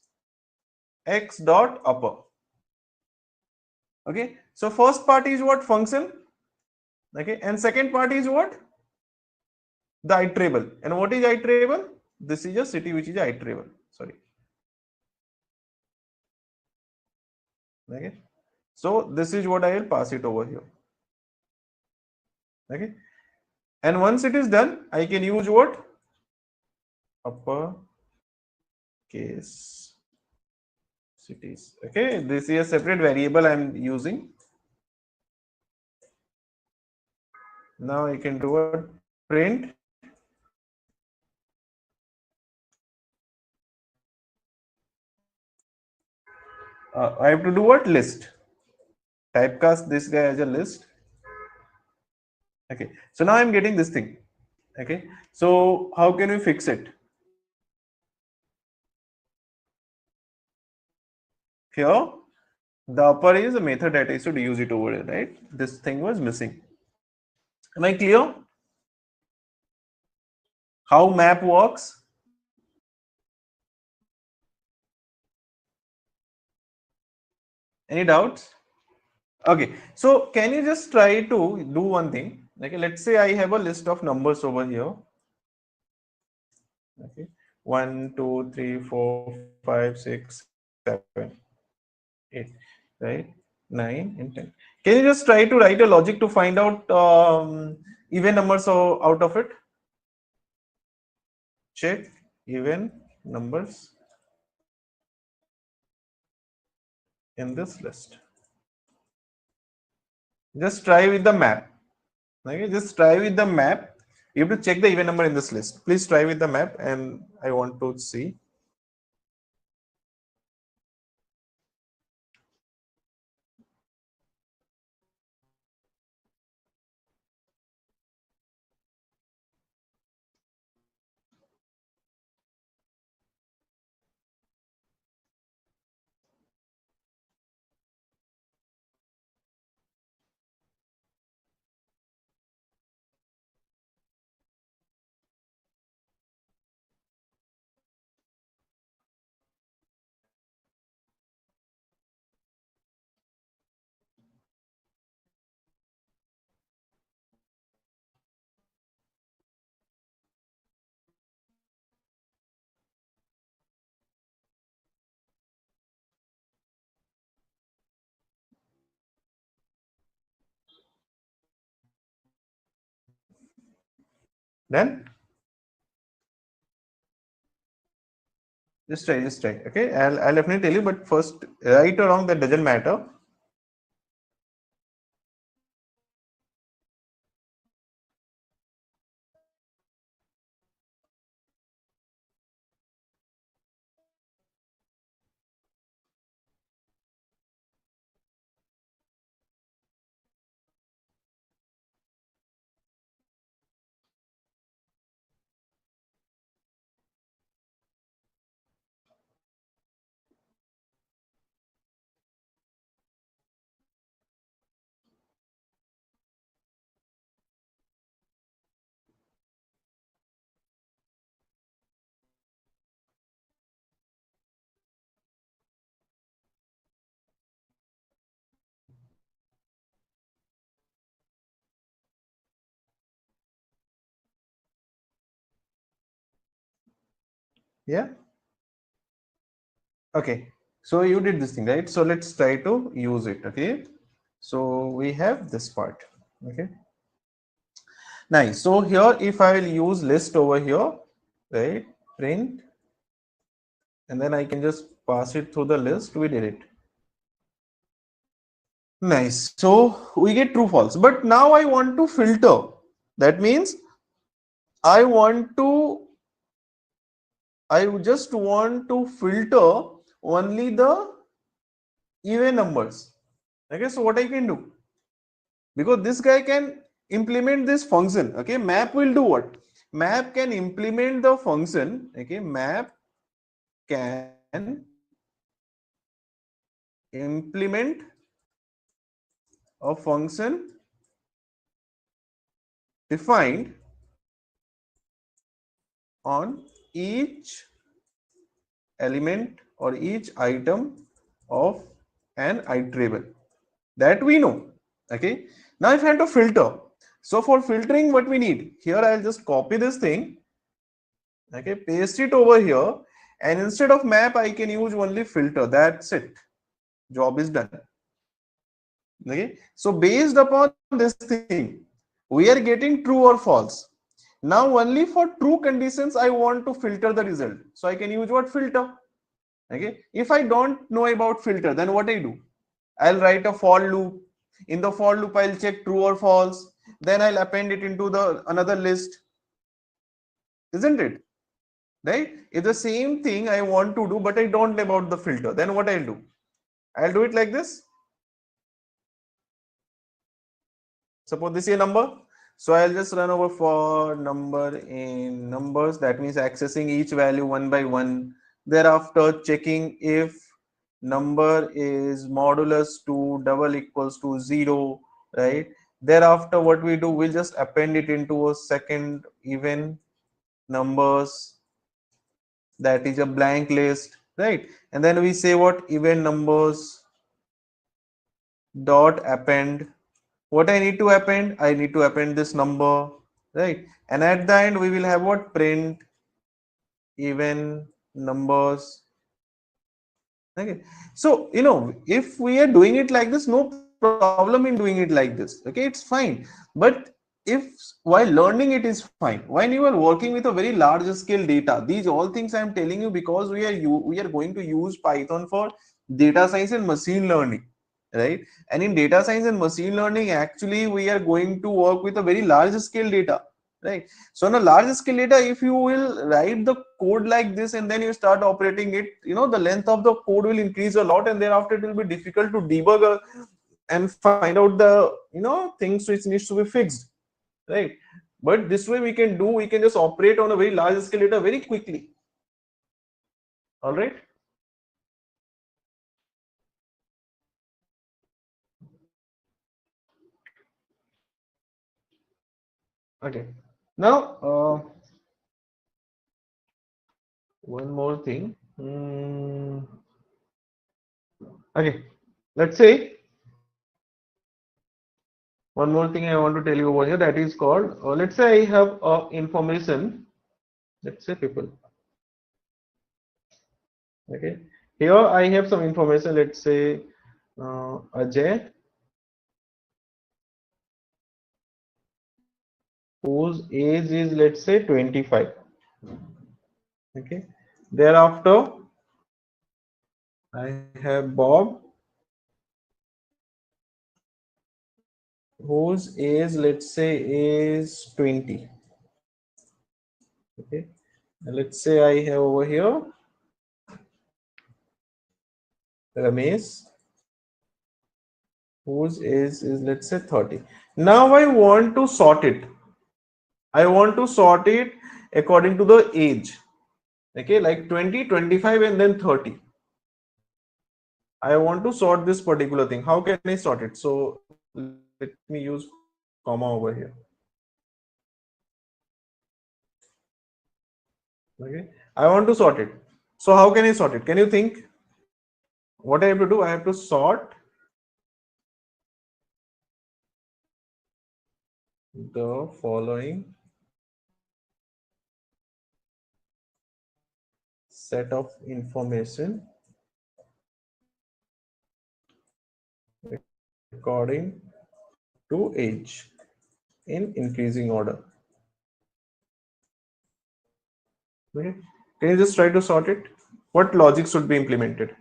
dot upper. Okay, so first part is what? Function. Okay, and second part is what? The iterable. And what is iterable? This is a city which is iterable. Sorry. Okay, so this is what I will pass it over here. Okay, and once it is done, I can use what? Upper case cities. Okay, this is a separate variable I am using. Now I can do what? Print I have to do what? List. Typecast this guy as a list. Okay, so now I'm getting this thing. Okay, so how can we fix it? Here, the upper is a method that I should use it over here, right? This thing was missing. Am I clear? How map works? Any doubts? Okay, so can you just try to do one thing? Okay, let's say I have a list of numbers over here. Okay, 1, 2, 3, 4, 5, 6, 7, 8, right? 9 and 10. Can you just try to write a logic to find out even numbers out of it? Check even numbers in this list. Just try with the map. Okay, just try with the map. You have to check the even number in this list. Please try with the map, and I want to see. Then just try, just try. Okay, I'll definitely tell you, but first, right or wrong, that doesn't matter. Yeah. Okay. So you did this thing, right? So let's try to use it. Okay. So we have this part. Okay. Nice. So here, if I will use list over here, right? Print, and then I can just pass it through the list. We did it. Nice. So we get true false. But now I want to filter. That means I just want to filter only the even numbers. Okay, so what I can do? Because this guy can implement this function. Okay, map will do what? Map can implement the function. Okay, map can implement a function defined on each element or each item of an iterable. That we know. Okay, now if I have to filter, so for filtering, what we need here, I'll just copy this thing, okay, paste it over here, and instead of map I can use only filter. That's it, job is done. Okay, so based upon this thing, we are getting true or false. Now only for true conditions I want to filter the result. So I can use what? Filter. Okay. If I don't know about filter, then what I do? I'll write a for loop. In the for loop, I'll check true or false. Then I'll append it into the another list. Isn't it? Right? It's the same thing I want to do, but I don't know about the filter. Then what I'll do? I'll do it like this. Suppose this is a number. So I'll just run over for number in numbers. That means accessing each value one by one. Thereafter, checking if number is modulus 2 double equals to 0, right? Thereafter, what we do, we'll just append it into a second even numbers, that is a blank list, right? And then we say what? Even numbers dot append. What I need to append? I need to append this number, right? And at the end, we will have what? Print even numbers. Okay. So, if we are doing it like this, no problem in doing it like this. Okay, it's fine. But if while learning it is fine, when you are working with a very large scale data, these all things I am telling you because we are going to use Python for data science and machine learning, right? And in data science and machine learning, actually we are going to work with a very large scale data, right? So on a large scale data, if you will write the code like this and then you start operating it, the length of the code will increase a lot, and thereafter it will be difficult to debug and find out the things which needs to be fixed, right? But this way we can just operate on a very large scale data very quickly. All right. Okay. Now, one more thing. Okay. Let's say one more thing I want to tell you over here, that is called, let's say I have information, let's say people. Okay. Here I have some information, let's say Ajay, whose age is, let's say, 25. Okay. Thereafter, I have Bob, whose age, let's say, is 20. Okay. And let's say I have over here Ramesh, whose age is, let's say, 30. Now I want to sort it. I want to sort it according to the age. Okay, like 20, 25, and then 30. I want to sort this particular thing. How can I sort it? So let me use comma over here. Okay, I want to sort it. So how can I sort it? Can you think? What I have to do? I have to sort the following set of information according to age in increasing order. Okay. Can you just try to sort it? What logic should be implemented?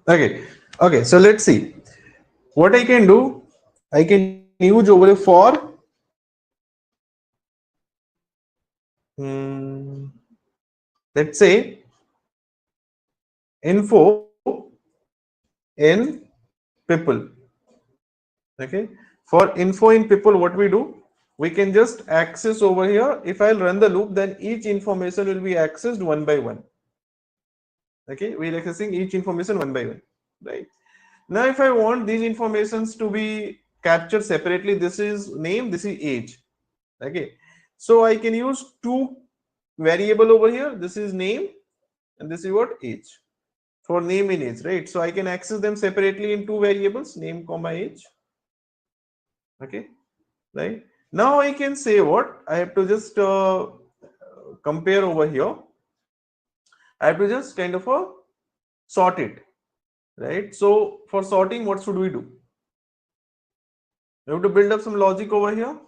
Okay. Okay. So let's see. What I can do, I can use over for let's say info in people. Okay, for info in people, what we do, we can just access over here. If I'll run the loop, then each information will be accessed one by one. Okay, we're accessing each information one by one, right? Now if I want these informations to be captured separately, this is name, this is age. Okay, so I can use two variable over here. This is name and this is what, age, for name and age, right? So I can access them separately in two variables, name comma age. Okay, right? Now I can say what, I have to just compare over here. I have to just kind of sort it, right? So for sorting, what should we do? We have to build up some logic over here,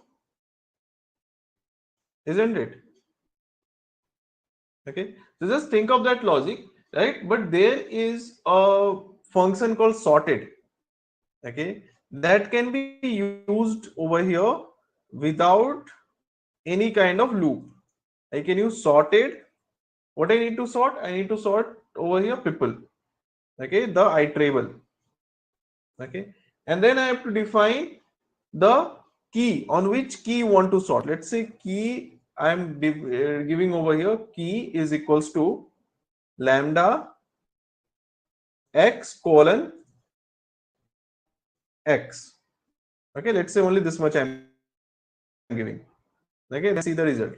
isn't it? Okay, so just think of that logic, right? But there is a function called sorted, okay, that can be used over here without any kind of loop. I can use sorted. What I need to sort? I need to sort over here people, okay, the iterable, okay, and then I have to define the key, on which key you want to sort. Let's say key I am giving over here, key is equals to lambda x colon x. Okay, let's say only this much I am giving. Okay, then see the result.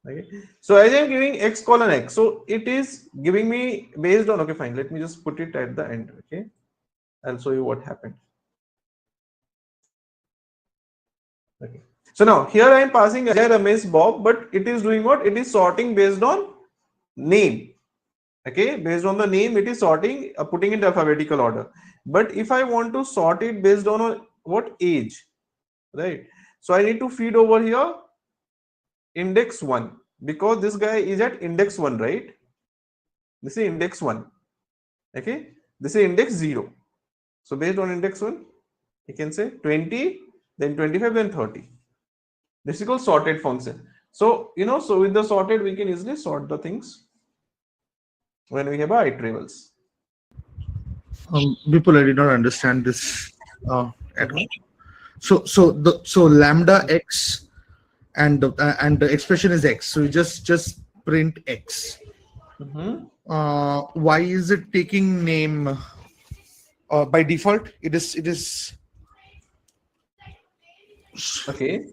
Okay, so as I am giving x colon x, so it is giving me based on, okay, fine, let me just put it at the end. Okay, I'll show you what happened. Okay, so now here I am passing Ajay, Ramesh, Bob, but it is doing what? It is sorting based on name. Okay, based on the name, it is sorting, putting in alphabetical order. But if I want to sort it based on what, age, right? So I need to feed over here index 1, because this guy is at index 1, right? This is index 1. Okay, this is index 0. So based on index 1, you can say 20, then 25, then 30. This is called sorted function. So so with the sorted, we can easily sort the things when we have iterables.
People, I did not understand this at all. So lambda x and the expression is x. So you just print x. Why is it taking name? By default, it is.
Okay,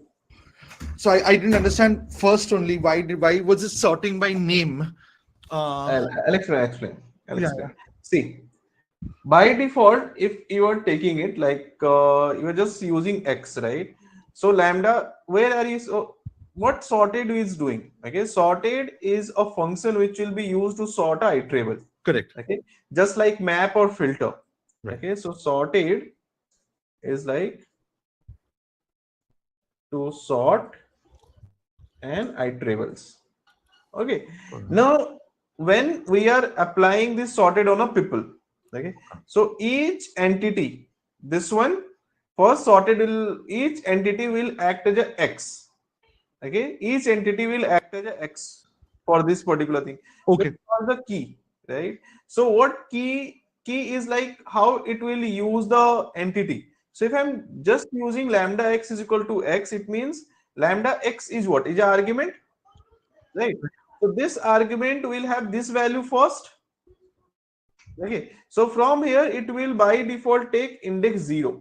So I didn't understand first only why was it sorting by name?
I'll explain.
Yeah.
See, by default, if you are taking it like you are just using x, right? So lambda, where are you? So what sorted is doing? Okay, sorted is a function which will be used to sort a iterable.
Correct.
Okay, just like map or filter.
Right.
Okay, so sorted is like to sort and iterables. Okay, now when we are applying this sorted on a people, okay, so each entity, this one first sorted will, each entity will act as a x. Okay, each entity will act as a x for this particular thing.
Okay.
For the key, right? So what key is like, how it will use the entity. So if I'm just using lambda x is equal to x, it means lambda x is what, is an argument, right? So this argument will have this value first. Okay, so from here it will by default take index 0.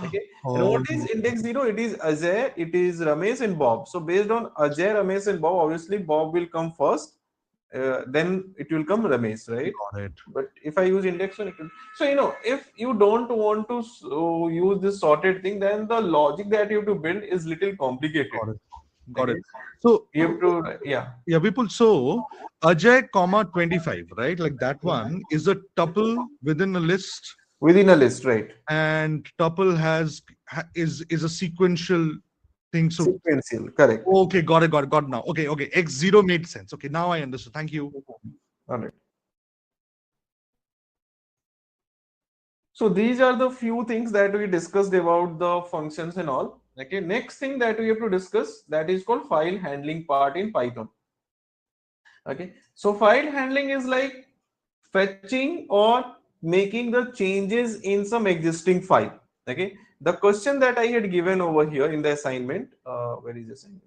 Okay, and what is index 0? It is Ajay, it is Ramesh and Bob. So based on Ajay, Ramesh and Bob, obviously Bob will come first, then it will come Ramesh, right?
Got it.
But if I use index 1, it will... So if you don't want to use this sorted thing, then the logic that you have to build is little complicated.
Got it. So
You have to,
yeah, people. So Ajay, comma 25, right? Like that one is a tuple within a list,
right?
and tuple is a sequential thing. So
Sequential, correct.
okay, got it now. Okay, x0 made sense. Okay, now I understood. Thank you.
All right. So these are the few things that we discussed about the functions and all. Okay, next thing that we have to discuss, that is called file handling part in Python. Okay, so file handling is like fetching or making the changes in some existing file. Okay, the question that I had given over here in the assignment, where is the assignment?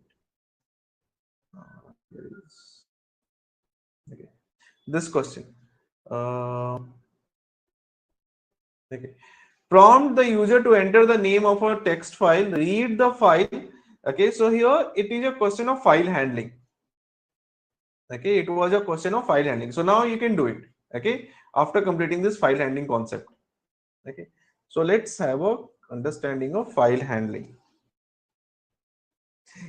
Here it is. Okay, this question. Okay, prompt the user to enter the name of a text file, read the file. Okay, so here it is a question of file handling. Okay, it was a question of file handling. So now you can do it. Okay, after completing this file handling concept. Okay, so let's have a understanding of file handling.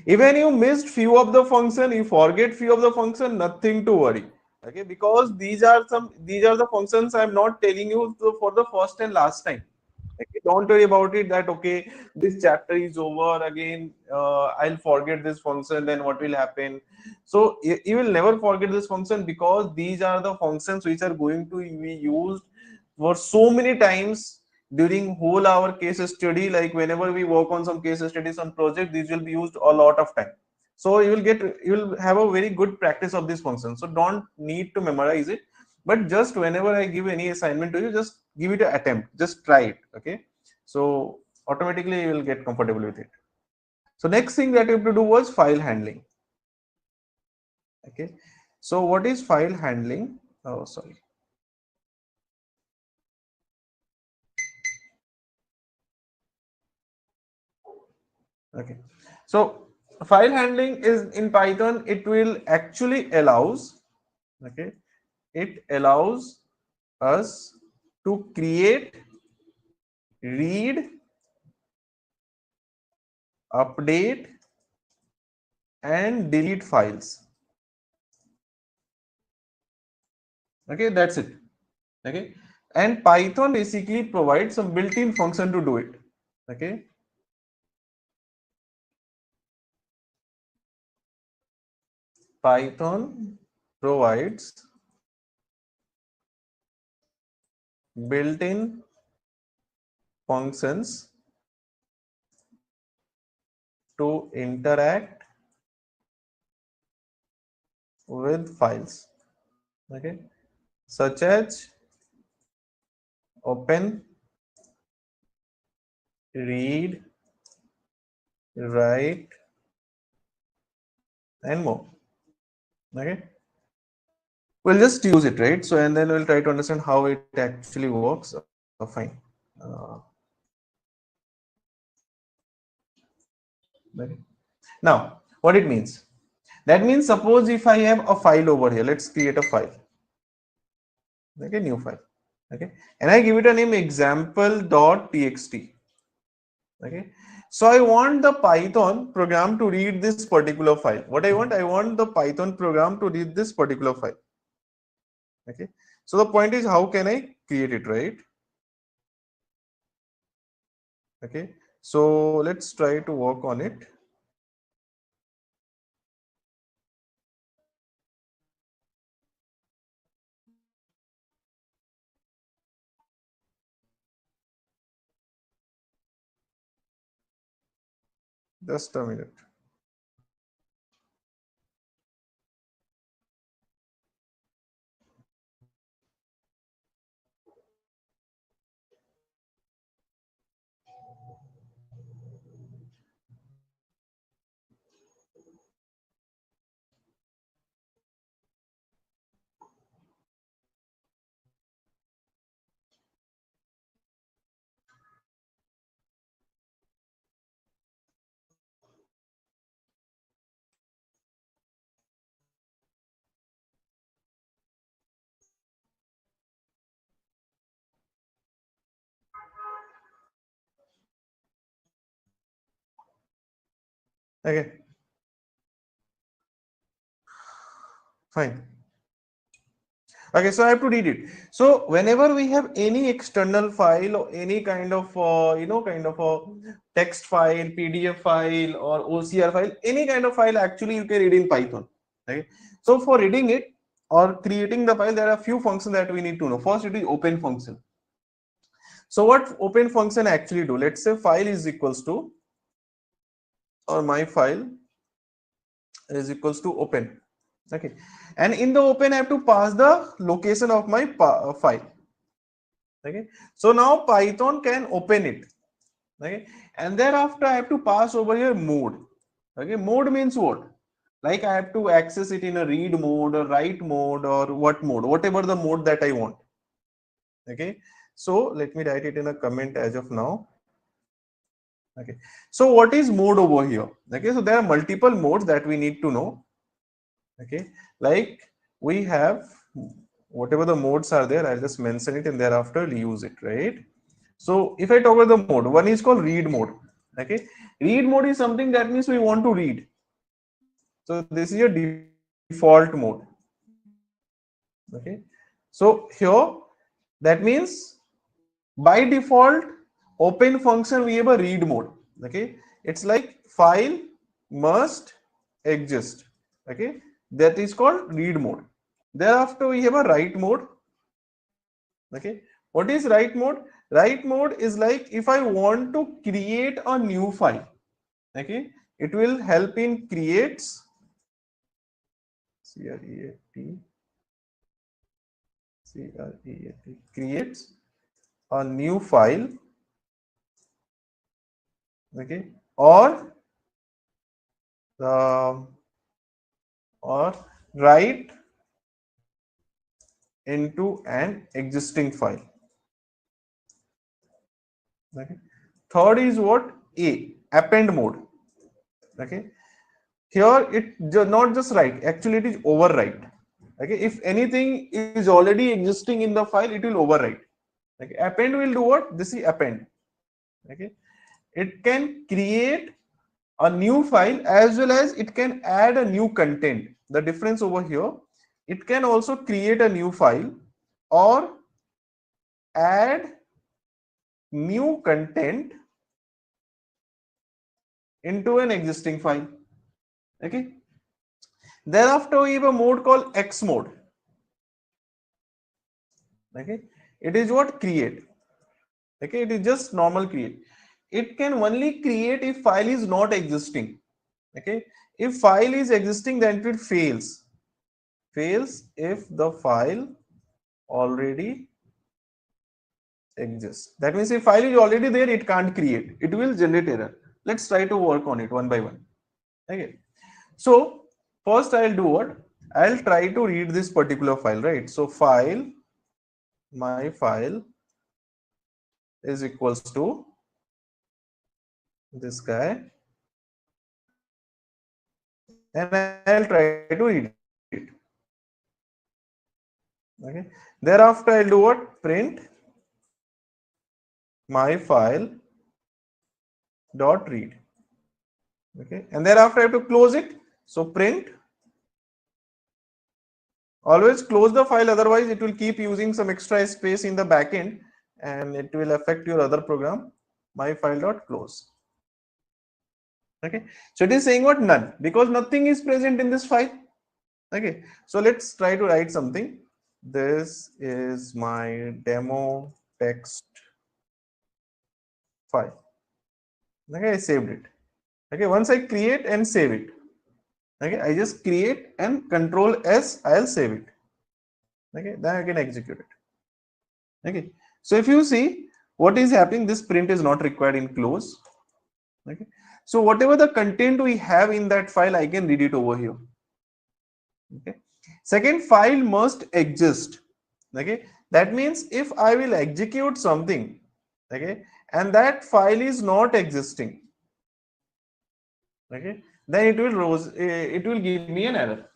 Even you missed few of the function, you forget few of the function, nothing to worry. Okay, because these are the functions I'm not telling you for the first and last time. Okay, don't worry about it that okay, this chapter is over again, I'll forget this function, then what will happen? So you will never forget this function, because these are the functions which are going to be used for so many times during whole our case study. Like whenever we work on some case studies on project, these will be used a lot of time. So you will have a very good practice of this function. So don't need to memorize it, but just whenever I give any assignment to you, just give it an attempt, just try it. Okay, so automatically you will get comfortable with it. So next thing that you have to do was file handling. Okay, so what is file handling? Oh, sorry. Okay, so file handling is in Python, it will actually allows, okay, it allows us to create, read, update and delete files. Okay, that's it. Okay, and Python basically provides some built-in function to do it. Okay, Python provides built-in functions to interact with files. Okay, such as open, read, write and more. Okay, we'll just use it, right? So and then we'll try to understand how it actually works. Fine. Okay. Now what it means, that means suppose if I have a file over here, let's create a file. Okay, new file. Okay, and I give it a name example.txt. Okay, so I want the Python program to read this particular file. What I want the Python program to read this particular file. Okay, so the point is, how can I create it, right? Okay, so let's try to work on it. Just a minute. Okay, fine. Okay, so I have to read it. So whenever we have any external file or any kind of kind of a text file, PDF file or OCR file, any kind of file, actually you can read in Python. Okay, so for reading it or creating the file, there are a few functions that we need to know. First, it is open function. So what open function actually do? Let's say file is equals to or my file is equals to open. Okay, and in the open I have to pass the location of my file. Okay, so now Python can open it. Okay, and thereafter I have to pass over here mode. Okay, mode means what? Like I have to access it in a read mode or write mode or what mode, whatever the mode that I want. Okay, so let me write it in a comment as of now. Okay, so what is mode over here? Okay, so there are multiple modes that we need to know. Okay, like we have whatever the modes are there, I'll just mention it and thereafter use it, right? So if I talk about the mode, one is called read mode. Okay, read mode is something that means we want to read. So this is your default mode. Okay, so here that means by default open function we have a read mode. Okay, it's like file must exist. Okay, that is called read mode. Thereafter we have a write mode. Okay, what is write mode? Write mode is like if I want to create a new file. Okay, it will help in creates creates a new file. Okay, or write into an existing file. Okay, third is what? Append mode. Okay, here it not just write, actually it is overwrite. Okay, if anything is already existing in the file, it will overwrite. Okay, append will do what? This is append. Okay, it can create a new file as well as it can add a new content. The difference over here, it can also create a new file or add new content into an existing file. Okay, thereafter we have a mode called X mode. Okay, it is what? Create. Okay, it is just normal create. It can only create if file is not existing. Okay, if file is existing, then it fails if the file already exists. That means if file is already there, it can't create, it will generate error. Let's try to work on it one by one. Okay, so first I'll do what? I'll try to read this particular file, right? So file, my file is equals to this guy, and I'll try to read it. Okay, thereafter I'll do what? Print my file dot read. Okay, and thereafter I have to close it. So print, always close the file, otherwise it will keep using some extra space in the backend and it will affect your other program. My file dot close. Okay, so it is saying what? None, because nothing is present in this file. Okay, so let's try to write something. This is my demo text file. Okay, I saved it. Okay, once I create and save it, okay, I just create and Control S, I'll save it. Okay, then I can execute it. Okay, so if you see what is happening, this print is not required in close. Okay, so whatever the content we have in that file, I can read it over here. Okay, second, file must exist. Okay, that means if I will execute something, okay, and that file is not existing, okay, then it will give me an error.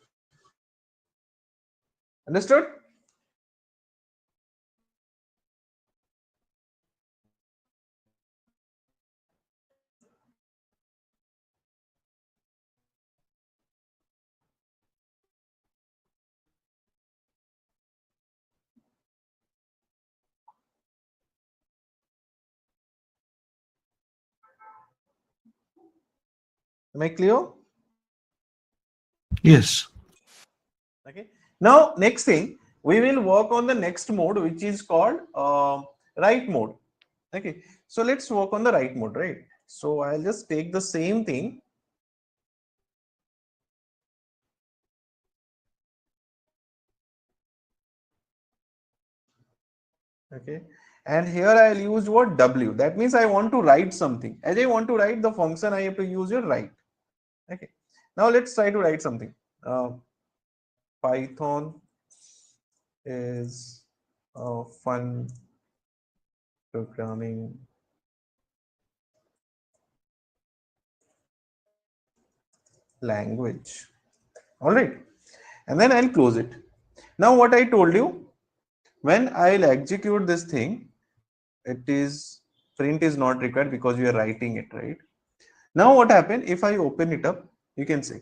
Understood? Am I clear?
Yes.
Okay, now next thing, we will work on the next mode, which is called write mode. Okay, so let's work on the write mode, right? So I'll just take the same thing Okay, and here I'll use what w. That means I want to write something. As I want to write the function, I have to use your write. Okay, now let's try to write something. Python is a fun programming language. All right, and then I'll close it. Now what I told you, when I'll execute this thing, it is print is not required because we are writing it, right? Now what happened if I open it up, you can see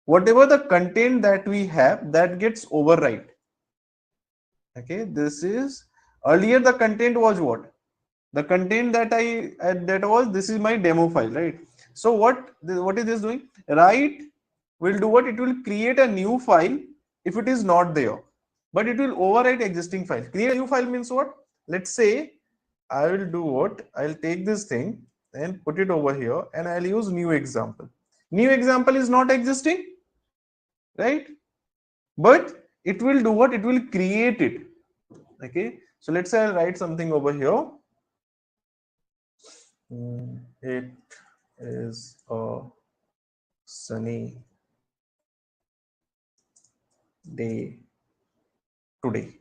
whatever the content that we have, that gets overwrite. Okay, this is earlier the content was what? The content that that was, this is my demo file, right? So what is this doing? Write will do what? It will create a new file if it is not there, but it will overwrite existing file. Create a new file means what? Let's say I will do what? I'll take this thing and put it over here and I'll use new example. New example is not existing, right? But it will do what? It will create it. Okay, so let's say I'll write something over here. It is a sunny day today.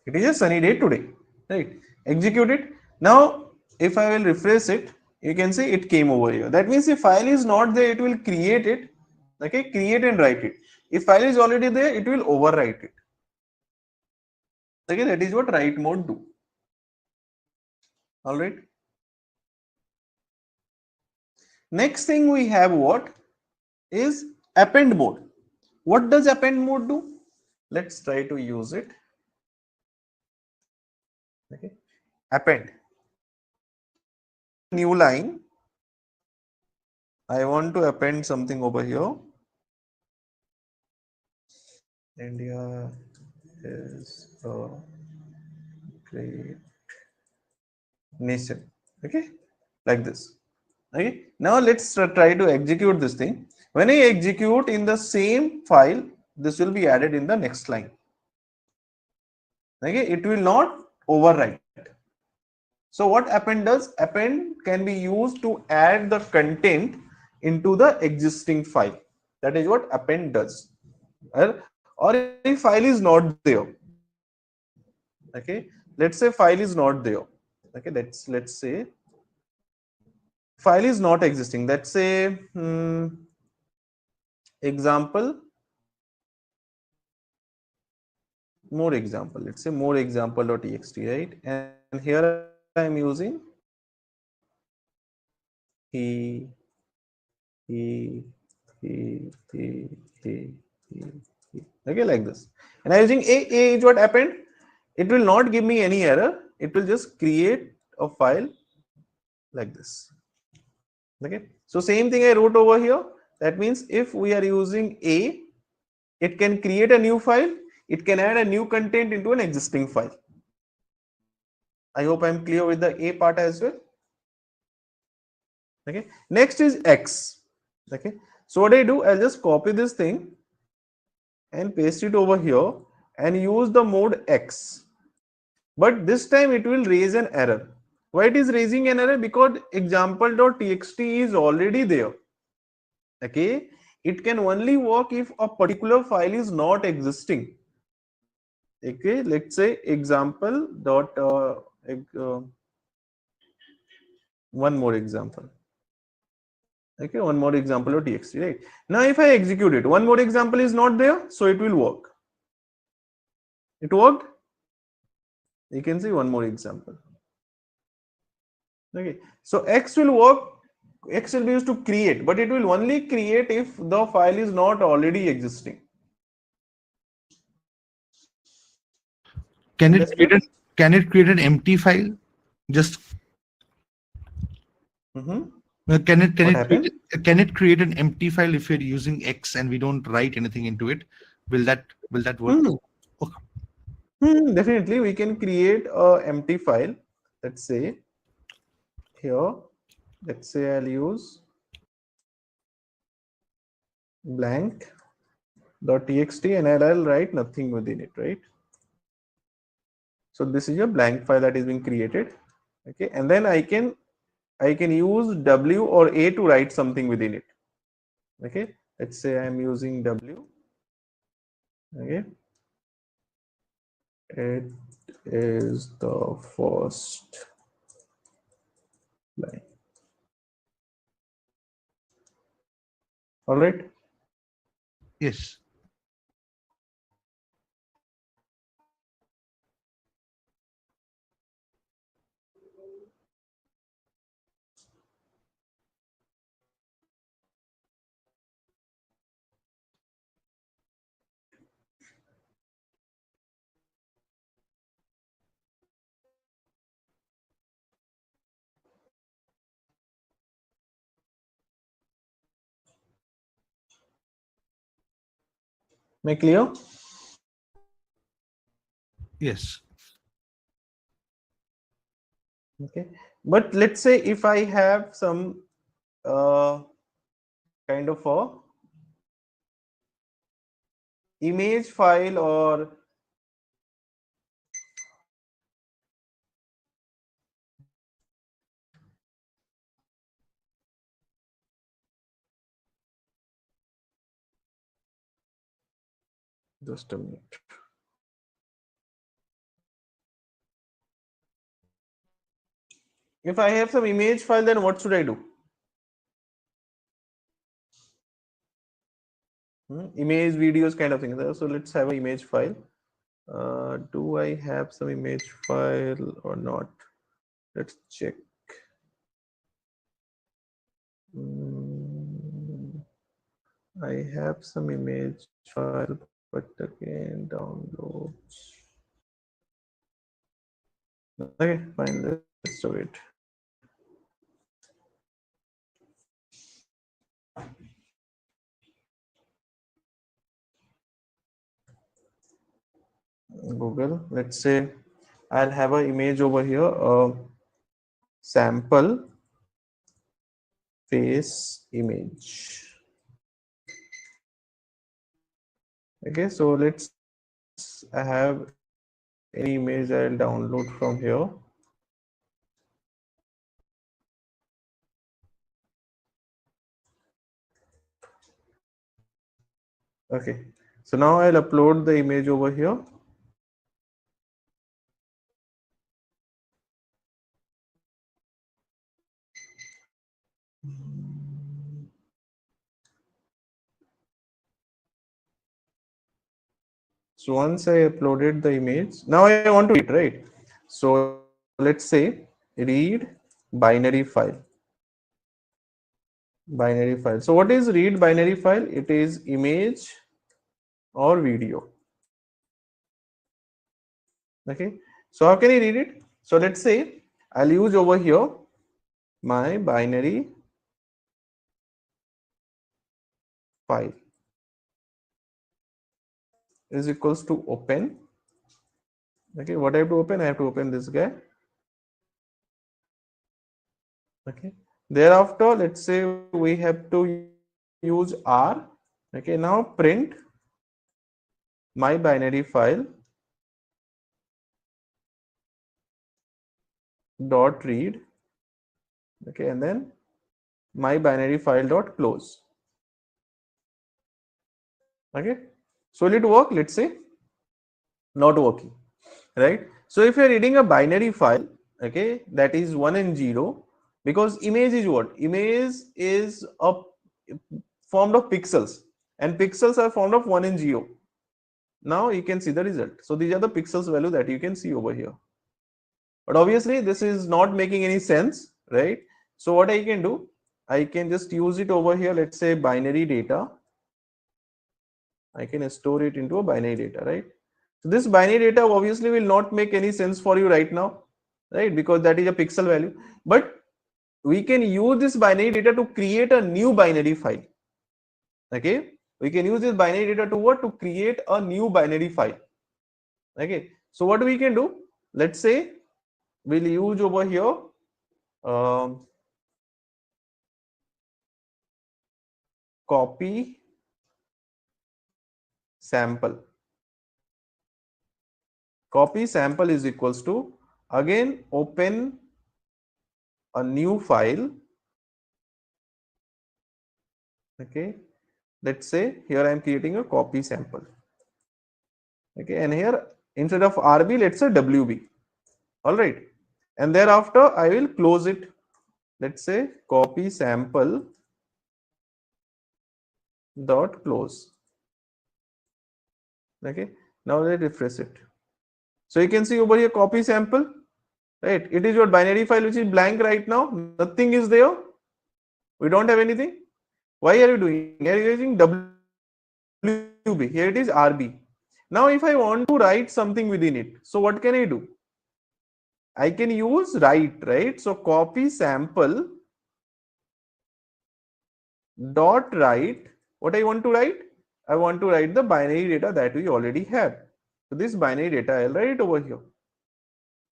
It is a sunny day today, right? Execute it. Now, if I will refresh it, you can see it came over here. That means if file is not there, it will create it. Okay, create and write it. If file is already there, it will overwrite it. Okay, that is what write mode do. All right. Next thing we have what is append mode. What does append mode do? Let's try to use it. Okay, append. New line. I want to append something over here. India is a great nation. Okay, like this. Okay, now let's try to execute this thing. When I execute in the same file, this will be added in the next line. Okay, it will not overwrite. So what append does? Append can be used to add the content into the existing file. That is what append does. Or if file is not there. Okay, let's say file is not there. Okay, let's say file is not existing. Let's say example, more example. Let's say more example.txt, right? And here I am using he, he, he, he, he, he. Okay, like this. And I'm using a is what happened. It will not give me any error. It will just create a file like this. Okay, so same thing I wrote over here. That means if we are using a, it can create a new file. It can add a new content into an existing file. I hope I'm clear with the a part as well. Okay, next is x. Okay, so what I do, I'll just copy this thing and paste it over here and use the mode x. But this time it will raise an error. Why it is raising an error? Because example.txt is already there. Okay, it can only work if a particular file is not existing. Okay, let's say example dot one more example. Okay, one more example of txt, right? Now if I execute it, one more example is not there, so it will work. It worked. You can see one more example. Okay, so x will work. X will be used to create, but it will only create if the file is not already existing.
Can it create an empty file? Just can it create an empty file if you're using X and we don't write anything into it? Will that work?
Okay. Definitely, we can create a empty file. Let's say here. Let's say I'll use blank.txt and I'll write nothing within it, right? So this is a blank file that is being created. Okay, and then I can use W or A to write something within it. Okay, let's say I am using W. Okay, it is the first line. All right.
Yes.
Am I clear?
Yes.
Okay, but let's say if I have some kind of a image file, or just a minute. If I have some image file, then what should I do? Image, videos, kind of thing. So let's have an image file. Do I have some image file or not? Let's check. I have some image file, but again, downloads. Okay, fine. Let's do it. Google. Let's say I'll have an image over here. Sample face image. Okay, so let's have any image I'll download from here. Okay, so now I'll upload the image over here. So once I uploaded the image, now I want to read, right? So let's say read binary file. Binary file. So what is read binary file? It is image or video. Okay. So how can I read it? So let's say I'll use over here my binary file is equals to open. Okay, what I have to open? I have to open this guy. Okay, thereafter let's say we have to use R. Okay, now print my binary file dot read. Okay, and then my binary file dot close. Okay, so will it work? Let's say not working, right? So if you're reading a binary file, okay, that is 1 and 0, because image is what? Image is a formed of pixels, and pixels are formed of 1 and 0. Now you can see the result. So these are the pixels value that you can see over here. But obviously this is not making any sense, right? So what I can do, I can just use it over here. Let's say binary data. I can store it into a binary data, right? So this binary data obviously will not make any sense for you right now, right? Because that is a pixel value. But we can use this binary data to create a new binary file. Okay, we can use this binary data to what? To create a new binary file. Okay, so what we can do? Let's say we'll use over here copy sample. copy sample is equals to, again open a new file. Okay, let's say here I am creating a copy sample. Okay, and here instead of RB, let's say WB. All right, and thereafter I will close it. Let's say copy sample dot close. Okay, now let's refresh it. So you can see over here copy sample, right? It is your binary file which is blank right now. Nothing is there. We don't have anything. Why are you doing? Are you using WB? Here it is RB. Now if I want to write something within it, so what can I do? I can use write, right? So copy sample dot write. What I want to write? I want to write the binary data that we already have. So this binary data I'll write it over here.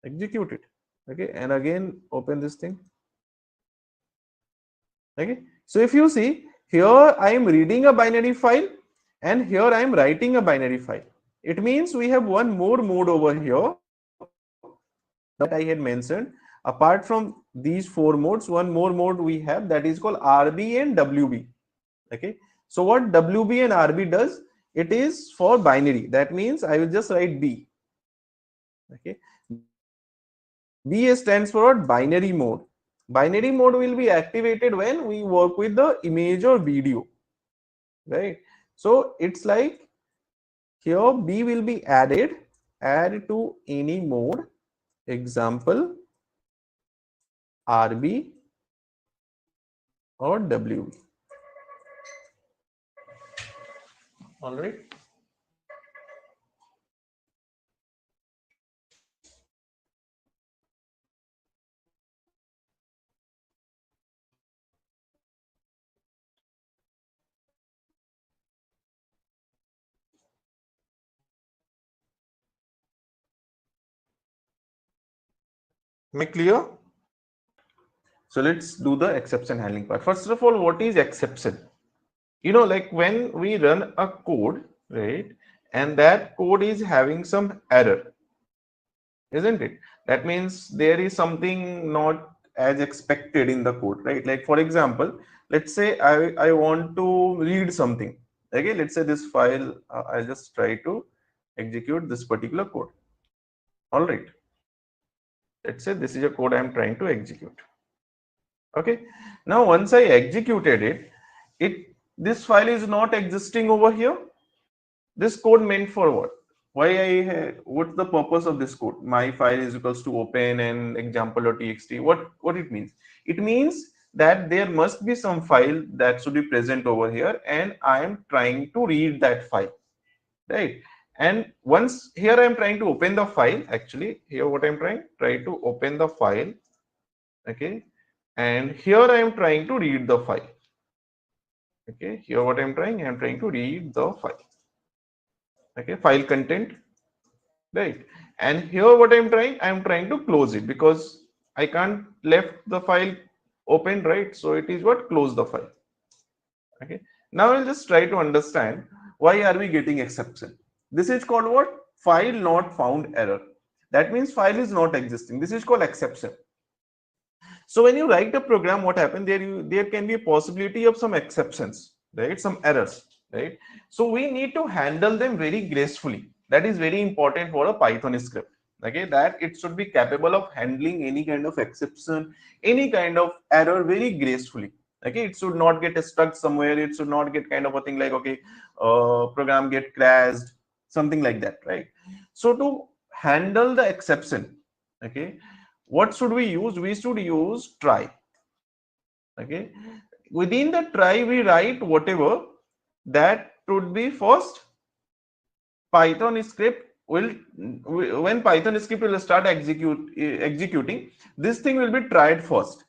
Execute it. Okay, and again open this thing. Okay, so if you see here I am reading a binary file and here I am writing a binary file. It means we have one more mode over here that I had mentioned. Apart from these four modes, one more mode we have, that is called RB and WB. Okay, so what WB and RB does, it is for binary. That means I will just write B. Okay, B stands for binary mode. Binary mode will be activated when we work with the image or video, right? So it's like here B will be added, add to any mode, example RB or WB. All right. Am I clear? So let's do the exception handling part. First of all, what is exception? You know, like when we run a code, right, and that code is having some error, isn't it? That means there is something not as expected in the code, right? Like for example, let's say I want to read something. Okay, let's say this file, I'll just try to execute this particular code. All right. Let's say this is a code I'm trying to execute. Okay, now once I executed it, this file is not existing over here. This code meant for what? What's the purpose of this code? My file is equals to open and example.txt. What it means? It means that there must be some file that should be present over here, and I am trying to read that file, right? And once here I am trying to open the file. Actually, here what I'm try to open the file. Okay, and here I am trying to read the file. Okay, here what I'm trying to read the file. Okay, file content, right? And here what I'm trying to close it because I can't left the file open, right? So it is what, close the file. Okay, now I'll just try to understand why are we getting exception. This is called what? File not found error. That means file is not existing. This is called exception. So when you write a program, what happens there can be a possibility of some exceptions, right? Some errors, right? So we need to handle them very gracefully. That is very important for a Python script. Okay, that it should be capable of handling any kind of exception, any kind of error very gracefully. Okay, it should not get stuck somewhere. It should not get kind of a thing like, okay, program get crashed, something like that, right? So to handle the exception, okay, what should we use? We should use try. Okay, within the try we write whatever that would be first. Python script will, when Python script will start executing, this thing will be tried first.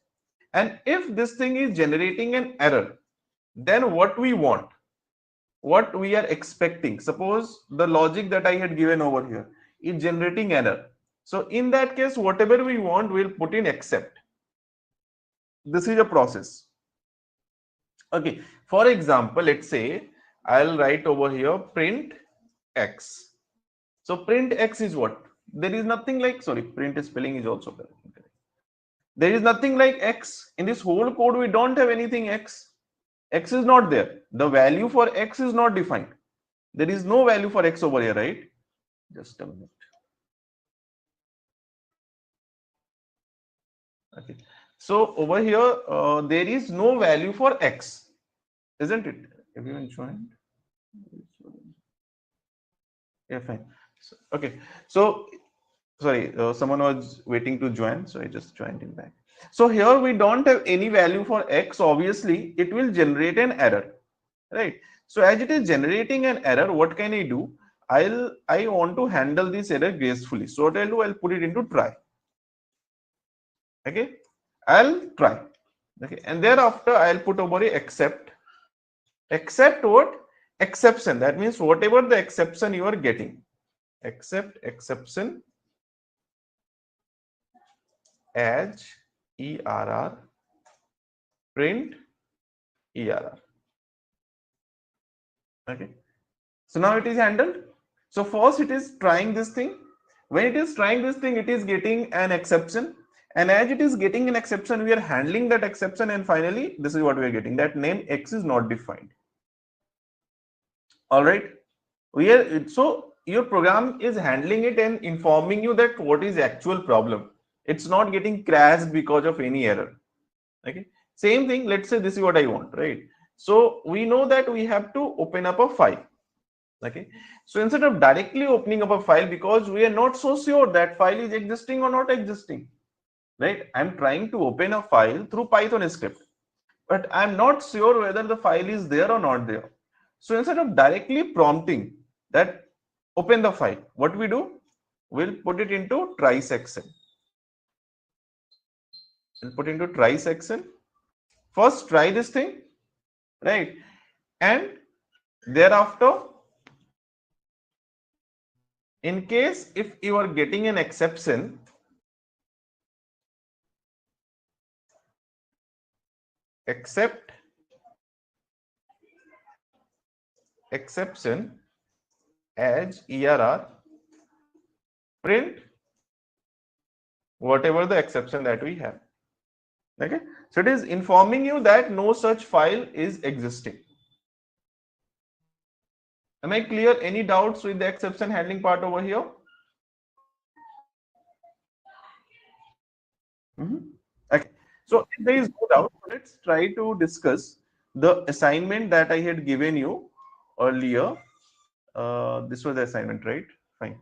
And if this thing is generating an error, then what we want, what we are expecting, suppose the logic that I had given over here is generating error. So in that case, whatever we want, we'll put in except. This is a process. Okay, for example, let's say I'll write over here print x. So print x is what? there is nothing like, sorry, print spelling is also correct. There is nothing like X in this whole code. We don't have anything X. X is not there. The value for X is not defined. There is no value for X over here, right? Just a minute. Okay. So over here, there is no value for X, isn't it? Everyone joined? Yeah, fine. So, okay. So, sorry, someone was waiting to join, so I just joined him back. So here we don't have any value for X. Obviously, it will generate an error, right? So as it is generating an error, what can I do? I want to handle this error gracefully. So what I'll do, I'll put it into try. Okay, I'll try. Okay, and thereafter I'll put over a except. Except what? Exception. That means whatever the exception you are getting. Except exception as ERR print ERR. Okay. So now it is handled. So first it is trying this thing. When it is trying this thing, it is getting an exception. And as it is getting an exception, we are handling that exception. And finally, this is what we are getting. That name X is not defined. All right. So your program is handling it and informing you that what is the actual problem. It's not getting crashed because of any error. Okay. Same thing. Let's say this is what I want, right? So we know that we have to open up a file. Okay. So instead of directly opening up a file, because we are not so sure that file is existing or not existing, right? I'm trying to open a file through Python script, but I'm not sure whether the file is there or not there. So instead of directly prompting that open the file, what we do, we'll put it into try section. We'll put into try section. First try this thing, right? And thereafter, in case if you are getting an exception, except exception as ERR print whatever the exception that we have. Okay, so it is informing you that no such file is existing. Am I clear? Any doubts with the exception handling part over here? Okay, so if there is no doubt, let's try to discuss the assignment that I had given you earlier. This was the assignment, right? Fine.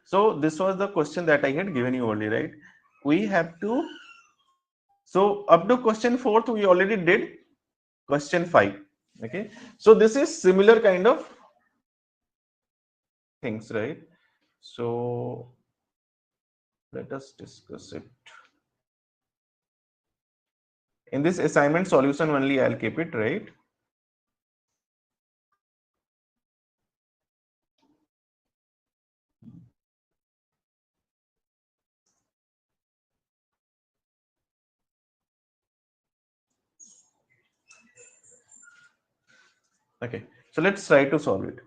So this was the question that I had given you earlier, right? We have to, so up to question 4th, we already did question 5. Okay, so this is similar kind of things, right? So let us discuss it. In this assignment solution only, I'll keep it, right? Okay, so let's try to solve it.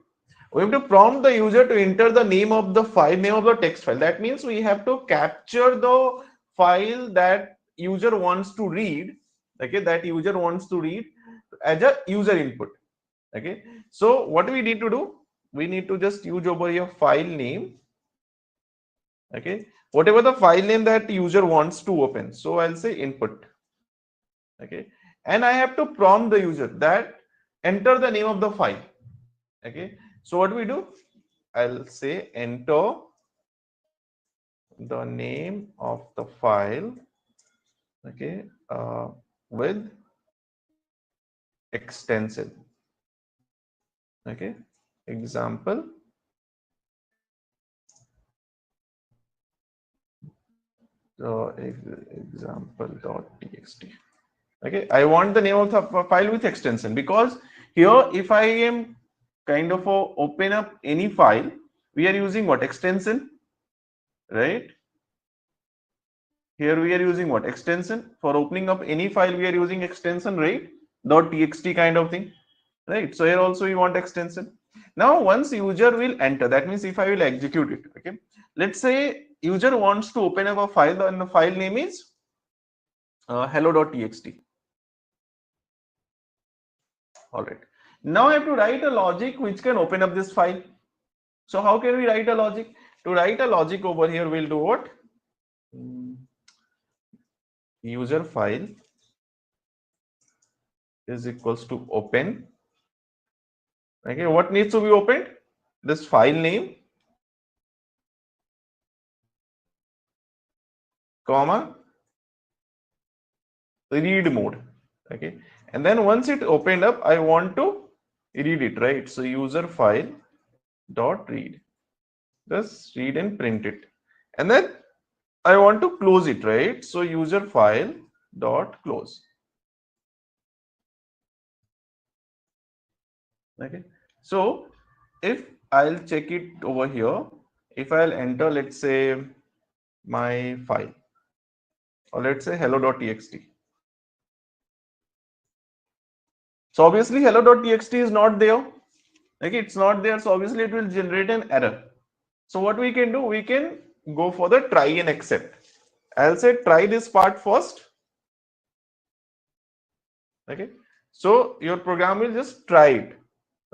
We have to prompt the user to enter the name of the file, name of the text file. That means we have to capture the file that user wants to read. Okay, that user wants to read as a user input. Okay, so what we need to do, we need to just use over here file name. Okay, whatever the file name that user wants to open. So I'll say input. Okay, and I have to prompt the user that enter the name of the file. Okay, so what we do, I'll say enter the name of the file. Okay, with extension. Okay, example. So example.txt. Okay, I want the name of the file with extension, because here if I am kind of open up any file, we are using what? Extension, right? Here we are using what? Extension. For opening up any file, we are using extension, right? .txt kind of thing, right? So here also we want extension. Now once user will enter, that means if I will execute it, okay, let's say user wants to open up a file and the file name is hello.txt. All right, now I have to write a logic which can open up this file. So how can we write a logic? To write a logic over here, we'll do what? User file is equals to open. Okay, what needs to be opened? This file name, comma, read mode. Okay, and then once it opened up, I want to read it, right? So user file dot read, just read and print it, and then I want to close it, right? So user file dot close. Okay, so if I'll check it over here, if I'll enter, let's say my file, or let's say hello.txt. So obviously hello.txt is not there. Okay, it's not there. So obviously it will generate an error. So what we can do, we can go for the try and accept. I'll say try this part first. Okay, so your program will just try it.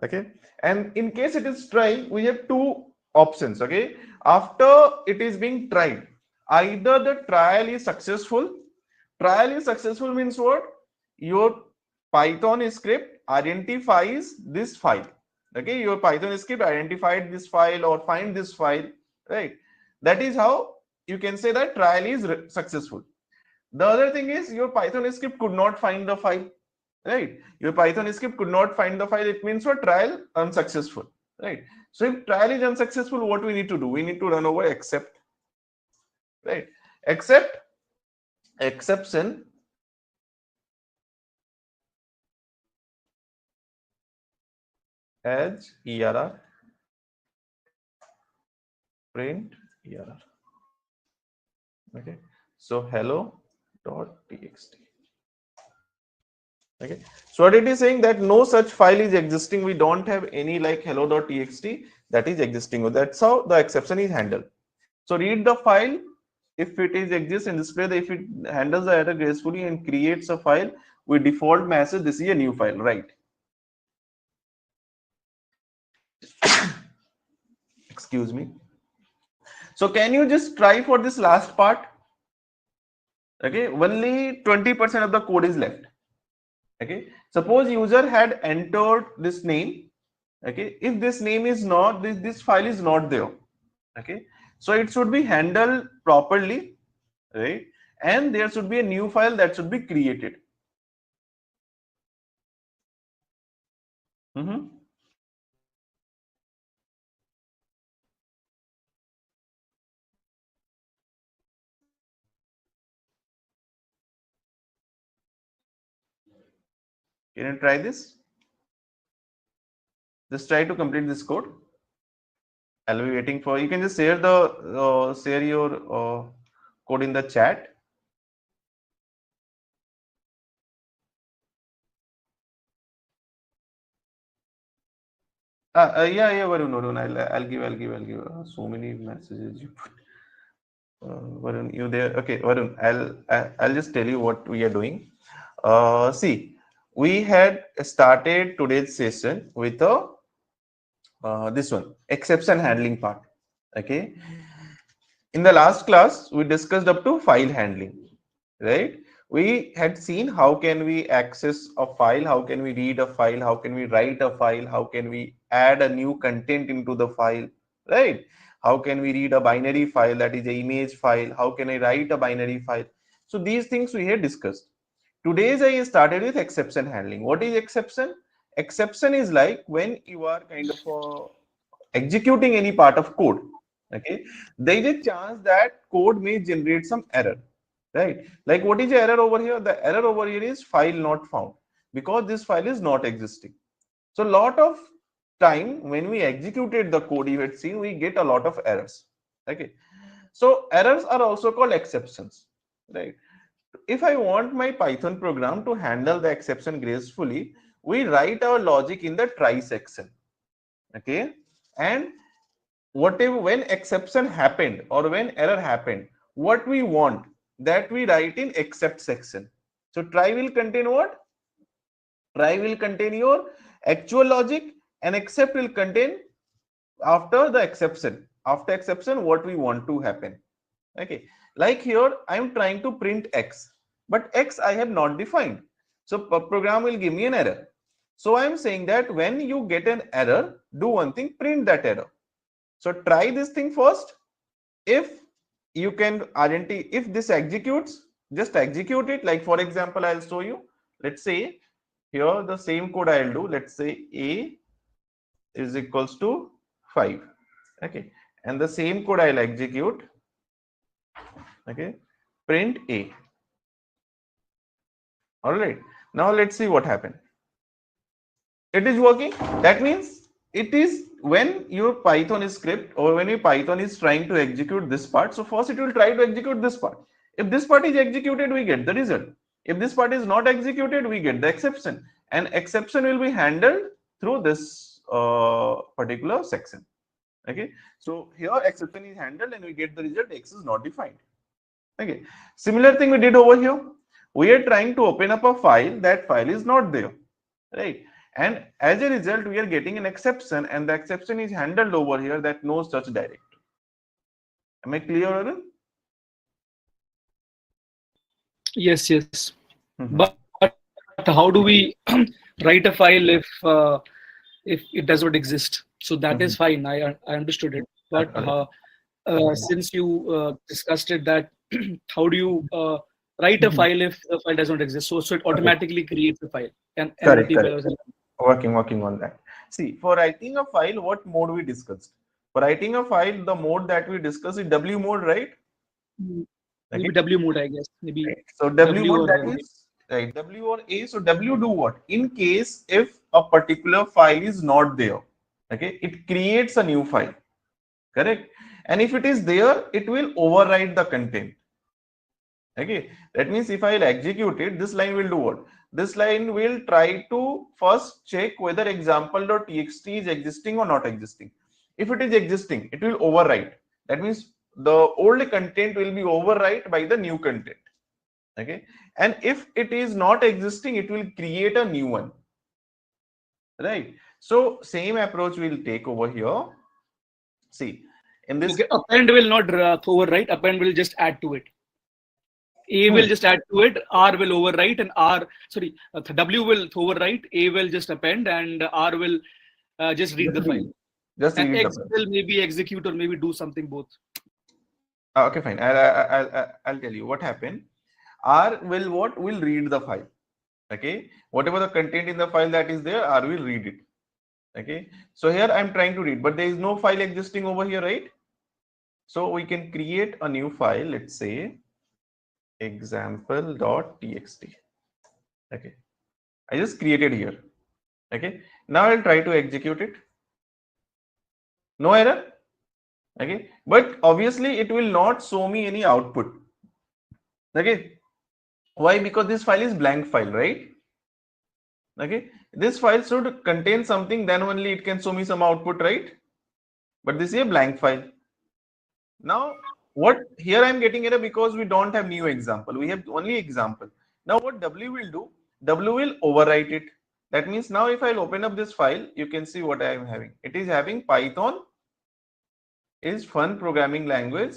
Okay, and in case it is try, we have two options. Okay, after it is being tried, either the trial is successful. Trial is successful means what? Your Python script identifies this file. Okay, your Python script identified this file or find this file, right? That is how you can say that trial is successful. The other thing is your Python script could not find the file, right? Your Python script could not find the file. It means for trial unsuccessful, right? So if trial is unsuccessful, what we need to do? We need to run over except, right? Except exception as err print err. Okay, so hello.txt. Okay, so what it is saying that no such file is existing. We don't have any like hello.txt that is existing. That's how the exception is handled. So read the file if it is exists and display the, if it handles the error gracefully and creates a file with default message, this is a new file, right? Excuse me. So can you just try for this last part? Okay, only 20% of the code is left. Okay, suppose user had entered this name. Okay, if this name is not, this file is not there. Okay, so it should be handled properly, right? And there should be a new file that should be created. Can you try this? Just try to complete this code. I'll be waiting for you. Can just share the share your code in the chat. Yeah, Varun. I'll give. So many messages you put. Varun, you there? Okay, Varun. I'll just tell you what we are doing. See, we had started today's session with a this one exception handling part. Okay. In the last class, we discussed up to file handling, right? We had seen how can we access a file, how can we read a file, how can we write a file, how can we add a new content into the file, right? How can we read a binary file, that is an image file, how can I write a binary file? So these things we had discussed. Today's I started with exception handling. What is exception? Exception is like when you are kind of executing any part of code. Okay, there is a chance that code may generate some error, right? Like what is the error over here? The error over here is file not found, because this file is not existing. So lot of time when we executed the code, you had seen we get a lot of errors. Okay, so errors are also called exceptions, right? If I want my Python program to handle the exception gracefully, we write our logic in the try section. Okay, and whatever, when exception happened or when error happened, what we want, that we write in except section. So try will contain what? Try will contain your actual logic, and except will contain after the exception. After exception, what we want to happen. Okay, like here I am trying to print x, but x I have not defined, so program will give me an error. So I am saying that when you get an error, do one thing, print that error. So try this thing first. If you can identify, if this executes, just execute it. Like for example, I'll show you. Let's say here the same code I'll do. Let's say a is equals to 5. Okay, and the same code I'll execute. Okay, print a. All right, now let's see what happened. It is working. That means it is when your Python script or when your Python is trying to execute this part. So first it will try to execute this part. If this part is executed, we get the result. If this part is not executed, we get the exception. And exception will be handled through this particular section. Okay, so here exception is handled and we get the result x is not defined. Okay, similar thing we did over here. We are trying to open up a file, that file is not there, right? And as a result, we are getting an exception, and the exception is handled over here, that no such directory. Am I clear, Arun?
Yes, yes. But how do we write a file if it does not exist? So that is fine. I understood it. But since you discussed it, that how do you write a file if the file does not exist? So it automatically creates a file. And
Correct. Working on that. See, for writing a file, what mode we discussed? For writing a file, the mode that we discussed is W mode, right?
Maybe W mode, I guess. Maybe.
Right. So W mode, that is right. W or A. So W do what? In case if a particular file is not there, okay, it creates a new file. Correct. And if it is there, it will override the content. Okay, that means if I'll execute it, this line will do what? This line will try to first check whether example.txt is existing or not existing. If it is existing, it will overwrite. That means the old content will be overwrite by the new content. Okay, and if it is not existing, it will create a new one. Right. So same approach we'll take over here. See, in this
append will not overwrite. Append will just add to it. A will just add to it, R will overwrite, and W will overwrite, A will just append, and R will just read the file. And X will maybe execute or maybe do something both.
Okay, fine. I'll tell you what happened. R will what? Will read the file. Okay, whatever the content in the file that is there, R will read it. Okay, so here I'm trying to read, but there is no file existing over here, right? So we can create a new file. Let's say example.txt. Okay, I just created here. Okay, now I'll try to execute it. No error. Okay, but obviously it will not show me any output. Okay, why? Because this file is blank file, right? Okay, this file should contain something, then only it can show me some output, right? But this is a blank file. Now what here I'm getting error because we don't have new example, we have only example. Now what W will do? W will overwrite it. That means now if I'll open up this file, you can see what I am having. It is having Python is fun programming language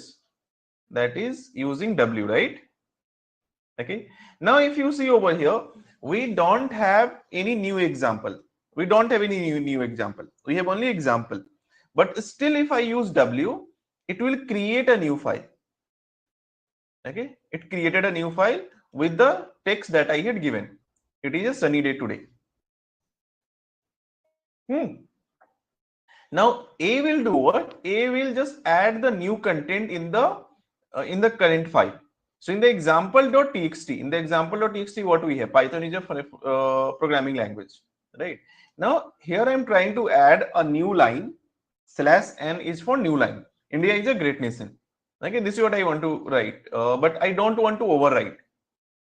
that is using W, right? Okay, now if you see over here, we don't have any new example. We don't have any new example. We have only example. But still, if I use W, it will create a new file. Okay, it created a new file with the text that I had given. It is a sunny day today. Now A will do what? A will just add the new content in the current file. So in the example.txt, what we have? Python is a programming language, right? Now here I am trying to add a new line. /n is for new line. India is a great nation. Okay, this is what I want to write, but I don't want to overwrite.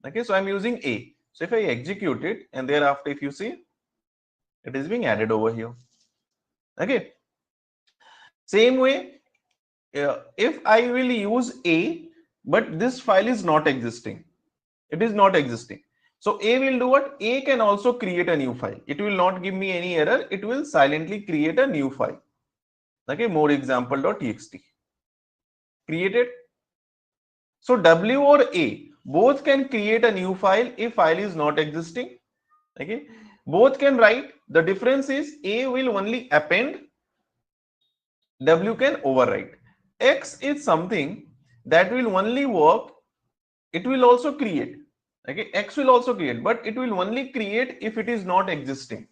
Okay, so I'm using A. So if I execute it, and thereafter, if you see, it is being added over here. Okay. Same way, if I will use A, but this file is not existing, it is not existing. So A will do what? A can also create a new file. It will not give me any error. It will silently create a new file. Okay, more example.txt. Created. So W or A, both can create a new file if file is not existing. Okay, both can write. The difference is A will only append, W can overwrite. X is something that will only work. It will also create. Okay, X will also create, but it will only create if it is not existing.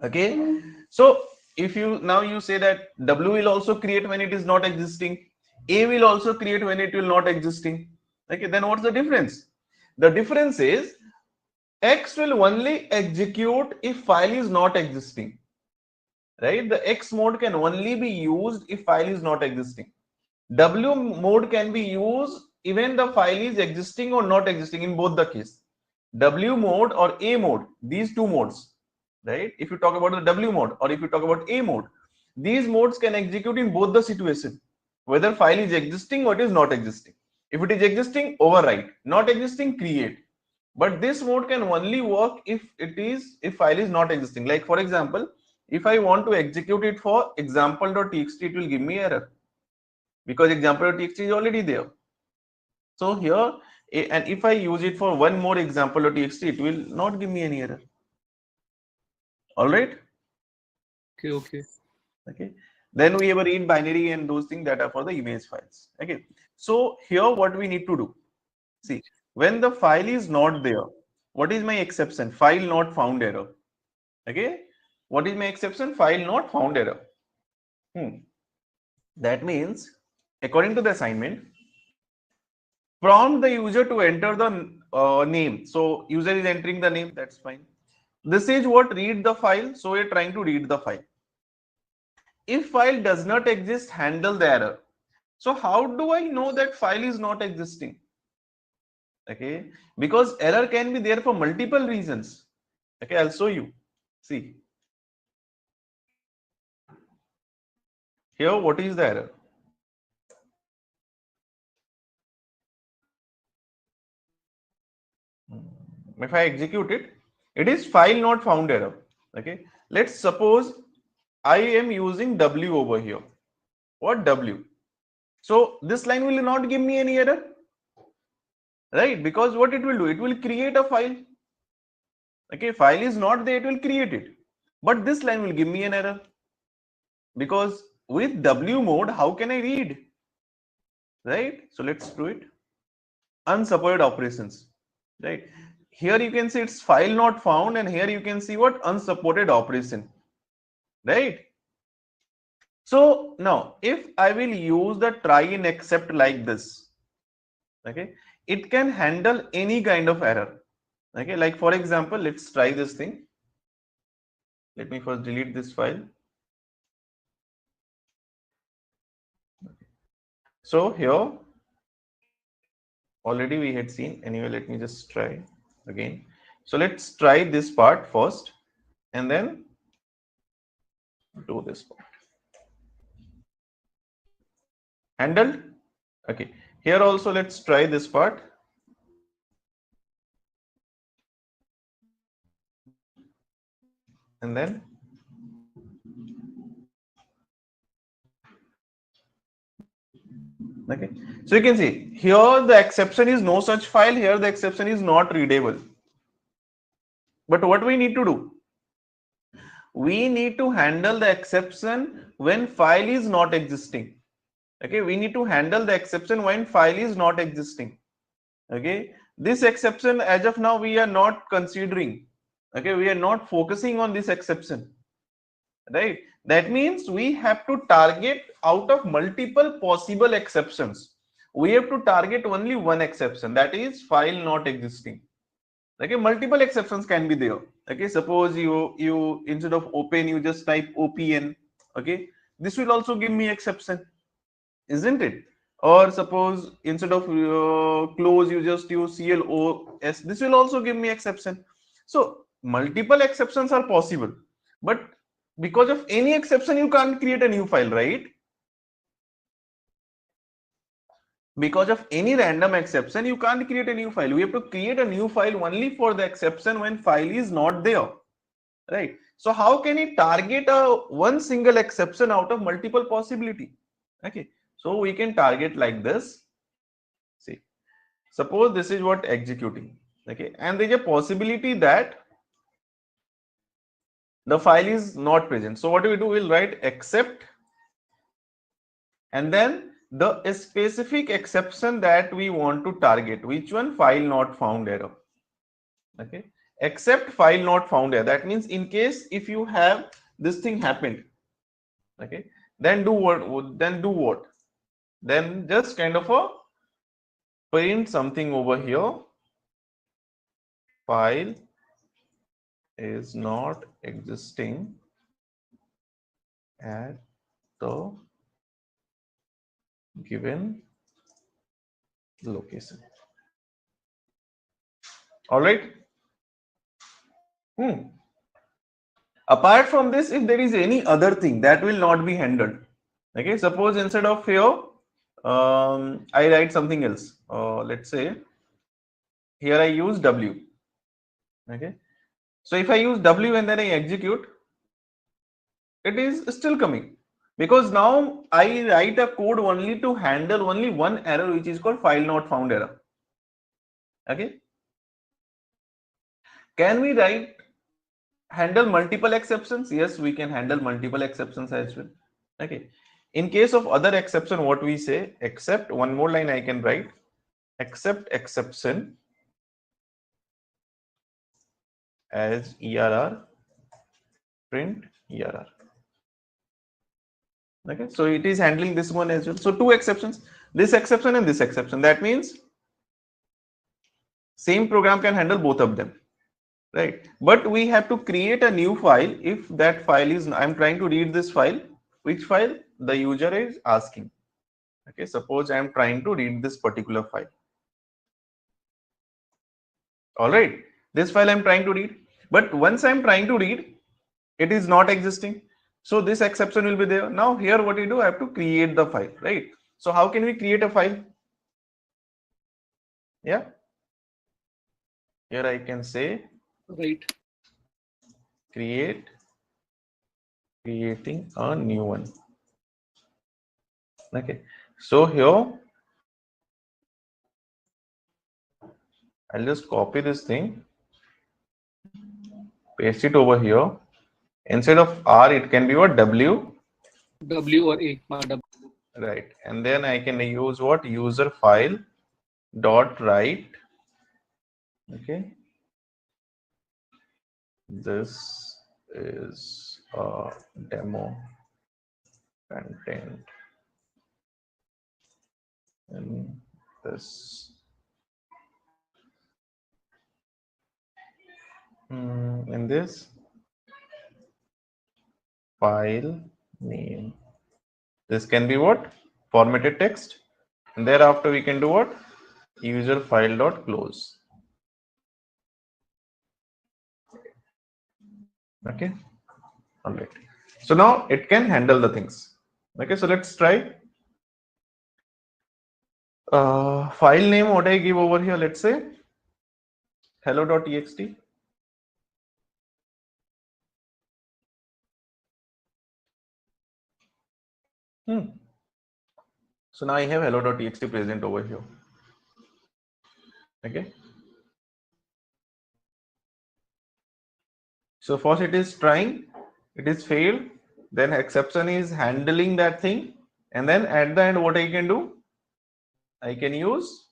Okay, so if you now you say that W will also create when it is not existing, A will also create when it will not existing. Okay, then what's the difference? The difference is X will only execute if file is not existing. Right, the X mode can only be used if file is not existing. W mode can be used even the file is existing or not existing in both the case. W mode or A mode, these two modes, right? If you talk about the W mode or if you talk about A mode, these modes can execute in both the situation, whether file is existing or it is not existing. If it is existing, overwrite, not existing, create. But this mode can only work if file is not existing. Like for example, if I want to execute it for example.txt, it will give me error because example.txt is already there. So here, and if I use it for one more example.txt, it will not give me any error. All right.
Okay.
Okay. Then we have a read binary and those things that are for the image files. Okay. So here, what we need to do? See, when the file is not there, what is my exception? File not found error. Okay. What is my exception? File not found error. That means, according to the assignment, prompt the user to enter the name. So user is entering the name, that's fine. This is what? Read the file. So we're trying to read the file. If file does not exist, handle the error. So how do I know that file is not existing? Okay, because error can be there for multiple reasons. Okay, I'll show you. See, here what is the error? If I execute it, it is file not found error. Okay, let's suppose I am using W over here. What W? So this line will not give me any error, right? Because what it will do, it will create a file. Okay, file is not there, it will create it. But this line will give me an error because with W mode, how can I read? Right? So let's do it. Unsupported operations. Right? Here you can see it's file not found, and here you can see what? Unsupported operation. Right? So now if I will use the try and except like this, okay, it can handle any kind of error. Okay, like for example, let's try this thing. Let me first delete this file. So here already we had seen. Anyway, let me just try again. So let's try this part first and then do this part. Handled. Okay, here also let's try this part. And then okay, so you can see here the exception is no such file. Here the exception is not readable. But what we need to do? We need to handle the exception when file is not existing. Okay, we need to handle the exception when file is not existing. Okay, this exception as of now we are not considering. Okay, we are not focusing on this exception, right? That means we have to target out of multiple possible exceptions. We have to target only one exception, that is file not existing. Okay, multiple exceptions can be there. Okay, suppose you instead of open you just type opn. Okay, this will also give me exception, isn't it? Or suppose instead of close you just use close, this will also give me exception. So multiple exceptions are possible. But because of any exception, you can't create a new file, right? Because of any random exception, you can't create a new file. We have to create a new file only for the exception when file is not there, right? So how can it target a one single exception out of multiple possibility? Okay, so we can target like this. See, suppose this is what executing, okay, and there's a possibility that the file is not present. So what we do, we'll write except and then the specific exception that we want to target. Which one? File not found error. Okay, except file not found error. That means in case if you have this thing happened, okay, then do what? Then just kind of a print something over here. File is not existing at the given location. All right. Apart from this, if there is any other thing that will not be handled, okay, suppose instead of here I write something else. Let's say here I use W. Okay, so if I use W and then I execute, it is still coming, because now I write a code only to handle only one error, which is called file not found error. Okay, can we handle multiple exceptions? Yes, we can handle multiple exceptions as well. Okay, in case of other exception, what we say, except, one more line I can write, except exception as ERR, print ERR. Okay, so it is handling this one as well. So two exceptions, this exception and this exception. That means same program can handle both of them, right? But we have to create a new file if that file is, I'm trying to read this file. Which file? The user is asking. Okay, suppose I am trying to read this particular file. All right, this file I'm trying to read, but once I'm trying to read, it is not existing. So this exception will be there. Now here what we do, I have to create the file, right? So how can we create a file? Yeah, here I can say,
Right.
creating a new one. Okay, so here I'll just copy this thing, paste it over here. Instead of R, it can be what? W.
W or A. W.
Right, and then I can use what? User file dot write. Okay, this is a demo content in this in this file name. This can be what? Formatted text, and thereafter we can do what? User file dot close. Okay, all right. So now it can handle the things. Okay, so let's try. File name, what I give over here, let's say hello.txt. So now I have hello.txt present over here. Okay, so first it is trying, it is failed, then exception is handling that thing, and then at the end what I can do, I can use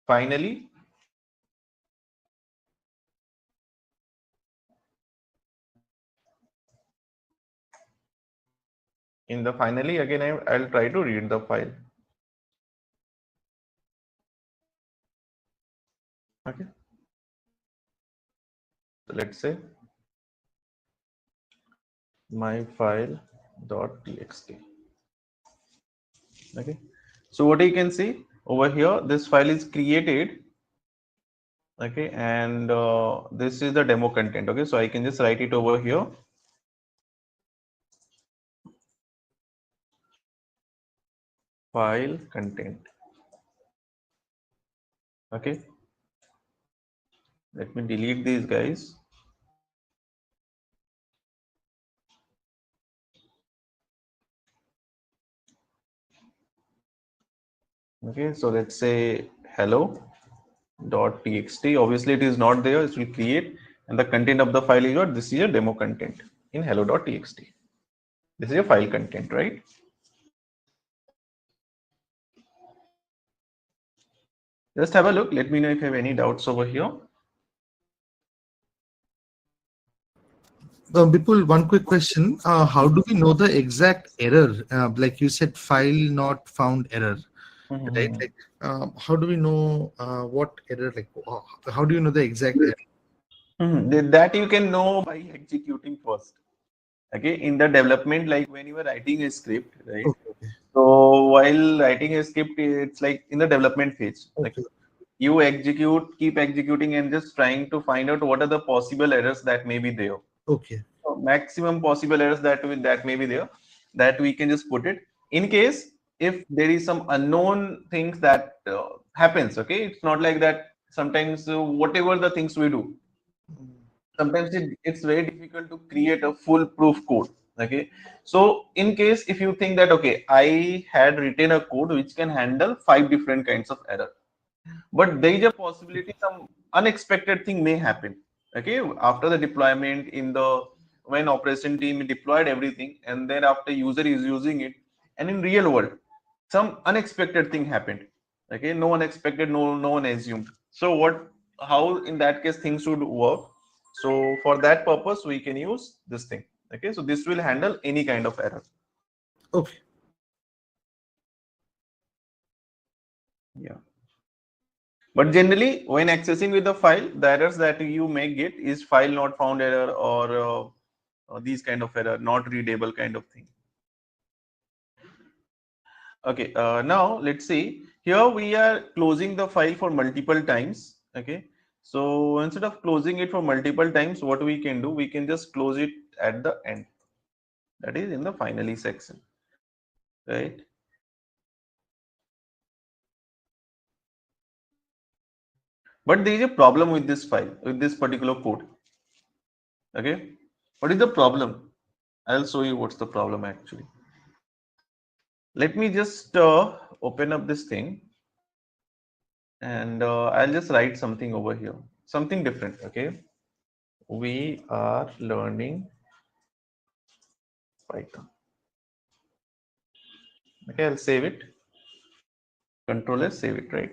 finally. In the finally again I'll try to read the file. Okay, so let's say my file dot txt. Okay, so what you can see over here, this file is created Okay, and this is the demo content. Okay, so I can just write it over here. File content. Okay, let me delete these guys. Okay, so let's say hello.txt. Obviously, it is not there. It will create, and the content of the file is what? This is your demo content in hello.txt. This is your file content, right? Just have a look. Let me know if you have any doubts over here.
Bipul, one quick question. How do we know the exact error? Like you said, file not found error, right? Like, how do we know what error? Like, how do you know the exact error?
That you can know by executing first. Okay, in the development, like when you are writing a script, right?
Okay.
So while writing a script, it's like in the development phase. Like
Okay.
you keep executing, and just trying to find out what are the possible errors that may be there.
Okay.
So maximum possible errors that may be there, that we can just put it. In case if there is some unknown things that happens, okay, it's not like that. Sometimes whatever the things we do, sometimes it's very difficult to create a foolproof code. Okay, so in case if you think that okay, I had written a code which can handle 5 different kinds of error, but there is a possibility some unexpected thing may happen. Okay, after the deployment, in the when operation team deployed everything, and then after user is using it, and in real world some unexpected thing happened. Okay, no one expected, no one assumed. So what, how in that case things should work? So for that purpose we can use this thing. Okay, so this will handle any kind of error.
Okay.
Yeah, but generally when accessing with the file, the errors that you may get is file not found error, or these kind of error, not readable kind of thing. Okay, now let's see. Here we are closing the file for multiple times. Okay, so instead of closing it for multiple times, what we can do, we can just close it at the end, that is in the finally section, right? But there is a problem with this file, with this particular code. Okay, what is the problem? I'll show you what's the problem actually. Let me just open up this thing, and I'll just write something over here, something different. Okay, we are learning Python. Okay, I'll save it. Control S, save it, right?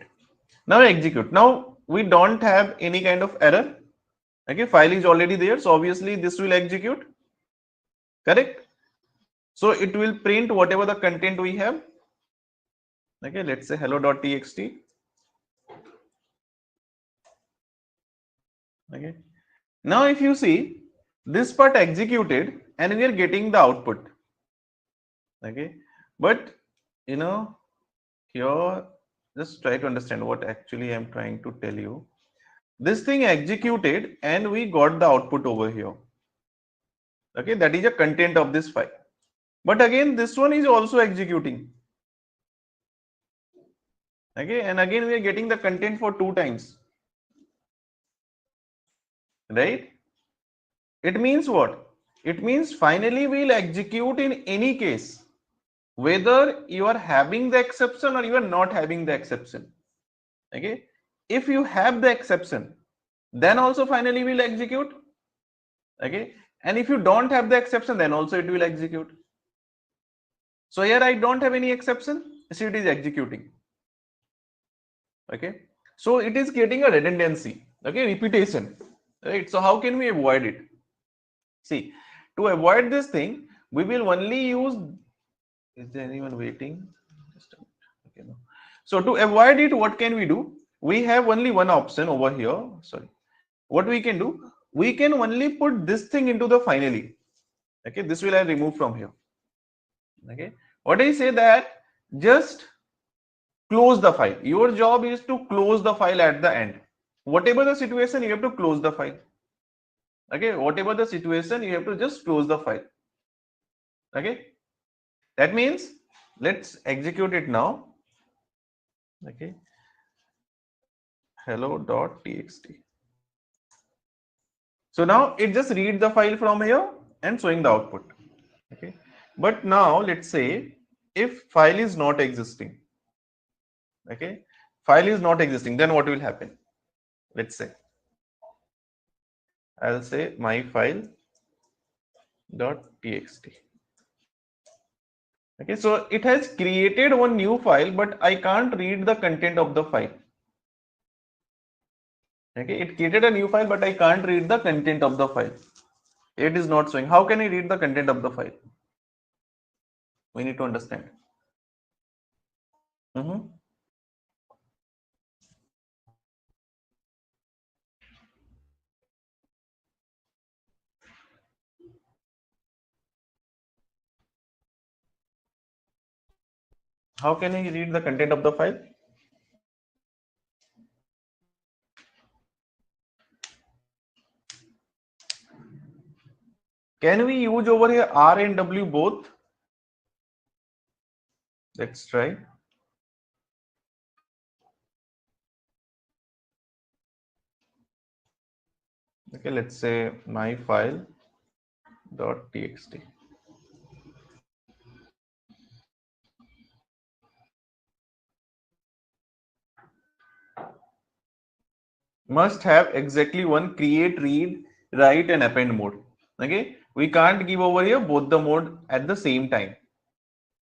Now execute. Now we don't have any kind of error. Okay, file is already there, so obviously this will execute. Correct? So it will print whatever the content we have. Okay, let's say hello.txt. Okay. Now if you see, this part executed and we are getting the output. Okay, but you know, here just try to understand what actually I'm trying to tell you. This thing executed and we got the output over here. Okay, that is the content of this file. But again, this one is also executing. Okay, and again we are getting the content for 2 times. Right? It means what? It means finally we'll execute in any case, whether you are having the exception or you are not having the exception. Okay, if you have the exception, then also finally we'll execute. Okay, and if you don't have the exception, then also it will execute. So here I don't have any exception, so it is executing. Okay, so it is getting a redundancy. Okay, repetition. Right, so how can we avoid it? See, to avoid this thing, we will only use. Is there anyone waiting? Just a minute. Okay, no. So to avoid it, what can we do? We have only one option over here. Sorry, what we can do? We can only put this thing into the finally. Okay, this will I remove from here. Okay, what I say that just close the file. Your job is to close the file at the end. Whatever the situation, you have to close the file. Okay, whatever the situation, you have to just close the file. Okay, that means let's execute it now. Okay, hello.txt. So now it just reads the file from here and showing the output. Okay, but now let's say if file is not existing. Okay, file is not existing, then what will happen? Let's say I'll say my file dot txt. Okay, so it has created one new file, but I can't read the content of the file. Okay, it created a new file, but I can't read the content of the file. It is not showing. How can I read the content of the file? We need to understand. How can I read the content of the file? Can we use over here R and W both? Let's try. Okay, let's say my file dot txt. Must have exactly one create, read, write, and append mode. Okay, we can't give over here both the mode at the same time.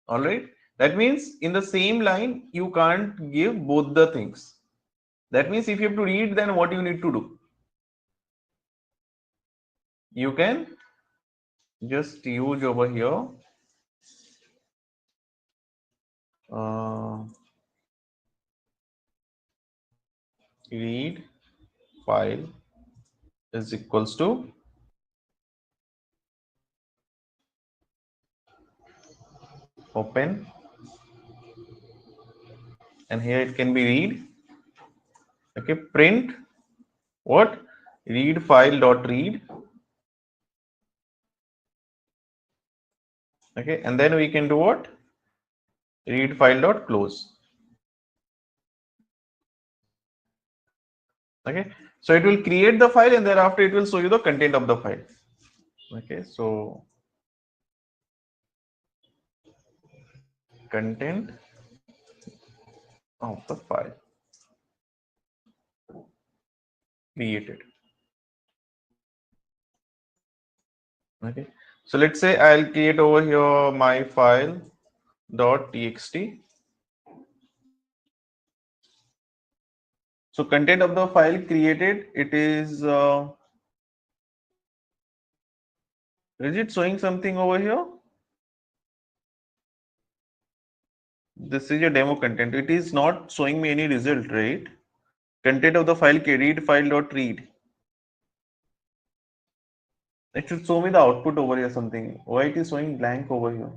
All right, that means in the same line you can't give both the things. That means if you have to read, then what you need to do? You can just use over here read file is equals to open, and here it can be read. Okay, print what? Read file dot read. Okay, and then we can do what? Read file dot close. Okay, so it will create the file and thereafter it will show you the content of the file. Okay, so content of the file created. Okay, so let's say I'll create over here my file dot txt. So content of the file created, it is it showing something over here? This is a demo content. It is not showing me any result, right? Content of the file read file dot read. It should show me the output over here something. Why it is showing blank over here?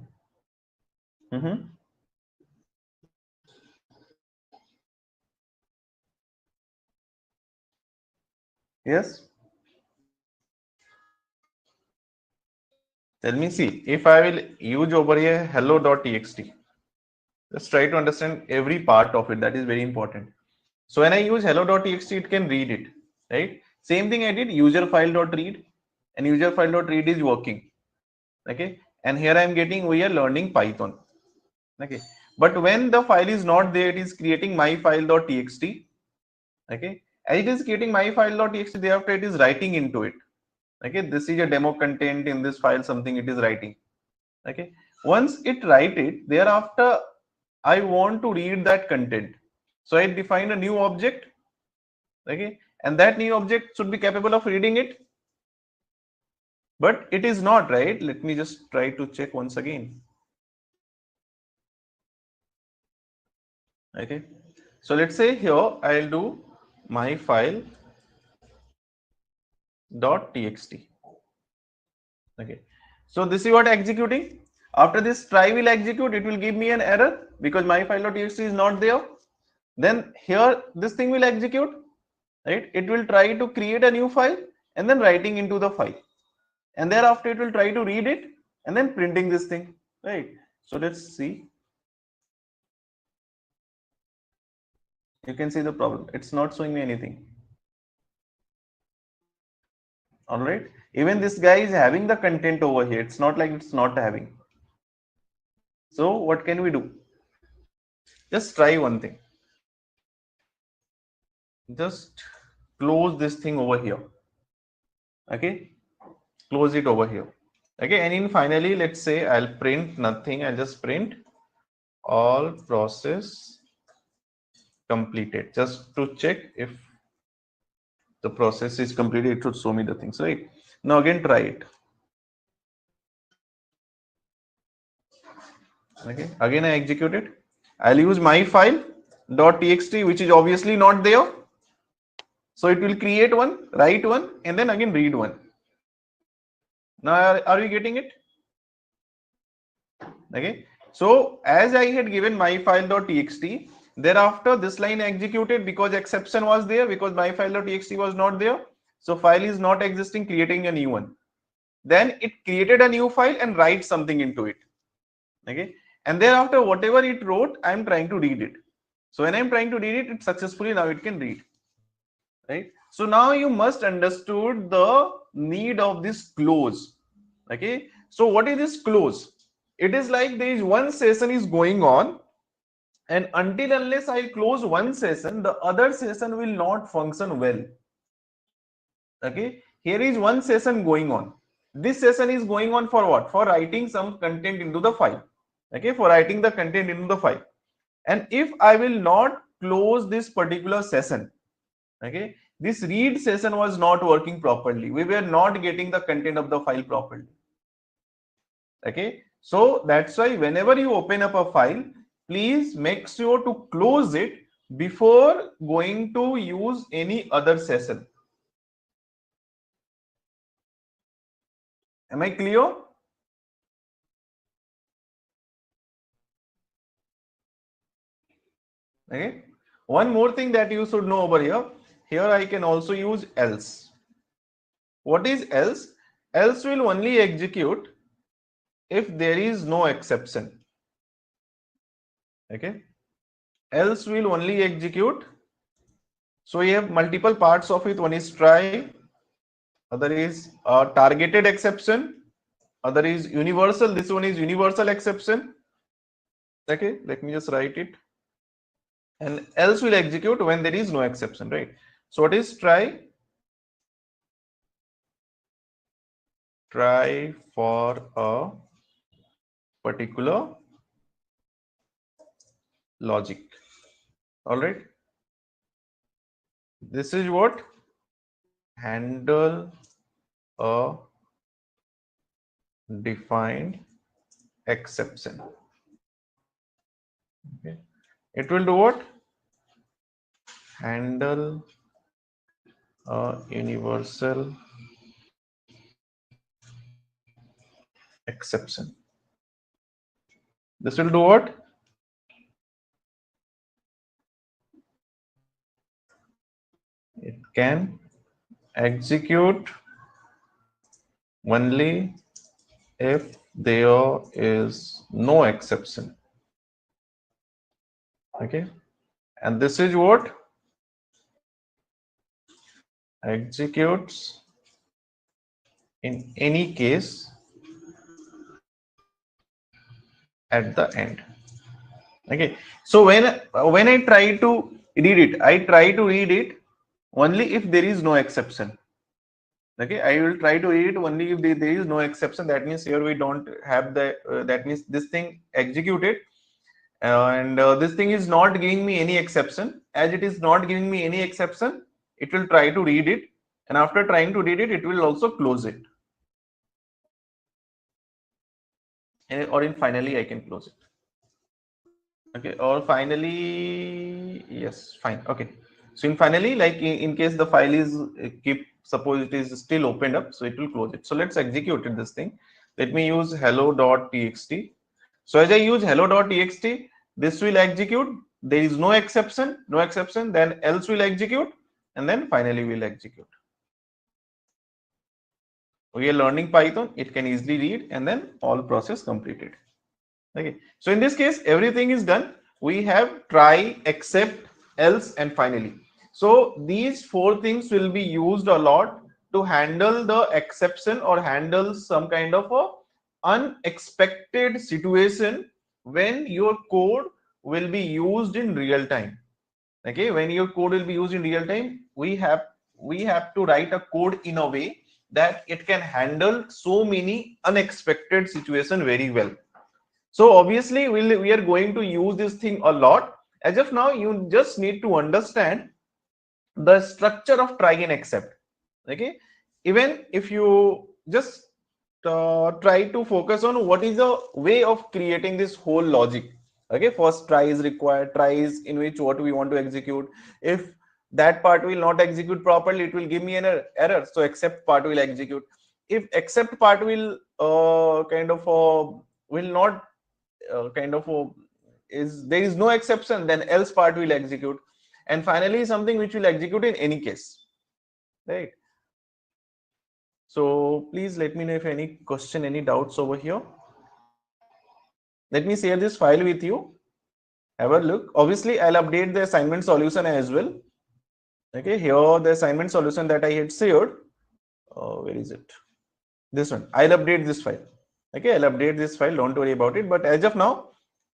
Yes. Let me see if I will use over here hello.txt. Let's try to understand every part of it. That is very important. So when I use hello.txt, it can read it, right? Same thing I did user file.read, and user file.read is working. Okay, and here I am getting we are learning Python. Okay, but when the file is not there, it is creating my file.txt. Okay, as it is creating my file.txt, thereafter it is writing into it. Okay, this is a demo content in this file, something it is writing. Okay, once it write it, thereafter I want to read that content, so I define a new object. Okay, and that new object should be capable of reading it, but it is not, right? Let me just try to check once again. Okay, so let's say here I'll do my file dot txt. Okay, so this is what executing. After this try will execute, it will give me an error because my file.txt is not there. Then here this thing will execute. right? It will try to create a new file and then writing into the file, and thereafter it will try to read it and then printing this thing, right? So let's see. You can see the problem. It's not showing me anything. All right. Even this guy is having the content over here. It's not like it's not having. So what can we do? Just try one thing. Just close this thing over here. Okay. Close it over here. Okay. And in finally, let's say I'll print nothing. I'll just print all process completed, just to check if the process is completed. It should show me the things, right? Now again try it. Okay, again I execute it. I'll use my file .txt, which is obviously not there, so it will create one, write one, and then again read one. Now are we getting it? Okay, so as I had given my file.txt, thereafter this line executed because exception was there, because my file.txt was not there, so file is not existing, creating a new one. Then it created a new file and write something into it. Okay, and thereafter whatever it wrote, I am trying to read it. So when I am trying to read it, it successfully now it can read, right? So now you must understood the need of this close. Okay, so what is this close? It is like there is one session is going on, and until unless I close one session, the other session will not function well. Okay, here is one session going on. This session is going on for what? For writing some content into the file. Okay, for writing the content into the file. And if I will not close this particular session, okay, this read session was not working properly. We were not getting the content of the file properly. Okay, so that's why whenever you open up a file, please make sure to close it before going to use any other session. Am I clear? Okay, one more thing that you should know over here. Here I can also use else. What is else? Else will only execute if there is no exception. Okay, else will only execute. So we have multiple parts of it. One is try, other is targeted exception, other is universal. This one is universal exception. Okay, let me just write it. And else will execute when there is no exception, right? So what is try? Try for a particular logic. All right. This is what? Handle a defined exception. Okay. It will do what? Handle a universal exception. This will do what? It can execute only if there is no exception. Okay, and this is what? Executes in any case at the end. Okay, so when I try to read it, I try to read it only if there is no exception. Okay, I will try to read it only if there is no exception. That means here we don't have the that means this thing executed, and this thing is not giving me any exception. As it is not giving me any exception, it will try to read it, and after trying to read it, it will also close it. And, or in finally I can close it. Okay, or finally, yes, fine. Okay, so in finally, like in case the file is suppose it is still opened up, so it will close it. So let's execute it, this thing. Let me use hello.txt. So as I use hello.txt, this will execute. There is no exception, then else will execute. and then finally we'll execute. We are learning Python, it can easily read, and then all process completed. Okay, so in this case, everything is done. We have try, except, else, and finally. So these four things will be used a lot to handle the exception or handle some kind of a unexpected situation when your code will be used in real time. Okay, when your code will be used in real time, we have to write a code in a way that it can handle so many unexpected situation very well. So obviously we are going to use this thing a lot. As of now, you just need to understand the structure of try and except. Okay, even if you just try to focus on what is the way of creating this whole logic. Okay, first try is required, try is in which what we want to execute. If that part will not execute properly, it will give me an error, so except part will execute. If except part will will not is there is no exception, then else part will execute, and finally something which will execute in any case, right? So please let me know if any question, any doubts over here. Let me share this file with you. Have a look. Obviously, I'll update the assignment solution as well. Okay, here the assignment solution that I had shared. Where is it? This one. I'll update this file. Okay, I'll update this file. Don't worry about it. But as of now,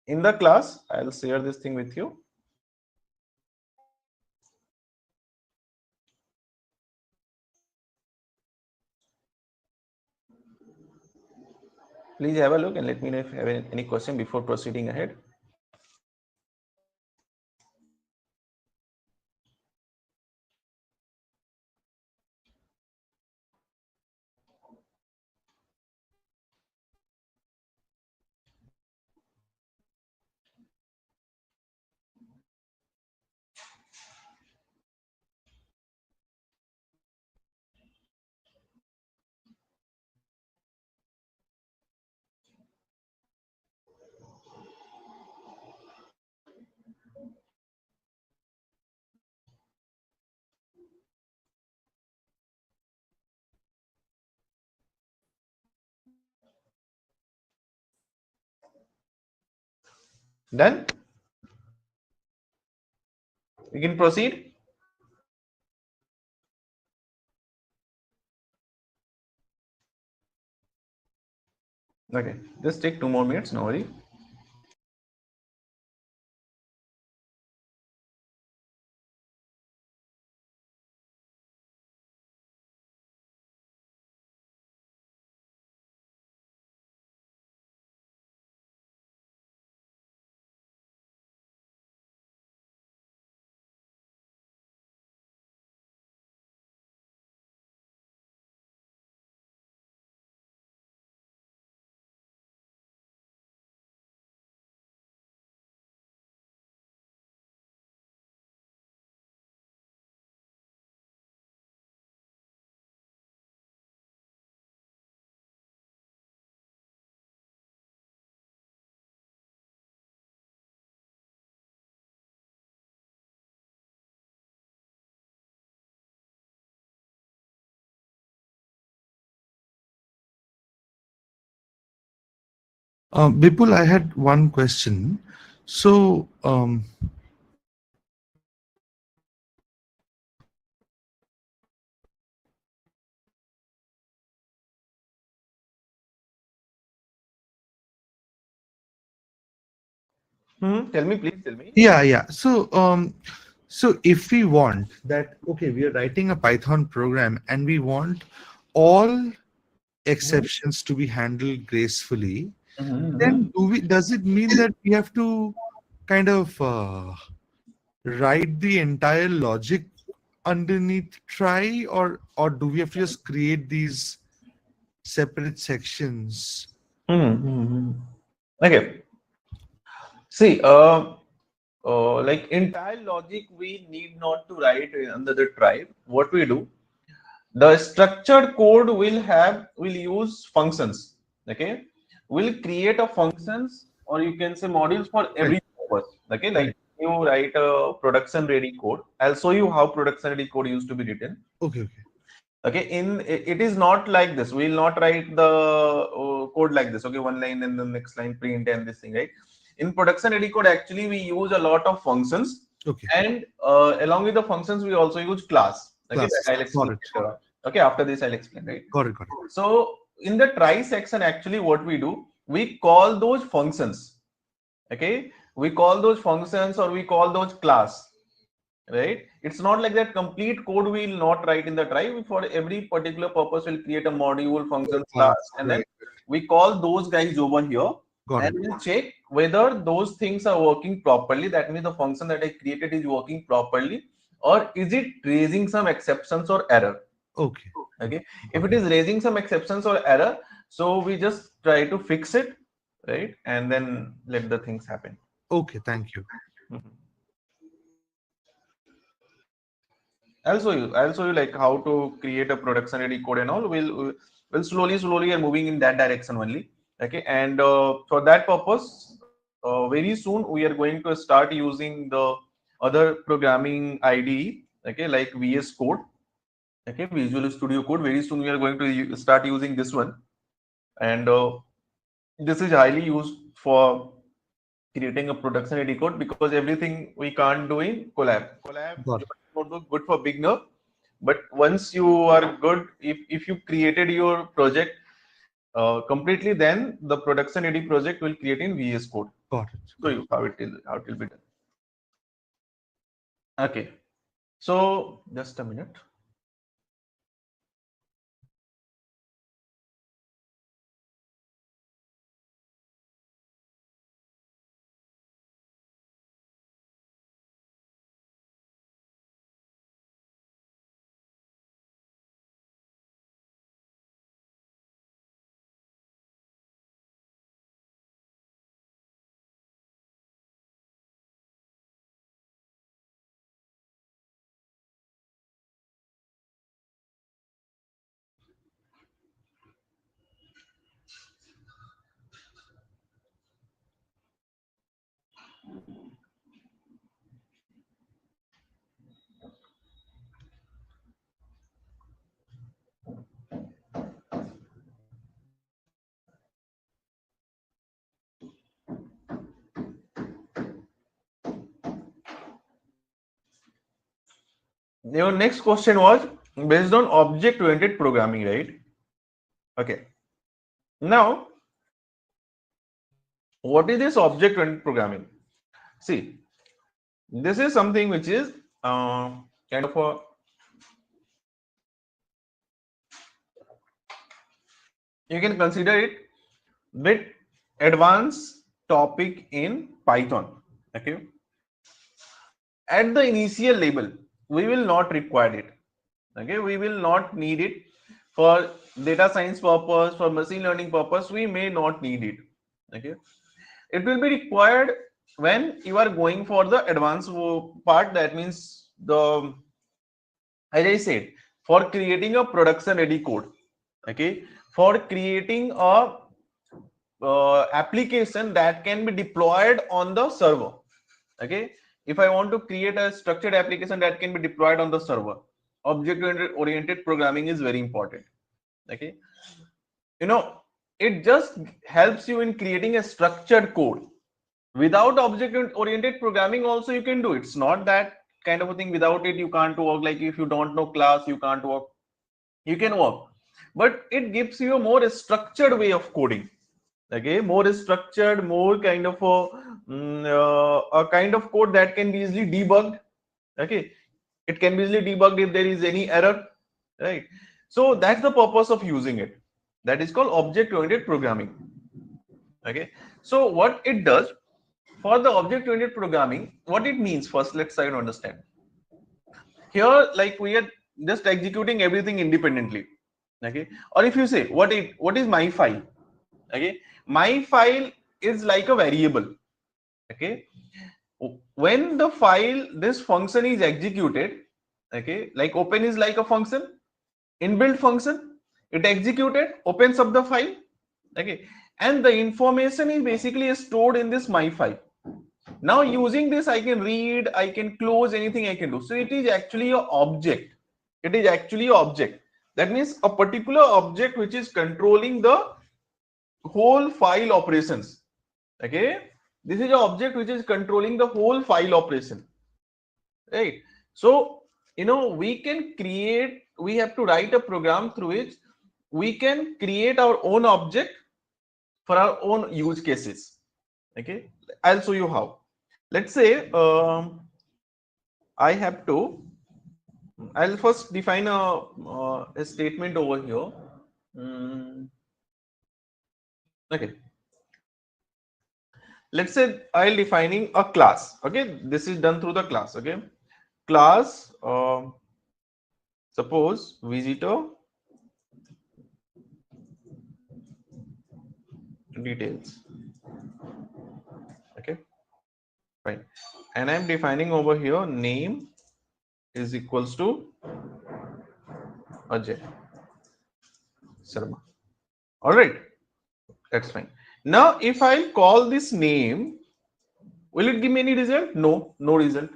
in the class, I'll share this thing with you. Please have a look and let me know if you have any question before proceeding ahead. Done? We can proceed. Okay, just take 2 more minutes, no worry.
Bipul, I had one question. So,
Tell me, please tell me.
yeah. So if we want that, okay, we are writing a Python program and we want all exceptions to be handled gracefully, then does it mean that we have to kind of write the entire logic underneath try, or do we have to just create these separate sections?
Okay. See, like entire logic, we need not to write under the try. What we do, the structured code will use functions. Okay, we'll create a functions, or you can say modules for every purpose. Okay, like you write a production ready code. I'll show you how production ready code used to be written.
Okay.
Okay, it is not like this. We will not write the code like this. Okay, one line and the next line print and this thing, right? In production ready code, actually we use a lot of functions,
Okay.
and along with the functions we also use class. Okay,
Classes.
that I'll explain
Got it.
later on. Okay, after this I'll explain, right?
Got it.
So in the try section, actually what we do, we call those functions. Okay, we call those functions or we call those class, right? It's not like that complete code we will not write in the try. For every particular purpose we'll create a module, function, class, and then we call those guys over here.
Got
And we'll check whether those things are working properly. That means the function that I created is working properly, or is it raising some exceptions or error.
Okay.
If it is raising some exceptions or error, so we just try to fix it, right? And then let the things happen.
Okay, thank you.
I'll show you like how to create a production ready code and all. We'll slowly are moving in that direction only. Okay, and for that purpose, very soon we are going to start using the other programming IDE, okay, like VS Code, okay, Visual Studio Code. Very soon we are going to start using this one, and this is highly used for creating a production ready code, because everything we can't do in Collab.
Got it.
Notebook good for beginner, but once you are good, if you created your project completely, then the production ready project will create in VS Code.
Got it.
So you how it will be done. Okay, so just a minute. Your next question was based on object-oriented programming, right? Okay. Now, what is this object-oriented programming? See, this is something which is kind of a you can consider it bit advanced topic in Python. Okay. At the initial level, we will not require it. Okay, we will not need it for data science purpose, for machine learning purpose. We may not need it. Okay, it will be required when you are going for the advanced part. That means the, as I said, for creating a production ready code. Okay, for creating a application that can be deployed on the server. Okay, if I want to create a structured application that can be deployed on the server, object-oriented programming is very important. Okay, you know, it just helps you in creating a structured code. Without object-oriented programming also you can do it. It's not that kind of a thing. Without it you can't work. Like if you don't know class, you can't work. You can work, but it gives you a more structured way of coding. Okay, more structured, more kind of a kind of code that can be easily debugged. Okay, it can be easily debugged if there is any error, right? So that's the purpose of using it. That is called object-oriented programming. Okay, so what it does for the object-oriented programming, what it means, first let's try to understand. Here, like we are just executing everything independently. Okay, or if you say what is my file? Okay, my file is like a variable. Okay, when the file, this function is executed, okay, like open is like a function, inbuilt function, it executed, opens up the file. Okay, and the information is basically stored in this my file. Now using this, I can read, I can close anything I can do. So it is actually an object. It is actually an object. That means a particular object which is controlling the whole file operations. Okay, this is an object which is controlling the whole file operation, right? So we can create, we have to write a program through which we can create our own object for our own use cases. Okay, I'll show you how. Let's say I have to, I'll first define a statement over here. Okay, let's say I'll defining a class. Okay, this is done through the class. Okay, class, suppose visitor details. Okay, fine, and I'm defining over here name is equals to Ajay Sharma. All right, that's fine. Now if I call this name, will it give me any result? No, no result.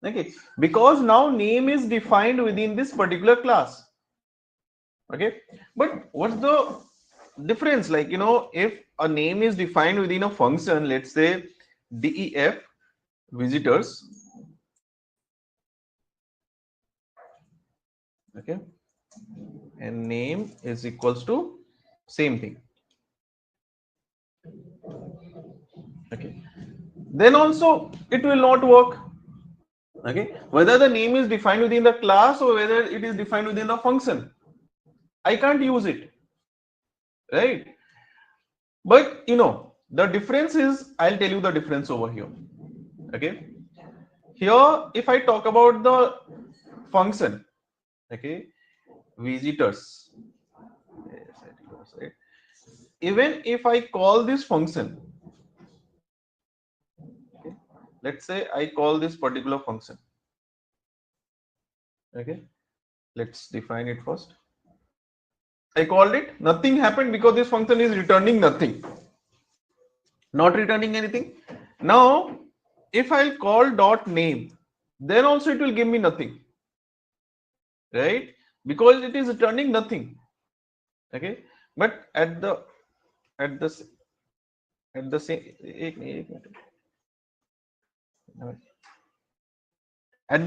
Okay, because now name is defined within this particular class. Okay, but what's the difference? Like, if a name is defined within a function, let's say def visitors. Okay, and name is equals to same thing. Okay, then also it will not work. Okay, whether the name is defined within the class or whether it is defined within the function, I can't use it, right? But the difference is, I'll tell you the difference over here. Okay, here if I talk about the function, okay, visitors, even if I call this function, okay, let's say I call this particular function. Okay, let's define it first. I called it, nothing happened because this function is returning nothing, not returning anything. Now if I'll call dot name, then also it will give me nothing, right? Because it is returning nothing. Okay, but at the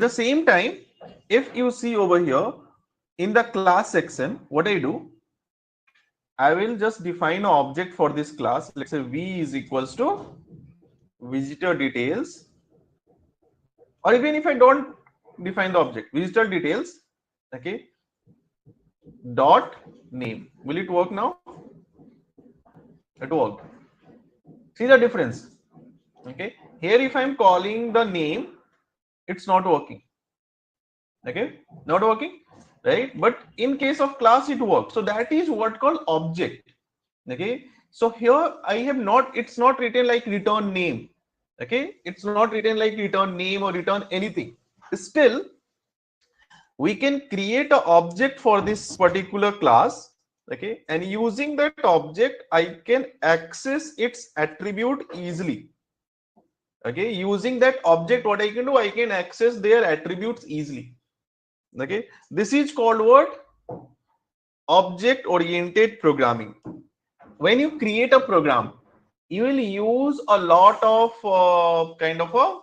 same time, if you see over here in the class section, what I do, I will just define an object for this class. Let's say v is equals to visitor details, or even if I don't define the object, visitor details, okay, dot name. Will it work now? It worked. See the difference. Okay, here if I'm calling the name, it's not working. Okay, not working, right? But in case of class it works. So that is what called object. Okay, so here I have not, it's not written like return name. Okay, it's not written like return name or return anything. Still we can create an object for this particular class. Okay, and using that object I can access its attribute easily. Okay, using that object, what I can do, I can access their attributes easily. Okay, this is called what? Object oriented programming. When you create a program, you will use a lot of kind of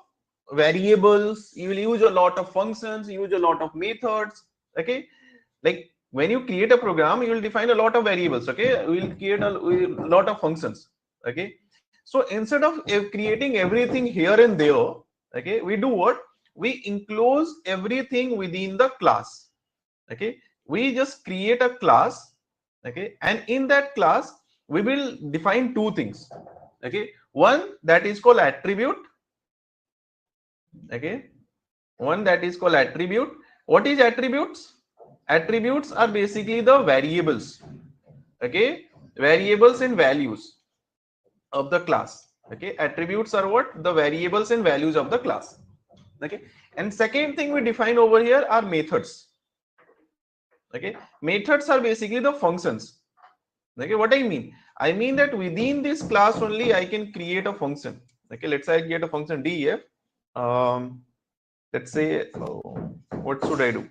variables, you will use a lot of functions, use a lot of methods. Okay, like when you create a program, you will define a lot of variables. Okay, we will create a lot of functions. Okay, so instead of creating everything here and there, okay, we do what? We enclose everything within the class. Okay, we just create a class. Okay, and in that class we will define two things. Okay, one that is called attribute. Okay, one that is called attribute. What is attributes? Attributes are basically the variables. Okay, variables and values of the class. Okay, attributes are what? The variables and values of the class. Okay, and second thing we define over here are methods. Okay, methods are basically the functions. Okay, what I mean? I mean that within this class only I can create a function. Okay, let's say I get a function def. Let's say, what should I do?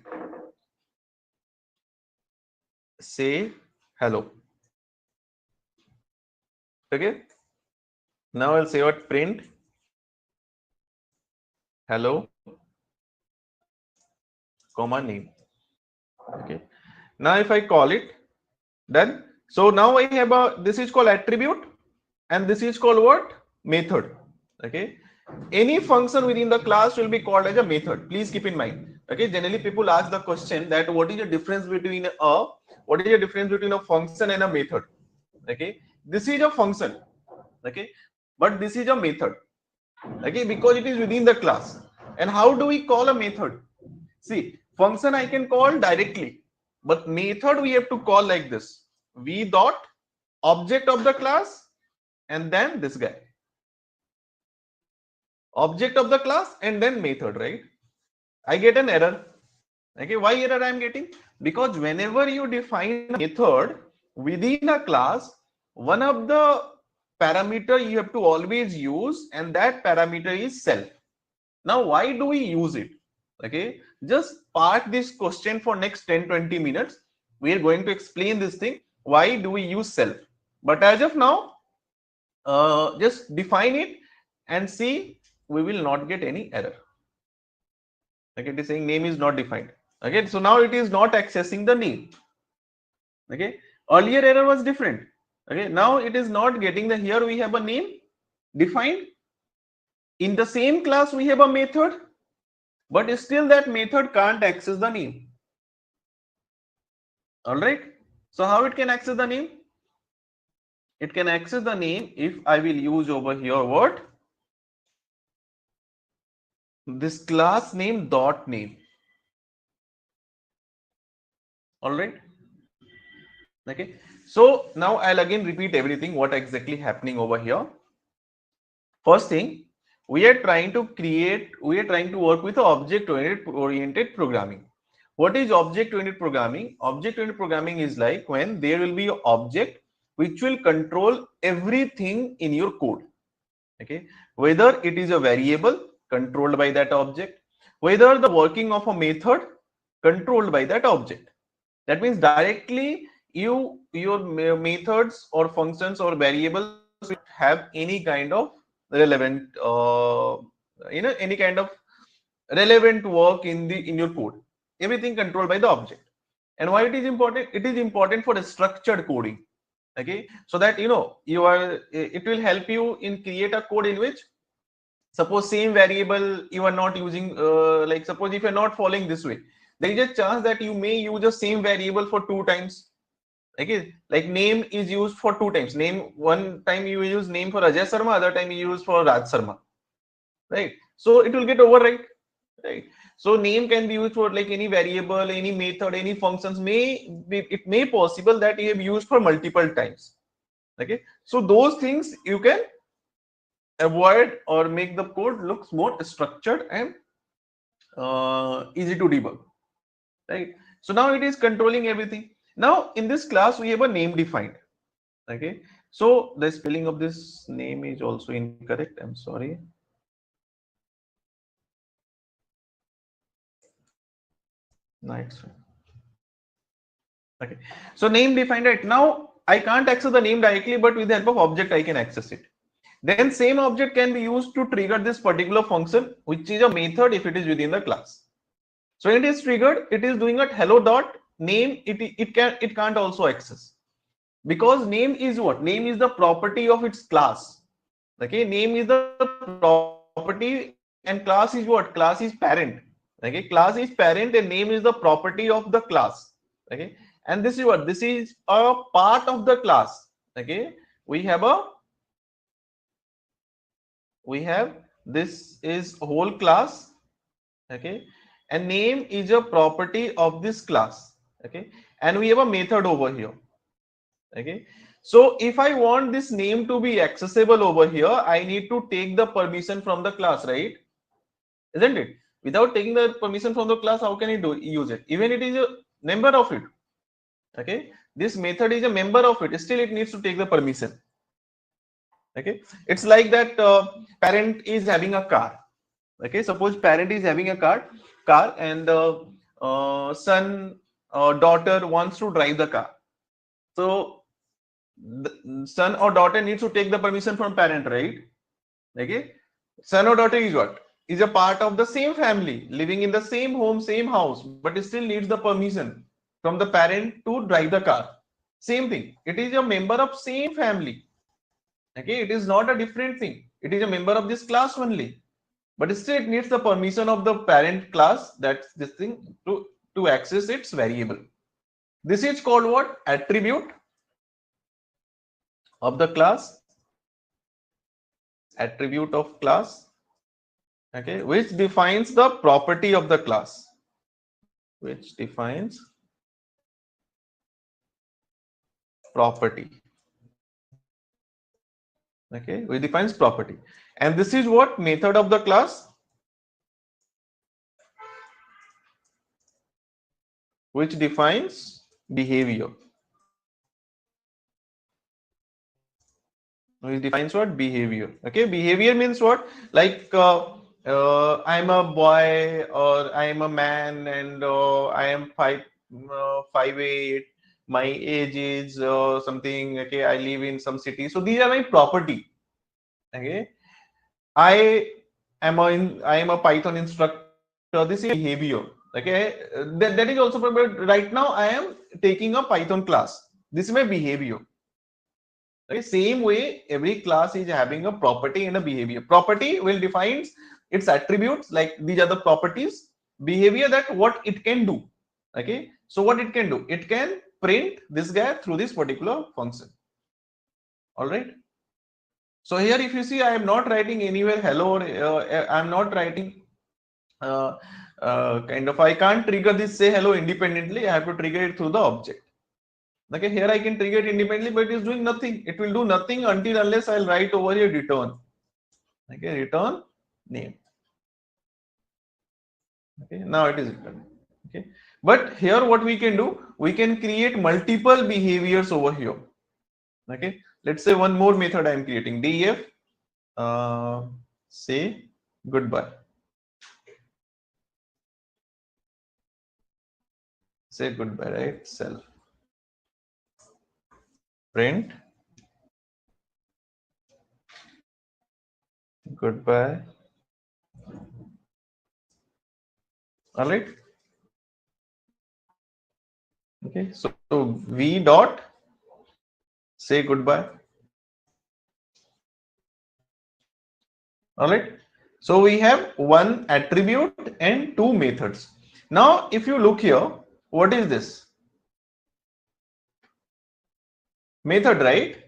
Say hello. Okay. Now I'll say what print hello, comma name. Okay. Now if I call it, then so now I have a, this is called attribute, and this is called what? Method. Okay. Any function within the class will be called as a method. Please keep in mind. Okay. Generally, people ask the question that what is the difference between a function and a method? Okay. This is a function. Okay. But this is a method. Okay, because it is within the class. And how do we call a method? See, function I can call directly, but method we have to call like this: v dot object of the class, and then this guy, object of the class, and then method, right? I get an error. Okay, why error I am getting? Because whenever you define a method within a class, one of the parameter you have to always use, and that parameter is self. Now, why do we use it? Okay, just park this question for next 10-20 minutes. We are going to explain this thing. Why do we use self? But as of now, just define it and see, we will not get any error. Okay, it is saying name is not defined. Okay, so now it is not accessing the name. Okay, earlier error was different. Okay, now it is not getting the, here we have a name defined. In the same class, we have a method, but still that method can't access the name. All right. So how it can access the name? It can access the name if I will use over here what? This class name dot name. All right. Okay. So now I'll again repeat everything what exactly happening over here. First thing, we are trying to work with object-oriented programming. What is object-oriented programming? Object-oriented programming is like when there will be an object which will control everything in your code. Okay, whether it is a variable controlled by that object, whether the working of a method controlled by that object. That means directly your methods or functions or variables will have any kind of relevant any kind of relevant work in your code. Everything controlled by the object. And why it is important? It is important for a structured coding. Okay, so that it will help you in create a code in which, suppose same variable you are not using, like suppose if you are not following this way, there is a chance that you may use the same variable for 2 times. Okay, like name is used for 2 times. Name, one time you use name for Ajay Sharma, other time you use for Raj Sharma, right? So it will get overwrite, right? So name can be used for like any variable, any method, any functions. It may possible that you have used for multiple times. Okay, so those things you can avoid or make the code looks more structured and easy to debug, right? So now it is controlling everything. Now in this class we have a name defined. Okay, so the spelling of this name is also incorrect. I'm sorry. Nice. Okay, so name defined, right? Now I can't access the name directly, but with the help of object I can access it. Then same object can be used to trigger this particular function, which is a method if it is within the class. So when it is triggered, it is doing a hello dot name. It can't also access, because name is what? Name is the property of its class. Okay, name is the property, and class is what? Class is parent. Okay, class is parent and name is the property of the class. Okay, and this is what? This is a part of the class. Okay, we have this is whole class. Okay, and name is a property of this class. Okay, and we have a method over here. Okay, so if I want this name to be accessible over here, I need to take the permission from the class, right? Isn't it? Without taking the permission from the class, how can I use it? Even it is a member of it. Okay, this method is a member of it. Still, it needs to take the permission. Okay, it's like that parent is having a car. Okay, suppose parent is having a car and son or daughter wants to drive the car. So the son or daughter needs to take the permission from parent, right? Okay, son or daughter is what? Is a part of the same family, living in the same home, same house, but it still needs the permission from the parent to drive the car. Same thing. It is a member of same family. Okay, it is not a different thing. It is a member of this class only, but still it needs the permission of the parent class, that's this thing, to access its variable. This is called what? Attribute of the class. Attribute of class. Okay, which defines the property of the class. Which defines property. Okay, which defines property. And this is what? Method of the class, which defines behavior. Which defines what? Behavior. Okay, behavior means what? Like I'm a boy or I am a man and I am 5'8". My age is something. Okay, I live in some city. So these are my property. Okay, I I am a Python instructor. This is behavior. Okay, that is also right now I am taking a Python class. This is my behavior. Okay, same way every class is having a property and a behavior. Property will define its attributes, like these are the properties. Behavior, that what it can do. Okay, so what it can do? It can print this guy through this particular function. All right. So here, if you see, I am not writing anywhere hello, or I am not writing kind of, I can't trigger this say hello independently. I have to trigger it through the object. Okay, here I can trigger it independently, but it is doing nothing. It will do nothing until unless I'll write over here return. Okay, return name. Okay, now it is returned. Okay, but here what we can do, we can create multiple behaviors over here. Okay, let's say one more method I am creating, def say goodbye. Say goodbye, right? Self. Print goodbye. All right. Okay, so v dot say goodbye. All right. So we have one attribute and two methods. Now, if you look here, what is this? Method, right?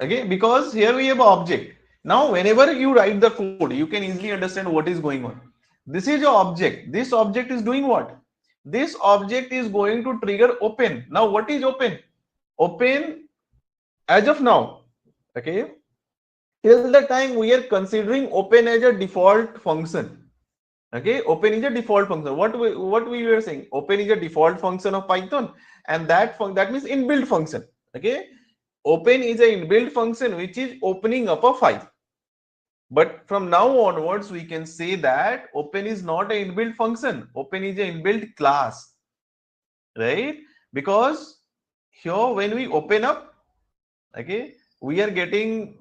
Okay, because here we have an object. Now, whenever you write the code, you can easily understand what is going on. This is your object. This object is doing what? This object is going to trigger open. Now, what is open? Open as of now. Okay. Till the time we are considering open as a default function. Okay, open is a default function. What we were saying, open is a default function of Python, and that means inbuilt function. Okay, open is an inbuilt function which is opening up a file. But from now onwards, we can say that open is not an inbuilt function. Open is an inbuilt class, right? Because here when we open up, okay, we are defining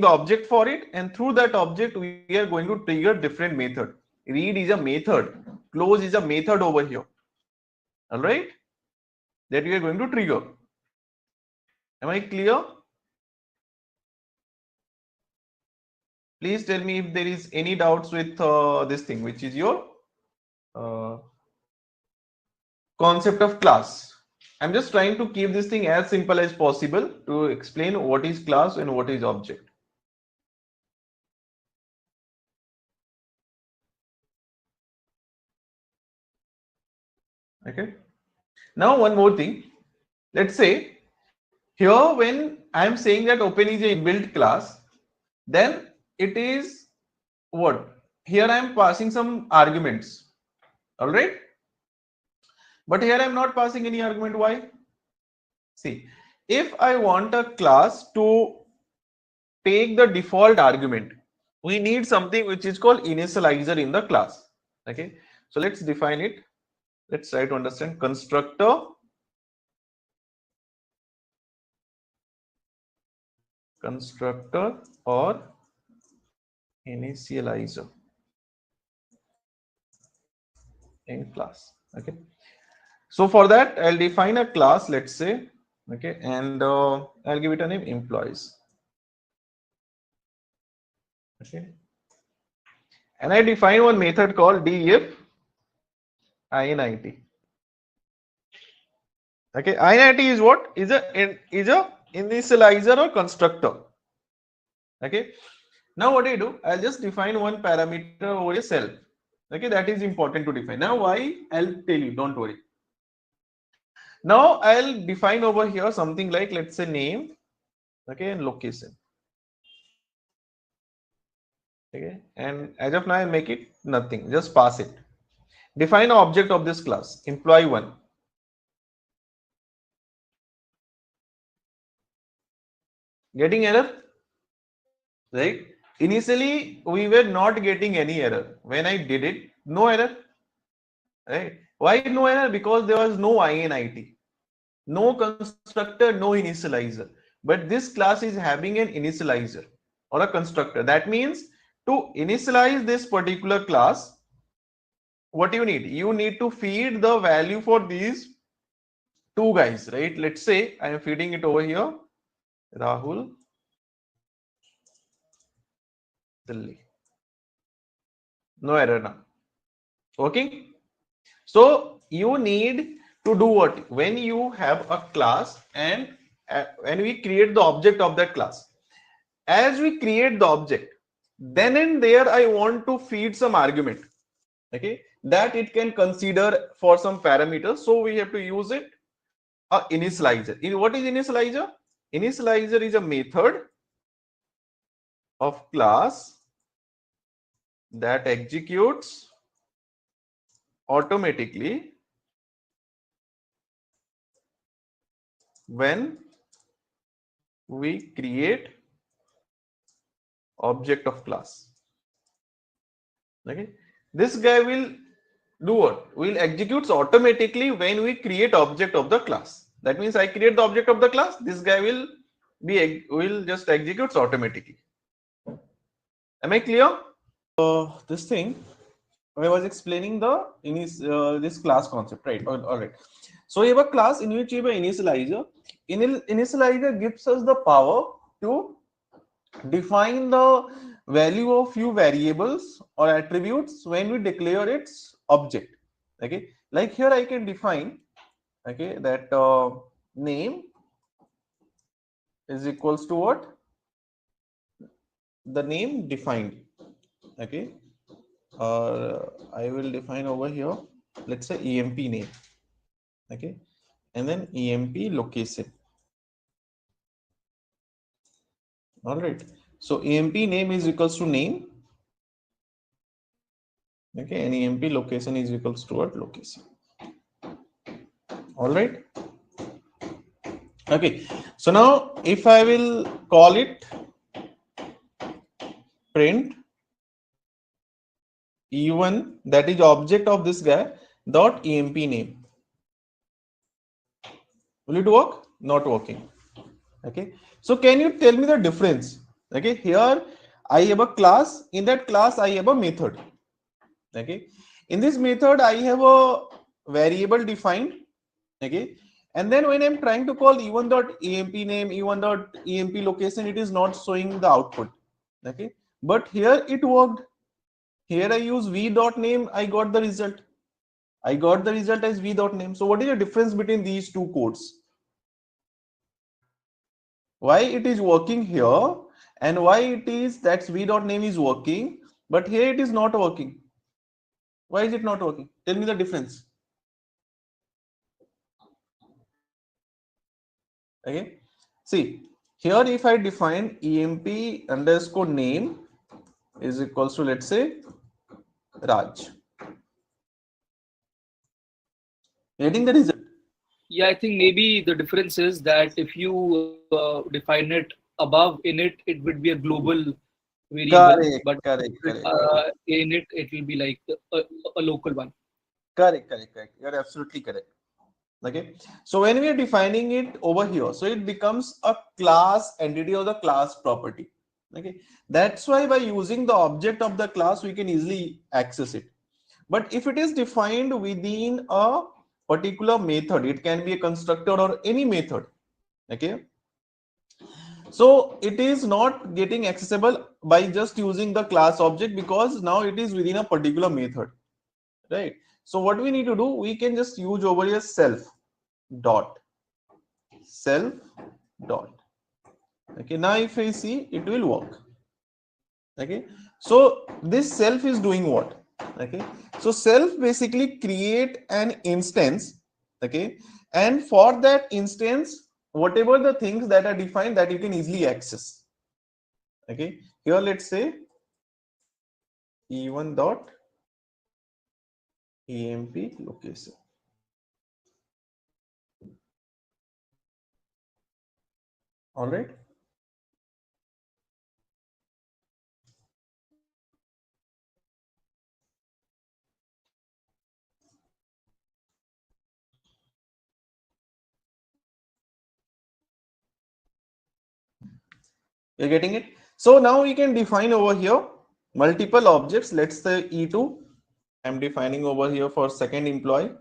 the object for it, and through that object we are going to trigger different method. Read is a method, close is a method over here. All right, that we are going to trigger. Am I clear? Please tell me if there is any doubts with this thing, which is your concept of class. I'm just trying to keep this thing as simple as possible to explain what is class and what is object. Okay. Now one more thing. Let's say here when I'm saying that open is a inbuilt class, then it is what? Here I'm passing some arguments. All right. But here I'm not passing any argument. Why? See, if I want a class to take the default argument, we need something which is called initializer in the class. Okay, so let's define it. Let's try to understand constructor or initializer in class. Okay, so for that I'll define a class, let's say. Okay, and I'll give it a name employees. Okay, and I define one method called def init. Okay, init is what? Is a initializer or constructor. Okay, now what do? I'll just define one parameter over a self. Okay, that is important to define. Now why? I'll tell you, don't worry. Now I'll define over here something like, let's say, name, okay, and location. Okay, and as of now I'll make it nothing, just pass it. Define an object of this class, employee1. Getting error? Right? Initially we were not getting any error. When I did it, no error. Right? Why no error? Because there was no init, no constructor, no initializer. But this class is having an initializer or a constructor. That means to initialize this particular class, what you need? You need to feed the value for these two guys, right? Let's say I am feeding it over here, Rahul Delhi. No error now. Working? So you need to do what? When you have a class and when we create the object of that class, as we create the object, then and there I want to feed some argument, okay, that it can consider for some parameters. So we have to use it a initializer. What is initializer? Initializer is a method of class that executes automatically when we create object of class. Okay, this guy will do what? Will executes automatically when we create object of the class. That means I create the object of the class, this guy will just executes automatically. Am I clear? This thing I was explaining this class concept, right? All right. So we have a class in which we have an initializer. Initializer gives us the power to define the value of few variables or attributes when we declare its object. Okay, like here I can define, okay, that name is equals to what? The name defined. Okay, or I will define over here, let's say emp name. Okay, and then emp location. All right, so emp name is equals to name. Okay, and emp location is equals to what? Location. All right. Okay, so now if I will call it print e1, that is object of this guy, dot emp name, will it work? Not working. Okay, so can you tell me the difference? Okay, here I have a class, in that class I have a method. Okay, in this method I have a variable defined. Okay, and then when I'm trying to call e1.emp name, e1.emp location, it is not showing the output. Okay, but here it worked. Here I use v.name, I got the result. I got the result as v.name. So what is the difference between these two codes? Why it is working here and why it is that v.name is working, but here it is not working? Why is it not working? Tell me the difference. Okay, see here if I define emp underscore name is equals to, let's say, Raj, getting the result.
Yeah, I think maybe the difference is that if you define it above init, it would be a global variable,
Correct,
but
correct, correct,
init, it will be like a local one.
correct, correct, correct. You're absolutely correct. Okay, so when we are defining it over here, so it becomes a class entity or the class property. Okay, that's why by using the object of the class, we can easily access it. But if it is defined within a particular method, it can be a constructor or any method. Okay, so it is not getting accessible by just using the class object, because now it is within a particular method, right? So what we need to do, we can just use over here self dot. Okay, now if I see, it will work. Okay, so this self is doing what? Okay, so self basically create an instance. Okay, and for that instance, whatever the things that are defined, that you can easily access. Okay, here let's say e1 dot emp location. All right. You're getting it? So now we can define over here multiple objects. Let's say E2, I'm defining over here for second employee.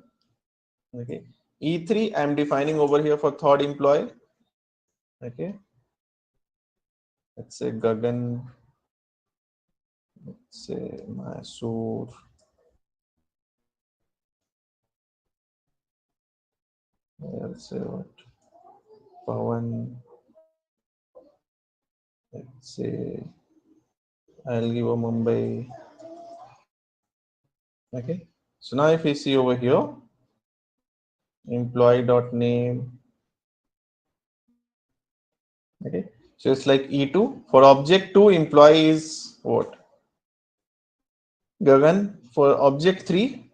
Okay. E3, I'm defining over here for third employee. Okay. Let's say Gagan. Let's say Mysore. Let's say what? Pawan. Let's say I'll give a Mumbai. Okay. So now if we see over here, employee.name. Okay. So it's like E2. For object 2, employee is what? Gagan. For object 3.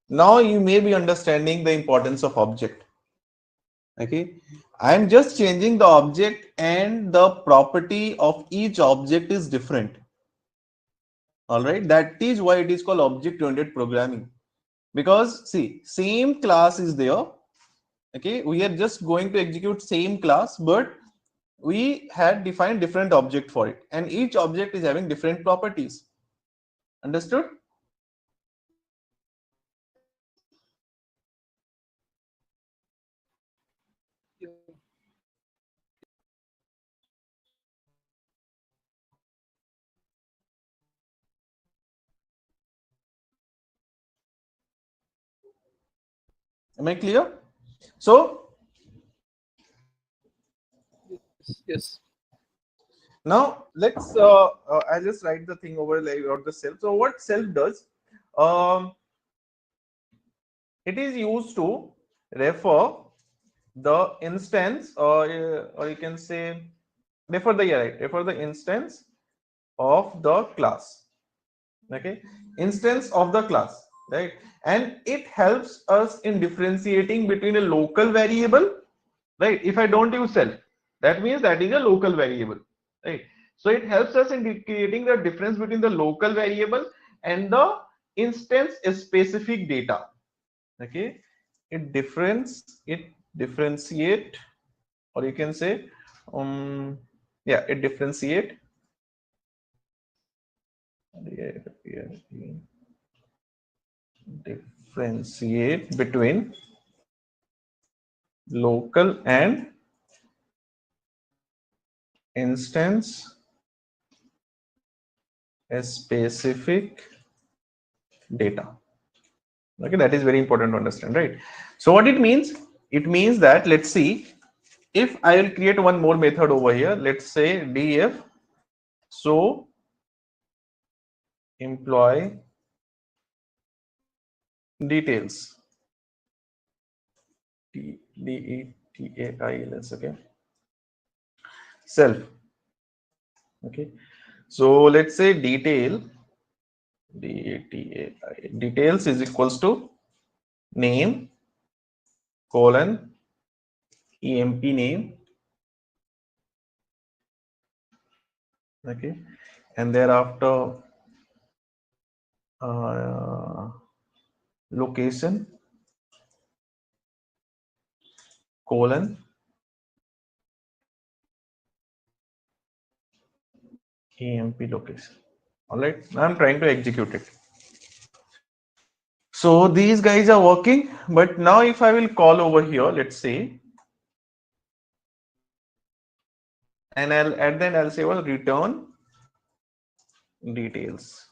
Now you may be understanding the importance of object. Okay. I'm just changing the object, and the property of each object is different. All right. That is why it is called object-oriented programming. Because see, same class is there. Okay. We are just going to execute same class, but we had defined different object for it, and each object is having different properties. Understood? Am I clear? So
Yes.
now let's I'll just write the thing over like or the self. So what self does, it is used to refer the instance, or you can say refer the instance of the class. Okay, instance of the class, right? And it helps us in differentiating between a local variable, right? If I don't use self, that means that is a local variable, right? So it helps us in creating the difference between the local variable and the instance specific data. Okay, it differentiate, or you can say it differentiate between local and instance specific data. Okay, that is very important to understand, right? So what it means that, let's see, if I will create one more method over here, let's say df so employee details, details, okay, self. Okay, so let's say details is equals to name colon emp name Okay, and thereafter location colon emp location. All right, I'm trying to execute it. So these guys are working, but now if I will call over here, let's say, and I'll at then I'll say, well, return details.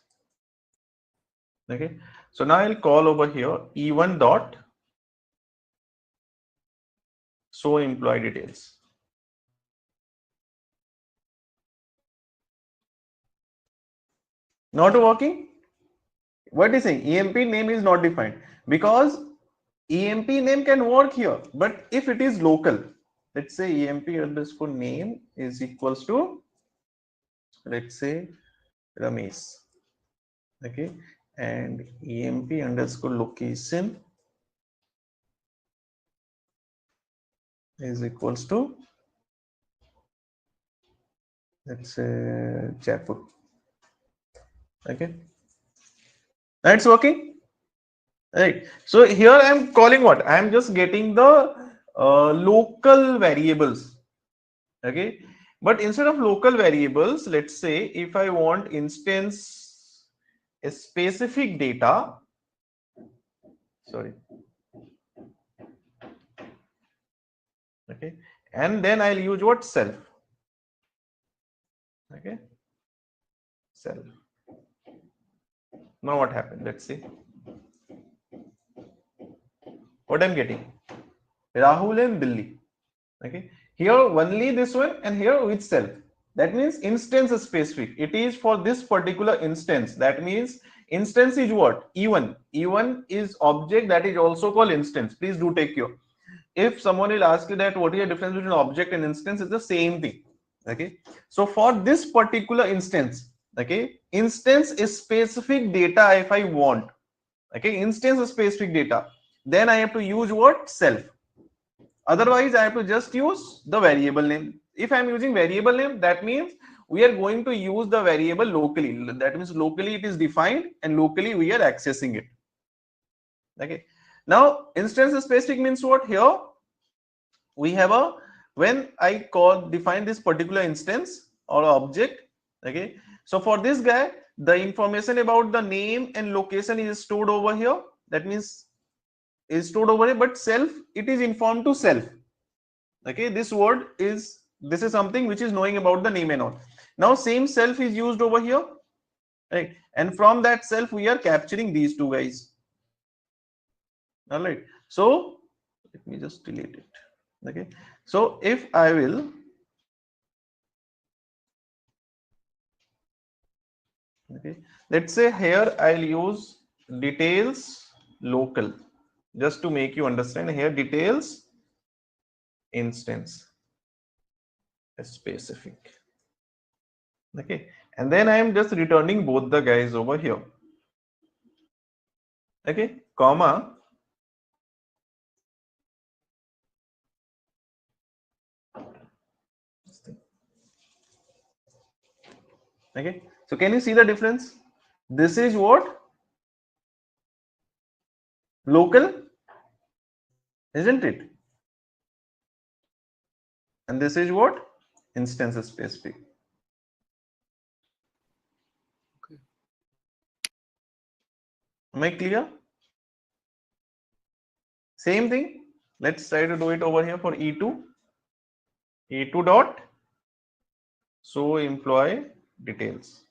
Okay, so now I'll call over here e1 dot show employee details. Not working. What is saying? EMP name is not defined because EMP name can work here, but if it is local, let's say EMP underscore name is equals to, let's say, Ramesh. Okay, and EMP underscore location is equals to, let's say, Jaipur. Okay, that's working. Right. So here I am calling what? I am just getting the local variables. Okay. But instead of local variables, let's say if I want instance a specific data, sorry. Okay. And then I'll use what? Self. Okay. Self. Now what happened? Let's see. What I'm getting? Rahul and Billy. Okay. Here only this one and here with self. That means instance is specific. It is for this particular instance. That means instance is what? E1. E1 is object that is also called instance. Please do take care. If someone will ask you that what is the difference between object and instance, it's the same thing. Okay. So for this particular instance, okay, instance is specific data if I want. Okay, instance is specific data. Then I have to use what? Self. Otherwise, I have to just use the variable name. If I'm using variable name, that means we are going to use the variable locally. That means locally it is defined and locally we are accessing it. Okay. Now, instance specific means what? Here we have a, when I define this particular instance or object. Okay. So for this guy, the information about the name and location is stored over here. That means is stored over here, but self, it is informed to self. Okay, this is something which is knowing about the name and all. Now same self is used over here, right? And from that self we are capturing these two guys. All right, so let me just delete it. Okay, so if I will, okay, let's say here I'll use details local, just to make you understand. Here details instance specific. Okay, and then I am just returning both the guys over here. Okay, comma, okay, so can you see the difference? This is what? Local, isn't it? And this is what? Instance specific.
Okay.
Am I clear? Same thing. Let's try to do it over here for E2. E2 dot show employee details.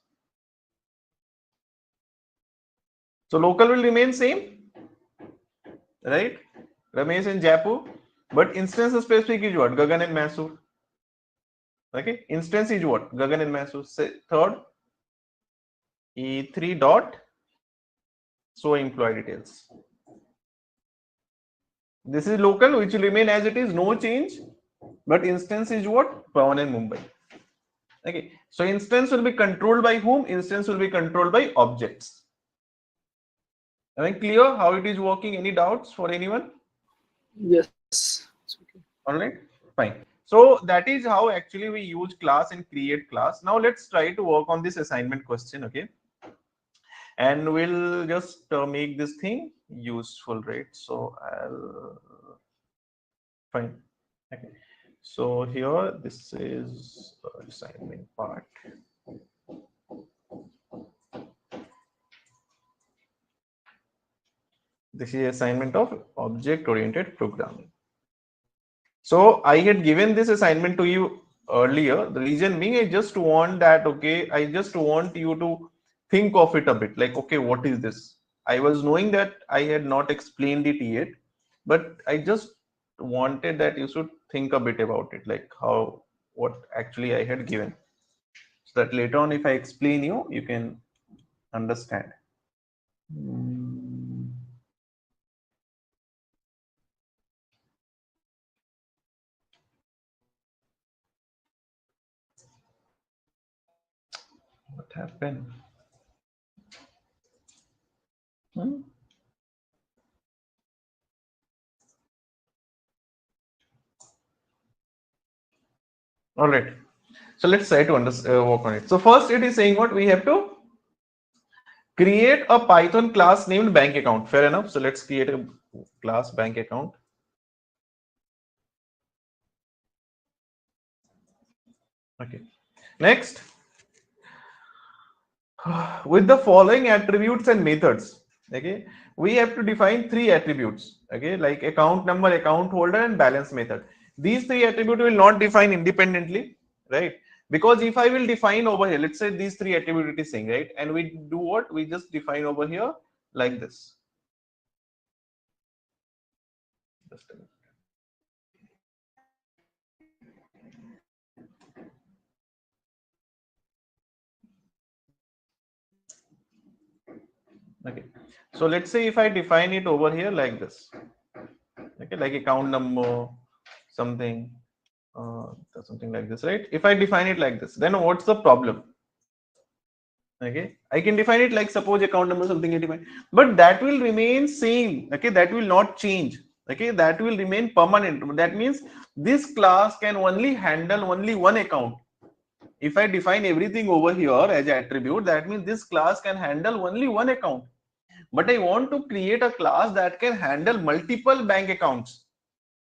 So local will remain same, right? Ramesh and Jaipur, but instance specific is what? Gagan and Mysore. Okay, instance is what? Gagan and Mysore. Third, E3 dot show employee details. This is local, which will remain as it is, no change. But instance is what? Pawan and Mumbai. Okay, so instance will be controlled by whom? Instance will be controlled by objects. Am I clear how it is working? Any doubts for anyone?
Yes. It's okay.
All right, fine. So that is how actually we use class and create class. Now let's try to work on this assignment question, okay? And we'll just make this thing useful, right? So I'll fine. Okay. So here this is assignment part. This is assignment of object-oriented programming. So I had given this assignment to you earlier. The reason being, I just want that, okay, I just want you to think of it a bit like, okay, what is this? I was knowing that I had not explained it yet, but I just wanted that you should think a bit about it, like how, what actually I had given. So that later on, if I explain you, you can understand. What happened? All right. So let's try to work on it. So first it is saying what we have to create a Python class named bank account. Fair enough. So let's create a class bank account. Okay. Next, with the following attributes and methods, okay, we have to define 3 attributes, okay, like account number, account holder, and balance method. These 3 attributes will not define independently, right? Because if I will define over here, let's say these 3 attributes it is saying, right, and we do what? We just define over here like this. Just a minute. Okay, so let's say if I define it over here like this, okay, like account number, something like this, right? If I define it like this, then what's the problem? Okay, I can define it like suppose account number something I define, but that will remain same. Okay, that will not change. Okay, that will remain permanent. That means this class can only handle only one account. If I define everything over here as attribute, that means this class can handle only one account. But I want to create a class that can handle multiple bank accounts.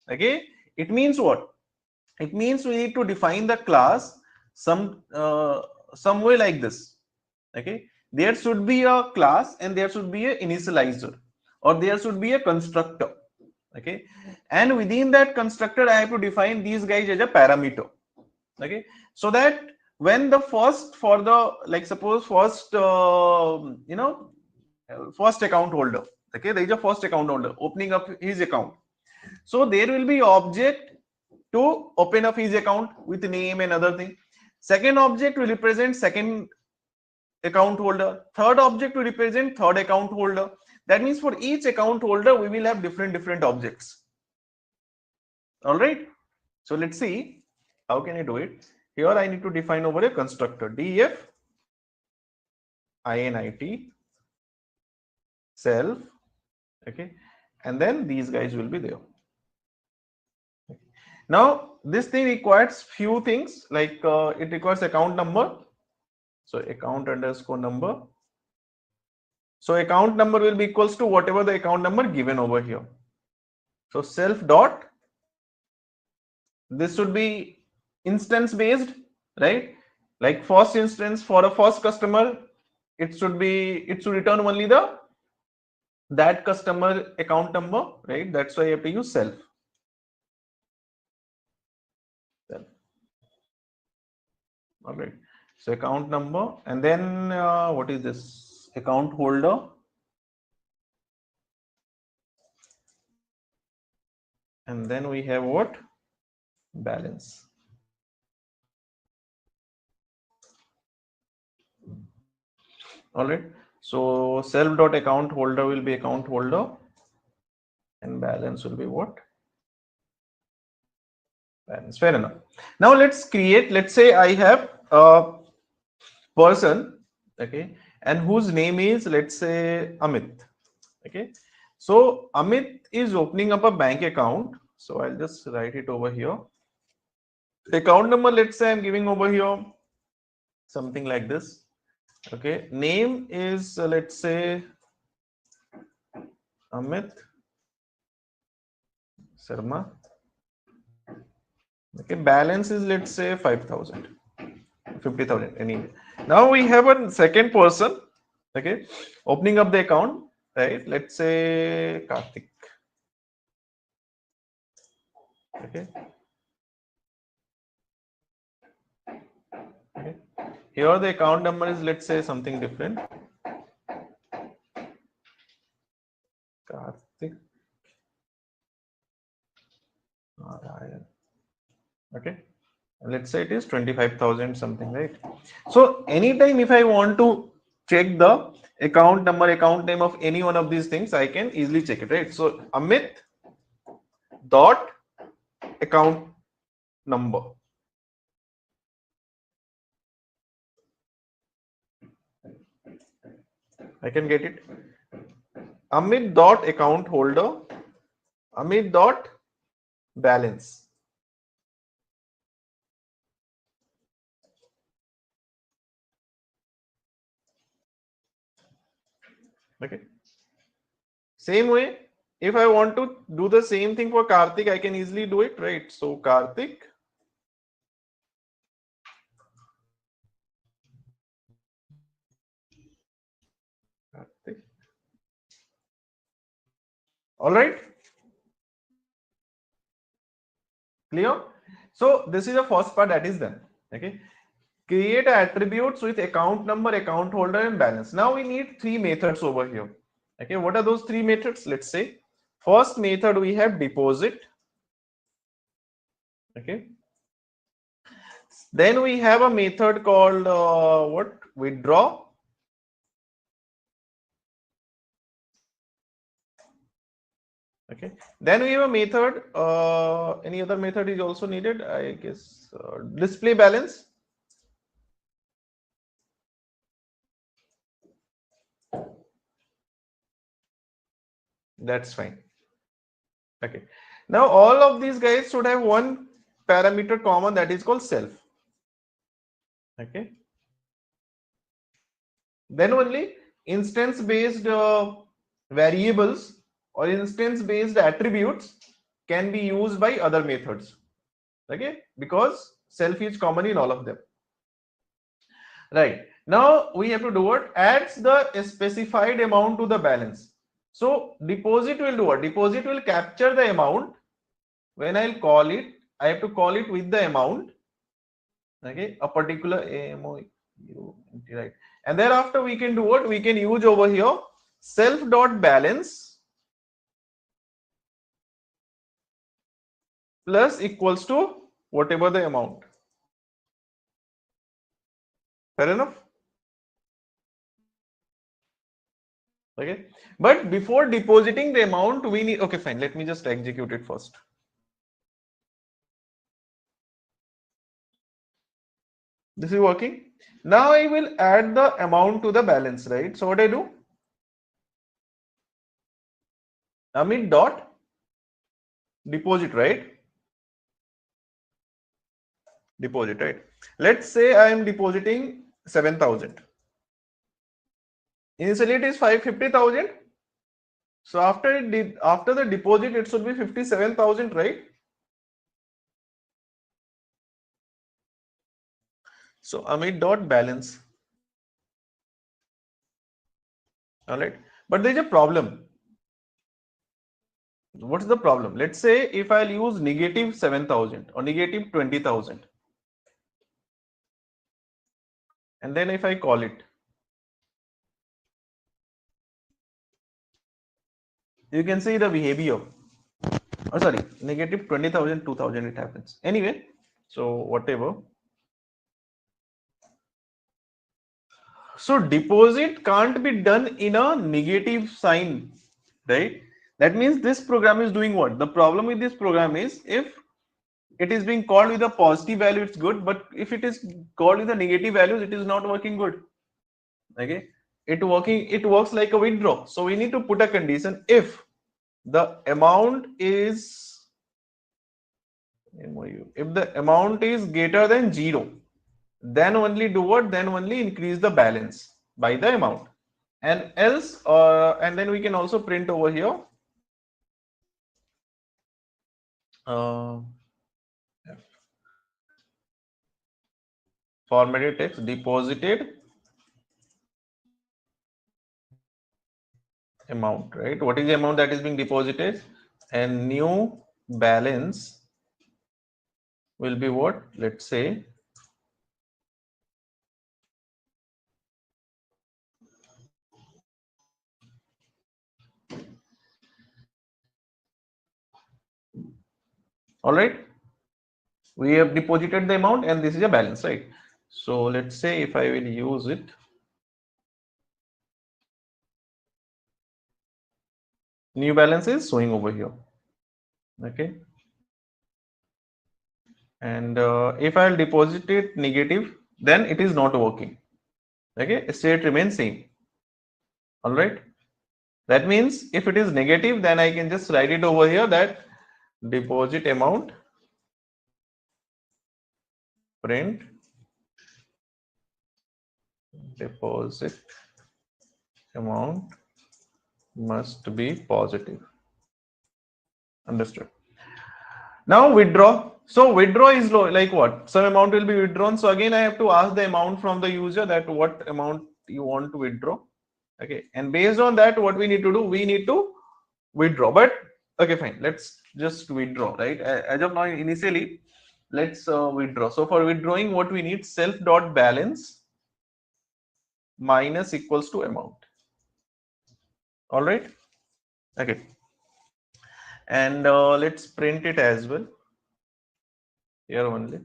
Okay, it means what? It means we need to define the class some way like this. Okay, there should be a class and there should be an initializer, or there should be a constructor. Okay, and within that constructor I have to define these guys as a parameter. Okay, so that when the first, for the, like suppose first first account holder, okay, there is a first account holder opening up his account, so there will be object to open up his account with name and other thing. Second object will represent second account holder. Third object will represent third account holder. That means for each account holder we will have different objects. All right, so let's see how can I do it. Here I need to define over a constructor def init self, okay, and then these guys will be there. Now this thing requires few things, like it requires account number, so account underscore number. So account number will be equals to whatever the account number given over here. So self dot, this should be instance based, right? Like first instance for a first customer, it should return only that customer account number, right? That's why you have to use self. All right, so account number, and then what is this? Account holder, and then we have what? Balance. All right, so self dot account holder will be account holder, and balance will be what? Balance. Fair enough. Now let's create, let's say I have a person, okay, and whose name is, let's say, Amit. Okay, so Amit is opening up a bank account, so I'll just write it over here. Account number, let's say I'm giving over here something like this. Okay, name is let's say Amit Sharma. Okay, balance is let's say 5,000, 50,000 anyway. Now we have a second person, okay, opening up the account, right? Let's say Karthik. Okay. Okay. Here the account number is let's say something different. Karthik. Okay. Let's say it is 25,000 something, right? So anytime if I want to check the account number, account name of any one of these things, I can easily check it, right? So Amit dot account number. I can get it. Amit dot account holder, Amit dot balance. Okay. Same way, if I want to do the same thing for Karthik, I can easily do it, right? So Karthik. All right. Clear? So this is the first part that is done. Okay. Create attributes with account number, account holder, and balance. Now we need three methods over here. Okay. What are those three methods? Let's say first method we have deposit. Okay. Then we have a method called what? Withdraw. Okay. Then we have a method. Any other method is also needed, I guess. Display balance. That's fine. Okay. Now all of these guys should have one parameter common, that is called self. Okay. Then only instance based variables or instance based attributes can be used by other methods. Okay, because self is common in all of them. Right. Now we have to do what? Adds the specified amount to the balance. So deposit will do what? Deposit will capture the amount. When I'll call it, I have to call it with the amount. Okay, a particular AMO, right? And thereafter we can do what? We can use over here self dot balance plus equals to whatever the amount. Fair enough? Okay, but before depositing the amount, we need, okay, fine. Let me just execute it first. This is working. Now I will add the amount to the balance, right? So what I do? Amit dot deposit, right? Deposit, right? Let's say I am depositing 7,000. Initially it is 550,000. So after the deposit, it should be 57,000, right? So Amit dot balance. All right, but there is a problem. What's the problem? Let's say if I'll use negative 7,000 or negative 20,000, and then if I call it, you can see the behavior. Oh, sorry, negative 20,000, 2,000, it happens. Anyway, so whatever. So deposit can't be done in a negative sign, right? That means this program is doing what? The problem with this program is if it is being called with a positive value, it's good. But if it is called with a negative values, it is not working good. Okay, it works like a withdraw. So we need to put a condition if the amount is MOU. If the amount is greater than 0, then only do what? Then only increase the balance by the amount. And else, and then we can also print over here. Formatted text deposited amount, right? What is the amount that is being deposited? And new balance will be what? Let's say all right. We have deposited the amount and this is a balance, right? So let's say if I will use it, new balance is showing over here. Okay. And if I'll deposit it negative, then it is not working. Okay, state remains same. All right. That means if it is negative, then I can just write it over here that deposit amount print deposit amount must be positive. Understood. Now withdraw. So withdraw is like what? Some amount will be withdrawn. So again, I have to ask the amount from the user that what amount you want to withdraw. Okay. And based on that, what we need to do, we need to withdraw. But okay, fine. Let's just withdraw, right? As of now, initially, let's withdraw. So for withdrawing, what we need self dot balance minus equals to amount. All right. Okay. And let's print it as well. Here only.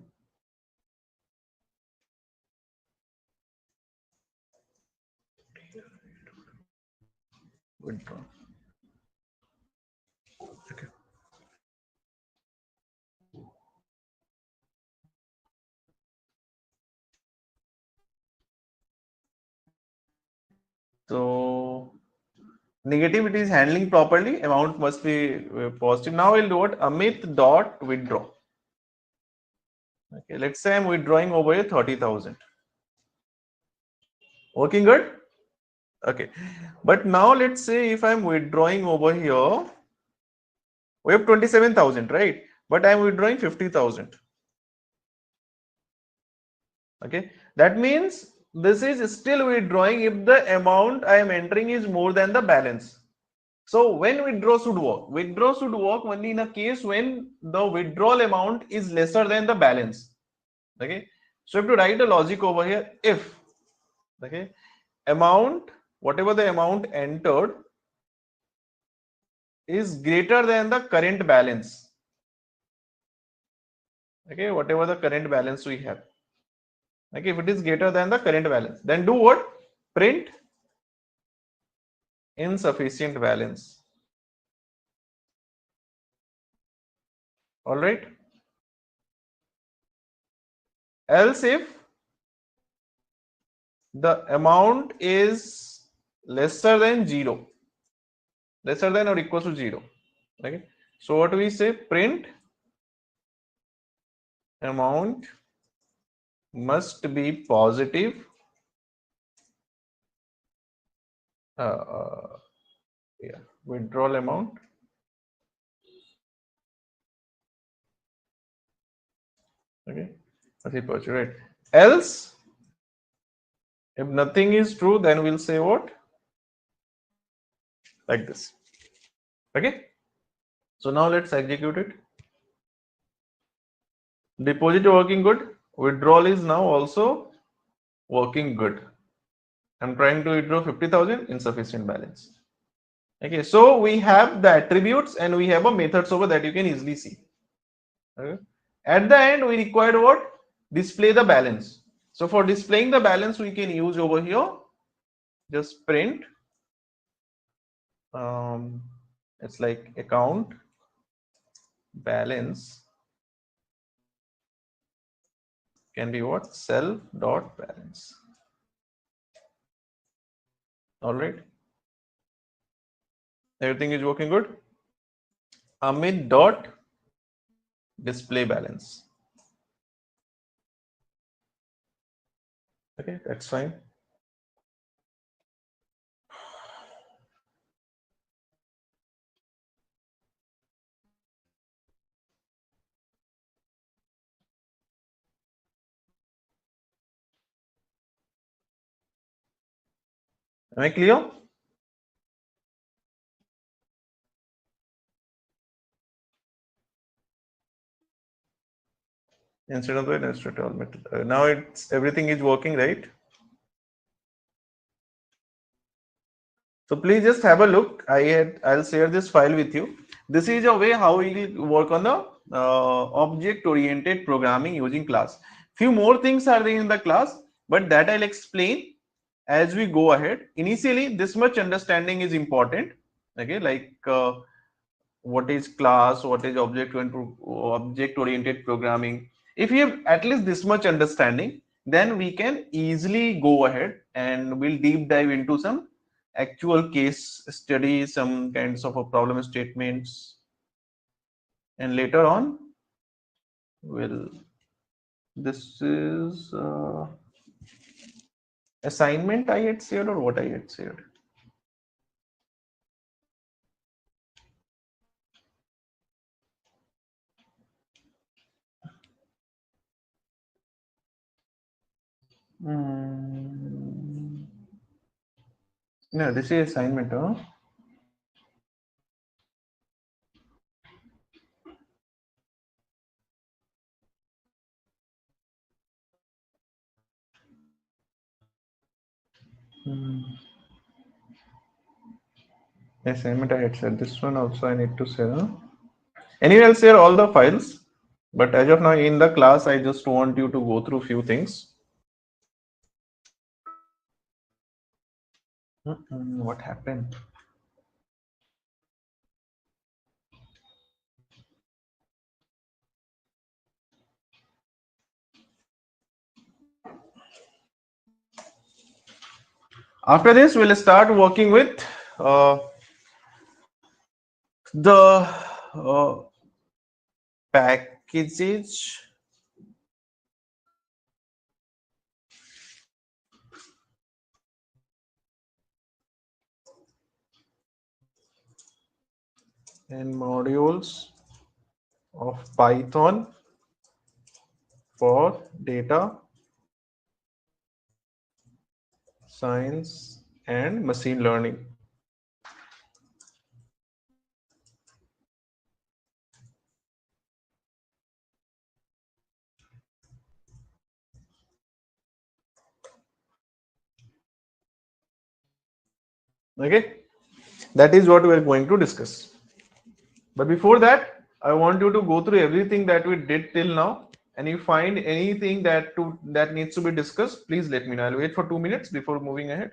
Withdraw. Okay. So negative it is handling properly, amount must be positive. Now we'll do what? Amit dot withdraw. Okay, let's say I'm withdrawing over here 30,000. Working good? Okay. But now let's say if I'm withdrawing over here, we have 27,000, right? But I'm withdrawing 50,000. Okay. That means this is still withdrawing if the amount I am entering is more than the balance. So when withdraw should work? Withdraw should work only in a case when the withdrawal amount is lesser than the balance. Okay. So if you write a logic over here, if okay, amount, whatever the amount entered is greater than the current balance. Okay, whatever the current balance we have. Okay, if it is greater than the current balance, then do what? Print insufficient balance. All right. Else if the amount is lesser than 0, lesser than or equal to 0. Okay. So what we say? Print amount must be positive. Yeah, withdrawal amount. Okay, right. Else, if nothing is true, then we'll say what? Like this. Okay. So now let's execute it. Deposit working good. Withdrawal is now also working good. I'm trying to withdraw 50,000, insufficient balance. Okay, so we have the attributes and we have a methods over that you can easily see. Okay. At the end, we required what? Display the balance. So for displaying the balance, we can use over here just print. It's like account balance can be what? Self dot balance. All right. Everything is working good. Amit dot display balance. Okay, that's fine. Am I clear? Instead of the now it's everything is working, right? So please just have a look. I'll share this file with you. This is a way how we will work on the object-oriented programming using class. Few more things are there in the class, but that I'll explain as we go ahead. Initially, this much understanding is important. Okay, like what is class, what is object-oriented programming. If you have at least this much understanding, then we can easily go ahead and we'll deep dive into some actual case study, some kinds of a problem statements, and later on will this is assignment I had shared or what I had shared. No, this is assignment. Huh? Assignment I had said. This one also I need to share. Huh? Anyway, I'll share all the files. But as of now, in the class, I just want you to go through few things. What happened? After this, we'll start working with the packages and modules of Python for data science and machine learning. Okay, that is what we are going to discuss. But before that, I want you to go through everything that we did till now. And if you find anything that needs to be discussed, please let me know. I'll wait for 2 minutes before moving ahead.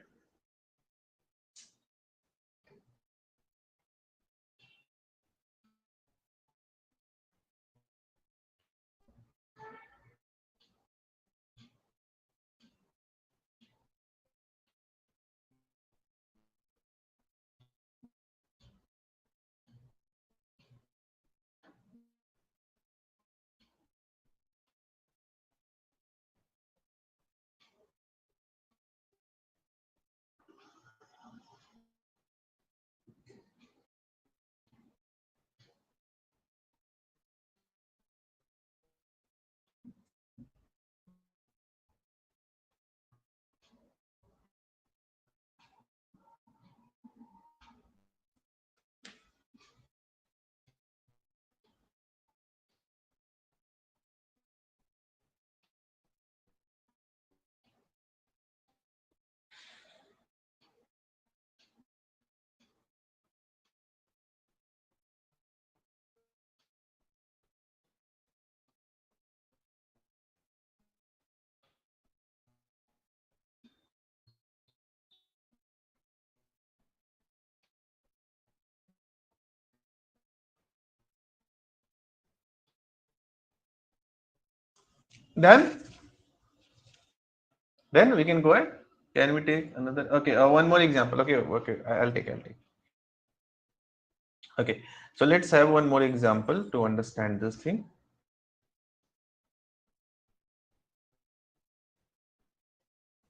Done? Then we can go ahead. Can we take another? Okay, one more example. Okay, I'll take. Okay, so let's have one more example to understand this thing.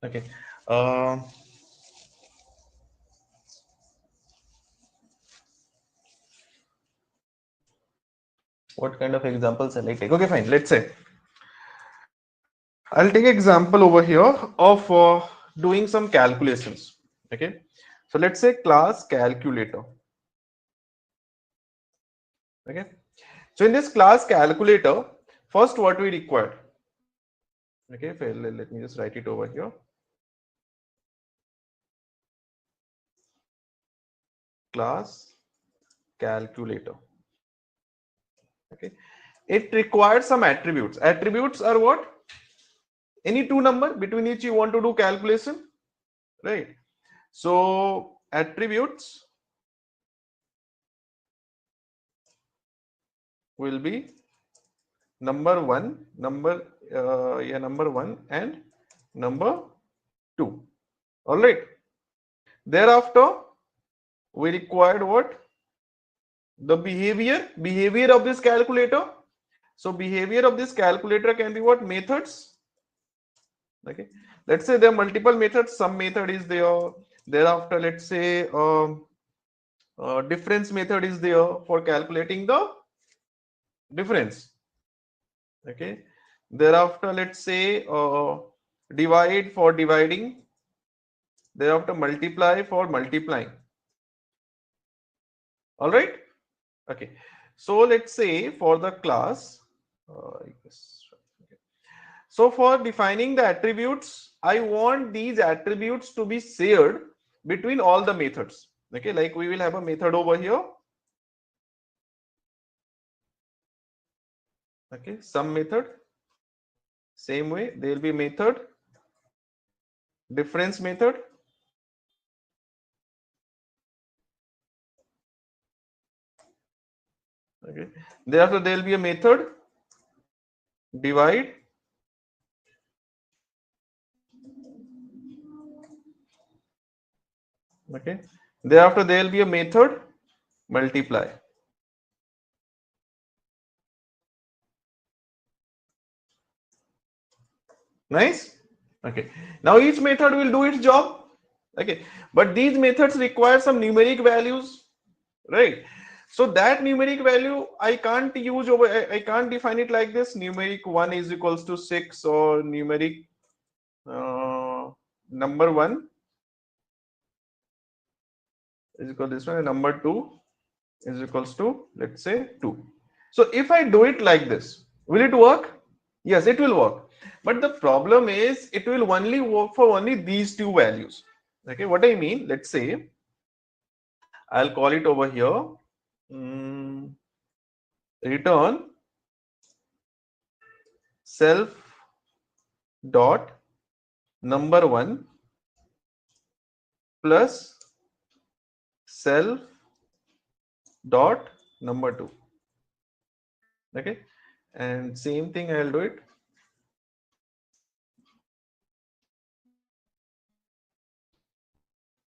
Okay. What kind of examples shall I take? Okay, fine. Let's say I'll take example over here of doing some calculations. Okay. So let's say class calculator. Okay. So in this class calculator, first what we require. Okay, let me just write it over here. Class calculator. Okay. It requires some attributes. Attributes are what? Any two number between which you want to do calculation, right? So attributes will be number one and number two. All right. Thereafter, we required what? The behavior of this calculator. So behavior of this calculator can be what? Methods. Okay. Let's say there are multiple methods. Some method is there. Thereafter, let's say difference method is there for calculating the difference. Okay. Thereafter, let's say divide for dividing. Thereafter, multiply for multiplying. All right. Okay. So let's say for the class, so for defining the attributes, I want these attributes to be shared between all the methods. Okay, like we will have a method over here. Okay, some method. Same way, there will be method, difference method. Okay, thereafter there will be a method, divide. Okay, thereafter there will be a method, multiply. Nice. Okay, now each method will do its job. Okay, but these methods require some numeric values, right? So that numeric value I can't use over, I can't define it like this. Numeric 1 is equals to 6, or numeric number 1 is equal to this one, and number 2 is equals to, let's say, 2. So if I do it like this, will it work? Yes, it will work. But the problem is it will only work for only these two values. Okay, what I mean, let's say I'll call it over here, return self dot number 1 plus self dot number 2. Okay, and same thing I'll do it.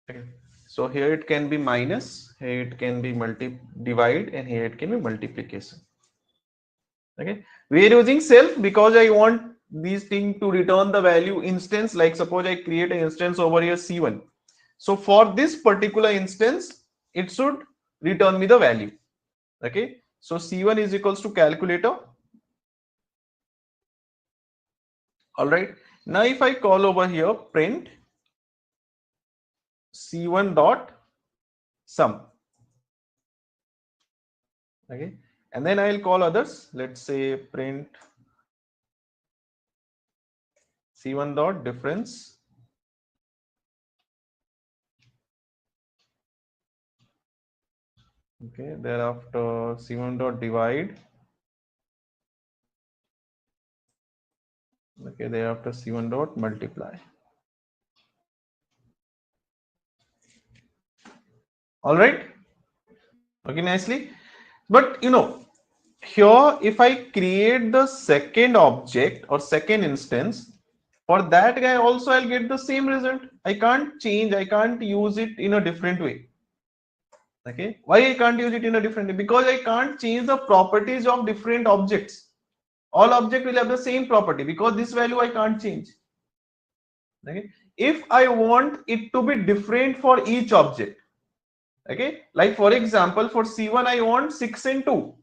Okay, so here it can be minus, here it can be divide, and here it can be multiplication. Okay, we are using self because I want these things to return the value instance. Like suppose I create an instance over here C1. So for this particular instance, it should return me the value. Okay, so C1 is equals to calculator. All right, now if I call over here print C1 dot sum. Okay, and then I'll call others. Let's say print C1 dot difference. Okay, thereafter C1 dot divide. Okay, thereafter C1 dot multiply. All right. Okay, nicely. But you know, here if I create the second object or second instance, for that guy also I'll get the same result. I can't change, I can't use it in a different way. Okay, why I can't use it in a different way? Because I can't change the properties of different objects. All object will have the same property because this value I can't change. Okay, if I want it to be different for each object, okay, like for example, for C1 I want 6 and 2,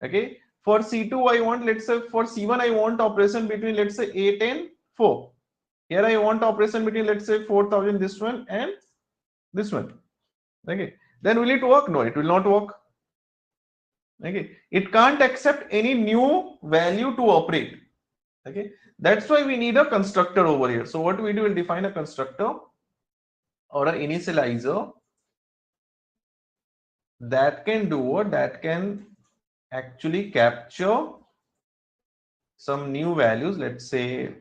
okay, for C2 I want, let's say for C1 I want operation between, let's say 8 and 4. Here I want operation between, let's say 4000, this one and this one. Okay, then will it work? No, it will not work. Okay, it can't accept any new value to operate. Okay, that's why we need a constructor over here. So what we do, we'll define a constructor or an initializer that can do what, that can actually capture some new values, let's say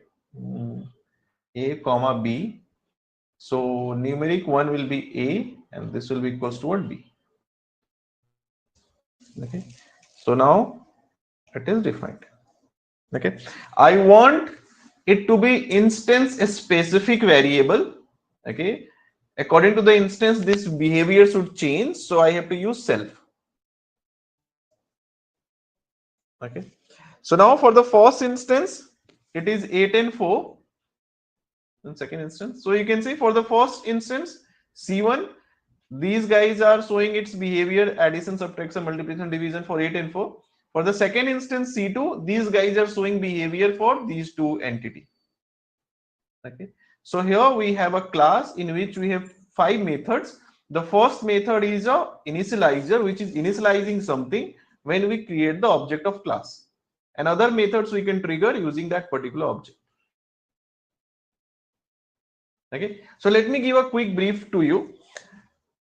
a comma b. So numeric 1 will be a and this will be equals to what, b. Okay, so now it is defined. Okay, I want it to be instance a specific variable. Okay, according to the instance this behavior should change, so I have to use self. Okay, so now for the first instance it is 8 and 4. And second instance, so you can see for the first instance C1, these guys are showing its behavior addition, subtraction, multiplication, division for 8 and 4. For the second instance C2, these guys are showing behavior for these two entities. Okay, so here we have a class in which we have 5 methods. The first method is a initializer, which is initializing something when we create the object of class, and other methods we can trigger using that particular object. Okay, so let me give a quick brief to you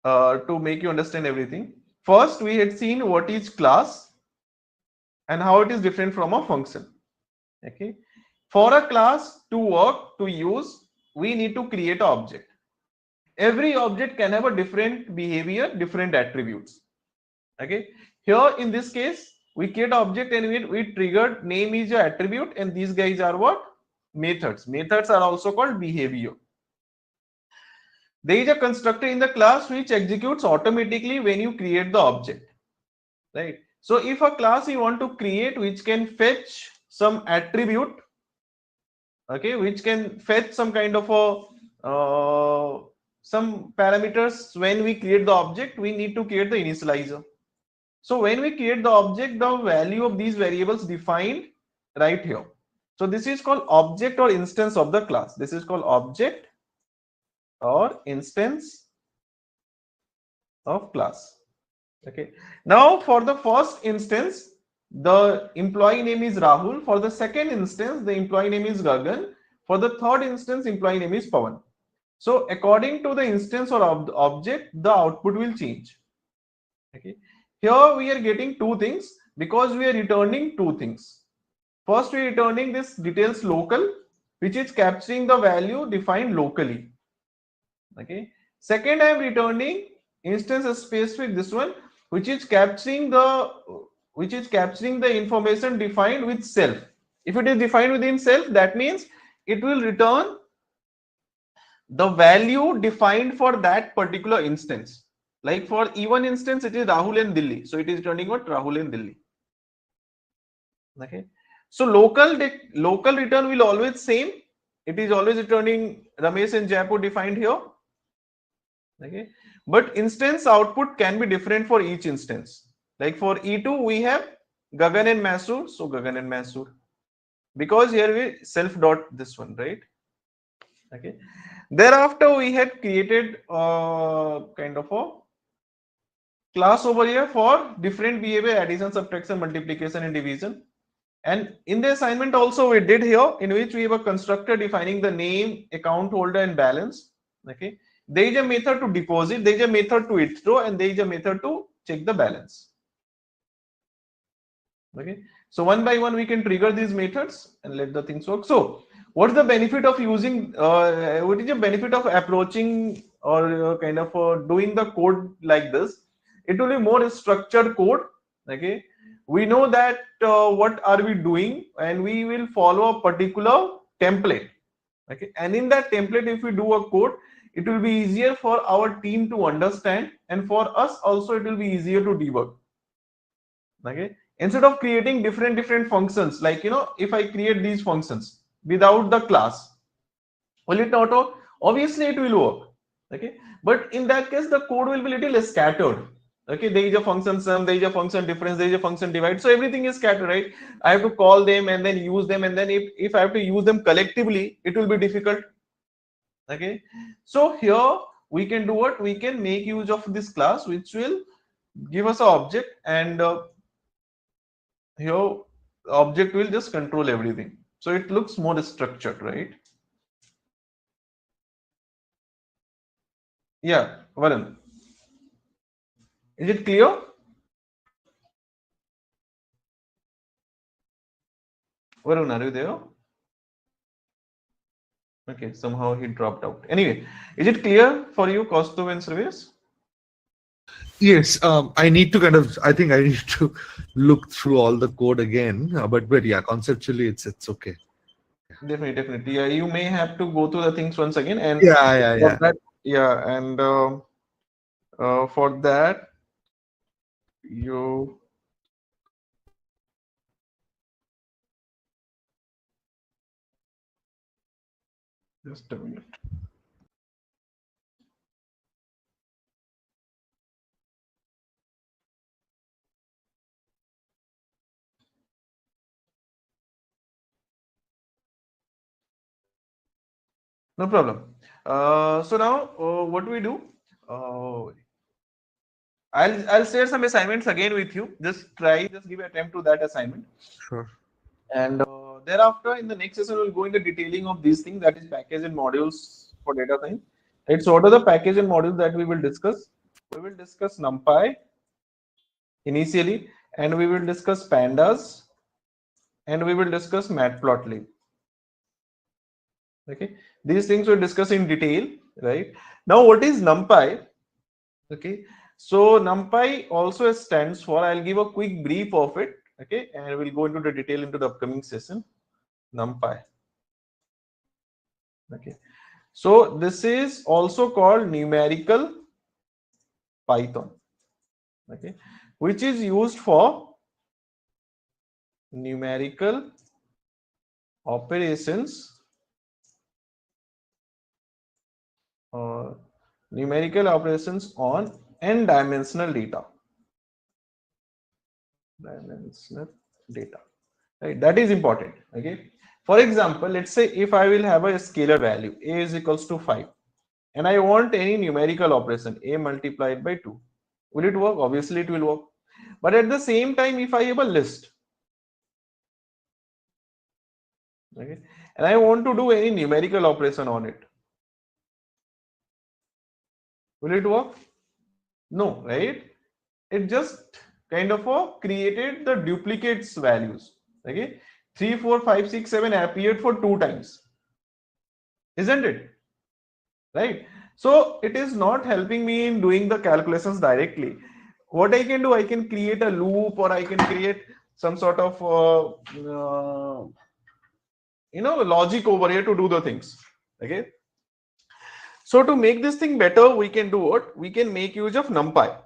to make you understand everything. First, we had seen what is class and how it is different from a function. Okay, for a class to work, to use, we need to create an object. Every object can have a different behavior, different attributes. Okay, here in this case we create an object and we triggered name is your attribute, and these guys are what, methods. Methods are also called behavior. There is a constructor in the class which executes automatically when you create the object, right? So if a class you want to create which can fetch some attribute, okay, which can fetch some kind of a some parameters when we create the object, we need to create the initializer. So when we create the object, the value of these variables defined right here. So this is called object or instance of the class. This is called object or instance of class. Okay, now for the first instance the employee name is Rahul. For the second instance the employee name is Gagan. For the third instance employee name is Pawan. So according to the instance or object, the output will change. Okay, here we are getting two things because we are returning two things. First, we are returning this details local, which is capturing the value defined locally. Okay, second, I am returning instance specific, this one, which is capturing the information defined with self. If it is defined within self, that means it will return the value defined for that particular instance. Like for E1 instance, it is Rahul and Delhi, so it is returning what, Rahul and Delhi. Okay, so local return will always same. It is always returning Ramesh and Jaipur defined here. Okay, but instance output can be different for each instance. Like for E2 we have Gagan and Masur, so Gagan and Masur, because here we self dot this one, right? Okay, thereafter we had created kind of a class over here for different behavior, addition, subtraction, multiplication and division. And in the assignment also we did here, in which we have a constructor defining the name, account holder and balance. Okay, there is a method to deposit, there is a method to withdraw, and there is a method to check the balance. Okay, so one by one we can trigger these methods and let the things work. So what is the benefit of using what is the benefit of approaching or kind of doing the code like this? It will be more structured code. Okay, we know that what are we doing, and we will follow a particular template. Okay, and in that template if we do a code, it will be easier for our team to understand, and for us also it will be easier to debug. Okay, instead of creating different functions, like if I create these functions without the class, will it not work? obviously it will work. Okay, but in that case the code will be little scattered. Okay, there is a function sum, there is a function difference, there is a function divide, so everything is scattered, right? I have to call them and then use them, and then if I have to use them collectively, it will be difficult. Okay, so here we can do what? We can make use of this class which will give us an object, and here the object will just control everything, so it looks more structured, right? Yeah, Varun, is it clear? Varun, are you there? Okay, somehow he dropped out. Anyway, is it clear for you, costume and service?
Yes, I need to kind of. I think I need to look through all the code again. But yeah, conceptually, it's okay.
Definitely, definitely. Yeah, you may have to go through the things once again, and for
Yeah.
that, yeah, and for that, you just a minute. No problem. So now, what we do? Uh, I'll share some assignments again with you. Just try, just give an attempt to that assignment.
Sure.
And thereafter, in the next session, we'll go into detailing of these things, that is package and modules for data science. Right. So, what are the package and modules that we will discuss? We will discuss Numpy initially, and we will discuss Pandas, and we will discuss Matplotlib. Okay, these things we'll discuss in detail. Right now, what is Numpy? Okay, so Numpy also stands for. I'll give a quick brief of it. Okay, and we'll go into the detail into the upcoming session. Numpy. Okay, so this is also called numerical Python. Okay, which is used for numerical operations or numerical operations on n-dimensional data. Dimensional data. Right, that is important. Okay, for example, let's say if I will have a scalar value a is equals to 5, and I want any numerical operation a multiplied by 2, will it work? Obviously it will work. But at the same time, if I have a list, okay, and I want to do any numerical operation on it, will it work? No, right? It just kind of created the duplicates values. Okay, 3, 4, 5, 6, 7 appeared for 2 times, isn't it? Right? So it is not helping me in doing the calculations directly. What I can do, I can create a loop, or I can create some sort of logic over here to do the things. Okay, so to make this thing better, we can do what? We can make use of Numpy.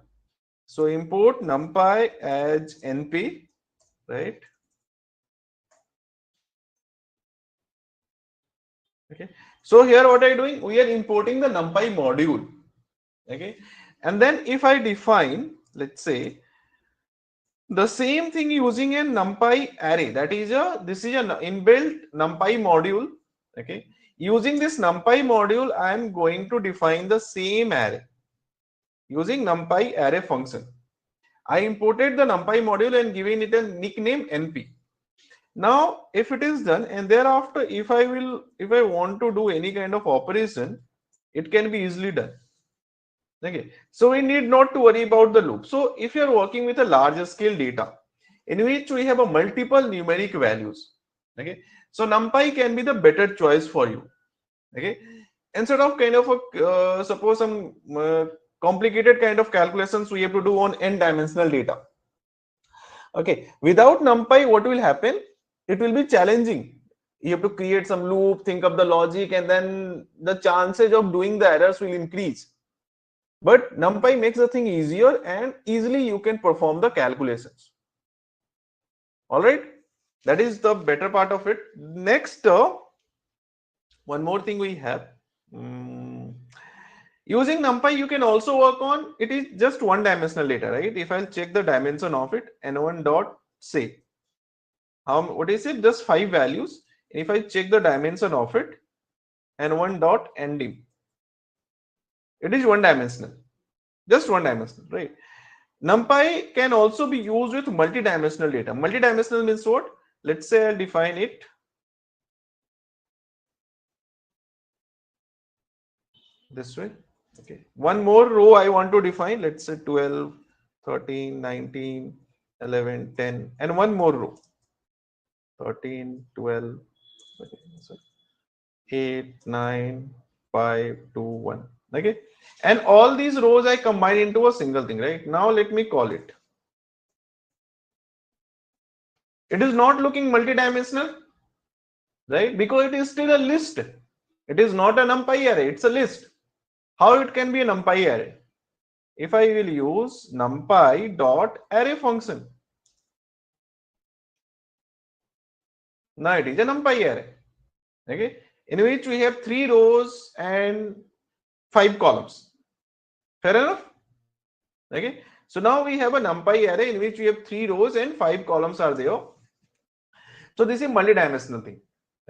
So import Numpy as np, right? Okay, so here what are you doing? We are importing the Numpy module. Okay, and then if I define, let's say, the same thing using a Numpy array, that is this is an inbuilt Numpy module. Okay, using this Numpy module, I am going to define the same array using Numpy array function. I imported the Numpy module and given it a nickname np. Now, if it is done, and thereafter, if I want to do any kind of operation, it can be easily done. Okay, so we need not to worry about the loop. So if you are working with a larger scale data in which we have a multiple numeric values, okay, so Numpy can be the better choice for you. Okay, instead of kind of a suppose some complicated kind of calculations we have to do on n-dimensional data. Okay, without Numpy, what will happen? It will be challenging. You have to create some loop, think of the logic, and then the chances of doing the errors will increase. But Numpy makes the thing easier, and easily you can perform the calculations. All right, that is the better part of it. Next, one more thing we have. Using NumPy, you can also work on, it is just one dimensional data, right? If I'll check the dimension of it, n1 dot say, what is it? Just 5 values. If I check the dimension of it, n1 dot ndim, it is one dimensional, just one dimensional, right? NumPy can also be used with multi-dimensional data. Multi-dimensional means what? Let's say I'll define it. This way. Okay. One more row I want to define. Let's say 12, 13, 19, 11, 10, and one more row. 13, 12, okay, so 8, 9, 5, 2, 1. Okay. And all these rows I combine into a single thing, right? Now let me call it. It is not looking multidimensional, right? Because it is still a list. It is not a NumPy array, it's a list. How it can be a NumPy array? If I will use NumPy dot array function, now it is a NumPy array, okay, in which we have 3 rows and 5 columns. Fair enough? Okay. So now we have a NumPy array in which we have 3 rows and 5 columns are there. So this is multi-dimensional thing.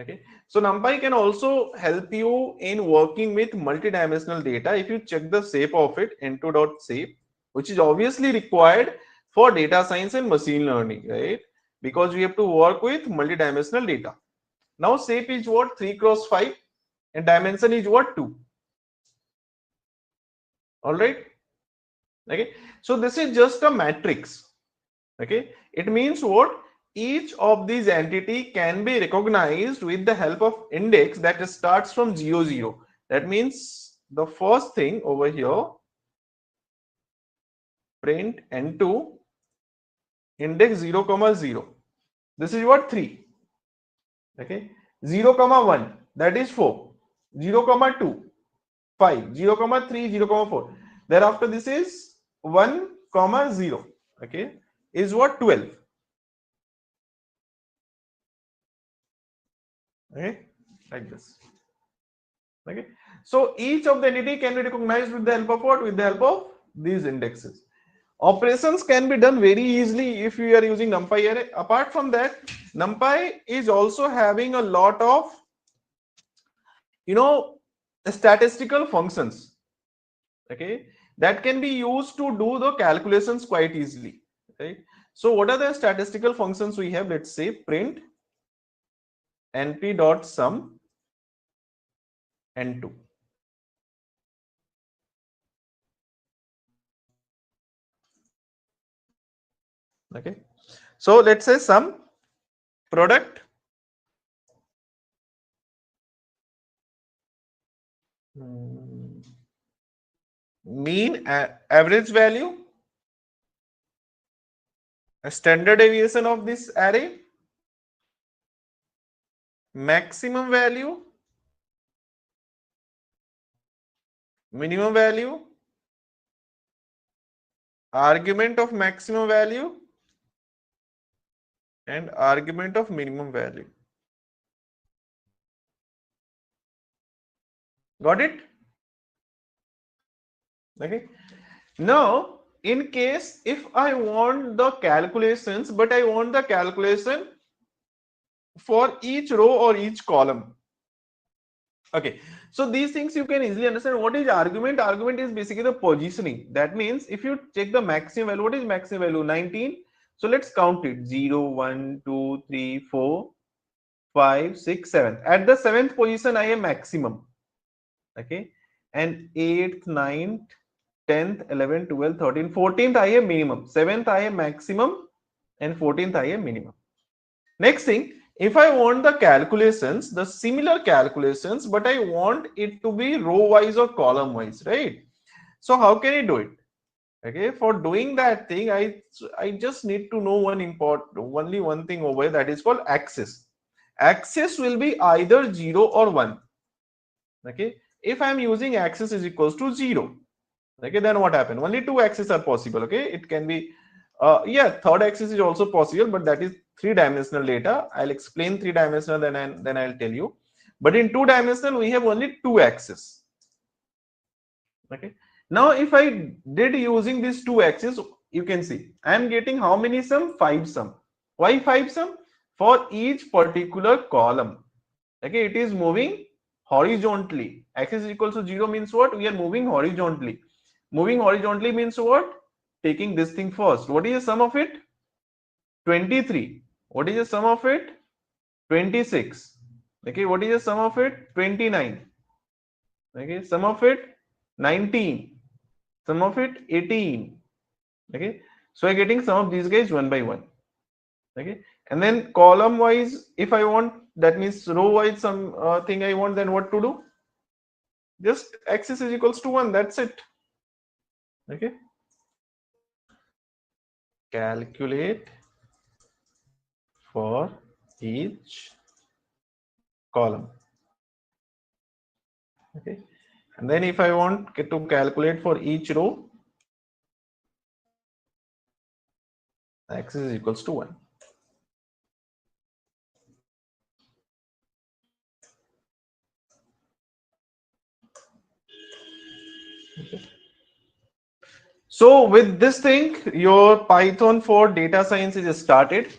Okay. So NumPy can also help you in working with multi-dimensional data. If you check the shape of it, n2.shape, which is obviously required for data science and machine learning, right? Because we have to work with multi-dimensional data. Now shape is what? 3 cross 5 and dimension is what? 2. All right. Okay. So this is just a matrix. Okay. It means what? Each of these entity can be recognized with the help of index that starts from 0, 0. That means the first thing over here, print n2 index 0, 0. This is what? 3. Okay. 0, 1, that is 4. 0, 2, 5. 0, 3, 0, 4. Thereafter this is 1, 0. Okay. Is what? 12. Okay, like this. Okay, so each of the entity can be recognized with the help of what? With the help of these indexes. Operations can be done very easily if you are using NumPy array. Apart from that, NumPy is also having a lot of, statistical functions. Okay, that can be used to do the calculations quite easily. Right. So what are the statistical functions we have? Let's say print np.sum n2. Okay, so let's say sum product mean average value, a standard deviation of this array, maximum value, minimum value, argument of maximum value, and argument of minimum value. Got it? Okay. Now, in case if I want the calculations, but I want the calculation for each row or each column. Okay, so these things you can easily understand. What is argument? Argument is basically the positioning. That means if you check the maximum value, what is maximum value? 19. So let's count it. 0, 1, 2, 3, 4, 5, 6, 7. At the 7th position, I am maximum. Okay, and 8th, 9th, 10th, 11th, 12th, 13th, 14th, I am minimum. 7th, I am maximum, and 14th, I am minimum. Next thing, if I want the calculations, the similar calculations, but I want it to be row wise or column wise, right? So how can I do it? Okay, for doing that thing, I just need to know only one thing over here, that is called axis. Axis will be either 0 or 1. Okay, if I am using axis is equals to 0, okay, then what happens? Only 2 axes are possible. Okay, it can be third axis is also possible, but that is 3-dimensional data. I'll explain 3-dimensional, then I'll tell you. But in 2-dimensional, we have only 2 axes. Okay. Now, if I did using these two axes, you can see I am getting how many sum? 5 sum. Why 5 sum? For each particular column. Okay, it is moving horizontally. Axis is equals to 0 means what? We are moving horizontally. Moving horizontally means what? Taking this thing first. What is the sum of it? 23. What is the sum of it? 26. Okay, what is the sum of it? 29. Okay, sum of it 19. Sum of it 18. Okay, so I'm getting some of these guys one by one. Okay, and then column wise, if I want, that means row wise some thing I want, then what to do? Just axis is equals to 1. That's it. Okay, calculate for each column. Okay, and then if I want to calculate for each row, axis is equals to 1. Okay. So with this thing, your Python for data science is started.